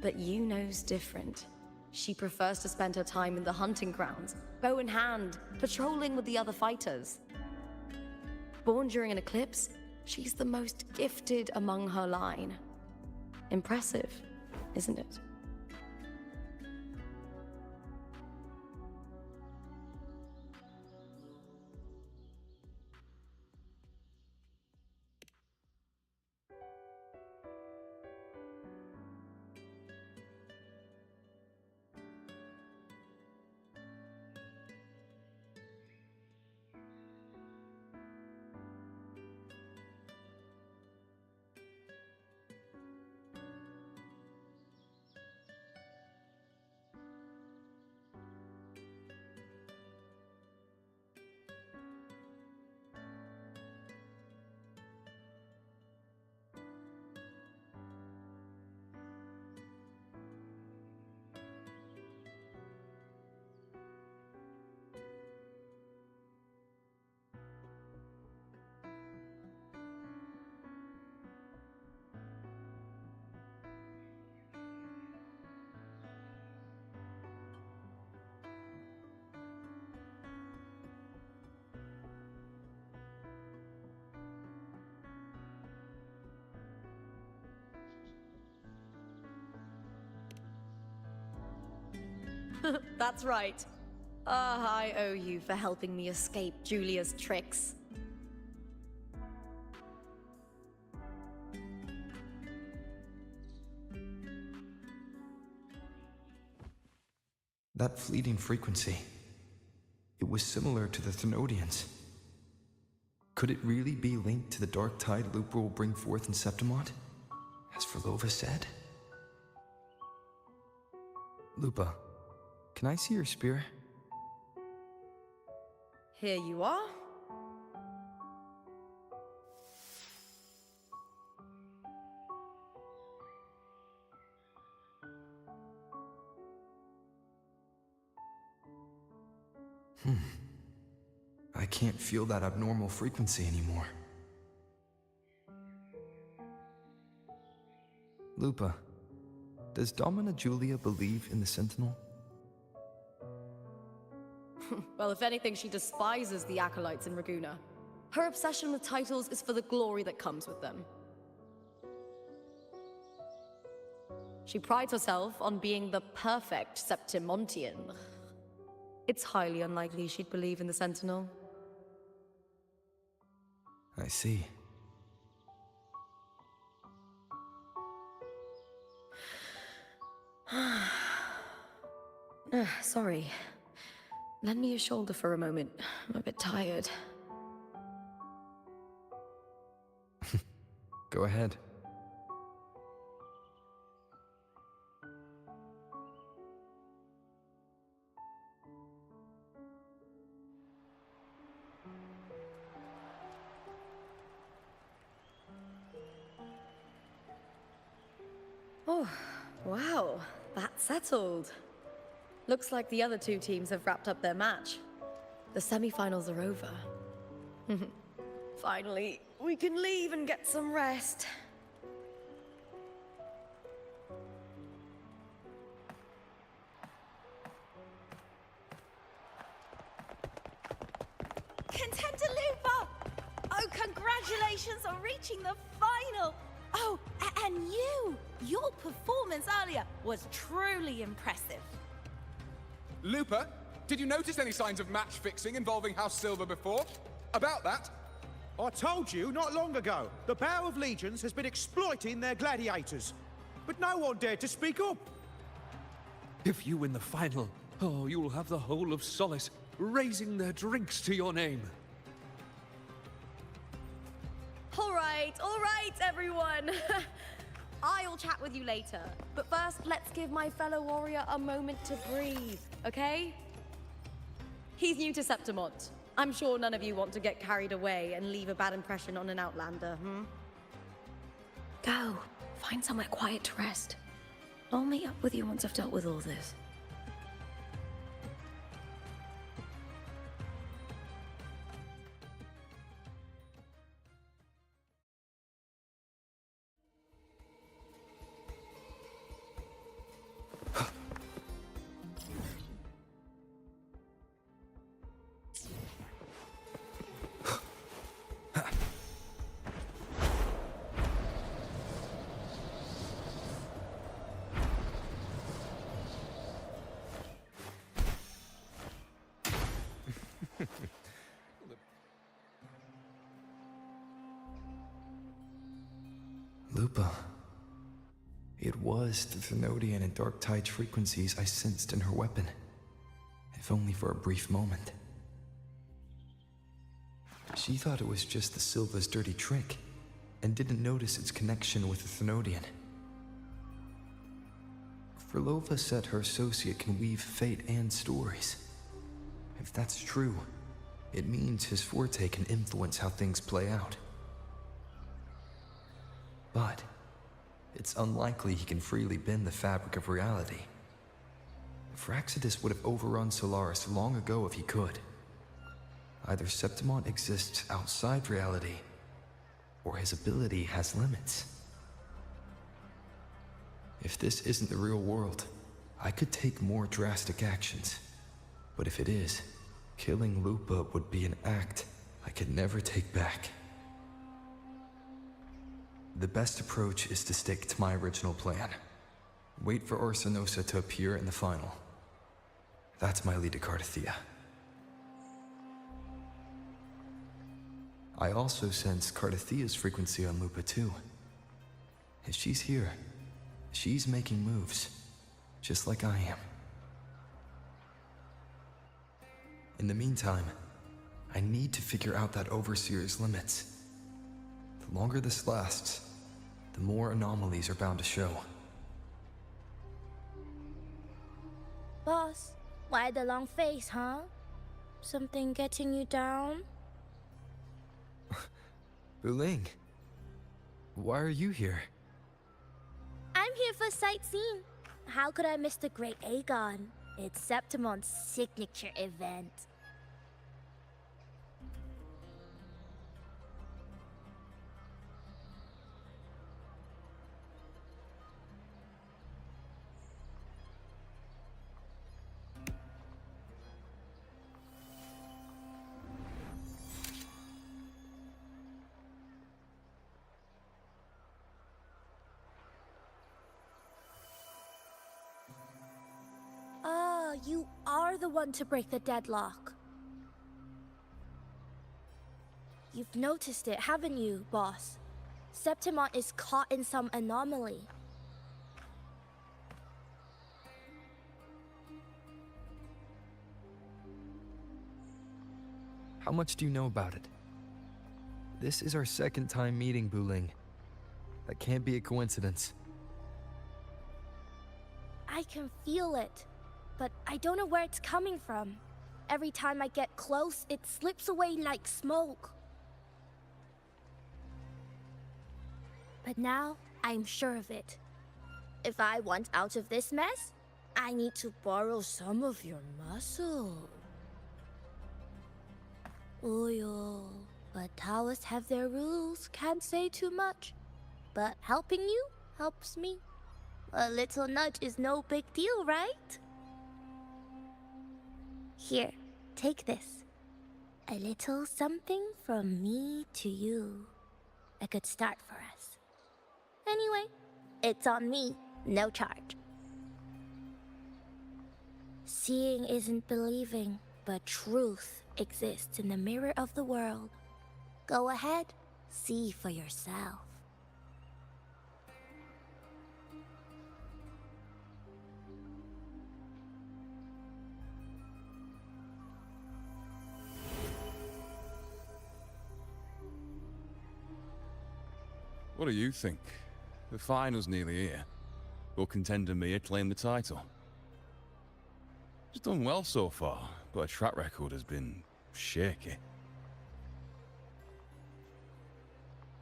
But Juno's different. She prefers to spend her time in the hunting grounds, bow in hand, patrolling with the other fighters. Born during an eclipse, she's the most gifted among her line. Impressive, isn't it? That's right. I owe you for helping me escape Julia's tricks. That fleeting frequency, it was similar to the Thenodians. Could it really be linked to the dark tide Lupa will bring forth in Septimont, as Verlova said? Lupa, can I see your spear? Here you are. I can't feel that abnormal frequency anymore. Lupa, does Domina Julia believe in the Sentinel? Well, if anything, she despises the acolytes in Raguna. Her obsession with titles is for the glory that comes with them. She prides herself on being the perfect Septimontian. It's highly unlikely she'd believe in the Sentinel. I see. Sorry. Lend me your shoulder for a moment. I'm a bit tired. Go ahead. Oh, wow. That's settled. Looks like the other two teams have wrapped up their match. The semi-finals are over. Finally, we can leave and get some rest. Contender Lupa! Oh, congratulations on reaching the final! Oh, and you! Your performance earlier was truly impressive. Lupa, did you notice any signs of match fixing involving House Silver before? About that? I told you not long ago, the Bow of Legions has been exploiting their gladiators. But no one dared to speak up. If you win the final, oh, you'll have the whole of Solace raising their drinks to your name. All right, everyone. I'll chat with you later. But first, let's give my fellow warrior a moment to breathe, okay? He's new to Septimont. I'm sure none of you want to get carried away and leave a bad impression on an outlander, Go. Find somewhere quiet to rest. I'll meet up with you once I've dealt with all this. Lupa. It was the Thenodian and Dark Tide's frequencies I sensed in her weapon, if only for a brief moment. She thought it was just the Silva's dirty trick, and didn't notice its connection with the Thenodian. Frolova said her associate can weave fate and stories. If that's true, it means his forte can influence how things play out. But it's unlikely he can freely bend the fabric of reality. Fraxidus would have overrun Solaris long ago if he could. Either Septimont exists outside reality, or his ability has limits. If this isn't the real world, I could take more drastic actions. But if it is, killing Lupa would be an act I could never take back. The best approach is to stick to my original plan. Wait for Orsinosa to appear in the final. That's my lead to Cardathia. I also sense Cardathia's frequency on Lupa too. If she's here, she's making moves, just like I am. In the meantime, I need to figure out that Overseer's limits. The longer this lasts, the more anomalies are bound to show. Boss, why the long face, huh? Something getting you down? Wuthering, why are you here? I'm here for sightseeing. How could I miss the Great Aegon? It's Septimont's signature event. You are the one to break the deadlock. You've noticed it, haven't you, boss? Septimont is caught in some anomaly. How much do you know about it? This is our second time meeting, Wuthering. That can't be a coincidence. I can feel it, but I don't know where it's coming from. Every time I get close, it slips away like smoke. But now, I'm sure of it. If I want out of this mess, I need to borrow some of your muscle. Oil. But towers have their rules, can't say too much. But helping you helps me. A little nudge is no big deal, right? Here, take this. A little something from me to you. A good start for us. Anyway, it's on me, no charge. Seeing isn't believing, but truth exists in the mirror of the world. Go ahead, see for yourself. What do you think? The final's nearly here. Will contender Mia claim the title? She's done well so far, but her track record has been shaky.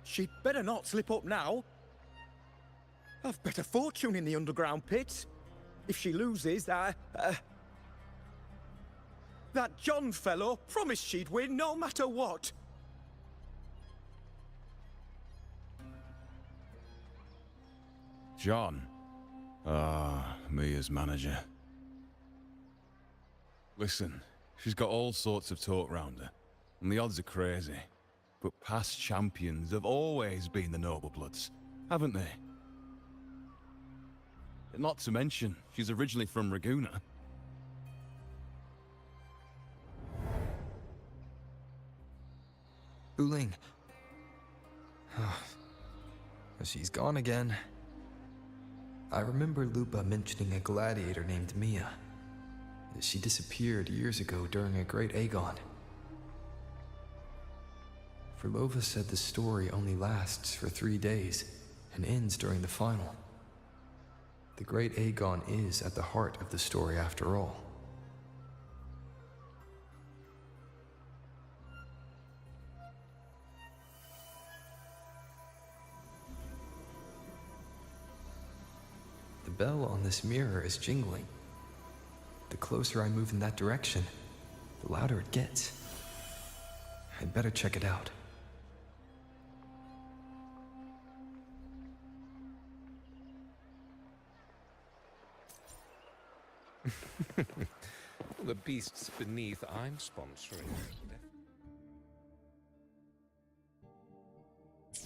She'd better not slip up now. I've better fortune in the underground pits. If she loses, that John fellow promised she'd win no matter what. John. Ah, Mia's manager. Listen, she's got all sorts of talk round her, and the odds are crazy. But past champions have always been the noble bloods, haven't they? Not to mention, she's originally from Raguna. Wuthering. She's gone again. I remember Lupa mentioning a gladiator named Mia. She disappeared years ago during a great Aegon. Verlova said the story only lasts for 3 days and ends during the final. The great Aegon is at the heart of the story after all. The bell on this mirror is jingling. The closer I move in that direction, the louder it gets. I'd better check it out. The beasts beneath I'm sponsoring. Do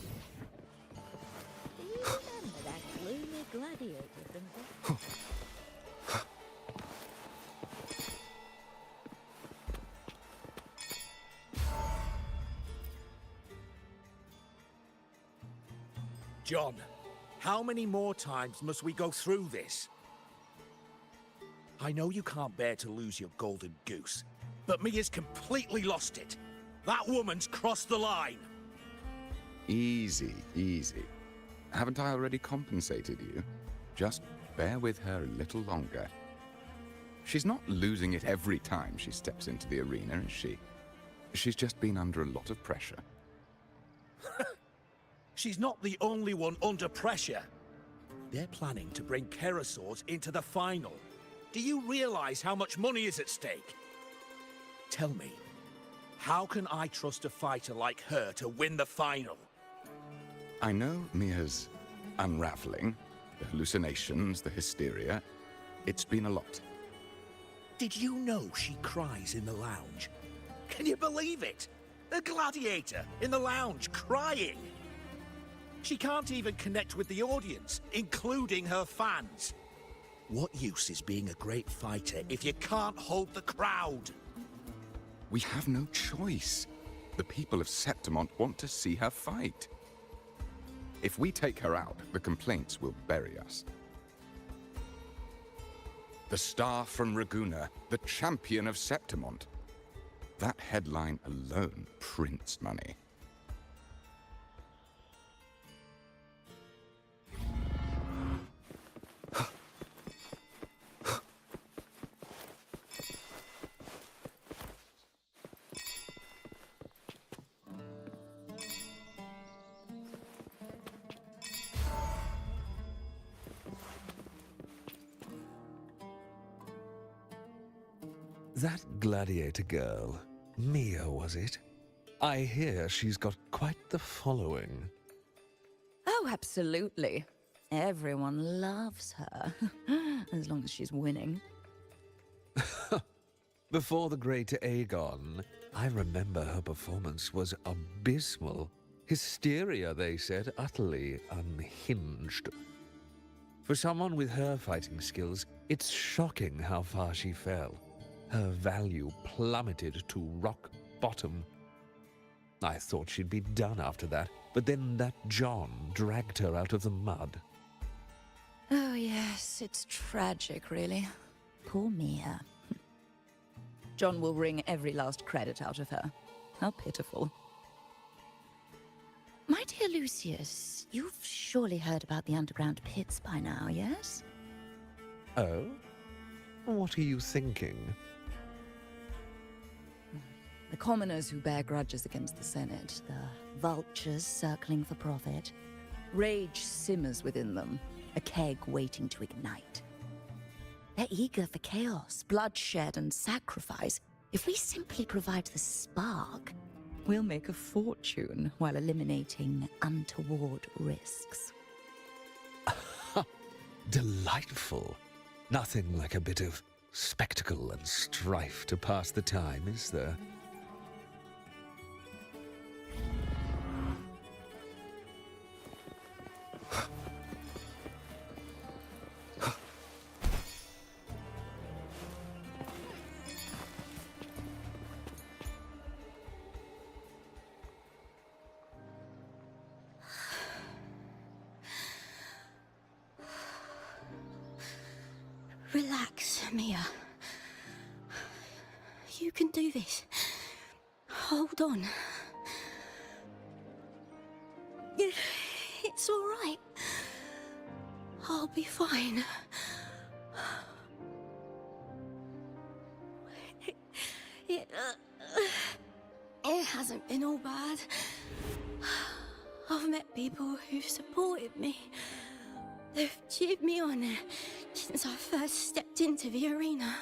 you remember that gloomy gladiator from John, how many more times must we go through this? I know you can't bear to lose your golden goose, but Mia's completely lost it. That woman's crossed the line. Easy, easy. Haven't I already compensated you? Just bear with her a little longer. She's not losing it every time she steps into the arena, is she? She's just been under a lot of pressure. She's not the only one under pressure. They're planning to bring Kerasaurs into the final. Do you realize how much money is at stake? Tell me, how can I trust a fighter like her to win the final? I know Mia's unraveling, the hallucinations, the hysteria. It's been a lot. Did you know she cries in the lounge? Can you believe it? A gladiator in the lounge crying. She can't even connect with the audience, including her fans. What use is being a great fighter if you can't hold the crowd? We have no choice. The people of Septimont want to see her fight. If we take her out, the complaints will bury us. The star from Raguna, the champion of Septimont. That headline alone prints money. That gladiator girl, Mia, was it? I hear she's got quite the following. Oh, absolutely. Everyone loves her, as long as she's winning. Before the great Aegon, I remember her performance was abysmal. Hysteria, they said, utterly unhinged. For someone with her fighting skills, it's shocking how far she fell. Her value plummeted to rock bottom. I thought she'd be done after that, but then that John dragged her out of the mud. Oh, yes, it's tragic, really. Poor Mia. John will wring every last credit out of her. How pitiful. My dear Lucius, You've surely heard about the underground pits by now, yes? Oh? What are you thinking? The commoners who bear grudges against the Senate, the vultures circling for profit. Rage simmers within them, a keg waiting to ignite. They're eager for chaos, bloodshed, and sacrifice. If we simply provide the spark, we'll make a fortune while eliminating untoward risks. Delightful. Nothing like a bit of spectacle and strife to pass the time, is there? Relax, Mia. You can do this. Hold on. It's all right. I'll be fine. It hasn't been all bad. I've met people who've supported me. They've cheered me on since I first stepped into the arena.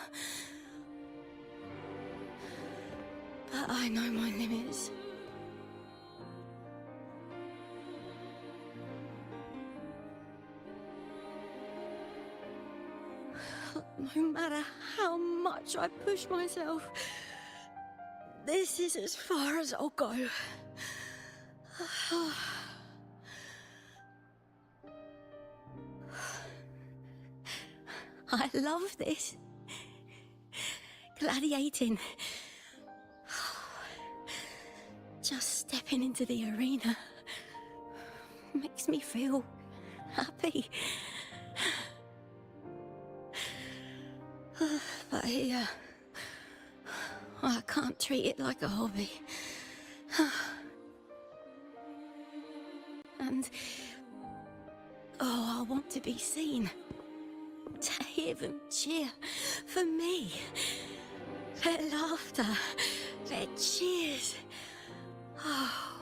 But I know my limits. No matter how much I push myself, this is as far as I'll go. I love this. Gladiating. Just stepping into the arena makes me feel happy. But here, I can't treat it like a hobby. And I want to be seen. To hear them cheer for me. Their laughter, their cheers. Oh,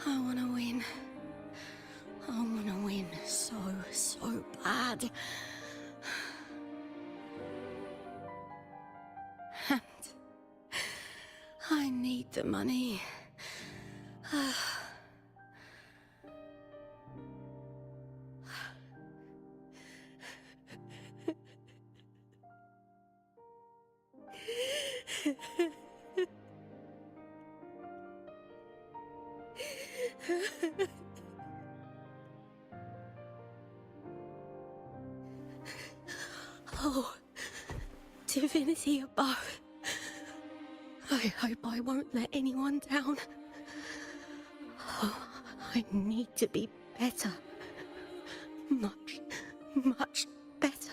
I want to win. I want to win so bad. And I need the money. Oh, divinity above. I hope I won't let anyone down. Oh, I need to be better. Much better.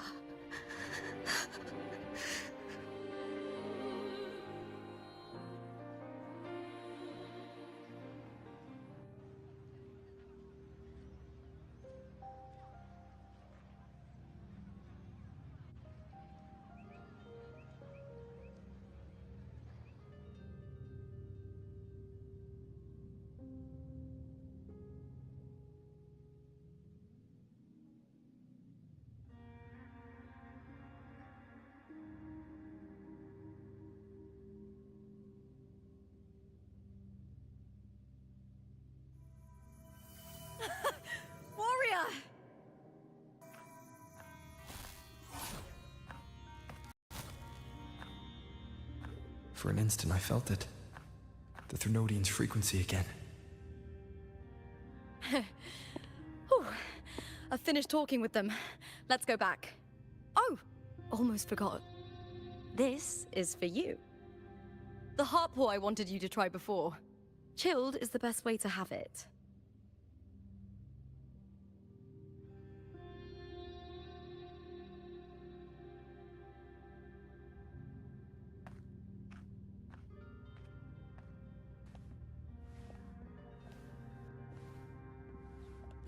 Warrior! For an instant, I felt it. The Thrunodian's frequency again. Whew. I've finished talking with them. Let's go back. Oh, almost forgot. This is for you. The heart pour I wanted you to try before. Chilled is the best way to have it.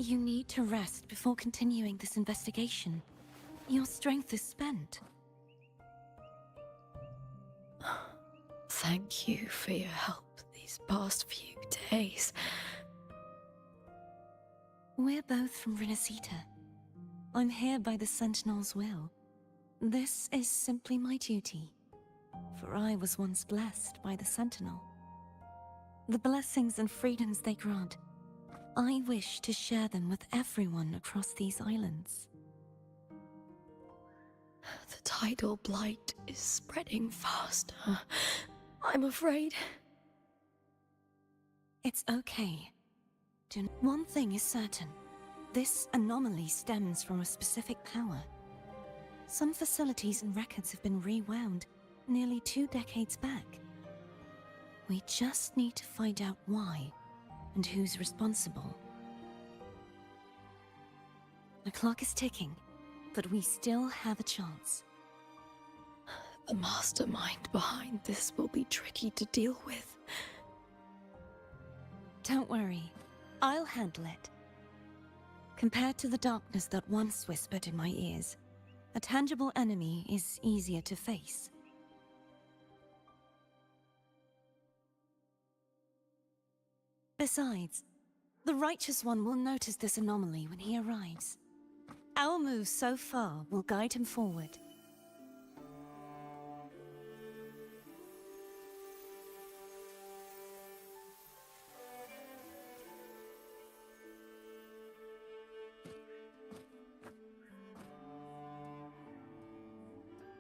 You need to rest before continuing this investigation. Your strength is spent. Thank you for your help these past few days. We're both from Renacita. I'm here by the Sentinel's will. This is simply my duty, for I was once blessed by the Sentinel. The blessings and freedoms they grant, I wish to share them with everyone across these islands. The tidal blight is spreading faster. I'm afraid. It's okay. One thing is certain. This anomaly stems from a specific power. Some facilities and records have been rewound nearly 2 decades back. We just need to find out why and who's responsible. The clock is ticking, but we still have a chance. The mastermind behind this will be tricky to deal with. Don't worry, I'll handle it. Compared to the darkness that once whispered in my ears, a tangible enemy is easier to face. Besides, the Righteous One will notice this anomaly when he arrives. Our moves so far will guide him forward.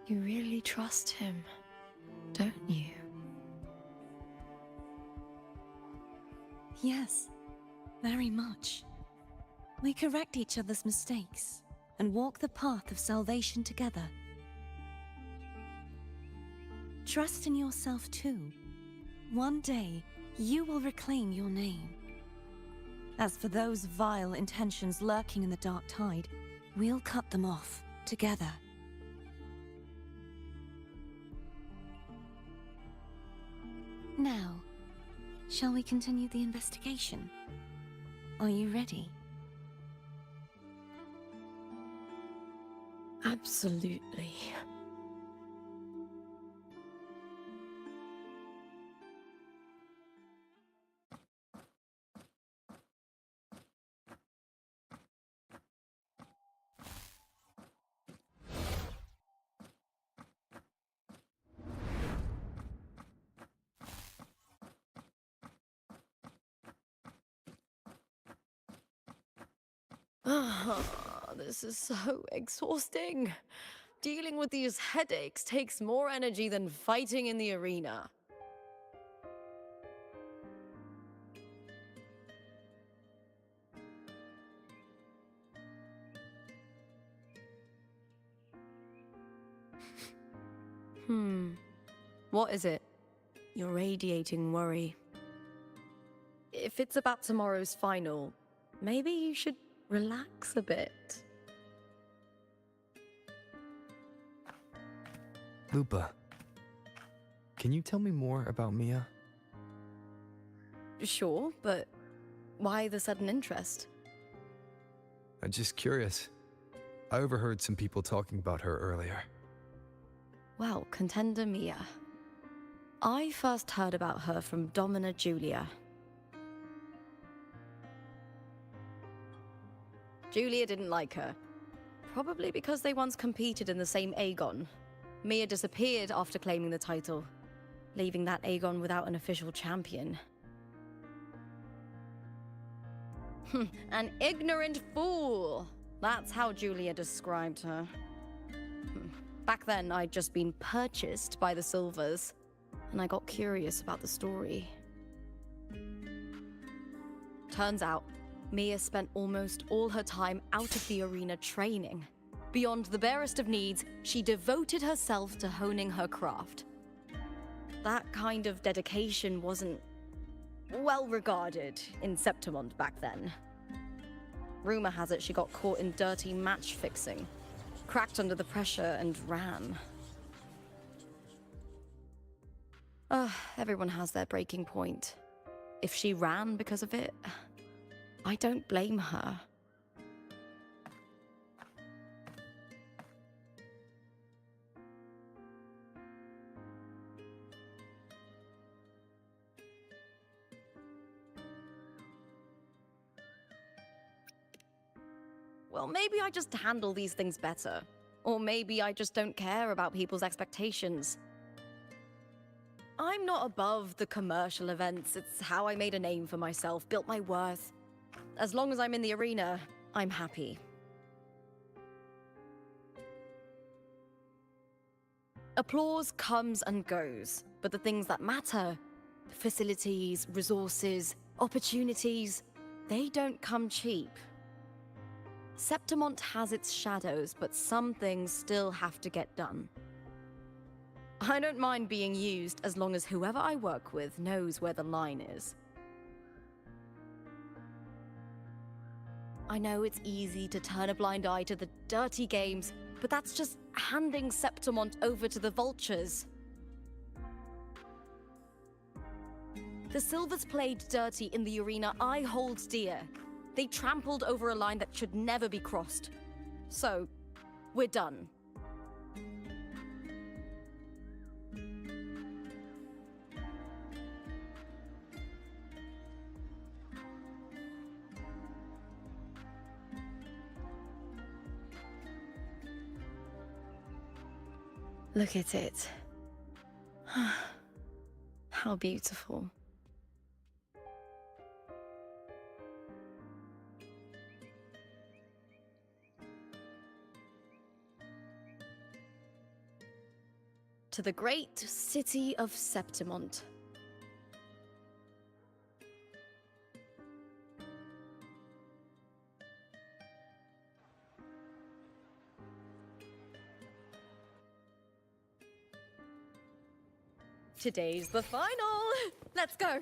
You really trust him, don't you? Yes, very much. We correct each other's mistakes and walk the path of salvation together. Trust in yourself too. One day, you will reclaim your name. As for those vile intentions lurking in the dark tide, we'll cut them off together. Now, shall we continue the investigation? Are you ready? Absolutely. This is so exhausting. Dealing with these headaches takes more energy than fighting in the arena. What is it? You're radiating worry. If it's about tomorrow's final, maybe you should relax a bit. Lupa, can you tell me more about Mia? Sure, but why the sudden interest? I'm just curious. I overheard some people talking about her earlier. Well, contender Mia. I first heard about her from Domina Julia. Julia didn't like her. Probably because they once competed in the same Aegon. Mia disappeared after claiming the title, leaving that Aegon without an official champion. An ignorant fool! That's how Julia described her. Back then, I'd just been purchased by the Silvers, and I got curious about the story. Turns out, Mia spent almost all her time out of the arena training. Beyond the barest of needs, she devoted herself to honing her craft. That kind of dedication wasn't well regarded in Septimond back then. Rumor has it she got caught in dirty match fixing, cracked under the pressure and ran. Everyone has their breaking point. If she ran because of it, I don't blame her. well, maybe I just handle these things better. Or maybe I just don't care about people's expectations. I'm not above the commercial events. It's how I made a name for myself, built my worth. As long as I'm in the arena, I'm happy. Applause comes and goes, but the things that matter, facilities, resources, opportunities, they don't come cheap. Septimont has its shadows, but some things still have to get done. I don't mind being used as long as whoever I work with knows where the line is. I know it's easy to turn a blind eye to the dirty games, but that's just handing Septimont over to the vultures. The Silvers played dirty in the arena I hold dear. They trampled over a line that should never be crossed. So, we're done. Look at it. How beautiful. To the great city of Septimont. Today's the final! Let's go!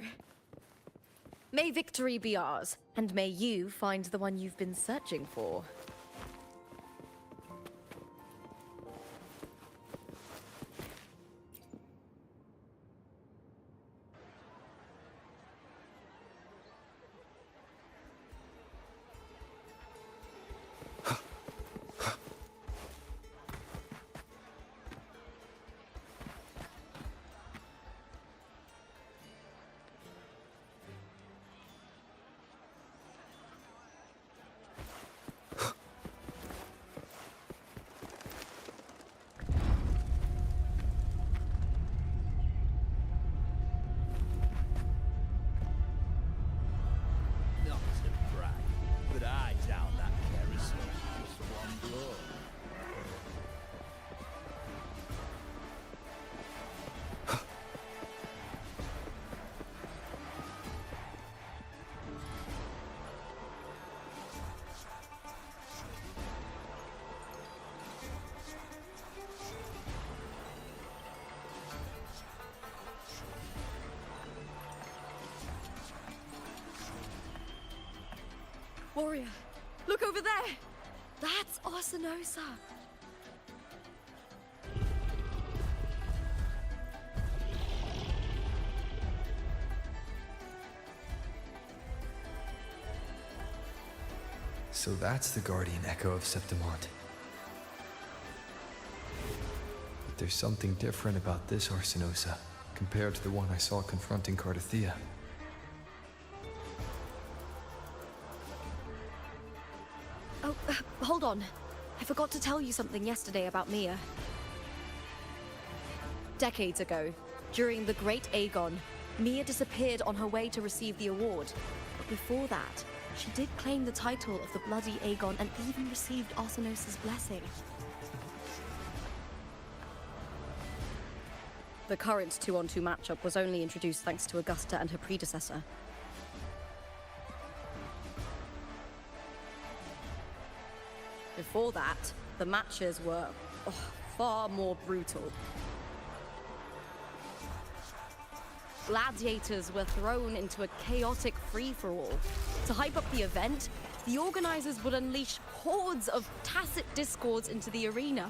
May victory be ours, and may you find the one you've been searching for. Not to brag, but I down that kerosene just one blow. Warrior, look over there! That's Arsinosa! So that's the guardian echo of Septimont. But there's something different about this Arsinosa compared to the one I saw confronting Cardathea. Oh, hold on. I forgot to tell you something yesterday about Mia. Decades ago, during the Great Aegon, Mia disappeared on her way to receive the award. But before that, she did claim the title of the Bloody Aegon and even received Arsinosa's blessing. The current 2-on-2 matchup was only introduced thanks to Augusta and her predecessor. Before that, the matches were far more brutal. Gladiators were thrown into a chaotic free-for-all. To hype up the event, the organizers would unleash hordes of tacit discords into the arena.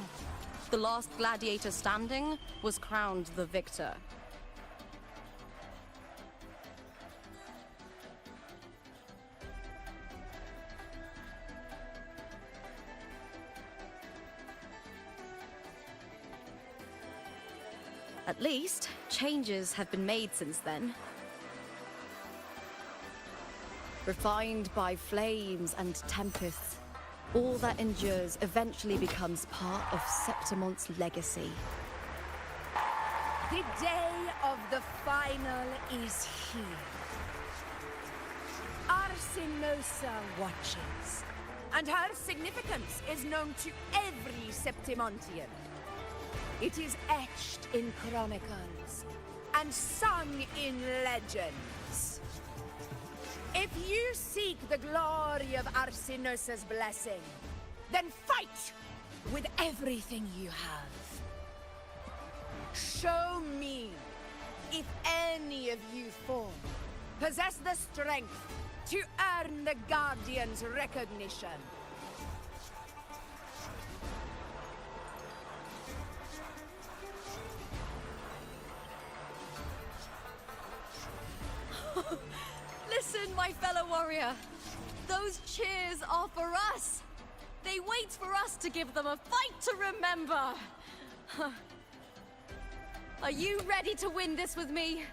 The last gladiator standing was crowned the victor. At least, changes have been made since then. Refined by flames and tempests, All that endures eventually becomes part of Septimonte's legacy. The day of the final is here. Arsinosa watches, and her significance is known to every Septimontian. It is etched in chronicles and sung in legends. If you seek the glory of Arsinosa's blessing, then fight with everything you have. Show me if any of you four possess the strength to earn the Guardian's recognition. Listen, my fellow warrior. Those cheers are for us. They wait for us to give them a fight to remember. Are you ready to win this with me?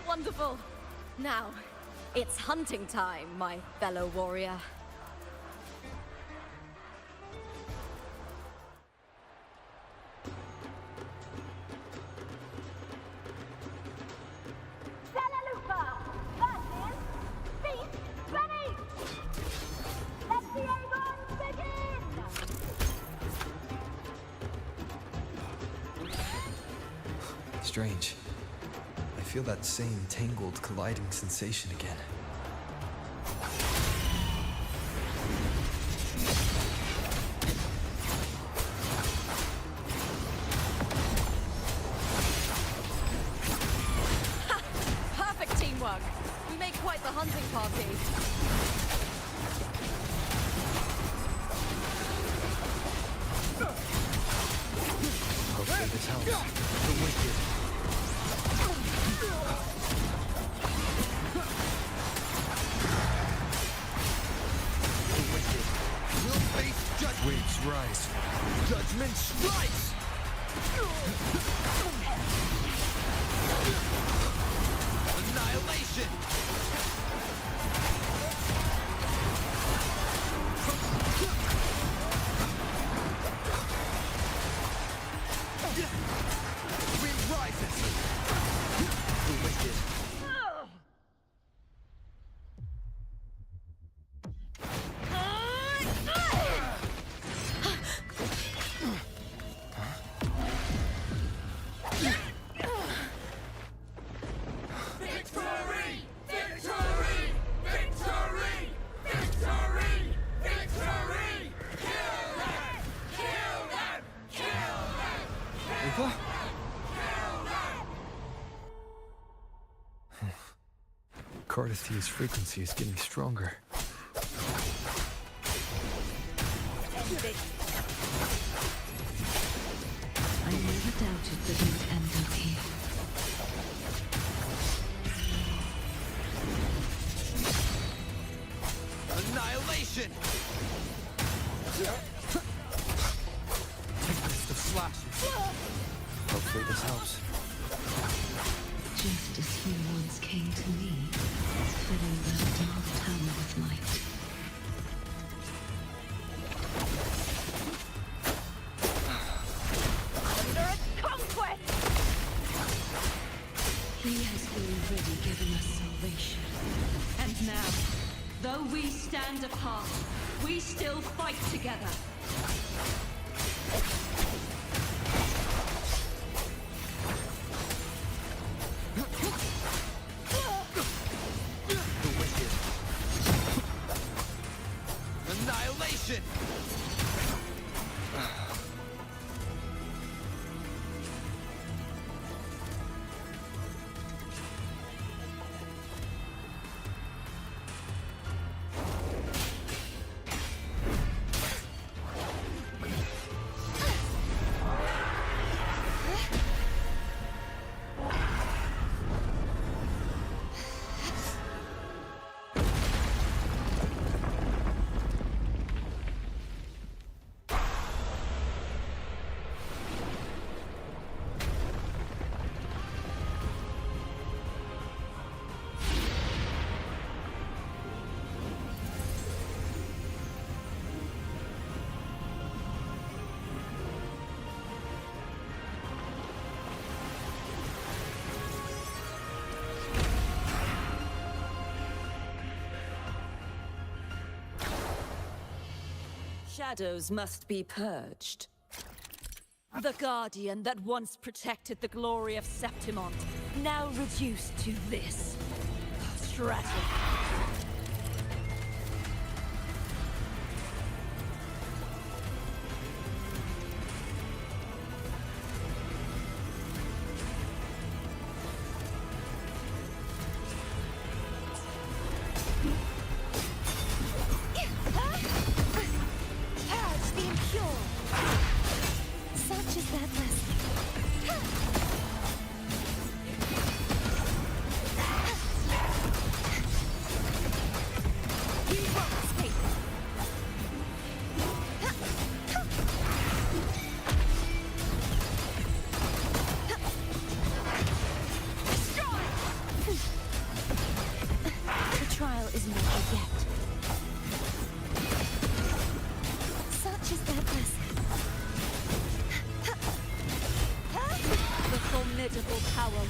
Wonderful. Now, it's hunting time, my fellow warrior. Strange. I feel that same tangled, colliding sensation again. Ha! Perfect teamwork. We make quite the hunting party. Hopefully this helps. The wicked. Waves rise. Judgment strikes! Annihilation! Wind rises! The wicked. Cardithia's frequency is getting stronger. I never doubted that it would end up here. Annihilation! Tempest of slashes. Hopefully this helps. Just as you once came to me, filling that dark tower with light. Under its conquest! He has already given us salvation. And now, though we stand apart, we still fight together. Annihilation! shadows must be purged. The Guardian that once protected the glory of Septimont, now reduced to this. Tragic.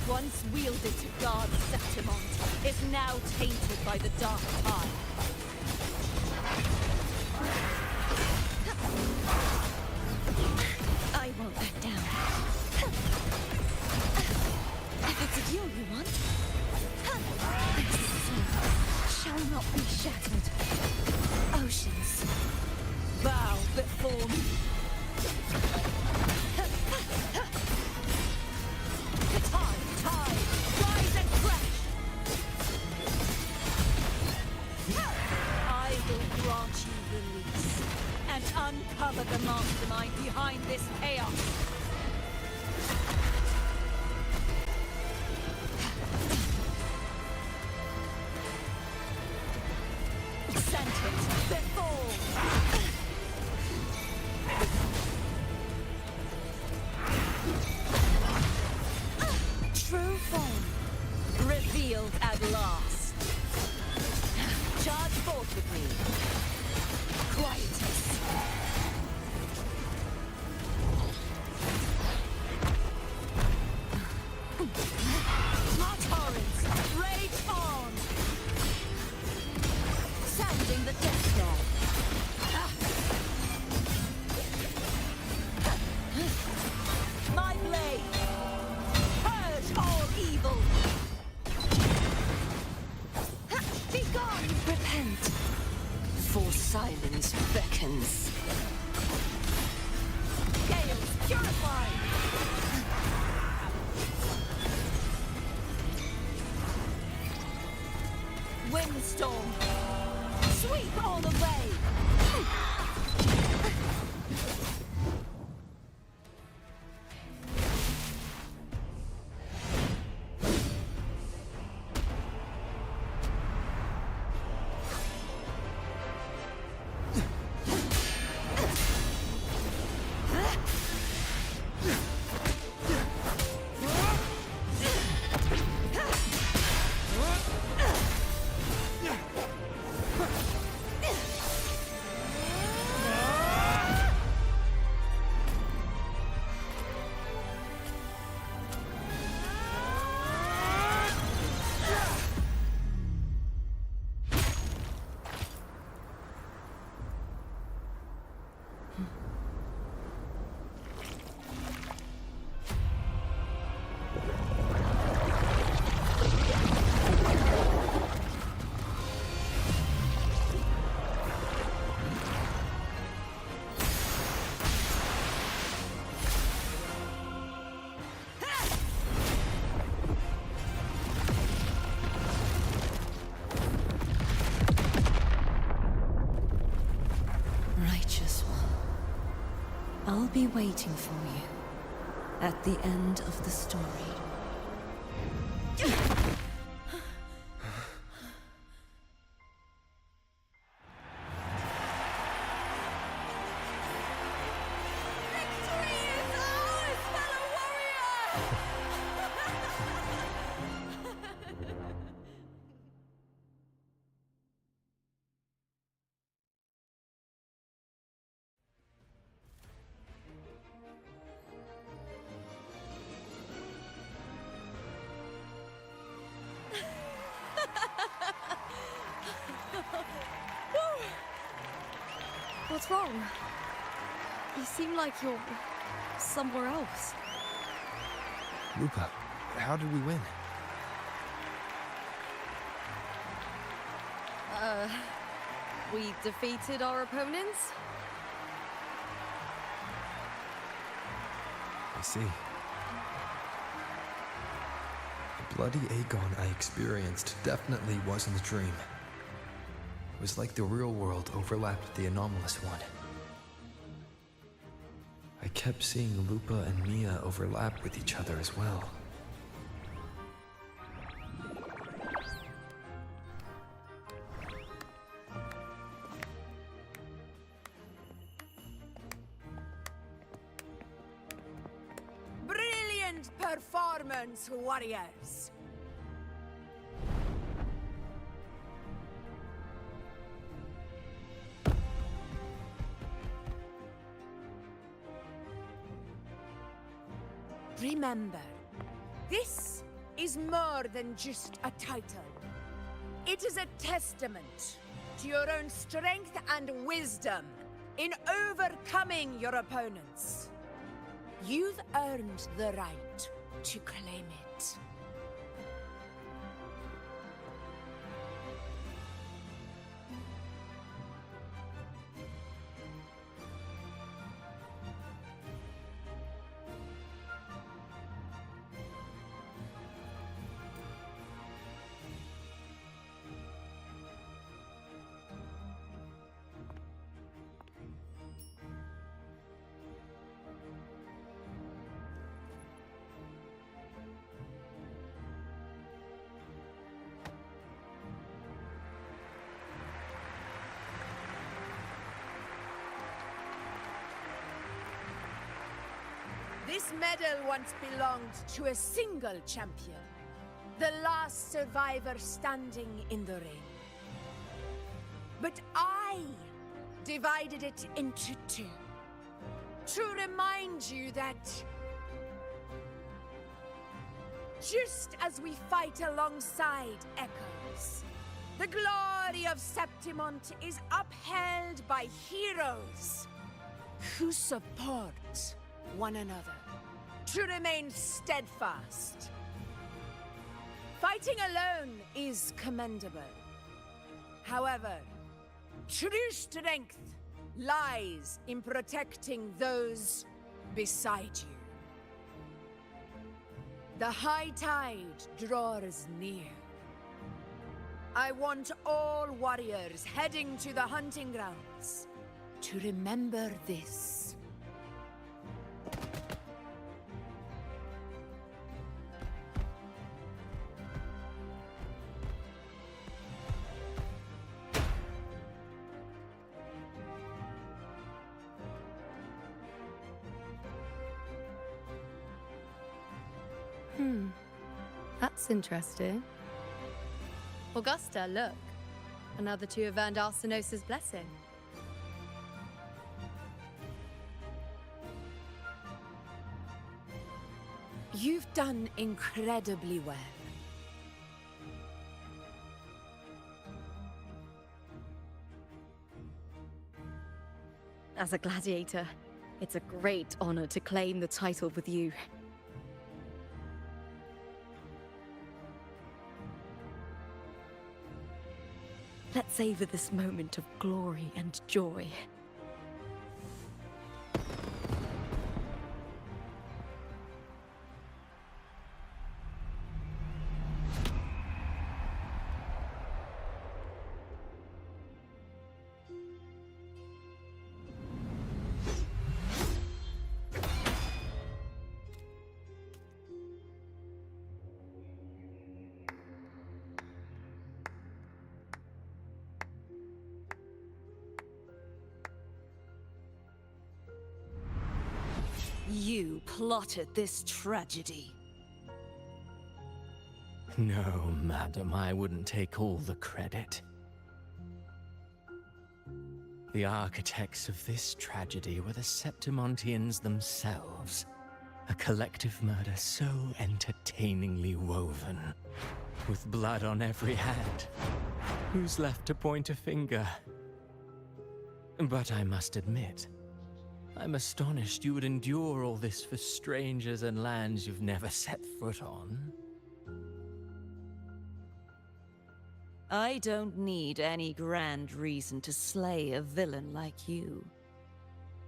Once wielded to guard Septimont, is now tainted by the dark tide. I won't back down. If it's a duel you want, this sword shall not be shattered. Oceans, bow before me. Rise and crash! I will grant you release and uncover the mastermind behind this chaos. Sentence before! True form, revealed at last. Charge forth with me. Quietus. My torrents, rage on! Sounding the death knell. My blade! All evil! Be gone! repent, for silence beckons. Gales, purify! Windstorm! Sweep all away! I'll be waiting for you at the end of the story. What's wrong? You seem like you're somewhere else. Lupa, how did we win? We defeated our opponents? I see. The bloody Aegon I experienced definitely wasn't a dream. It was like the real world overlapped with the anomalous one. I kept seeing Lupa and Mia overlap with each other as well. Brilliant performance, warriors! Remember, this is more than just a title. It is a testament to your own strength and wisdom in overcoming your opponents. You've earned the right to claim it. This medal once belonged to a single champion, the last survivor standing in the ring. But I divided it into two, to remind you that just as we fight alongside echoes, the glory of Septimont is upheld by heroes who support one another, to remain steadfast. Fighting alone is commendable. However, true strength lies in protecting those beside you. The high tide draws near. I want all warriors heading to the hunting grounds to remember this. That's interesting. Augusta, look. Another two have earned Arsenosa's blessing. You've done incredibly well. As a gladiator, it's a great honor to claim the title with you. Let's savor this moment of glory and joy. You plotted this tragedy. No, madam, I wouldn't take all the credit. The architects of this tragedy were the Septimontians themselves. A collective murder so entertainingly woven. With blood on every hand. Who's left to point a finger? But I must admit, I'm astonished you would endure all this for strangers and lands you've never set foot on. I don't need any grand reason to slay a villain like you.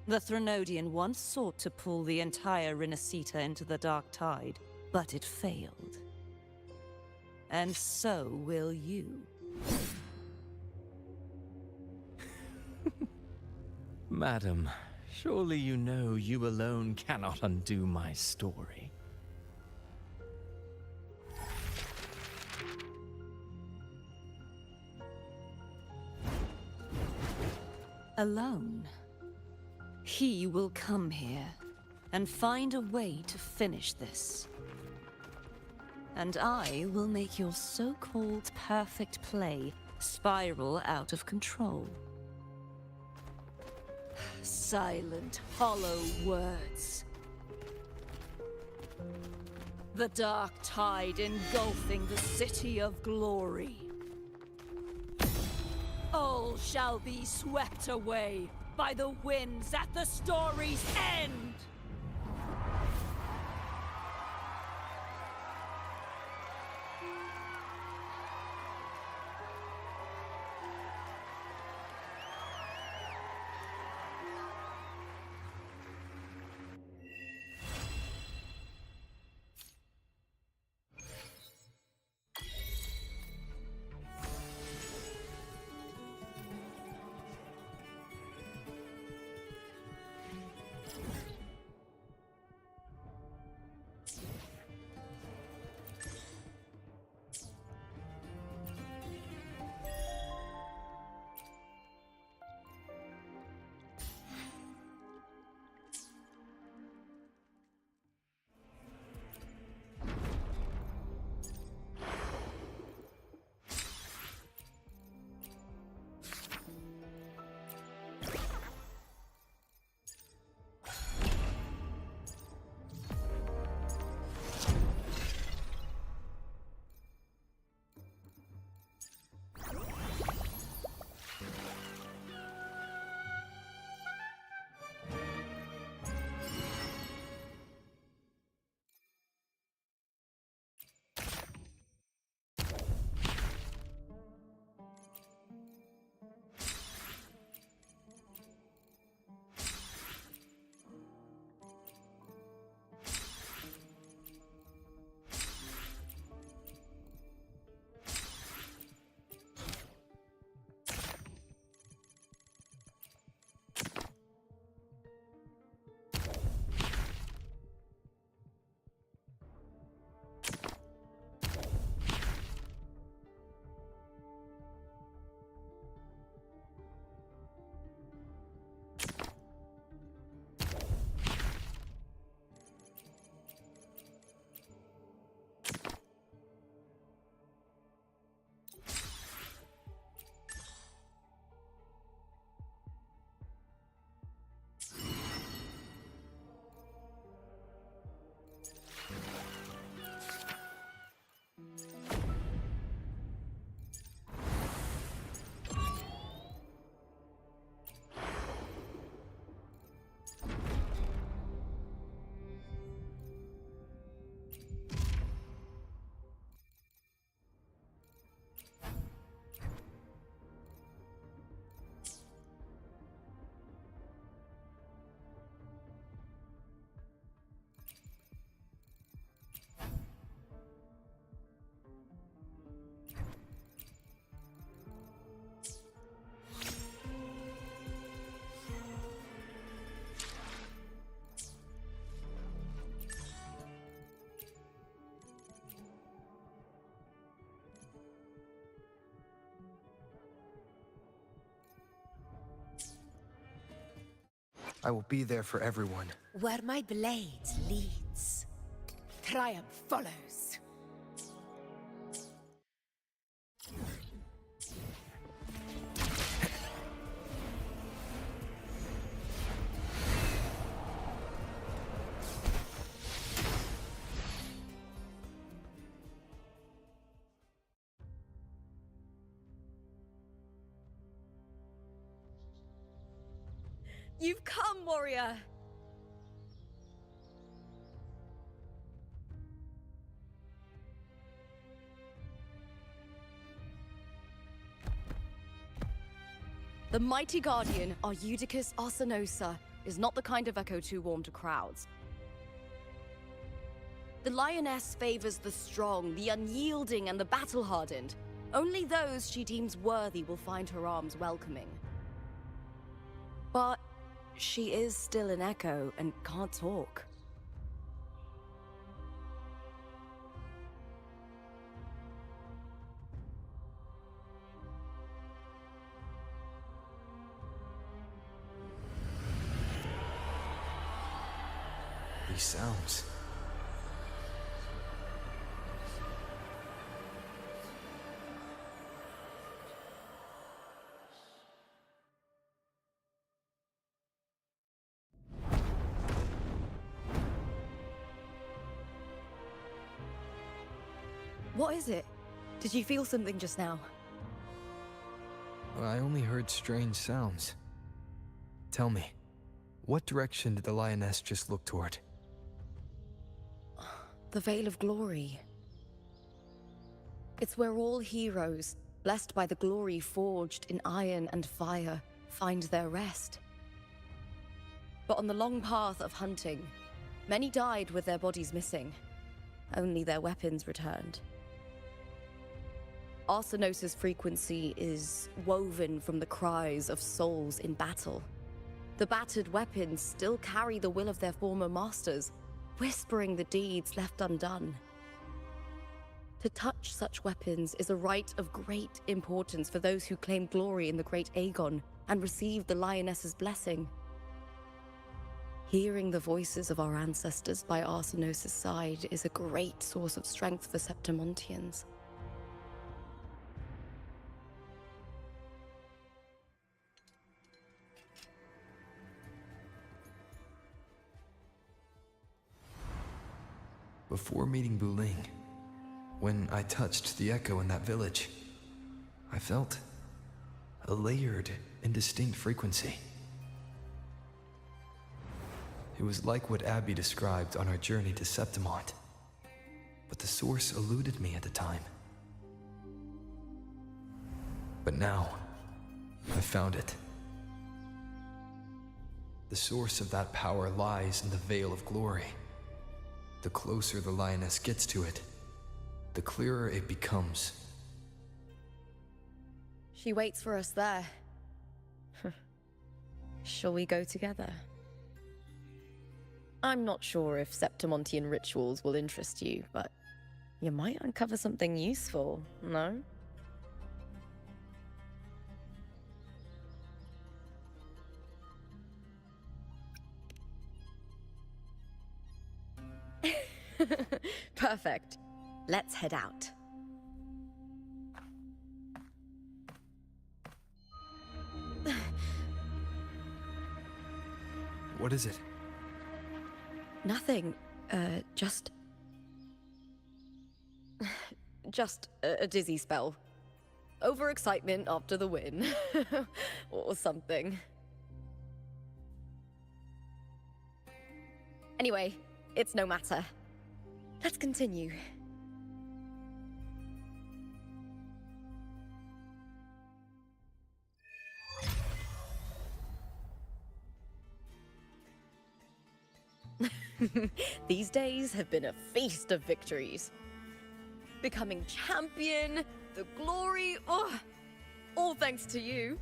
The Threnodian once sought to pull the entire Rinascita into the Dark Tide, but it failed. And so will you. Madam, surely you know you alone cannot undo my story. Alone. He will come here and find a way to finish this. And I will make your so-called perfect play spiral out of control. Silent, hollow words. The dark tide engulfing the city of glory. All shall be swept away by the winds at the story's end! I will be there for everyone. Where my blade leads, triumph follows. You've come, warrior! The mighty guardian, Arudicus Arsenosa, is not the kind of echo too warm to crowds. The lioness favors the strong, the unyielding, and the battle-hardened. Only those she deems worthy will find her arms welcoming. But she is still an echo and can't talk. These sounds. What is it? Did you feel something just now? I only heard strange sounds. Tell me, what direction did the lioness just look toward? The Veil of Glory. It's where all heroes, blessed by the glory forged in iron and fire, find their rest. But on the long path of hunting, many died with their bodies missing. Only their weapons returned. Arsenosa's frequency is woven from the cries of souls in battle. The battered weapons still carry the will of their former masters, whispering the deeds left undone. To touch such weapons is a rite of great importance for those who claim glory in the great Aegon and receive the lioness's blessing. Hearing the voices of our ancestors by Arsenosa's side is a great source of strength for Septimontians. Before meeting Buling, when I touched the echo in that village, I felt a layered and distinct frequency. It was like what Abby described on our journey to Septimont, but the source eluded me at the time. But now, I've found it. The source of that power lies in the Veil of Glory. The closer the lioness gets to it, the clearer it becomes. She waits for us there. Shall we go together? I'm not sure if Septimontian rituals will interest you, but you might uncover something useful, no? Perfect. Let's head out. What is it? Nothing. Just a dizzy spell. Overexcitement after the win. Or something. Anyway, it's no matter. Let's continue. These days have been a feast of victories. Becoming champion, the glory, all thanks to you.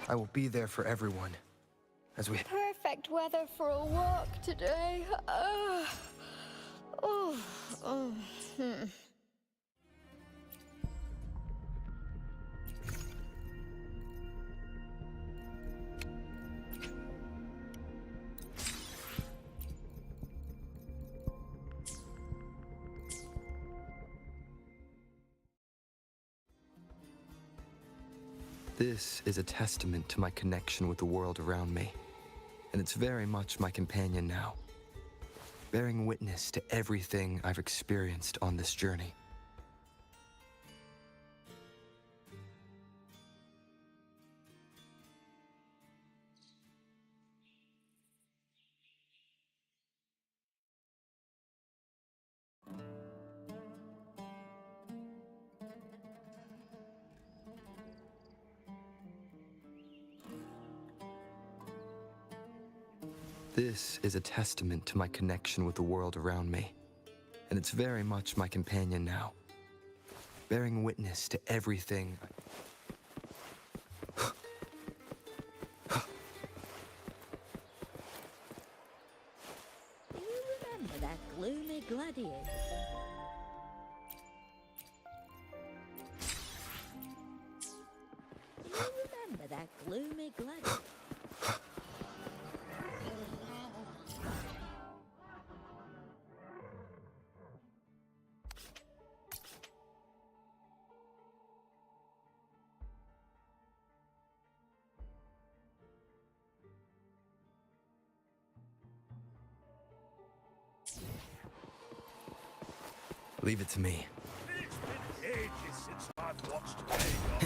I will be there for everyone, as we... Perfect weather for a walk today. This is a testament to my connection with the world around me, and it's very much my companion now, bearing witness to everything I've experienced on this journey. This is a testament to my connection with the world around me, and it's very much my companion now, bearing witness to everything. Do you remember that gloomy gladiator? Do you remember that gloomy gladiator? Leave it to me. It's been ages since I've watched Aegon.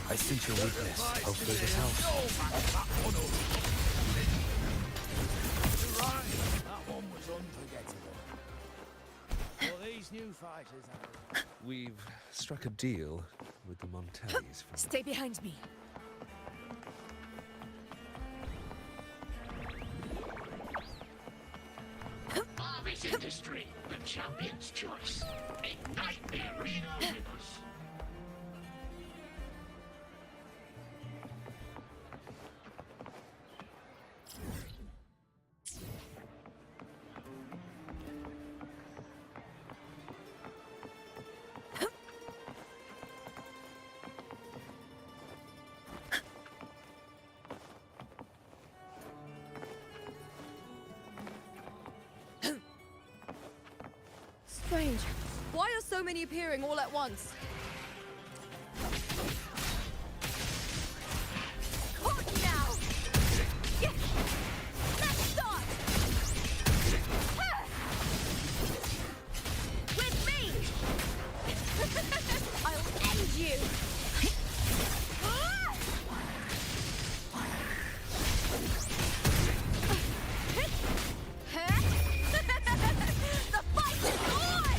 I sense your weakness. Hopefully this helps. You're right. That one was unforgettable. Well, these new fighters are... We've struck a deal with the Montellis. Stay behind me. Armies industry, the champion's choice. Ignite the arena with us. Strange. Why are so many appearing all at once? Caught now! Yeah. Let's start! With me! I'll end you! The fight is on!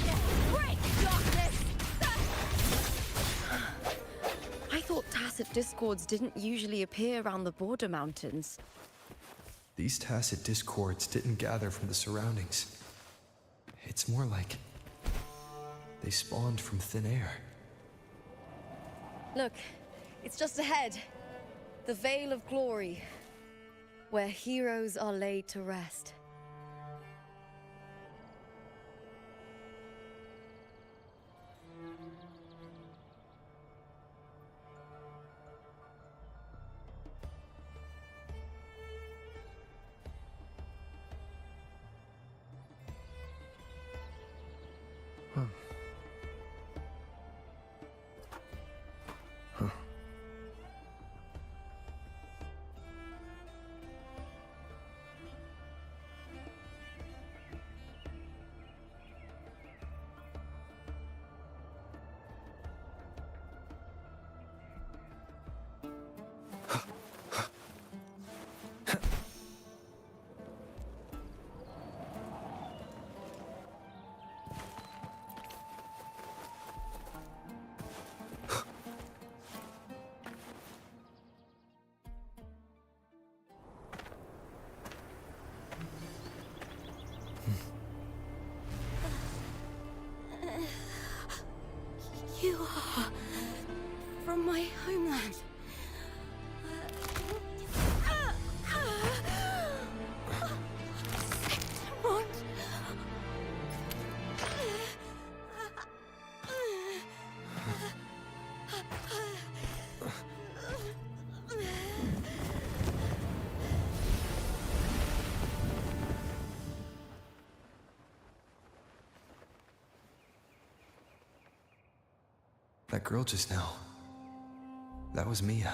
Break darkness! I thought tacit discords didn't usually appear around the border mountains. These tacit discords didn't gather from the surroundings. It's more like they spawned from thin air. Look, it's just ahead. The Vale of Glory, where heroes are laid to rest. You are from my homeland. Septimont. That girl just now. That was Mia.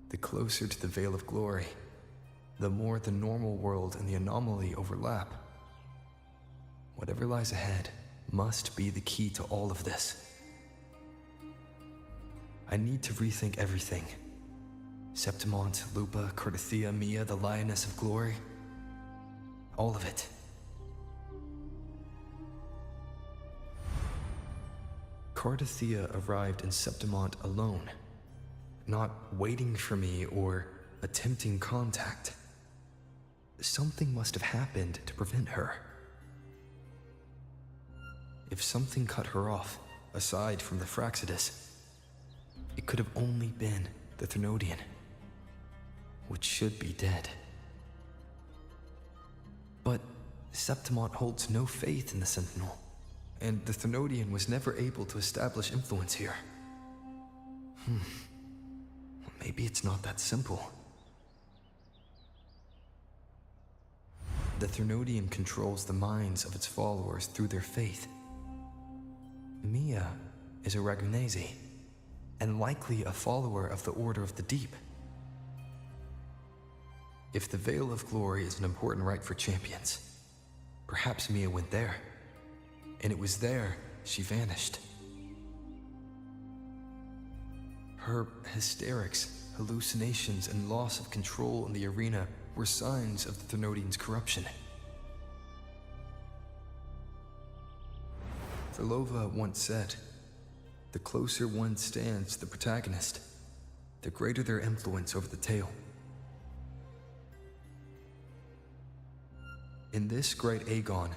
The closer to the Veil of Glory, the more the normal world and the anomaly overlap. Whatever lies ahead must be the key to all of this. I need to rethink everything. Septimont, Lupa, Cardathia, Mia, the Lioness of Glory. All of it. Cardathia arrived in Septimont alone, not waiting for me or attempting contact. Something must have happened to prevent her. If something cut her off, aside from the Fraxidus, it could have only been the Threnodian, which should be dead. But Septimont holds no faith in the Sentinel, and the Threnodian was never able to establish influence here. Maybe it's not that simple. The Threnodian controls the minds of its followers through their faith. Mia is a Ragunese, and likely a follower of the Order of the Deep. If the Veil of Glory is an important rite for champions, perhaps Mia went there, and it was there she vanished. Her hysterics, hallucinations, and loss of control in the arena were signs of the Threnodian's corruption. Therlova once said, "The closer one stands to the protagonist, the greater their influence over the tale." In this great Aegon,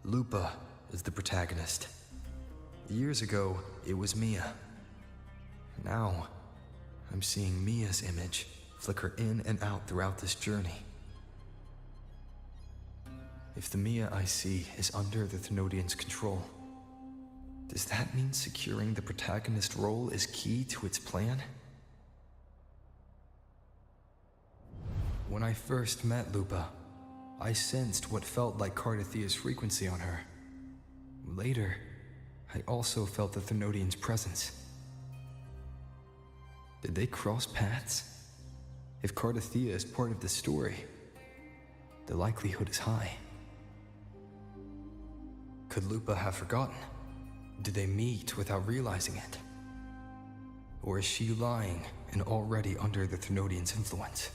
Lupa is the protagonist. Years ago, it was Mia. Now, I'm seeing Mia's image flicker in and out throughout this journey. If the Mia I see is under the Threnodian's control, does that mean securing the protagonist role is key to its plan? When I first met Lupa, I sensed what felt like Cardathia's frequency on her. Later, I also felt the Threnodian's presence. Did they cross paths? If Cardathia is part of the story, the likelihood is high. Could Lupa have forgotten? Did they meet without realizing it? Or is she lying and already under the Threnodian's influence?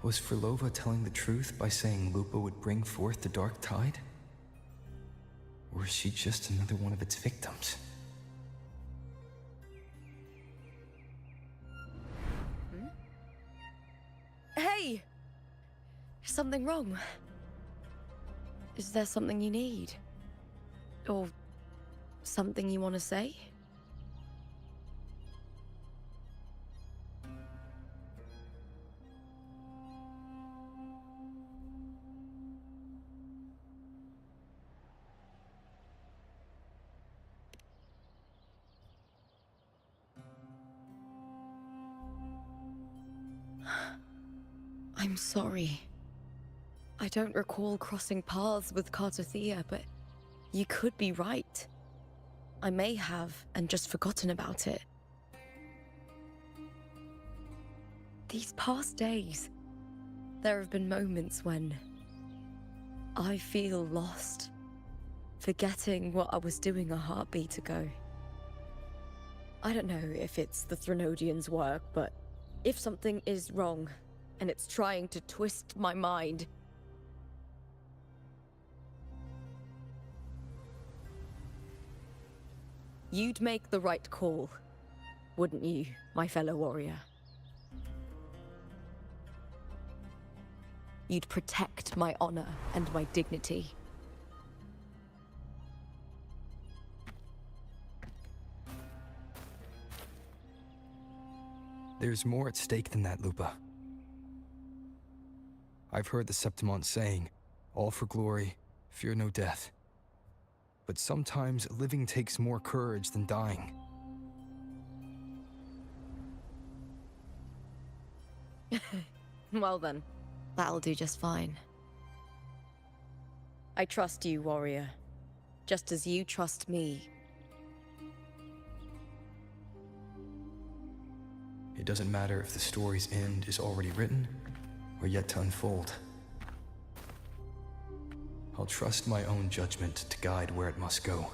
Was Therlova telling the truth by saying Lupa would bring forth the Dark Tide? Or is she just another one of its victims? Hey! Is something wrong? Is there something you need? Or something you want to say? I'm sorry. I don't recall crossing paths with Cardathia, but you could be right. I may have, and just forgotten about it. These past days, there have been moments when I feel lost, forgetting what I was doing a heartbeat ago. I don't know if it's the Threnodian's work, but if something is wrong, and it's trying to twist my mind, you'd make the right call, wouldn't you, my fellow warrior? You'd protect my honor and my dignity. There's more at stake than that, Lupa. I've heard the Septimont saying, "All for glory, fear no death." But sometimes living takes more courage than dying. Well then, that'll do just fine. I trust you, warrior. Just as you trust me. It doesn't matter if the story's end is already written or yet to unfold. I'll trust my own judgment to guide where it must go.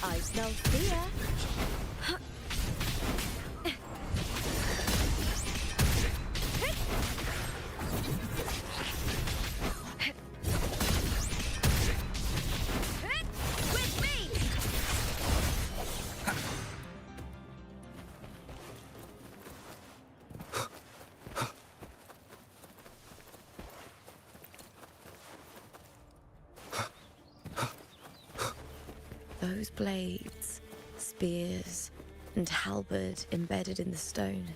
I smell fear. With me! Those blades, spears, and halberd embedded in the stone.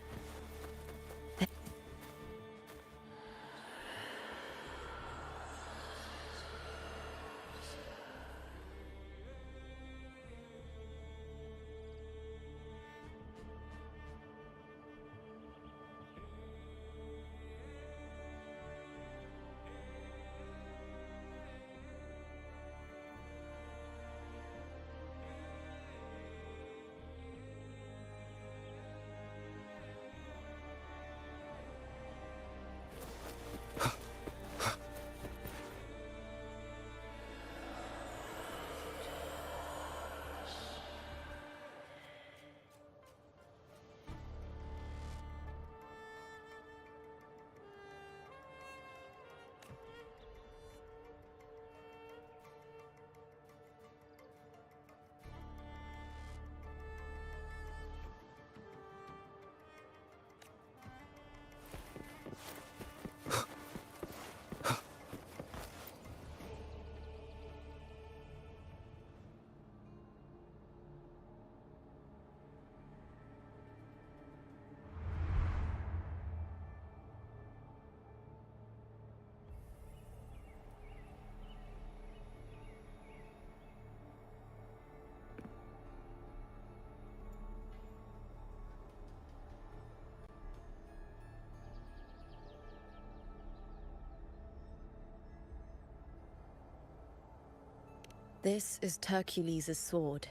This is Hercules' sword.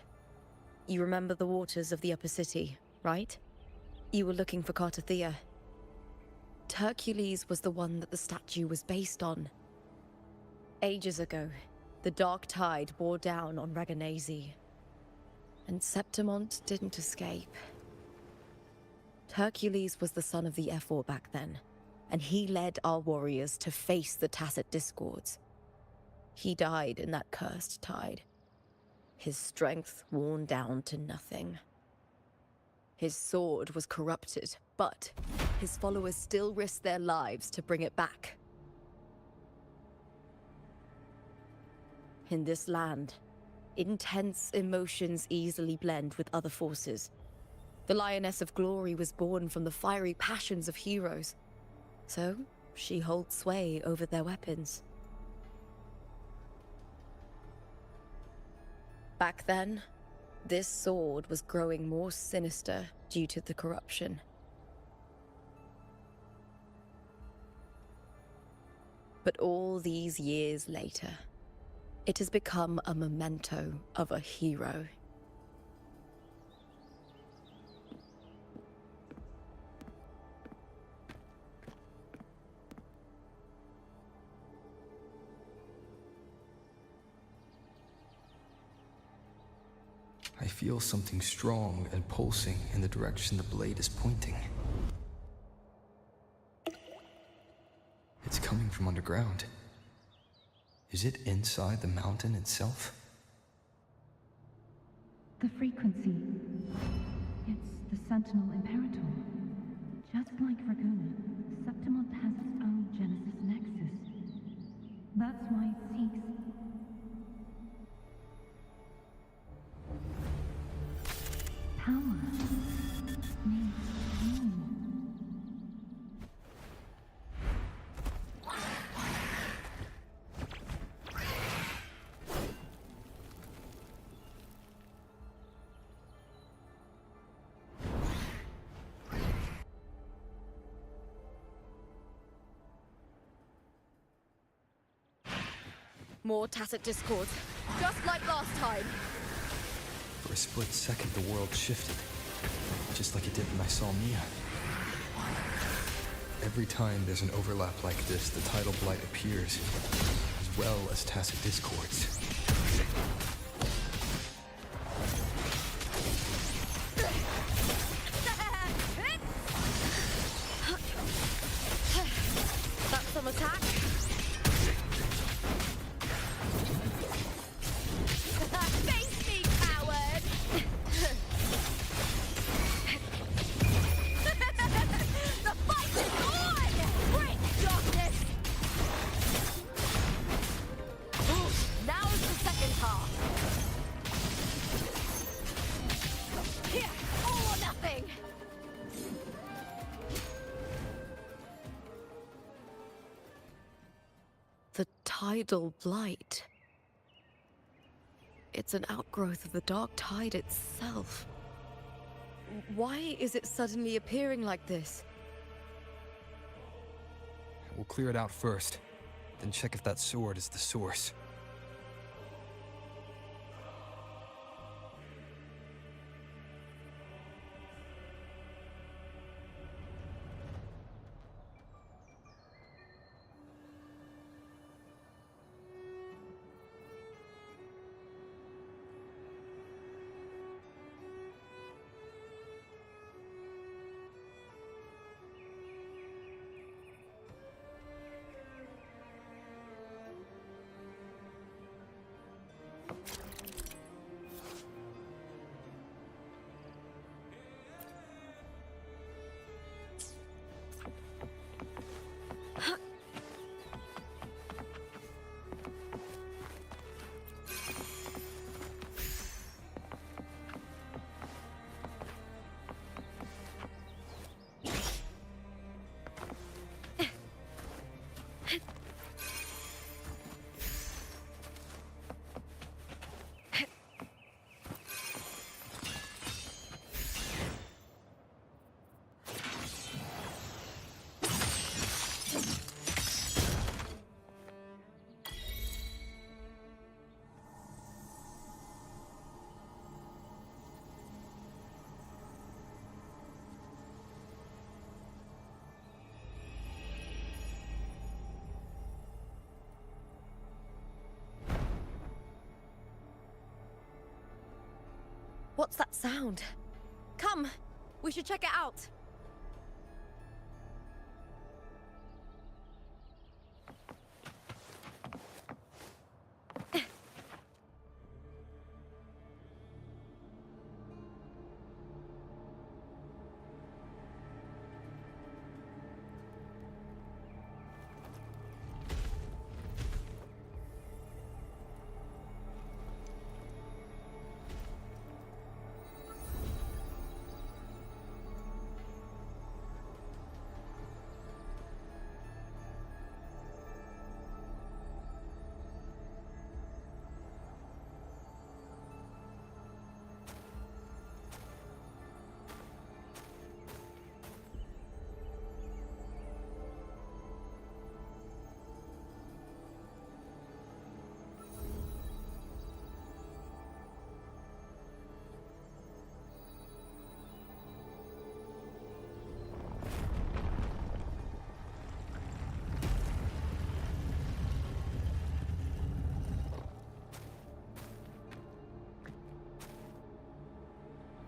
You remember the waters of the upper city, right? You were looking for Cartathea. Hercules was the one that the statue was based on. Ages ago, the dark tide bore down on Raganesi, and Septimont didn't escape. Hercules was the son of the Ephor back then, and he led our warriors to face the Tacit Discords. He died in that cursed tide, his strength worn down to nothing. His sword was corrupted, but his followers still risked their lives to bring it back. In this land, intense emotions easily blend with other forces. The Lioness of Glory was born from the fiery passions of heroes, so she holds sway over their weapons. Back then, this sword was growing more sinister due to the corruption. But all these years later, it has become a memento of a hero. I feel something strong and pulsing in the direction the blade is pointing. It's coming from underground. Is it inside the mountain itself? The frequency. It's the Sentinel Imperator. Just like Raguna, Septimont has its own Genesis Nexus. That's why it seeks... More tacit discords, just like last time. For a split second, the world shifted, just like it did when I saw Mia. Every time there's an overlap like this, the tidal blight appears, as well as tacit discords. That's some attack. Face me, coward! The fight is on! Break, darkness! Now is the second half. Here, all or nothing! The tidal blight. It's an outgrowth of the dark tide itself. Why is it suddenly appearing like this? We'll clear it out first, then check if that sword is the source. What's that sound? Come, we should check it out.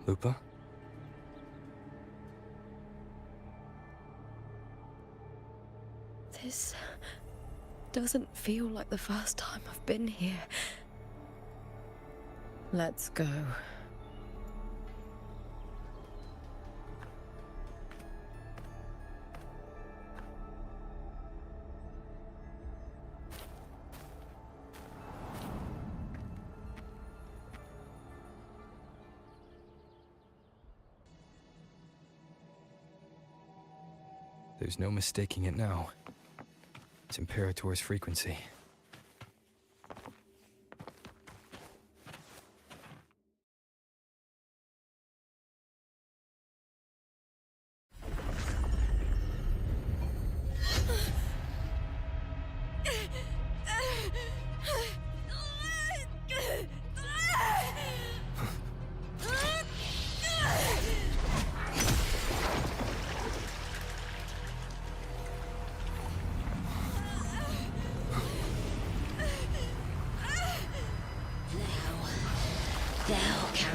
Lupa? This doesn't feel like the first time I've been here. Let's go. There's no mistaking it now. It's Imperator's frequency.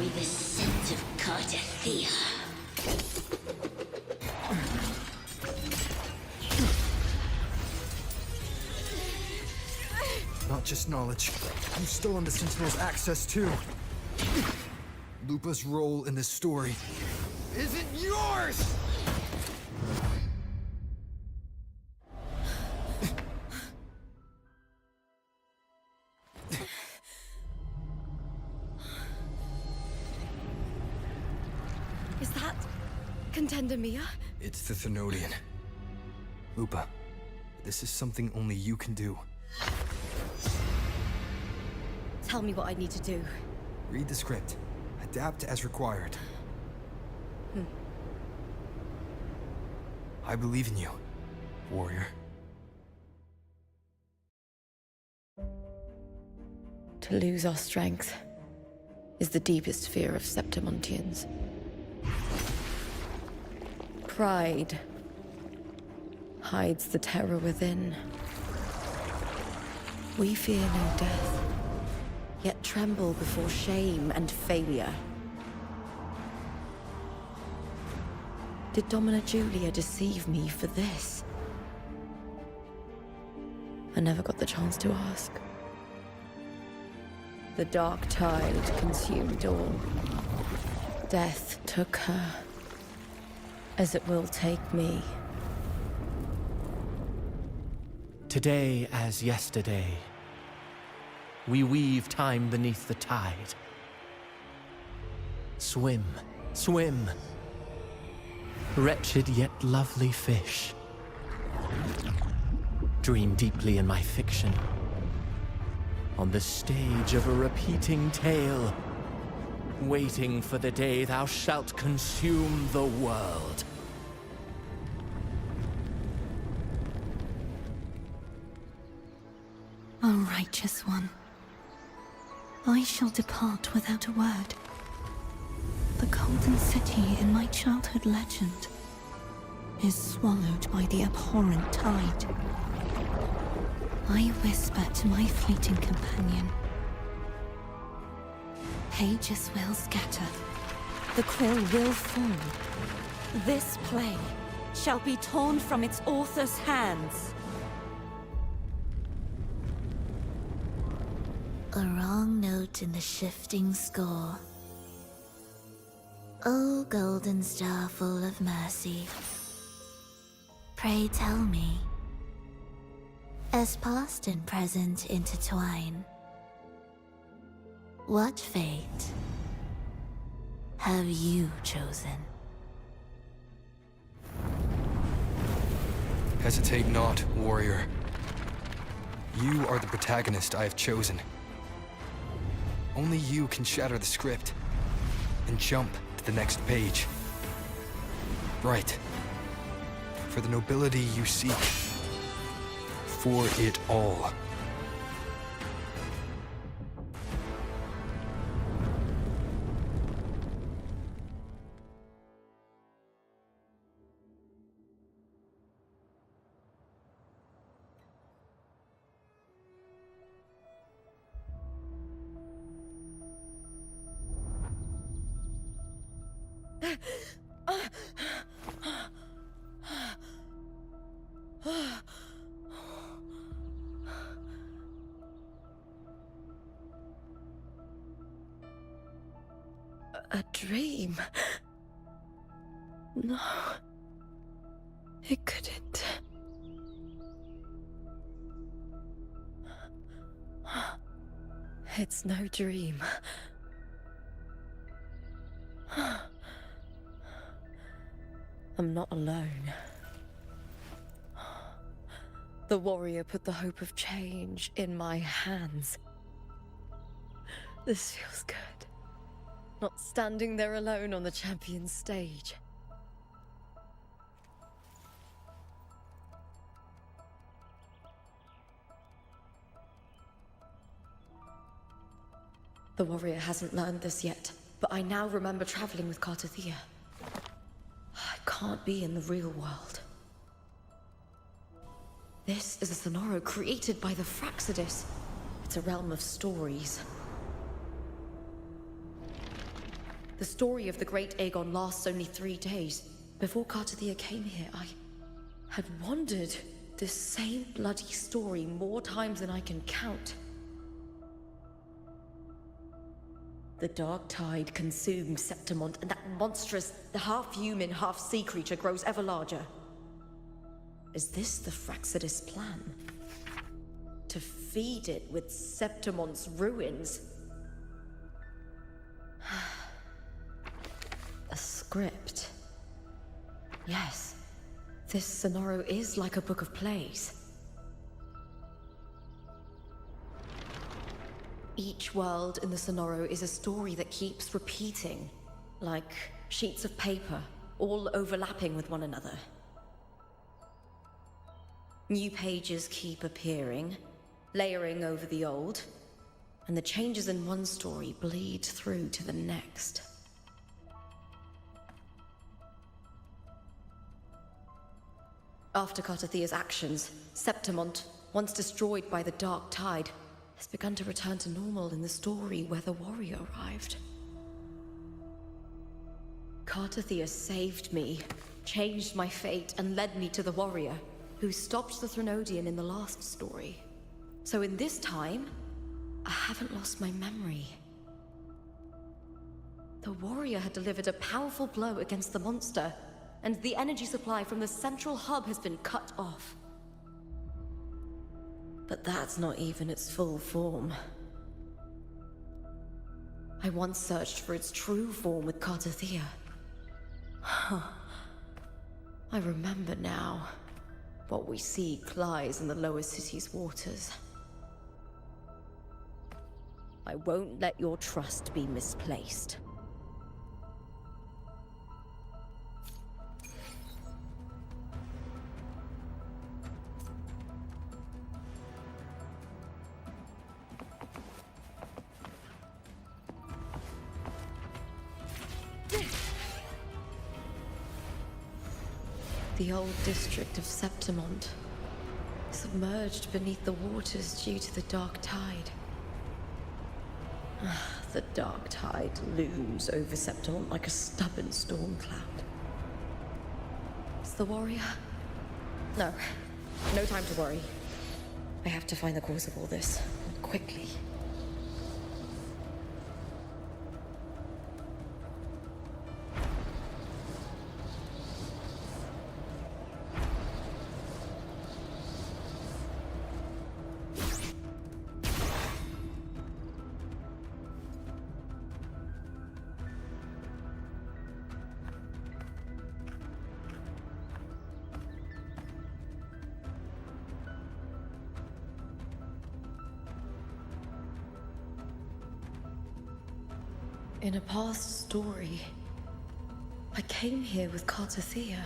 carry the scent of Cartathea. Not just knowledge. I'm still on the Sentinel's access too. Lupa's role in this story isn't yours! Is that Contender Mia? It's the Thenodian. Lupa, this is something only you can do. Tell me what I need to do. Read the script. Adapt as required. I believe in you, warrior. To lose our strength is the deepest fear of Septimontians. Pride hides the terror within. We fear no death, yet tremble before shame and failure. Did Domina Julia deceive me for this? I never got the chance to ask. The dark tide consumed all. Death took her, as it will take me. Today as yesterday, we weave time beneath the tide. Swim, swim, wretched yet lovely fish. Dream deeply in my fiction, on the stage of a repeating tale, waiting for the day thou shalt consume the world. O righteous one, I shall depart without a word. The golden city in my childhood legend is swallowed by the abhorrent tide. I whisper to my fleeting companion. Pages will scatter. The quill will fall. This play shall be torn from its author's hands. A wrong note in the shifting score. O golden star full of mercy, pray tell me, as past and present intertwine, what fate have you chosen? Hesitate not, warrior. You are the protagonist I have chosen. Only you can shatter the script and jump to the next page. Right. For the nobility you seek. For it all. A dream? No. It couldn't. It's no dream. I'm not alone. The warrior put the hope of change in my hands. This feels good. Not standing there alone on the champion's stage. The warrior hasn't learned this yet, but I now remember traveling with Cartathea. I can't be in the real world. This is a Sonoro created by the Fraxidus. It's a realm of stories. The story of the Great Aegon lasts only 3 days. Before Cartathea came here, I had wandered this same bloody story more times than I can count. The dark tide consumes Septimont, and that monstrous, half-human, half-sea creature grows ever larger. Is this the Fraxidus plan? To feed it with Septimont's ruins? A script. Yes, this Sonoro is like a book of plays. Each world in the Sonoro is a story that keeps repeating, like sheets of paper, all overlapping with one another. New pages keep appearing, layering over the old, and the changes in one story bleed through to the next. After Cartathea's actions, Septimont, once destroyed by the dark tide, has begun to return to normal in the story where the warrior arrived. Cartathea saved me, changed my fate, and led me to the warrior, who stopped the Threnodian in the last story. So in this time, I haven't lost my memory. The warrior had delivered a powerful blow against the monster, and the energy supply from the central hub has been cut off. But that's not even its full form. I once searched for its true form with Cartathea. I remember now. What we see lies in the lower city's waters. I won't let your trust be misplaced. The old district of Septimont, submerged beneath the waters due to the dark tide. The dark tide looms over Septimont like a stubborn storm cloud. Is the warrior? No. No time to worry. I have to find the cause of all this, and quickly. In a past story, I came here with Cartathea.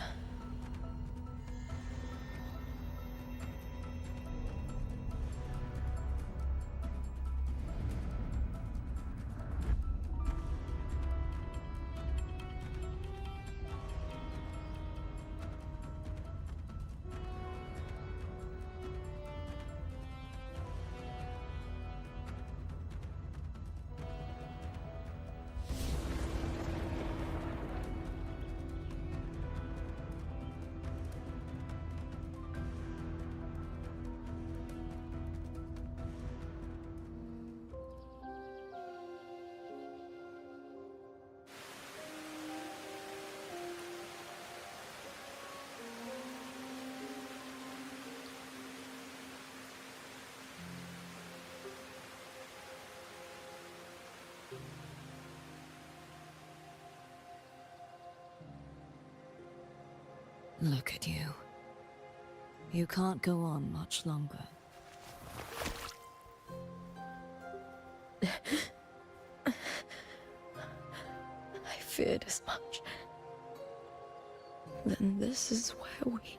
Look at you. You can't go on much longer. I feared as much. Then this is where we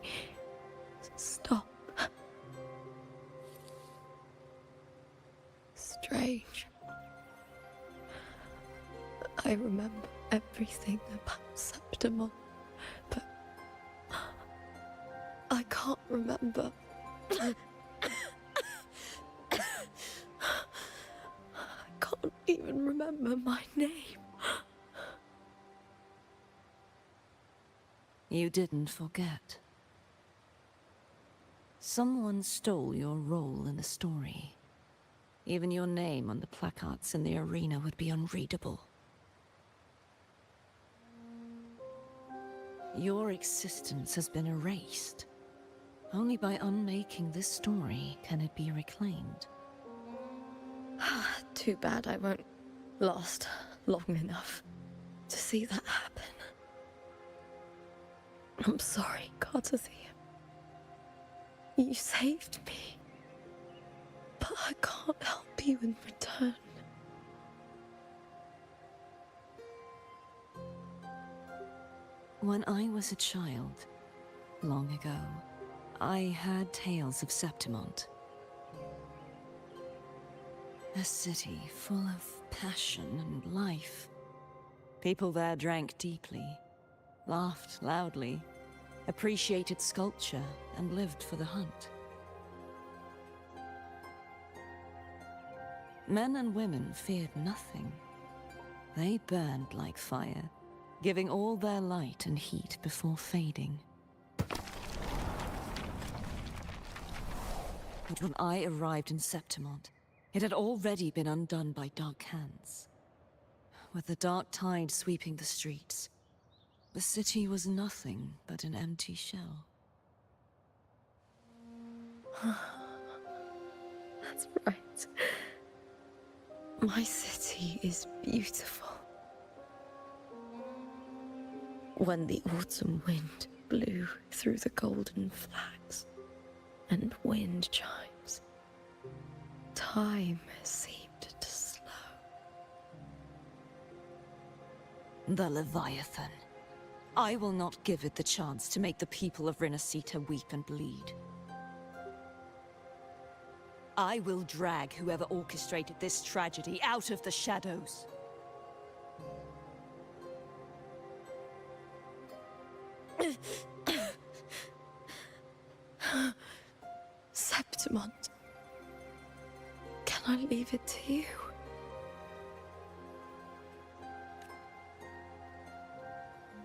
stop. Strange. I remember everything about Septimont, but I can't remember. I can't even remember my name. You didn't forget. Someone stole your role in the story. Even your name on the placards in the arena would be unreadable. Your existence has been erased. Only by unmaking this story can it be reclaimed. Too bad I won't last long enough to see that happen. I'm sorry, Carterthea. You saved me. But I can't help you in return. When I was a child, long ago, I heard tales of Septimont. A city full of passion and life. People there drank deeply, laughed loudly, appreciated sculpture, and lived for the hunt. Men and women feared nothing. They burned like fire, giving all their light and heat before fading. But when I arrived in Septimont, it had already been undone by dark hands. With the dark tide sweeping the streets, the city was nothing but an empty shell. That's right. My city is beautiful. When the autumn wind blew through the golden flags and wind chimes, time seemed to slow. The Leviathan. I will not give it the chance to make the people of Rinascita weep and bleed. I will drag whoever orchestrated this tragedy out of the shadows. Septimont, can I leave it to you?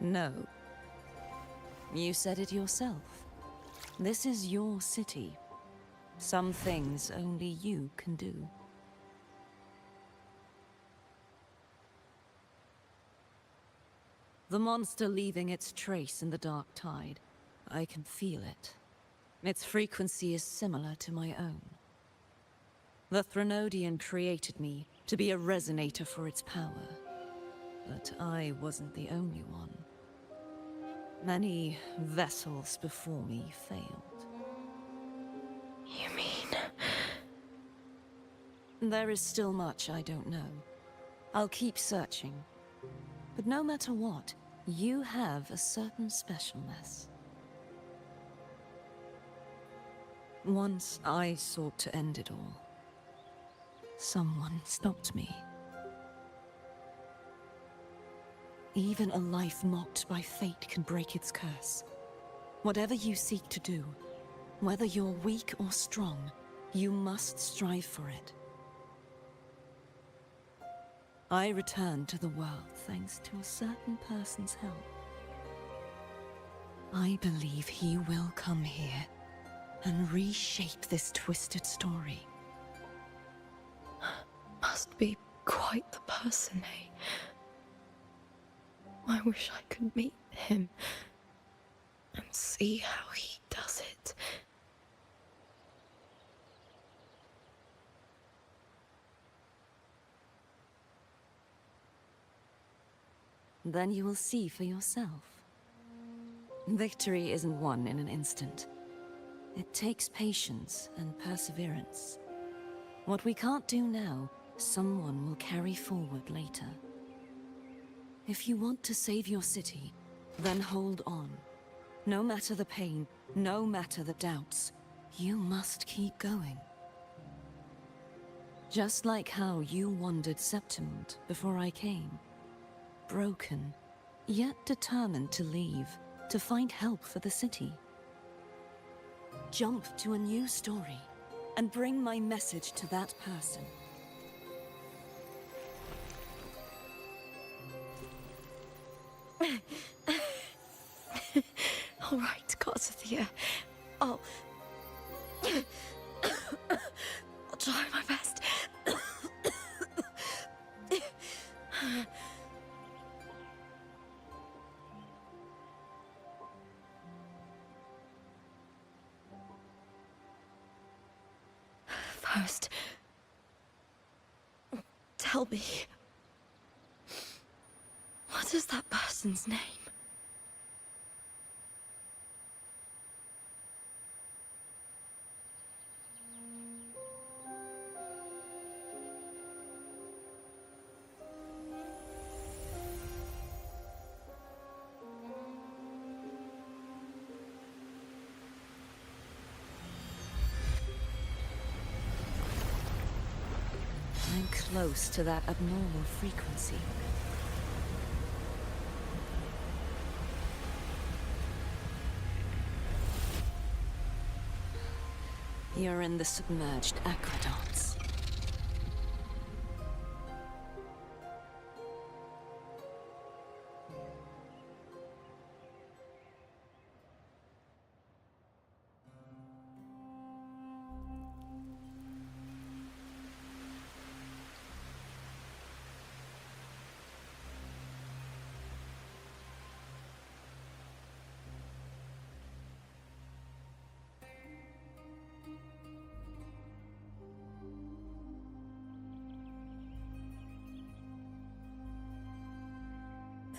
No. You said it yourself. This is your city. Some things only you can do. The monster leaving its trace in the dark tide. I can feel it. Its frequency is similar to my own. The Threnodian created me to be a resonator for its power. But I wasn't the only one. Many vessels before me failed. You mean? There is still much I don't know. I'll keep searching. But no matter what, you have a certain specialness. Once I sought to end it all. Someone stopped me. Even a life mocked by fate can break its curse. Whatever you seek to do, whether you're weak or strong, you must strive for it. I returned to the world thanks to a certain person's help. I believe he will come here and reshape this twisted story. Must be quite the person, eh? I wish I could meet him and see how he does it. Then you will see for yourself. Victory isn't won in an instant. It takes patience and perseverance. What we can't do now, someone will carry forward later. If you want to save your city, then hold on. No matter the pain, no matter the doubts, you must keep going. Just like how you wandered Septimont before I came. Broken, yet determined to leave, to find help for the city. Jump to a new story, and bring my message to that person. All right, Garcia. I'll try my best. First, tell me, what is that person's name? I'm close to that abnormal frequency. You're in the submerged aqueducts.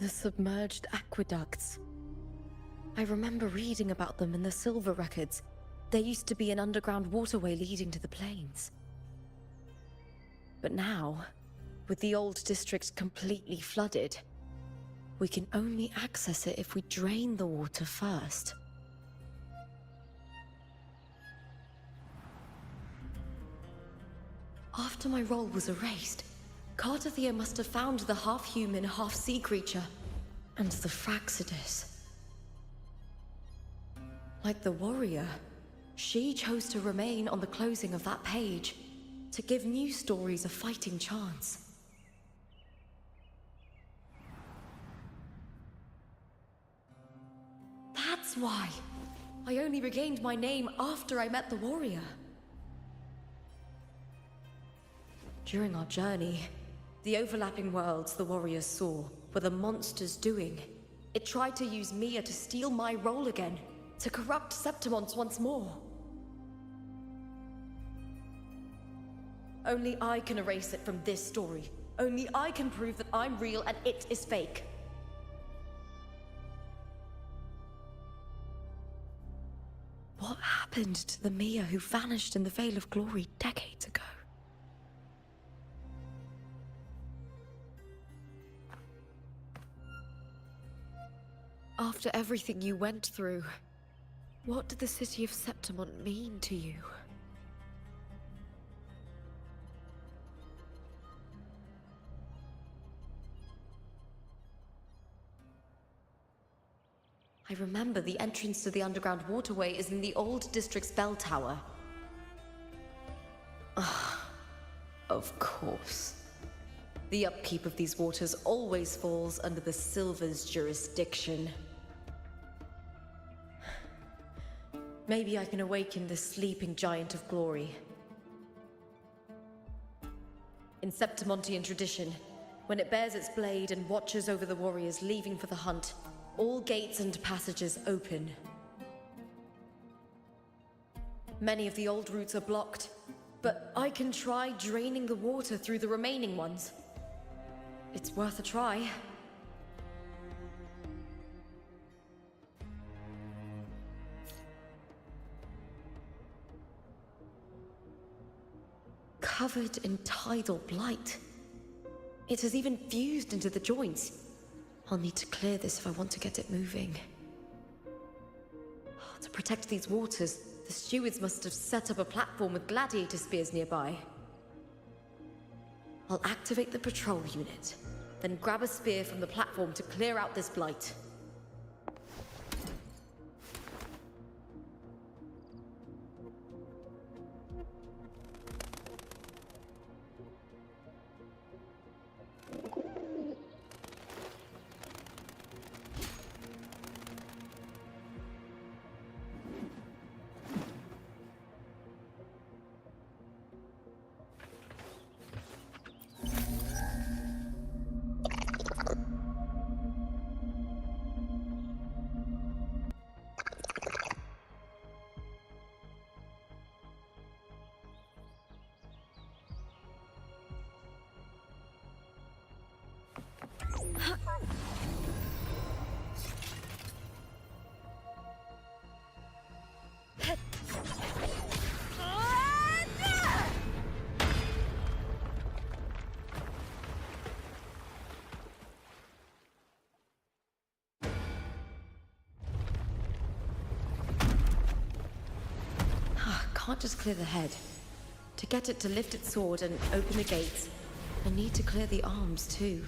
The submerged aqueducts. I remember reading about them in the Silver records. There used to be an underground waterway leading to the plains. But now, with the old district completely flooded, we can only access it if we drain the water first. After my role was erased, Cartathea must have found the half-human, half-sea creature, and the Fraxidus. Like the warrior, she chose to remain on the closing of that page, to give new stories a fighting chance. That's why I only regained my name after I met the warrior. During our journey, the overlapping worlds the warriors saw were the monsters doing. It tried to use Mia to steal my role again, to corrupt Septimons once more. Only I can erase it from this story. Only I can prove that I'm real and it is fake. What happened to the Mia who vanished in the Veil of Glory decades ago? After everything you went through, what did the city of Septimon mean to you? I remember the entrance to the underground waterway is in the old district's bell tower. Ah, of course. The upkeep of these waters always falls under the Silver's jurisdiction. Maybe I can awaken the sleeping giant of glory. In Septimontian tradition, when it bears its blade and watches over the warriors leaving for the hunt, all gates and passages open. Many of the old routes are blocked, but I can try draining the water through the remaining ones. It's worth a try. Covered in tidal blight. It has even fused into the joints. I'll need to clear this if I want to get it moving. To protect these waters, the stewards must have set up a platform with gladiator spears nearby. I'll activate the patrol unit, then grab a spear from the platform to clear out this blight. Can't just clear the head. To get it to lift its sword and open the gates, I need to clear the arms too.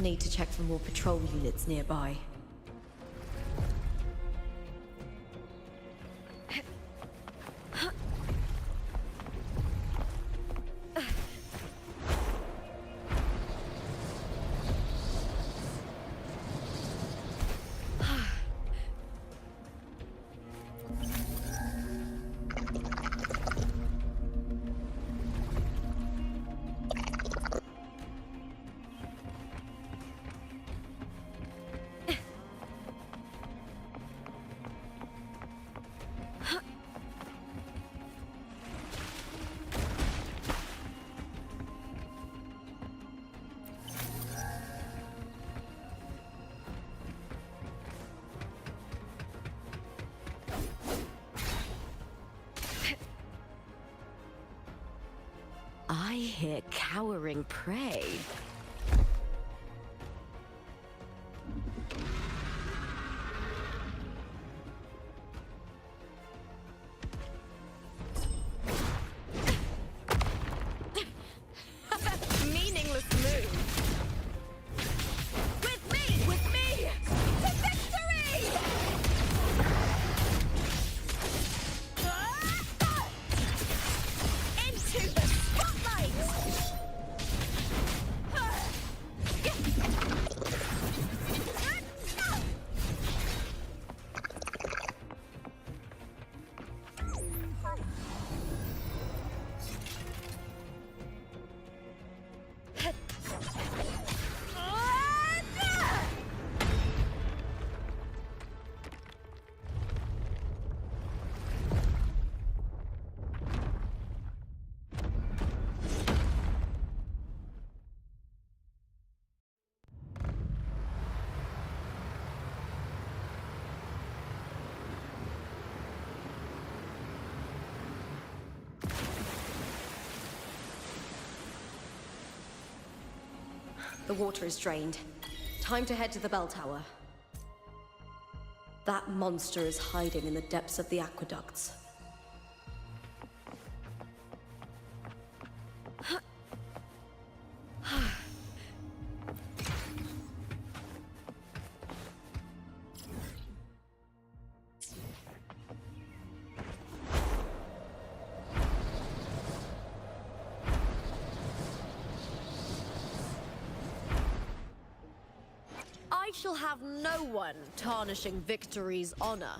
Need to check for more patrol units nearby. I hear cowering prey. Meaningless move. With me, to victory! Into the spotlight! The water is drained. Time to head to the bell tower. That monster is hiding in the depths of the aqueducts. I shall have no one tarnishing Victory's honor.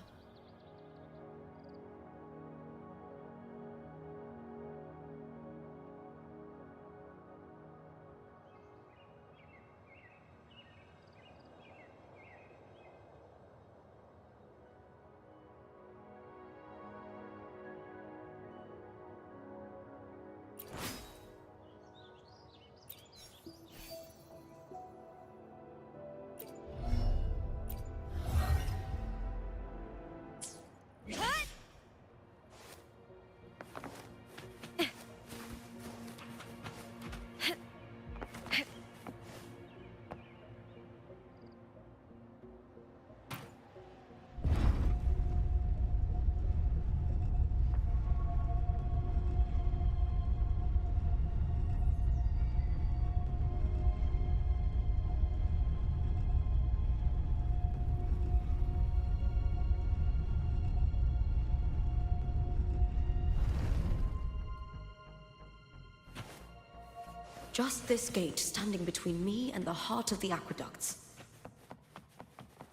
Just this gate standing between me and the heart of the aqueducts.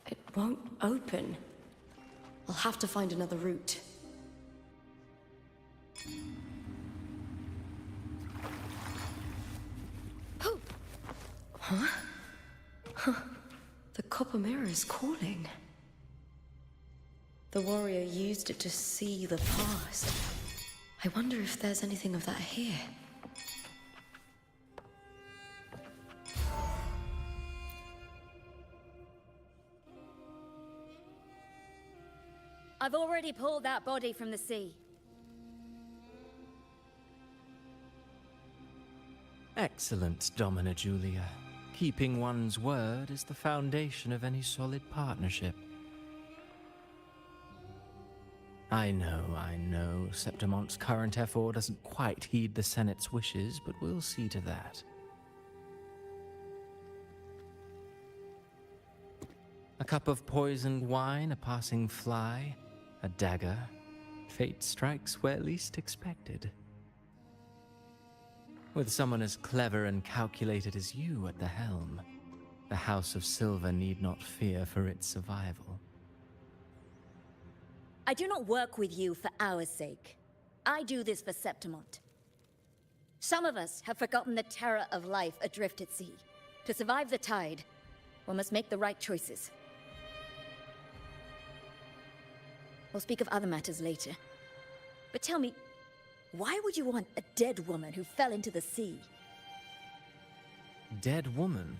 It won't open. I'll have to find another route. Huh? The copper mirror is calling. The warrior used it to see the past. I wonder if there's anything of that here. I've already pulled that body from the sea. Excellent, Domina Julia. Keeping one's word is the foundation of any solid partnership. I know. Septimonte's current F4 doesn't quite heed the Senate's wishes, but we'll see to that. A cup of poisoned wine, a passing fly, a dagger. Fate strikes where least expected. With someone as clever and calculated as you at the helm, the House of Silver need not fear for its survival. I do not work with you for our sake. I do this for Septimont. Some of us have forgotten the terror of life adrift at sea. To survive the tide, one must make the right choices. We'll speak of other matters later. But tell me, why would you want a dead woman who fell into the sea? Dead woman?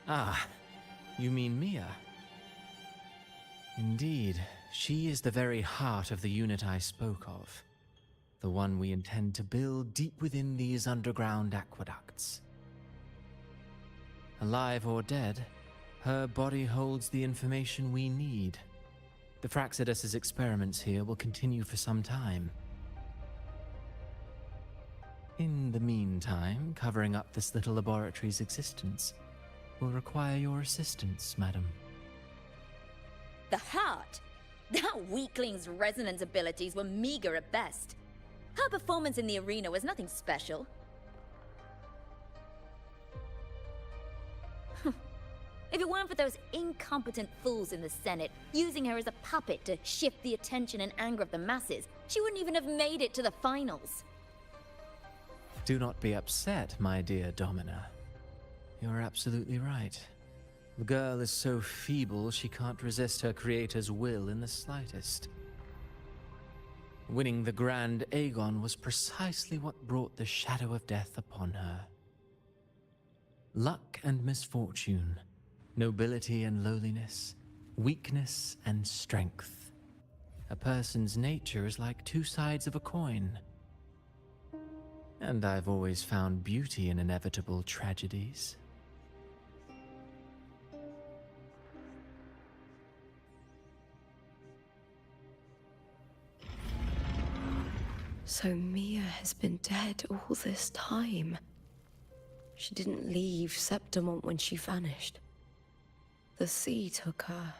Ah, you mean Mia? Indeed, she is the very heart of the unit I spoke of. The one we intend to build deep within these underground aqueducts. Alive or dead, her body holds the information we need. The Fraxidus's experiments here will continue for some time. In the meantime, covering up this little laboratory's existence will require your assistance, madam. The heart? That weakling's resonance abilities were meager at best. Her performance in the arena was nothing special. If it weren't for those incompetent fools in the Senate using her as a puppet to shift the attention and anger of the masses, she wouldn't even have made it to the finals. Do not be upset, my dear Domina. You're absolutely right. The girl is so feeble she can't resist her creator's will in the slightest. Winning the Grand Aegon was precisely what brought the shadow of death upon her. Luck and misfortune, nobility and lowliness, weakness and strength. A person's nature is like two sides of a coin. And I've always found beauty in inevitable tragedies. So Mia has been dead all this time. She didn't leave Septimont when she vanished. The sea took her.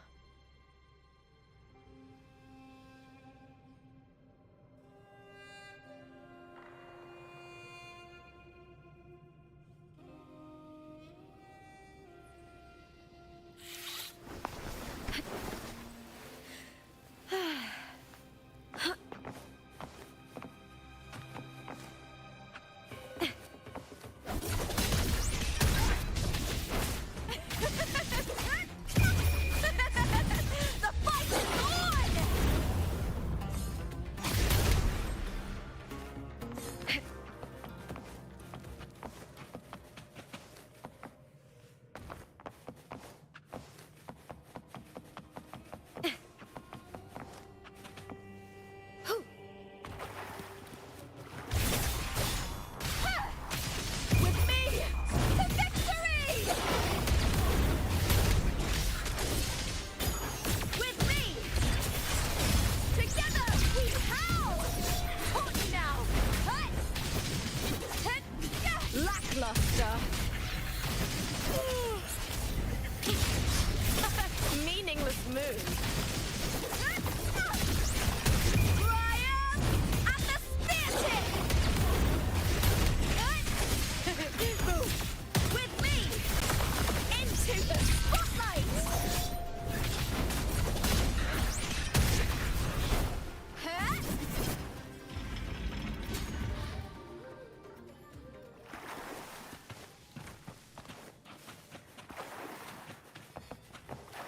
Meaningless move.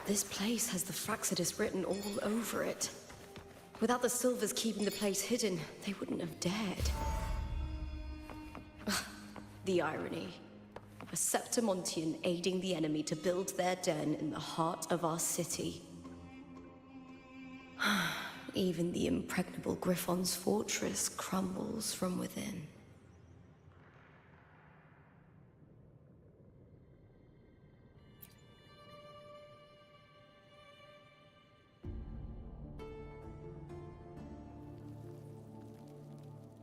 This place has the Fraxidus written all over it. Without the Silvers keeping the place hidden, they wouldn't have dared. The irony. A Septimontian aiding the enemy to build their den in the heart of our city. Even the impregnable Griffon's fortress crumbles from within.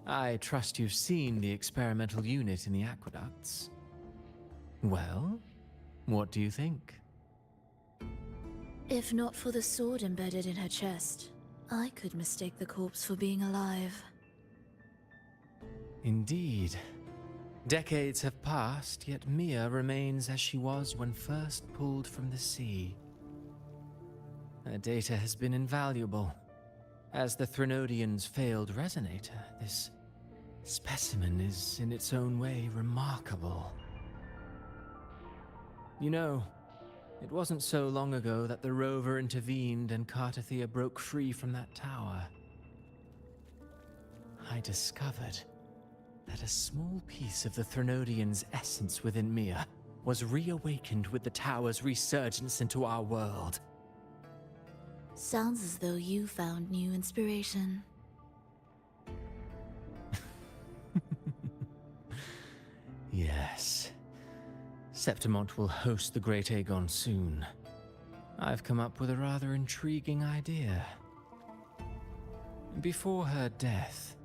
I trust you've seen the experimental unit in the aqueducts. Well, what do you think? If not for the sword embedded in her chest, I could mistake the corpse for being alive. Indeed. Decades have passed, yet Mia remains as she was when first pulled from the sea. Her data has been invaluable. As the Threnodian's failed resonator, this specimen is in its own way remarkable. You know, it wasn't so long ago that the rover intervened and Cartathea broke free from that tower. I discovered that a small piece of the Threnodian's essence within Mia was reawakened with the tower's resurgence into our world. Sounds as though you found new inspiration. Yes. Septimont will host the Great Aegon soon. I've come up with a rather intriguing idea. Before her death,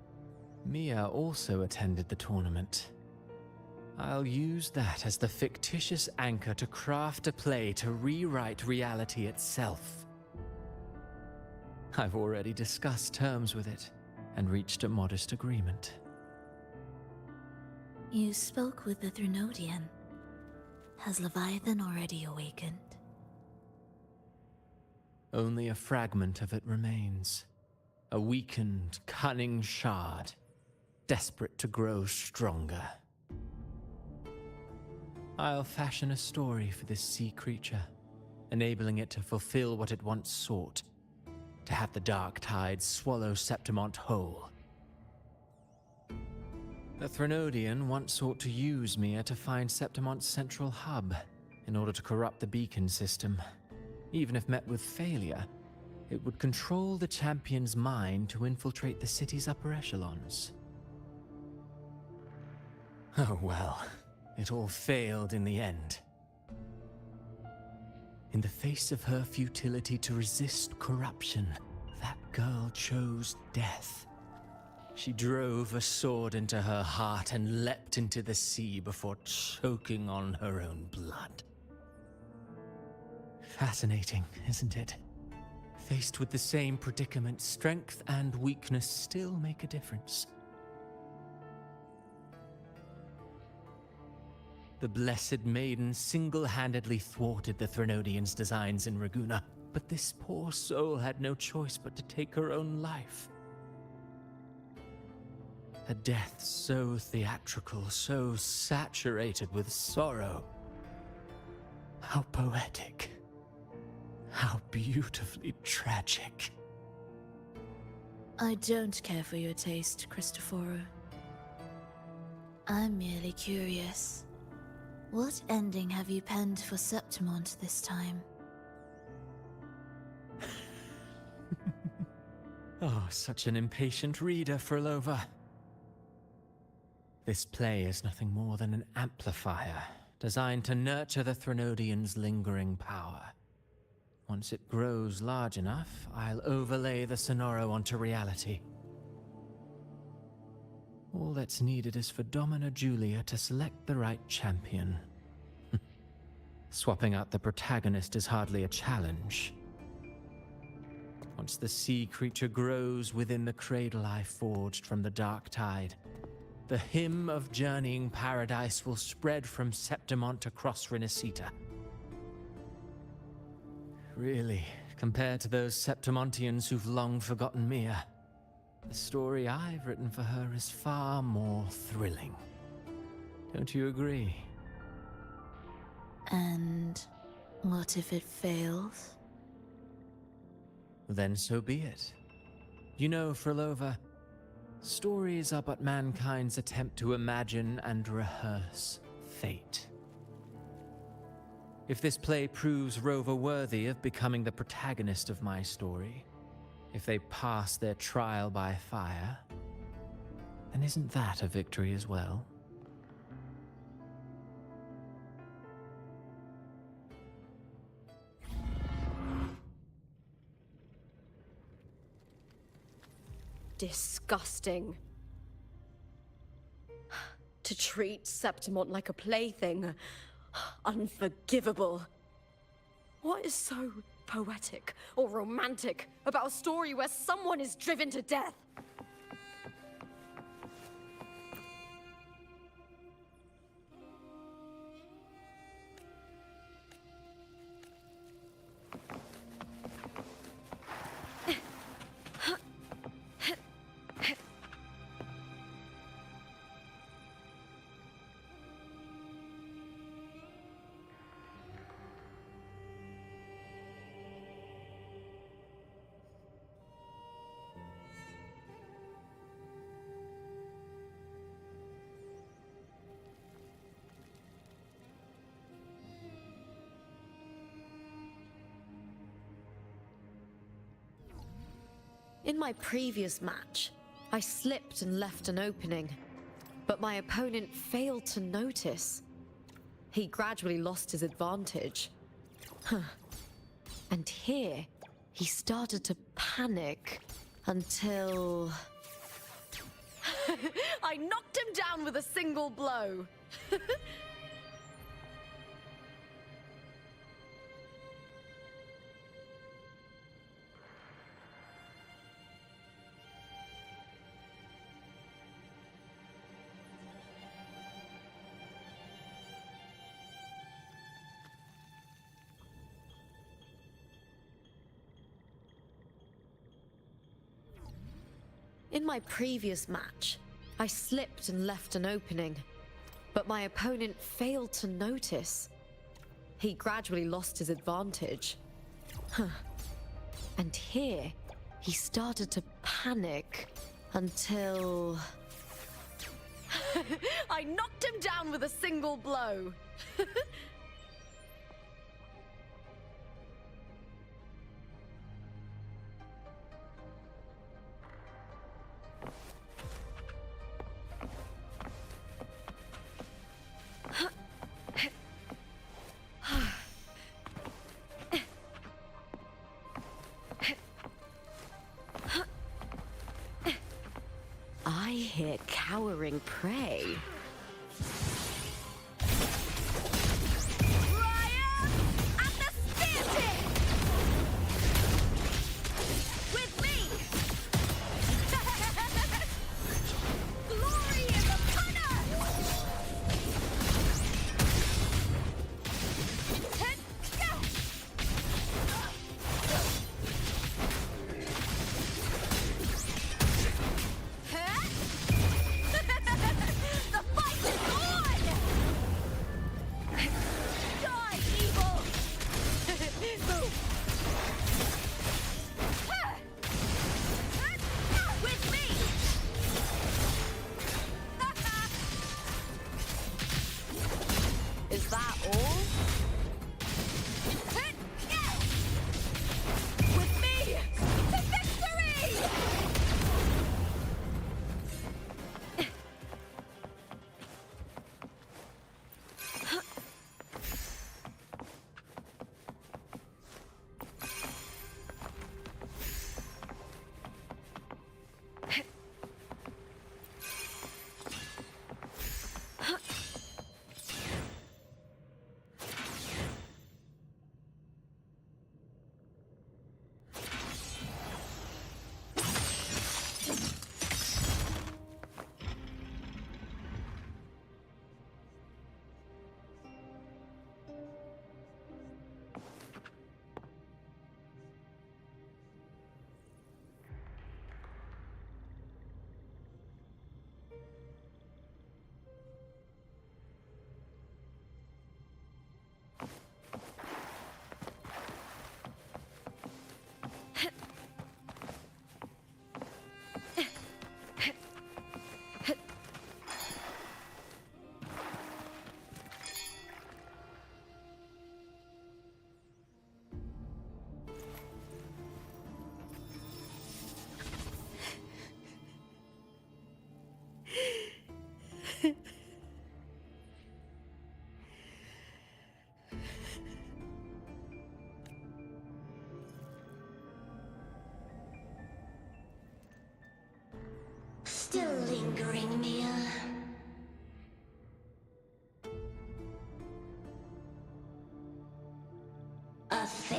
Mia also attended the tournament. I'll use that as the fictitious anchor to craft a play to rewrite reality itself. I've already discussed terms with it and reached a modest agreement. You spoke with the Threnodian. Has Leviathan already awakened? Only a fragment of it remains. A weakened, cunning shard, desperate to grow stronger. I'll fashion a story for this sea creature, enabling it to fulfill what it once sought, to have the dark tide swallow Septimont whole. The Threnodian once sought to use Mia to find Septimont's central hub in order to corrupt the beacon system. Even if met with failure, it would control the champion's mind to infiltrate the city's upper echelons. Oh well, it all failed in the end. In the face of her futility to resist corruption, that girl chose death. She drove a sword into her heart and leapt into the sea before choking on her own blood. Fascinating, isn't it? Faced with the same predicament, strength and weakness still make a difference. The Blessed Maiden single-handedly thwarted the Threnodian's designs in Raguna, but this poor soul had no choice but to take her own life. A death so theatrical, so saturated with sorrow. How poetic. How beautifully tragic. I don't care for your taste, Cristoforo. I'm merely curious. What ending have you penned for Septimont this time? Oh, such an impatient reader, Frolova. This play is nothing more than an amplifier, designed to nurture the Threnodian's lingering power. Once it grows large enough, I'll overlay the Sonoro onto reality. All that's needed is for Domina Julia to select the right champion. Swapping out the protagonist is hardly a challenge. Once the sea creature grows within the cradle I forged from the dark tide, the hymn of journeying paradise will spread from Septimont across Renacita. Really, compared to those Septimontians who've long forgotten Mia, the story I've written for her is far more thrilling. Don't you agree? And What if it fails? Then so be it. You know, Frolova, stories are but mankind's attempt to imagine and rehearse fate. If this play proves Rover worthy of becoming the protagonist of my story, if they pass their trial by fire, then isn't that a victory as well? Disgusting. To treat Septimont like a plaything. Unforgivable. What is so poetic or romantic about a story where someone is driven to death? In my previous match, I slipped and left an opening, but my opponent failed to notice. He gradually lost his advantage. And here, he started to panic until... I knocked him down with a single blow. In my previous match, I slipped and left an opening, but my opponent failed to notice. He gradually lost his advantage. And here, he started to panic until... I knocked him down with a single blow. I hear cowering prey. The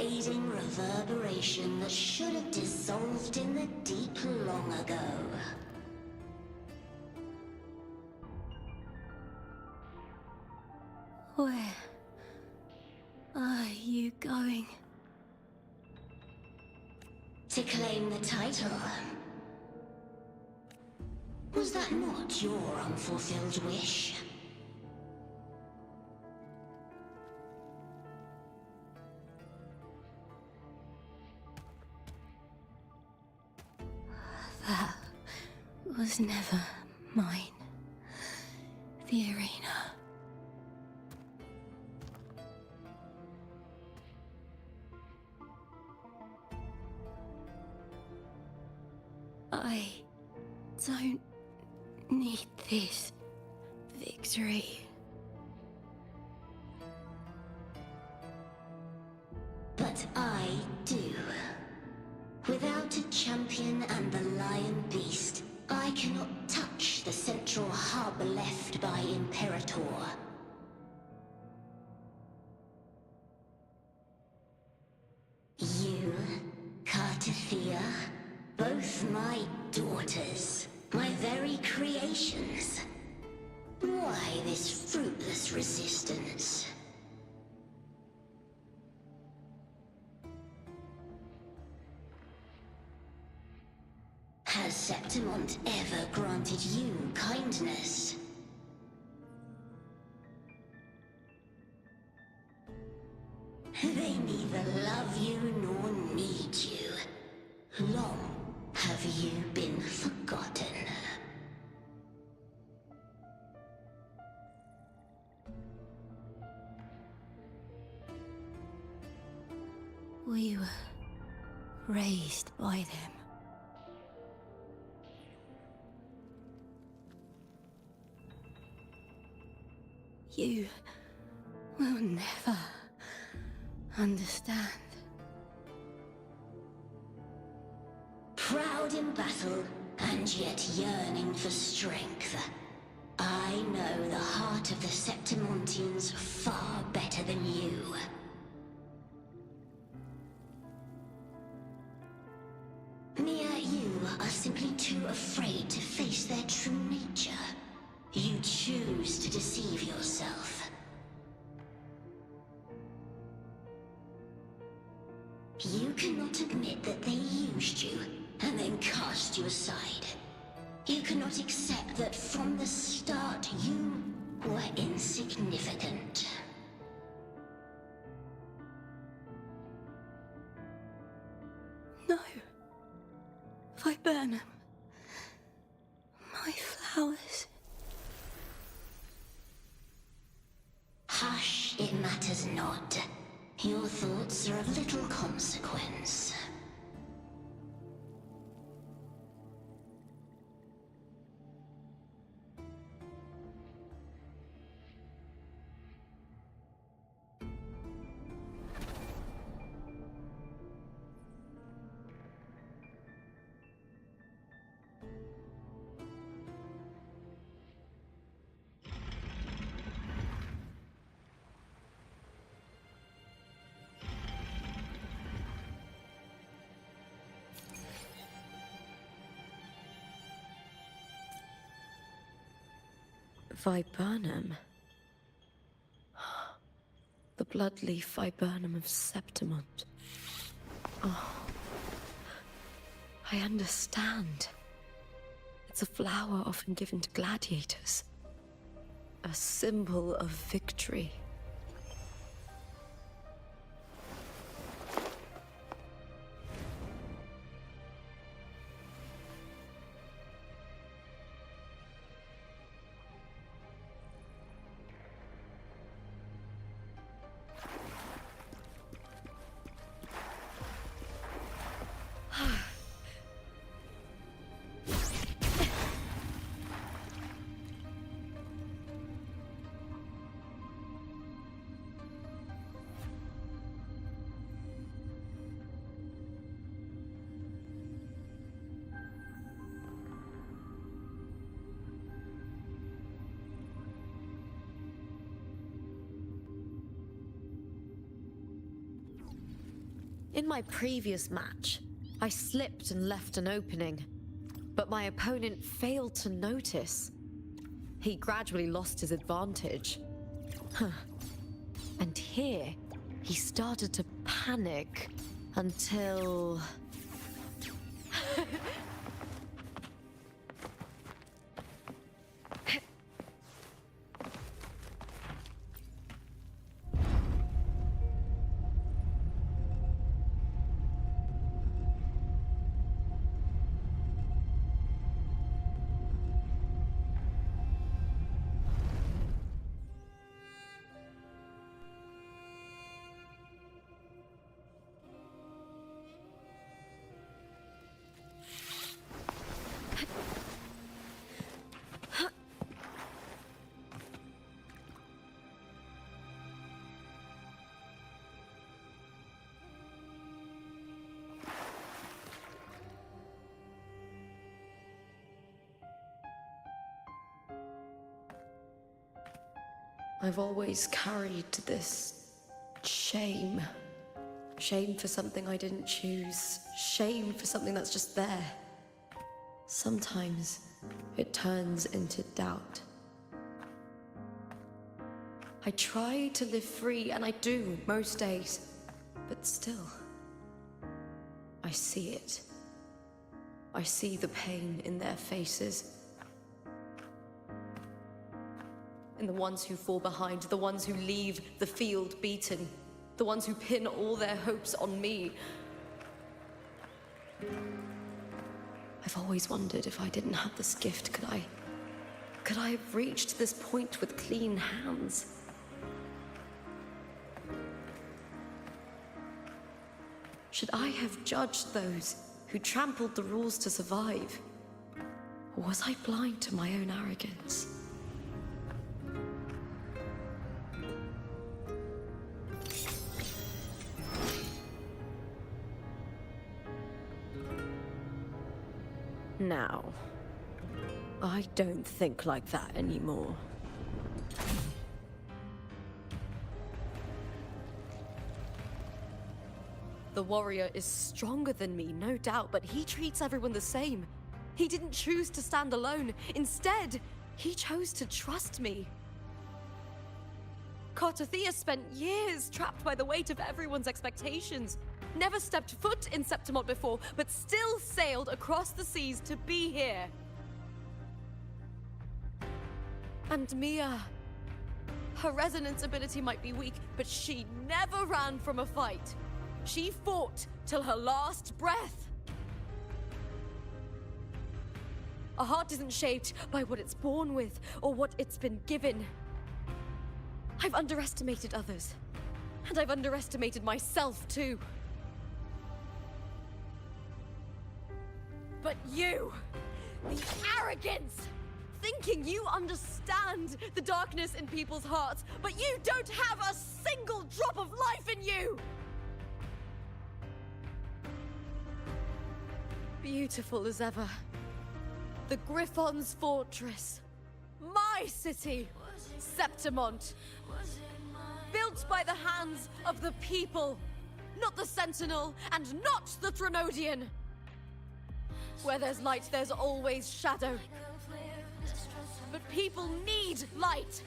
fading reverberation that should have dissolved in the deep long ago. Where are you going? To claim the title. Was that not your unfulfilled wish? That was never mine. The arena. I don't need this victory. But I do. Without a champion and the Lion Beast, I cannot touch the central hub left by Imperator. You, Cartathea, both my daughters, my very creations. Why this fruitless resistance? Has Septimont ever granted you kindness? They neither love you nor need you. Long have you been forgotten? We were raised by them. You will never understand. Proud in battle, and yet yearning for strength. I know the heart of the Septimontians far better than you. Mia, you are simply too afraid to face their true nature. You choose to deceive yourself. You cannot admit that they used you, and then cast you aside. You cannot accept that from the start you were insignificant. No. Viburnum. My flowers. Hush, it matters not. Your thoughts are of little consequence. Viburnum. The bloodleaf viburnum of Septimont. Oh. I understand. It's a flower often given to gladiators. A symbol of victory. In my previous match, I slipped and left an opening, but my opponent failed to notice. He gradually lost his advantage. And here, he started to panic until... I've always carried this shame. Shame for something I didn't choose. Shame for something that's just there. Sometimes it turns into doubt. I try to live free, and I do most days, but still, I see it. I see the pain in their faces. In the ones who fall behind, the ones who leave the field beaten, the ones who pin all their hopes on me. I've always wondered if I didn't have this gift, could I have reached this point with clean hands? Should I have judged those who trampled the rules to survive? Or was I blind to my own arrogance? Now, I don't think like that anymore. The warrior is stronger than me, no doubt, but he treats everyone the same. He didn't choose to stand alone. Instead, he chose to trust me. Cartothea spent years trapped by the weight of everyone's expectations. Never stepped foot in Septimont before, but still sailed across the seas to be here. And Mia, her resonance ability might be weak, but she never ran from a fight. She fought till her last breath. A heart isn't shaped by what it's born with or what it's been given. I've underestimated others, and I've underestimated myself too. But you, the arrogance, thinking you understand the darkness in people's hearts, but you don't have a single drop of life in you! Beautiful as ever. The Griffon's fortress. My city, Septimont. Built by the hands of the people, not the Sentinel and not the Threnodian. Where there's light, there's always shadow. But people need light.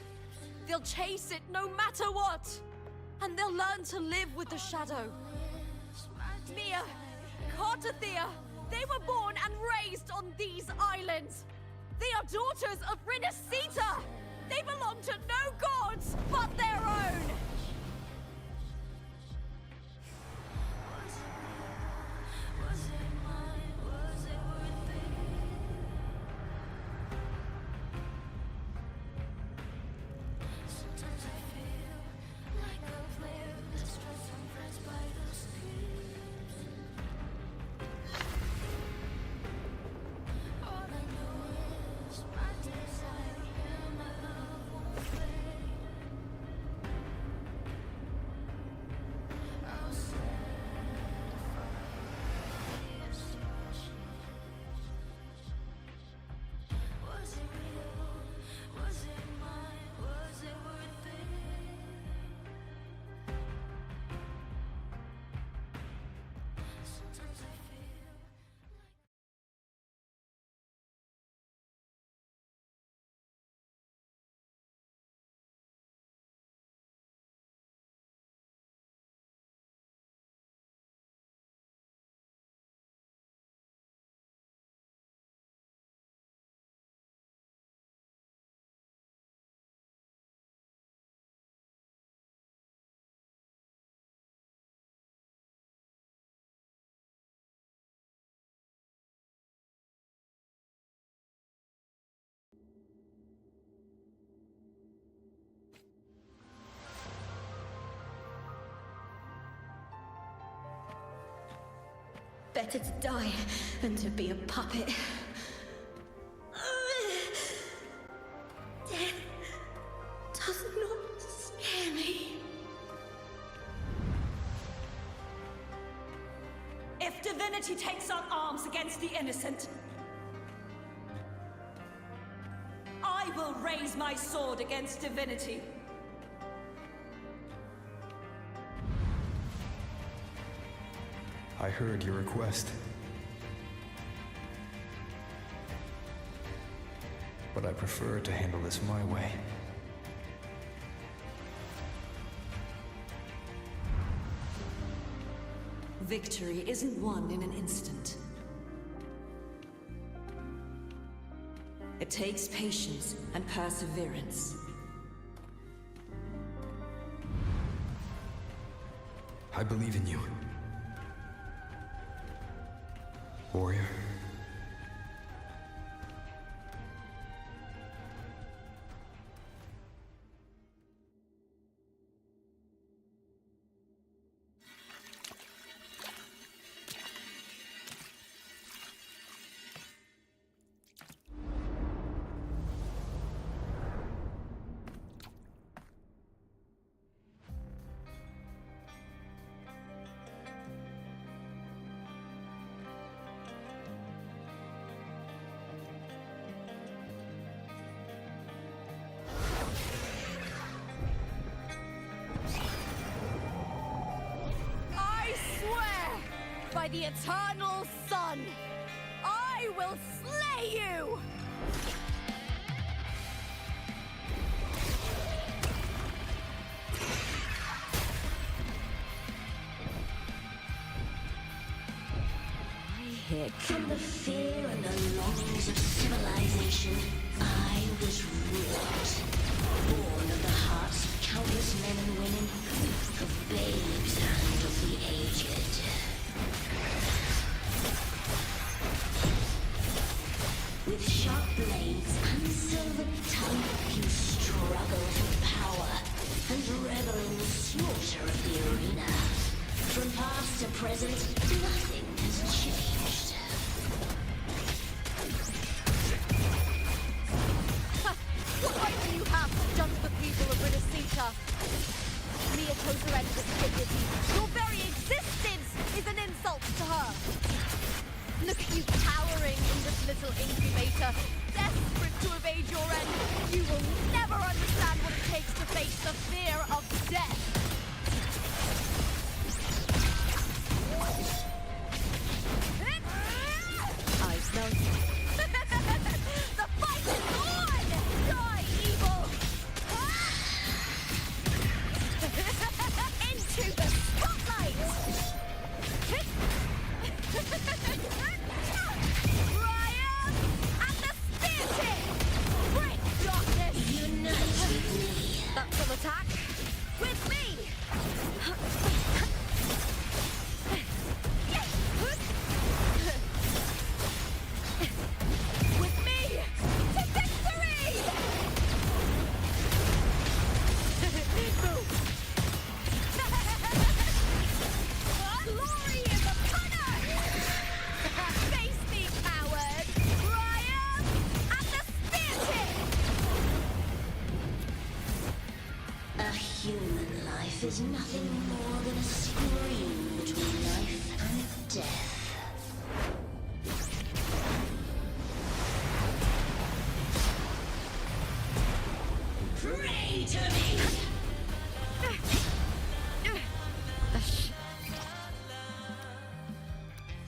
They'll chase it no matter what. And they'll learn to live with the shadow. Mia, Cartothea, they were born and raised on these islands. They are daughters of Rinascita. They belong to no gods but their own. Better to die than to be a puppet. Death does not scare me. If divinity takes up arms against the innocent, I will raise my sword against divinity. I heard your request. But I prefer to handle this my way. Victory isn't won in an instant. It takes patience and perseverance. I believe in you. Warrior. By the eternal sun, I will slay you! From the fear and the longings of civilization, I was wrought. Born of the hearts of countless men and women, of babes and of the aged. With sharp blades and silver tongue, you struggle for power and revel in the slaughter of the arena. From past to present, nothing has changed. What right do you have to judge the people of Renacita? Mia Tosarenda's dignity, your very existence is an insult to her. Look at you cowering in this little incubator, desperate to evade your end. You will never understand what it takes to face the fear of death. I smell you. The fight is on! Die, evil! Into the spotlight! Ryan! And the spear tip! Bring darkness! Unite with me. That's an attack. With me! With me! To victory! Glory is upon us! Face me, coward! Ryan! And the spear tip! A human life is nothing more than a scream between life and death. Pray to me!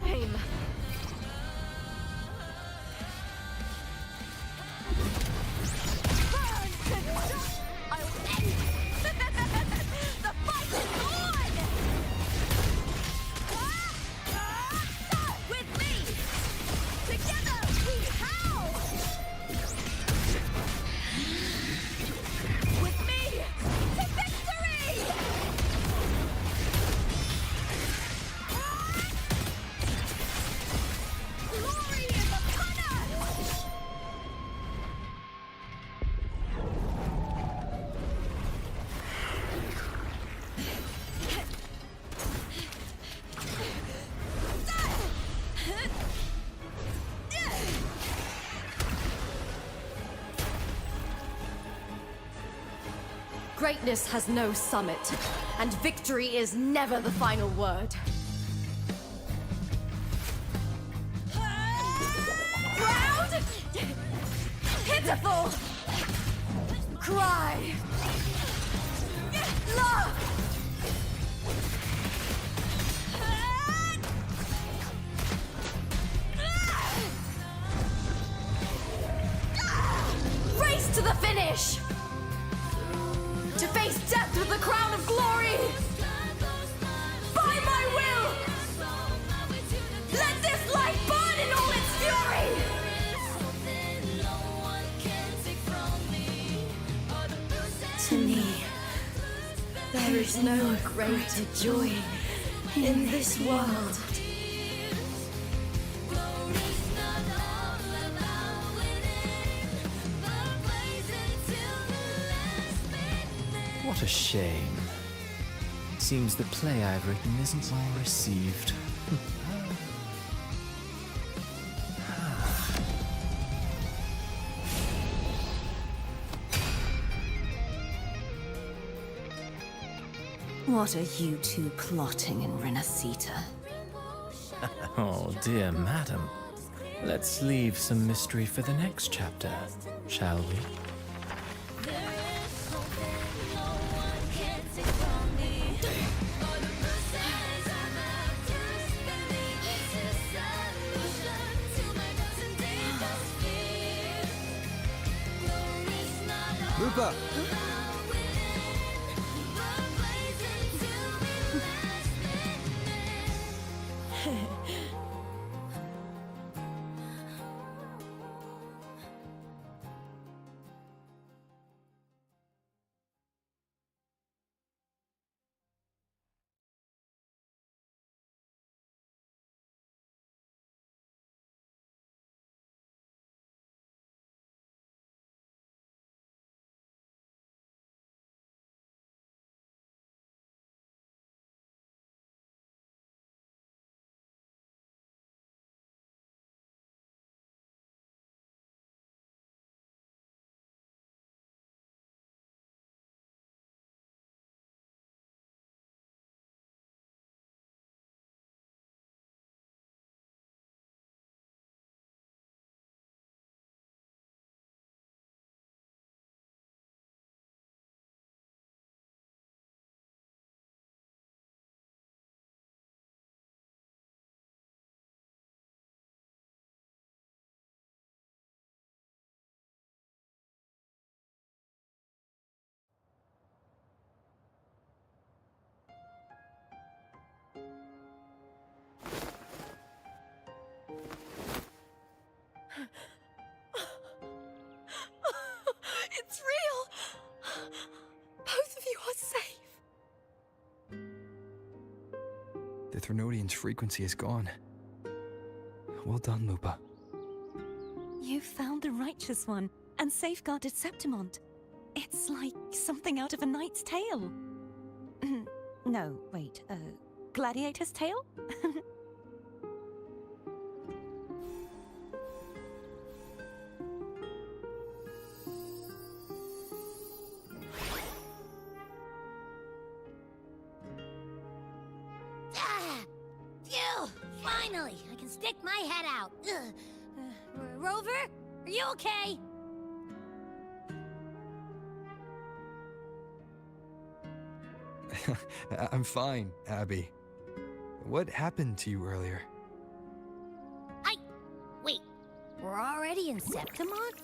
Fame. Burn to dust! I'll end! The fight is on! Greatness has no summit, and victory is never the final word. Proud! Pitiful! Cry! Love! Race to the finish! To face death with the crown of glory! By my will! Let this light burn in all its fury! To me, there is no greater joy in this world. What a shame. Seems the play I've written isn't well received. What are you two plotting in Renacita? Oh, dear madam. Let's leave some mystery for the next chapter, shall we? Lupa! It's real! Both of you are safe! The Threnodian's frequency is gone. Well done, Lupa. You found the righteous one and safeguarded Septimont. It's like something out of a knight's tale. No, wait, gladiator's tale? Phew! Finally, I can stick my head out. Rover, are you okay? I'm fine, Abby. What happened to you earlier? Wait, we're already in Septimont?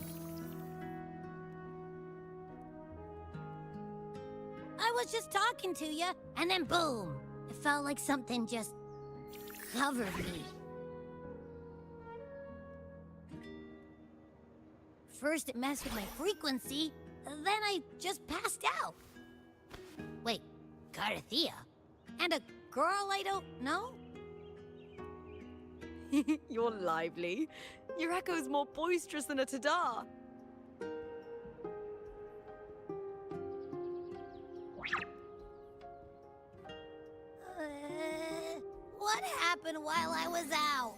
I was just talking to you, and then boom! It felt like something just covered me. First it messed with my frequency, then I just passed out. Wait, Carthea? And a girl I don't know? You're lively. Your echo's more boisterous than a Tadar. What happened while I was out?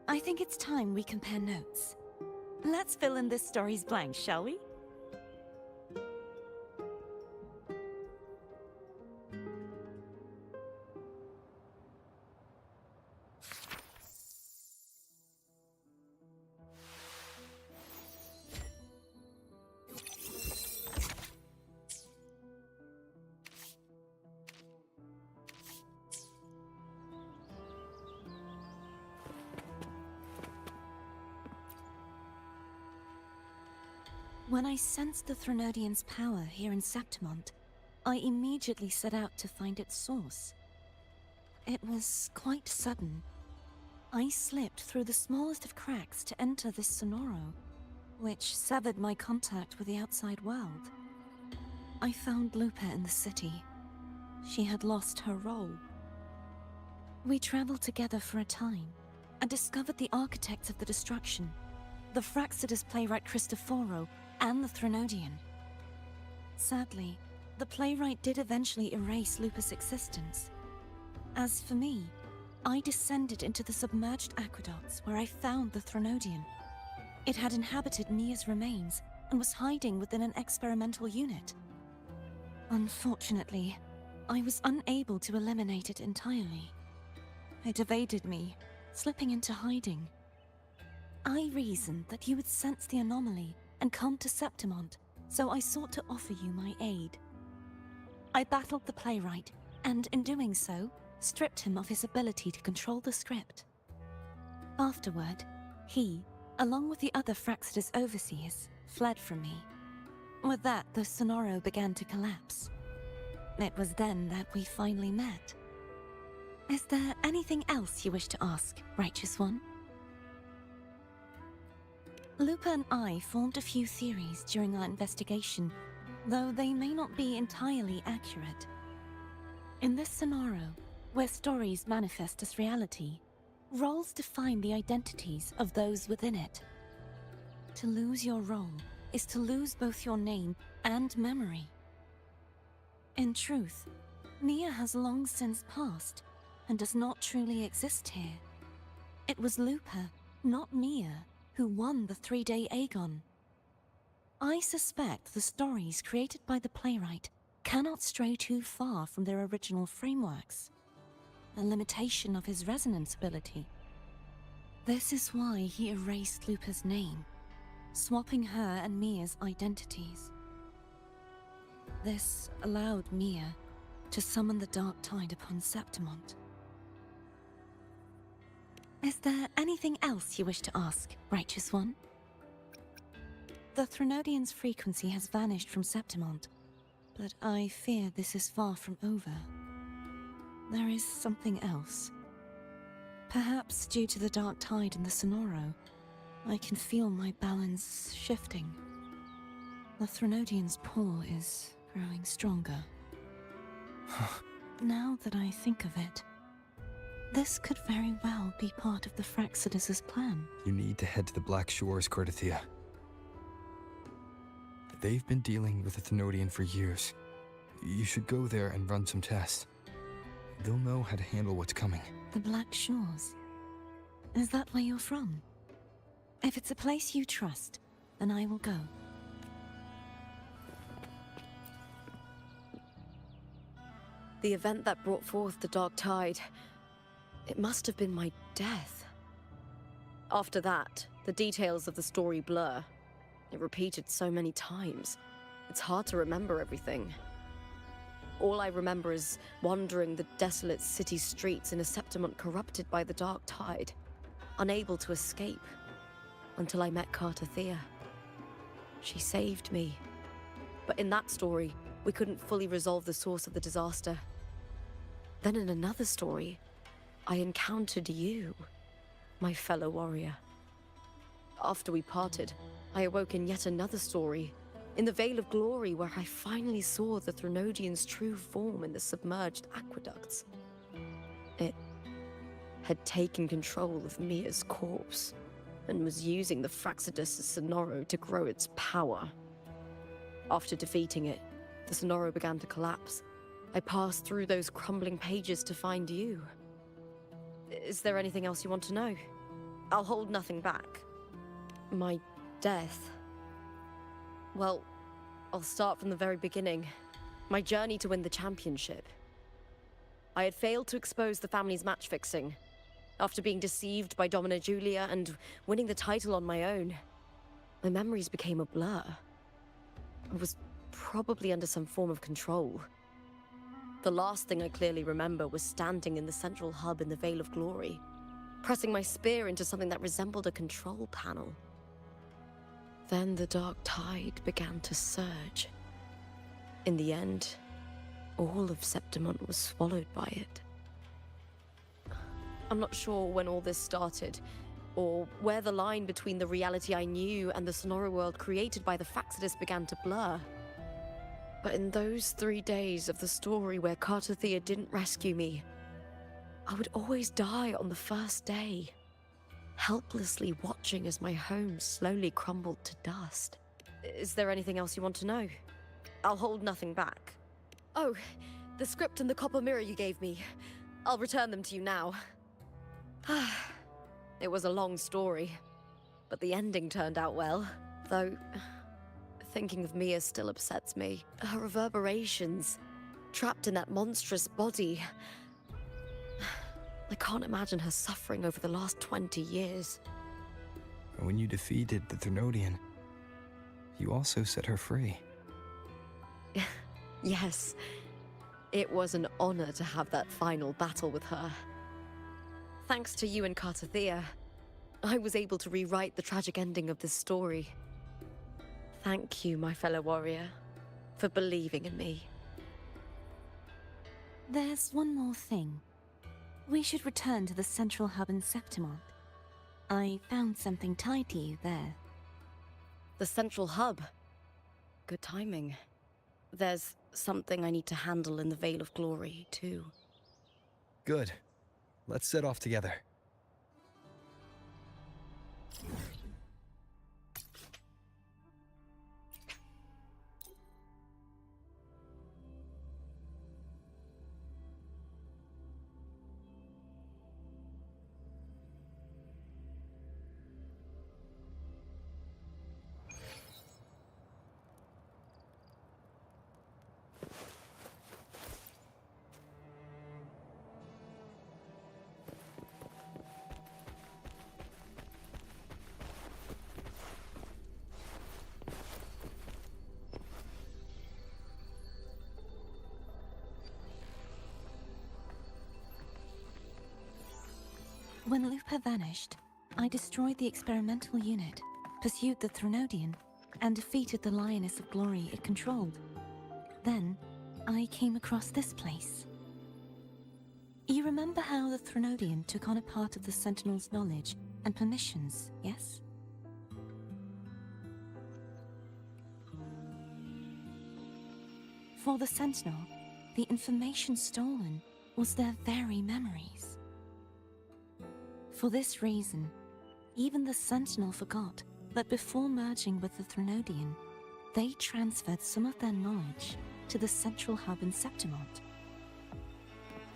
I think it's time we compare notes. Let's fill in this story's blanks, shall we? When I sensed the Threnodian's power here in Septimont, I immediately set out to find its source. It was quite sudden. I slipped through the smallest of cracks to enter this Sonoro, which severed my contact with the outside world. I found Lupa in the city. She had lost her role. We traveled together for a time and discovered the architects of the destruction, the Fraxidus playwright Cristoforo and the Threnodian. Sadly, the playwright did eventually erase Lupa's existence. As for me, I descended into the submerged aqueducts where I found the Threnodian. It had inhabited Mia's remains and was hiding within an experimental unit. Unfortunately, I was unable to eliminate it entirely. It evaded me, slipping into hiding. I reasoned that you would sense the anomaly and come to Septimont, so I sought to offer you my aid. I battled the playwright, and in doing so, stripped him of his ability to control the script. Afterward, he, along with the other Fraxidus overseers, fled from me. With that, the Sonoro began to collapse. It was then that we finally met. Is there anything else you wish to ask, Righteous One? Lupa and I formed a few theories during our investigation, though they may not be entirely accurate. In this Sonoro, where stories manifest as reality, roles define the identities of those within it. To lose your role is to lose both your name and memory. In truth, Mia has long since passed and does not truly exist here. It was Lupa, not Mia, who won the 3-day Aegon. I suspect the stories created by the playwright cannot stray too far from their original frameworks, a limitation of his resonance ability. This is why he erased Lupa's name, swapping her and Mia's identities. This allowed Mia to summon the Dark Tide upon Septimont. Is there anything else you wish to ask, Righteous One? The Threnodian's frequency has vanished from Septimont, but I fear this is far from over. There is something else. Perhaps due to the Dark Tide in the Sonoro, I can feel my balance shifting. The Threnodian's pull is growing stronger. Now that I think of it, this could very well be part of the Fraxidus' plan. You need to head to the Black Shores, Cordelia. They've been dealing with the Thenodian for years. You should go there and run some tests. They'll know how to handle what's coming. The Black Shores? Is that where you're from? If it's a place you trust, then I will go. The event that brought forth the Dark Tide, it must have been my death. After that, the details of the story blur. It repeated so many times. It's hard to remember everything. All I remember is wandering the desolate city streets in a Septimont corrupted by the Dark Tide, unable to escape, until I met Cartathea. She saved me. But in that story, we couldn't fully resolve the source of the disaster. Then in another story, I encountered you, my fellow warrior. After we parted, I awoke in yet another story, in the Vale of Glory, where I finally saw the Threnodian's true form in the submerged aqueducts. It had taken control of Mia's corpse, and was using the Fraxidus' Sonoro to grow its power. After defeating it, the Sonoro began to collapse. I passed through those crumbling pages to find you. Is there anything else you want to know? I'll hold nothing back. My death. Well, I'll start from the very beginning. My journey to win the championship. I had failed to expose the family's match-fixing. After being deceived by Domina Julia and winning the title on my own, my memories became a blur. I was probably under some form of control. The last thing I clearly remember was standing in the central hub in the Vale of Glory, pressing my spear into something that resembled a control panel. Then the dark tide began to surge. In the end, all of Septimont was swallowed by it. I'm not sure when all this started, or where the line between the reality I knew and the Sonora world created by the Faxidus began to blur. But in those 3 days of the story where Cartothea didn't rescue me, I would always die on the first day, helplessly watching as my home slowly crumbled to dust. Is there anything else you want to know? I'll hold nothing back. Oh, the script and the copper mirror you gave me. I'll return them to you now. It was a long story, but the ending turned out well. Though, thinking of Mia still upsets me. Her reverberations, trapped in that monstrous body. I can't imagine her suffering over the last 20 years. When you defeated the Threnodian, you also set her free. Yes, it was an honor to have that final battle with her. Thanks to you and Cartothea, I was able to rewrite the tragic ending of this story. Thank you, my fellow warrior, for believing in me. There's one more thing. We should return to the central hub in Septimont. I found something tied to you there. The central hub? Good timing. There's something I need to handle in the Veil of Glory, too. Good. Let's set off together. When Lupa vanished, I destroyed the experimental unit, pursued the Threnodian, and defeated the Lioness of Glory it controlled. Then, I came across this place. You remember how the Threnodian took on a part of the Sentinel's knowledge and permissions, yes? For the Sentinel, the information stolen was their very memories. For this reason, even the Sentinel forgot that before merging with the Threnodian, they transferred some of their knowledge to the central hub in Septimont.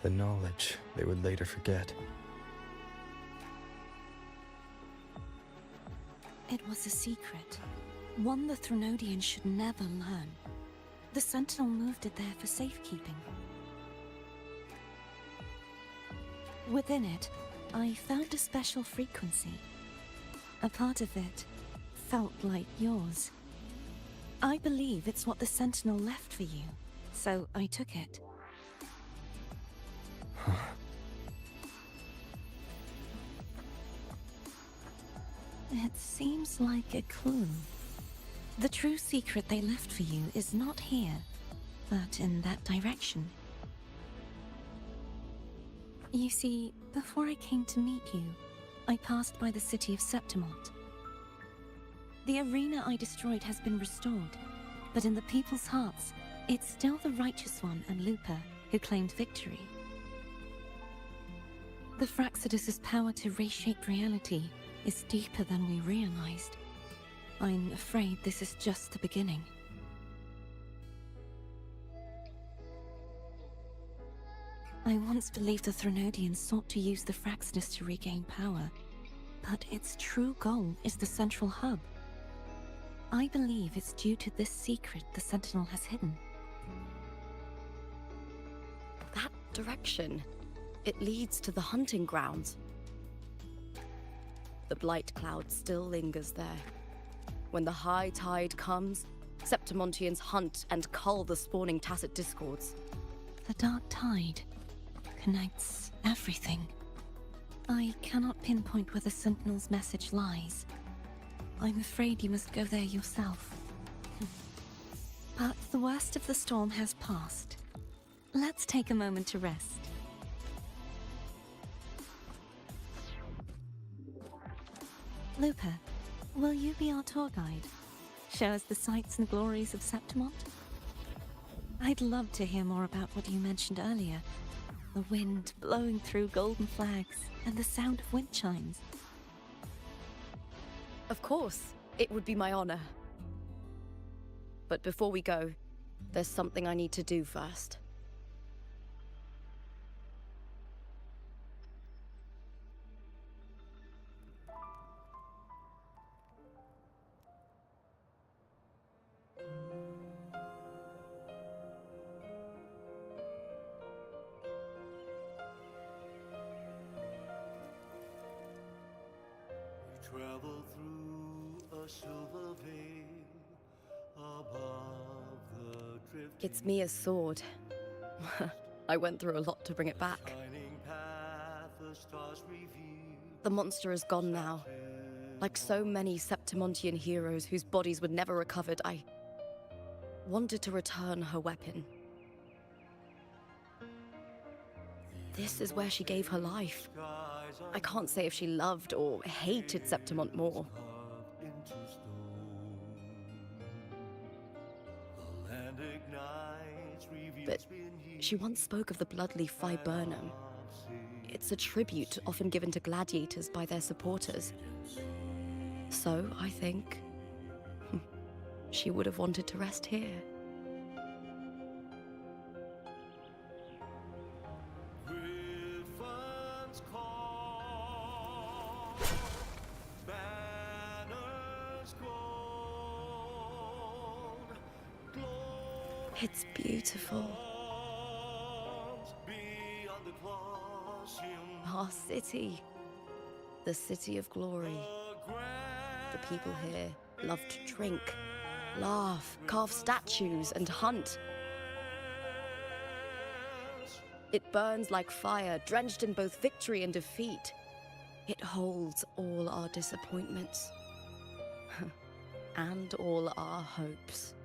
The knowledge they would later forget. It was a secret, one the Threnodian should never learn. The Sentinel moved it there for safekeeping. Within it, I found a special frequency. A part of it felt like yours. I believe it's what the Sentinel left for you, so I took it. It seems like a clue. The true secret they left for you is not here, but in that direction. You see, before I came to meet you, I passed by the city of Septimont. The arena I destroyed has been restored, but in the people's hearts, it's still the Righteous One and Lupa who claimed victory. The Fraxidus' power to reshape reality is deeper than we realized. I'm afraid this is just the beginning. I once believed the Threnodians sought to use the Fraxidus to regain power, but its true goal is the central hub. I believe it's due to this secret the Sentinel has hidden. That direction, it leads to the hunting grounds. The blight cloud still lingers there. When the high tide comes, Septimontians hunt and cull the spawning Tacet Discords. The dark tide connects everything. I cannot pinpoint where the Sentinel's message lies. I'm afraid you must go there yourself. But the worst of the storm has passed. Let's take a moment to rest. Lupa, will you be our tour guide? Show us the sights and glories of Septimont? I'd love to hear more about what you mentioned earlier. The wind blowing through golden flags and the sound of wind chimes. Of course, it would be my honor. But before we go, there's something I need to do first. Travel through a silver veil above the drifting. It's Mia's sword. I went through a lot to bring it back. Path, the stars reveal. The monster is gone now. Like so many Septimontian heroes whose bodies were never recovered, I wanted to return her weapon. This is where she gave her life. I can't say if she loved or hated Septimont more. But she once spoke of the bloodleaf viburnum. It's a tribute often given to gladiators by their supporters. So, I think, she would have wanted to rest here. It's beautiful. Our city. The city of glory. The people here love to drink, laugh, carve statues, and hunt. It burns like fire, drenched in both victory and defeat. It holds all our disappointments. And all our hopes.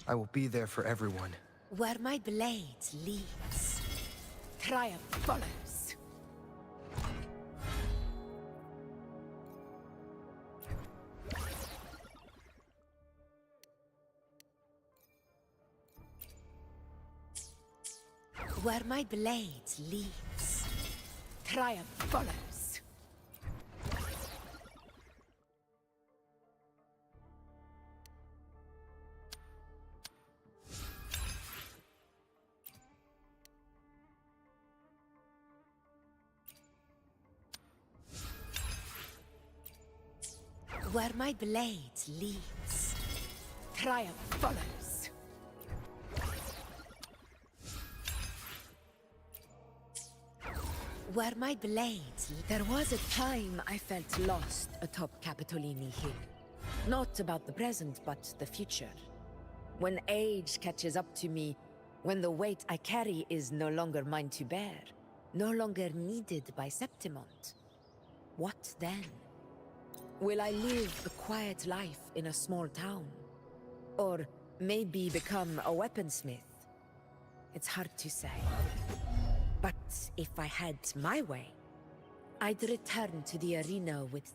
I will be there for everyone. Where my blade leads, triumph follows. Where my blade leads, triumph follows. Where my blade leads, triumph follows. Where my blades... There was a time I felt lost atop Capitolini Hill. Not about the present, but the future. When age catches up to me, when the weight I carry is no longer mine to bear, no longer needed by Septimont. What then? Will I live a quiet life in a small town? Or maybe become a weaponsmith? It's hard to say. But if I had my way, I'd return to the arena with...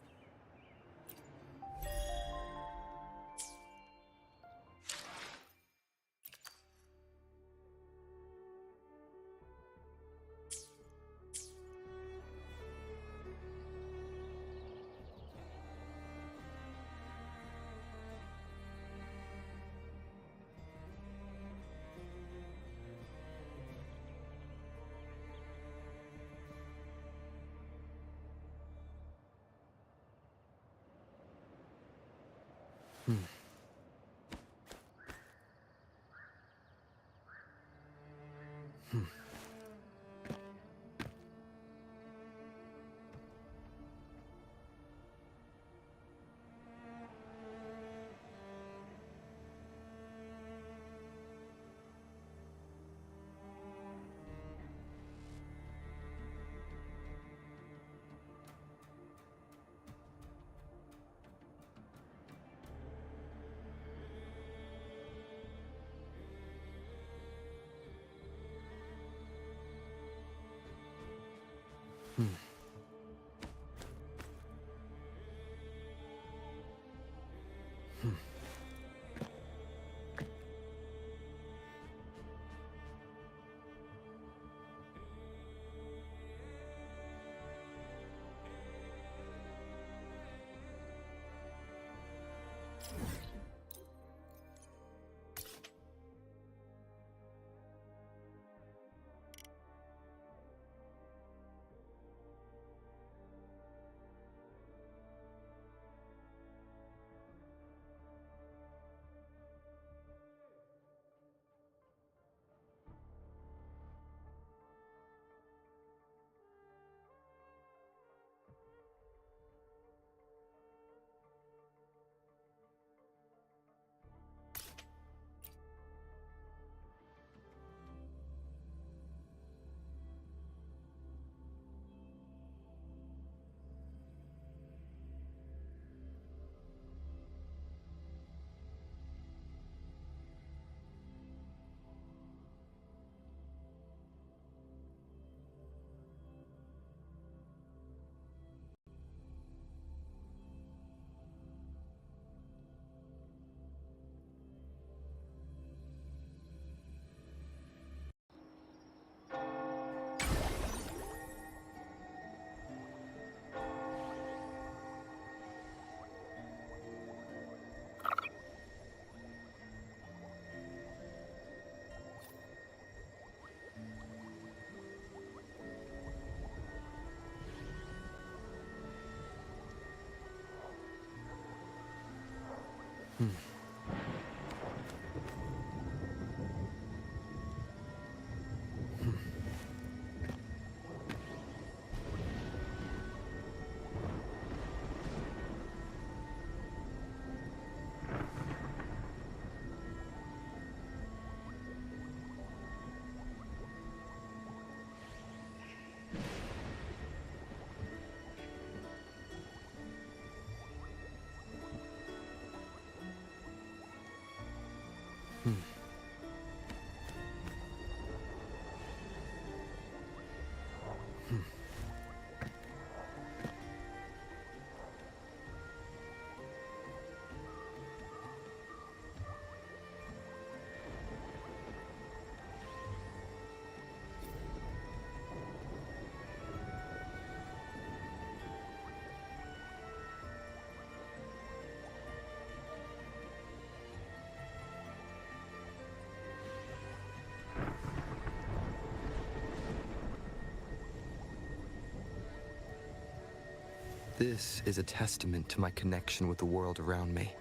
This is a testament to my connection with the world around me,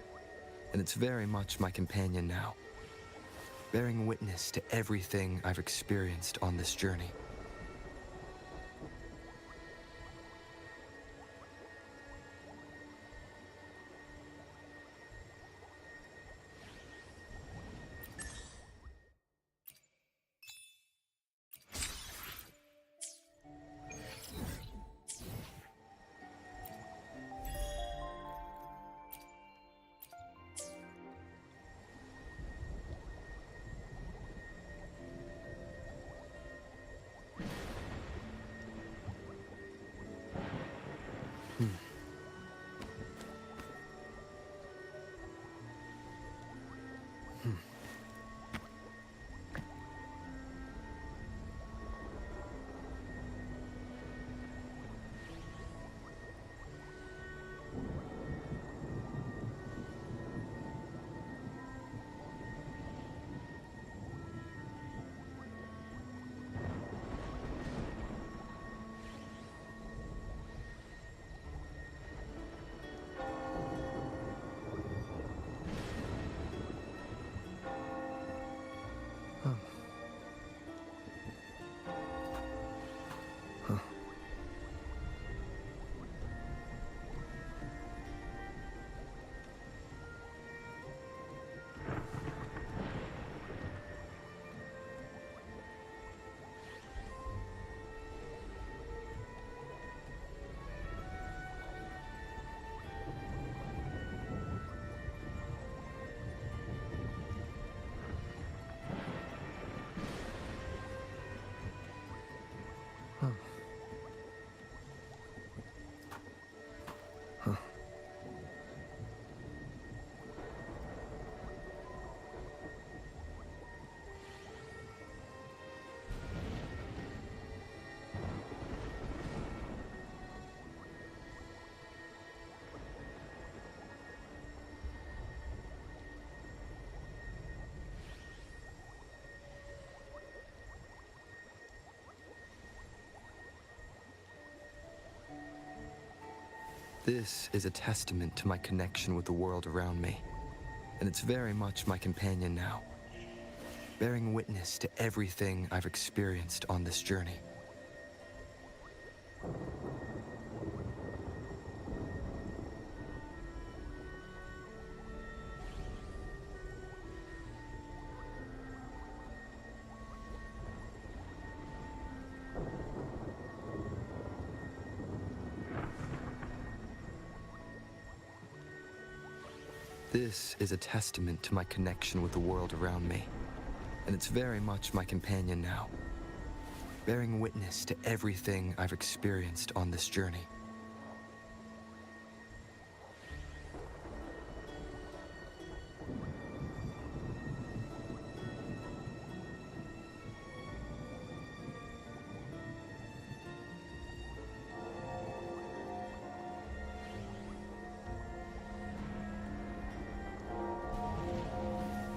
and it's very much my companion now, bearing witness to everything I've experienced on this journey. This is a testament to my connection with the world around me, and it's very much my companion now, bearing witness to everything I've experienced on this journey. This is a testament to my connection with the world around me, and it's very much my companion now, bearing witness to everything I've experienced on this journey.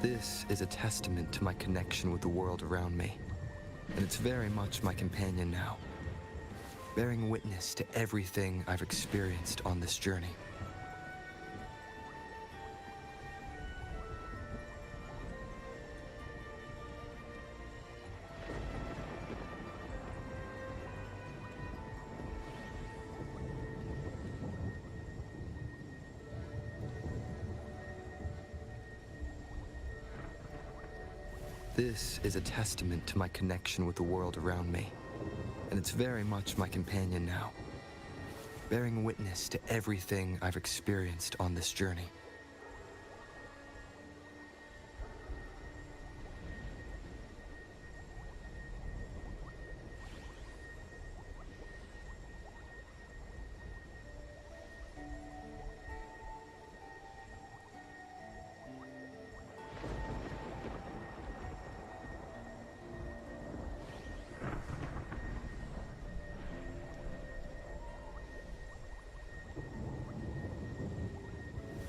This is a testament to my connection with the world around me, and it's very much my companion now, bearing witness to everything I've experienced on this journey. This is a testament to my connection with the world around me, and it's very much my companion now, bearing witness to everything I've experienced on this journey.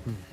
Hmm.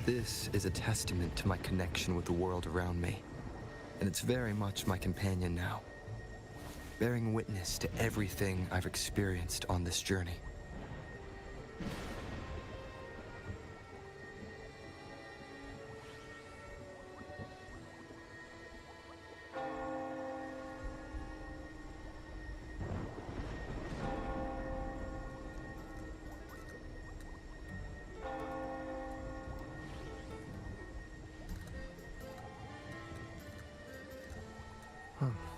This is a testament to my connection with the world around me, and it's very much my companion now, bearing witness to everything I've experienced on this journey. Huh.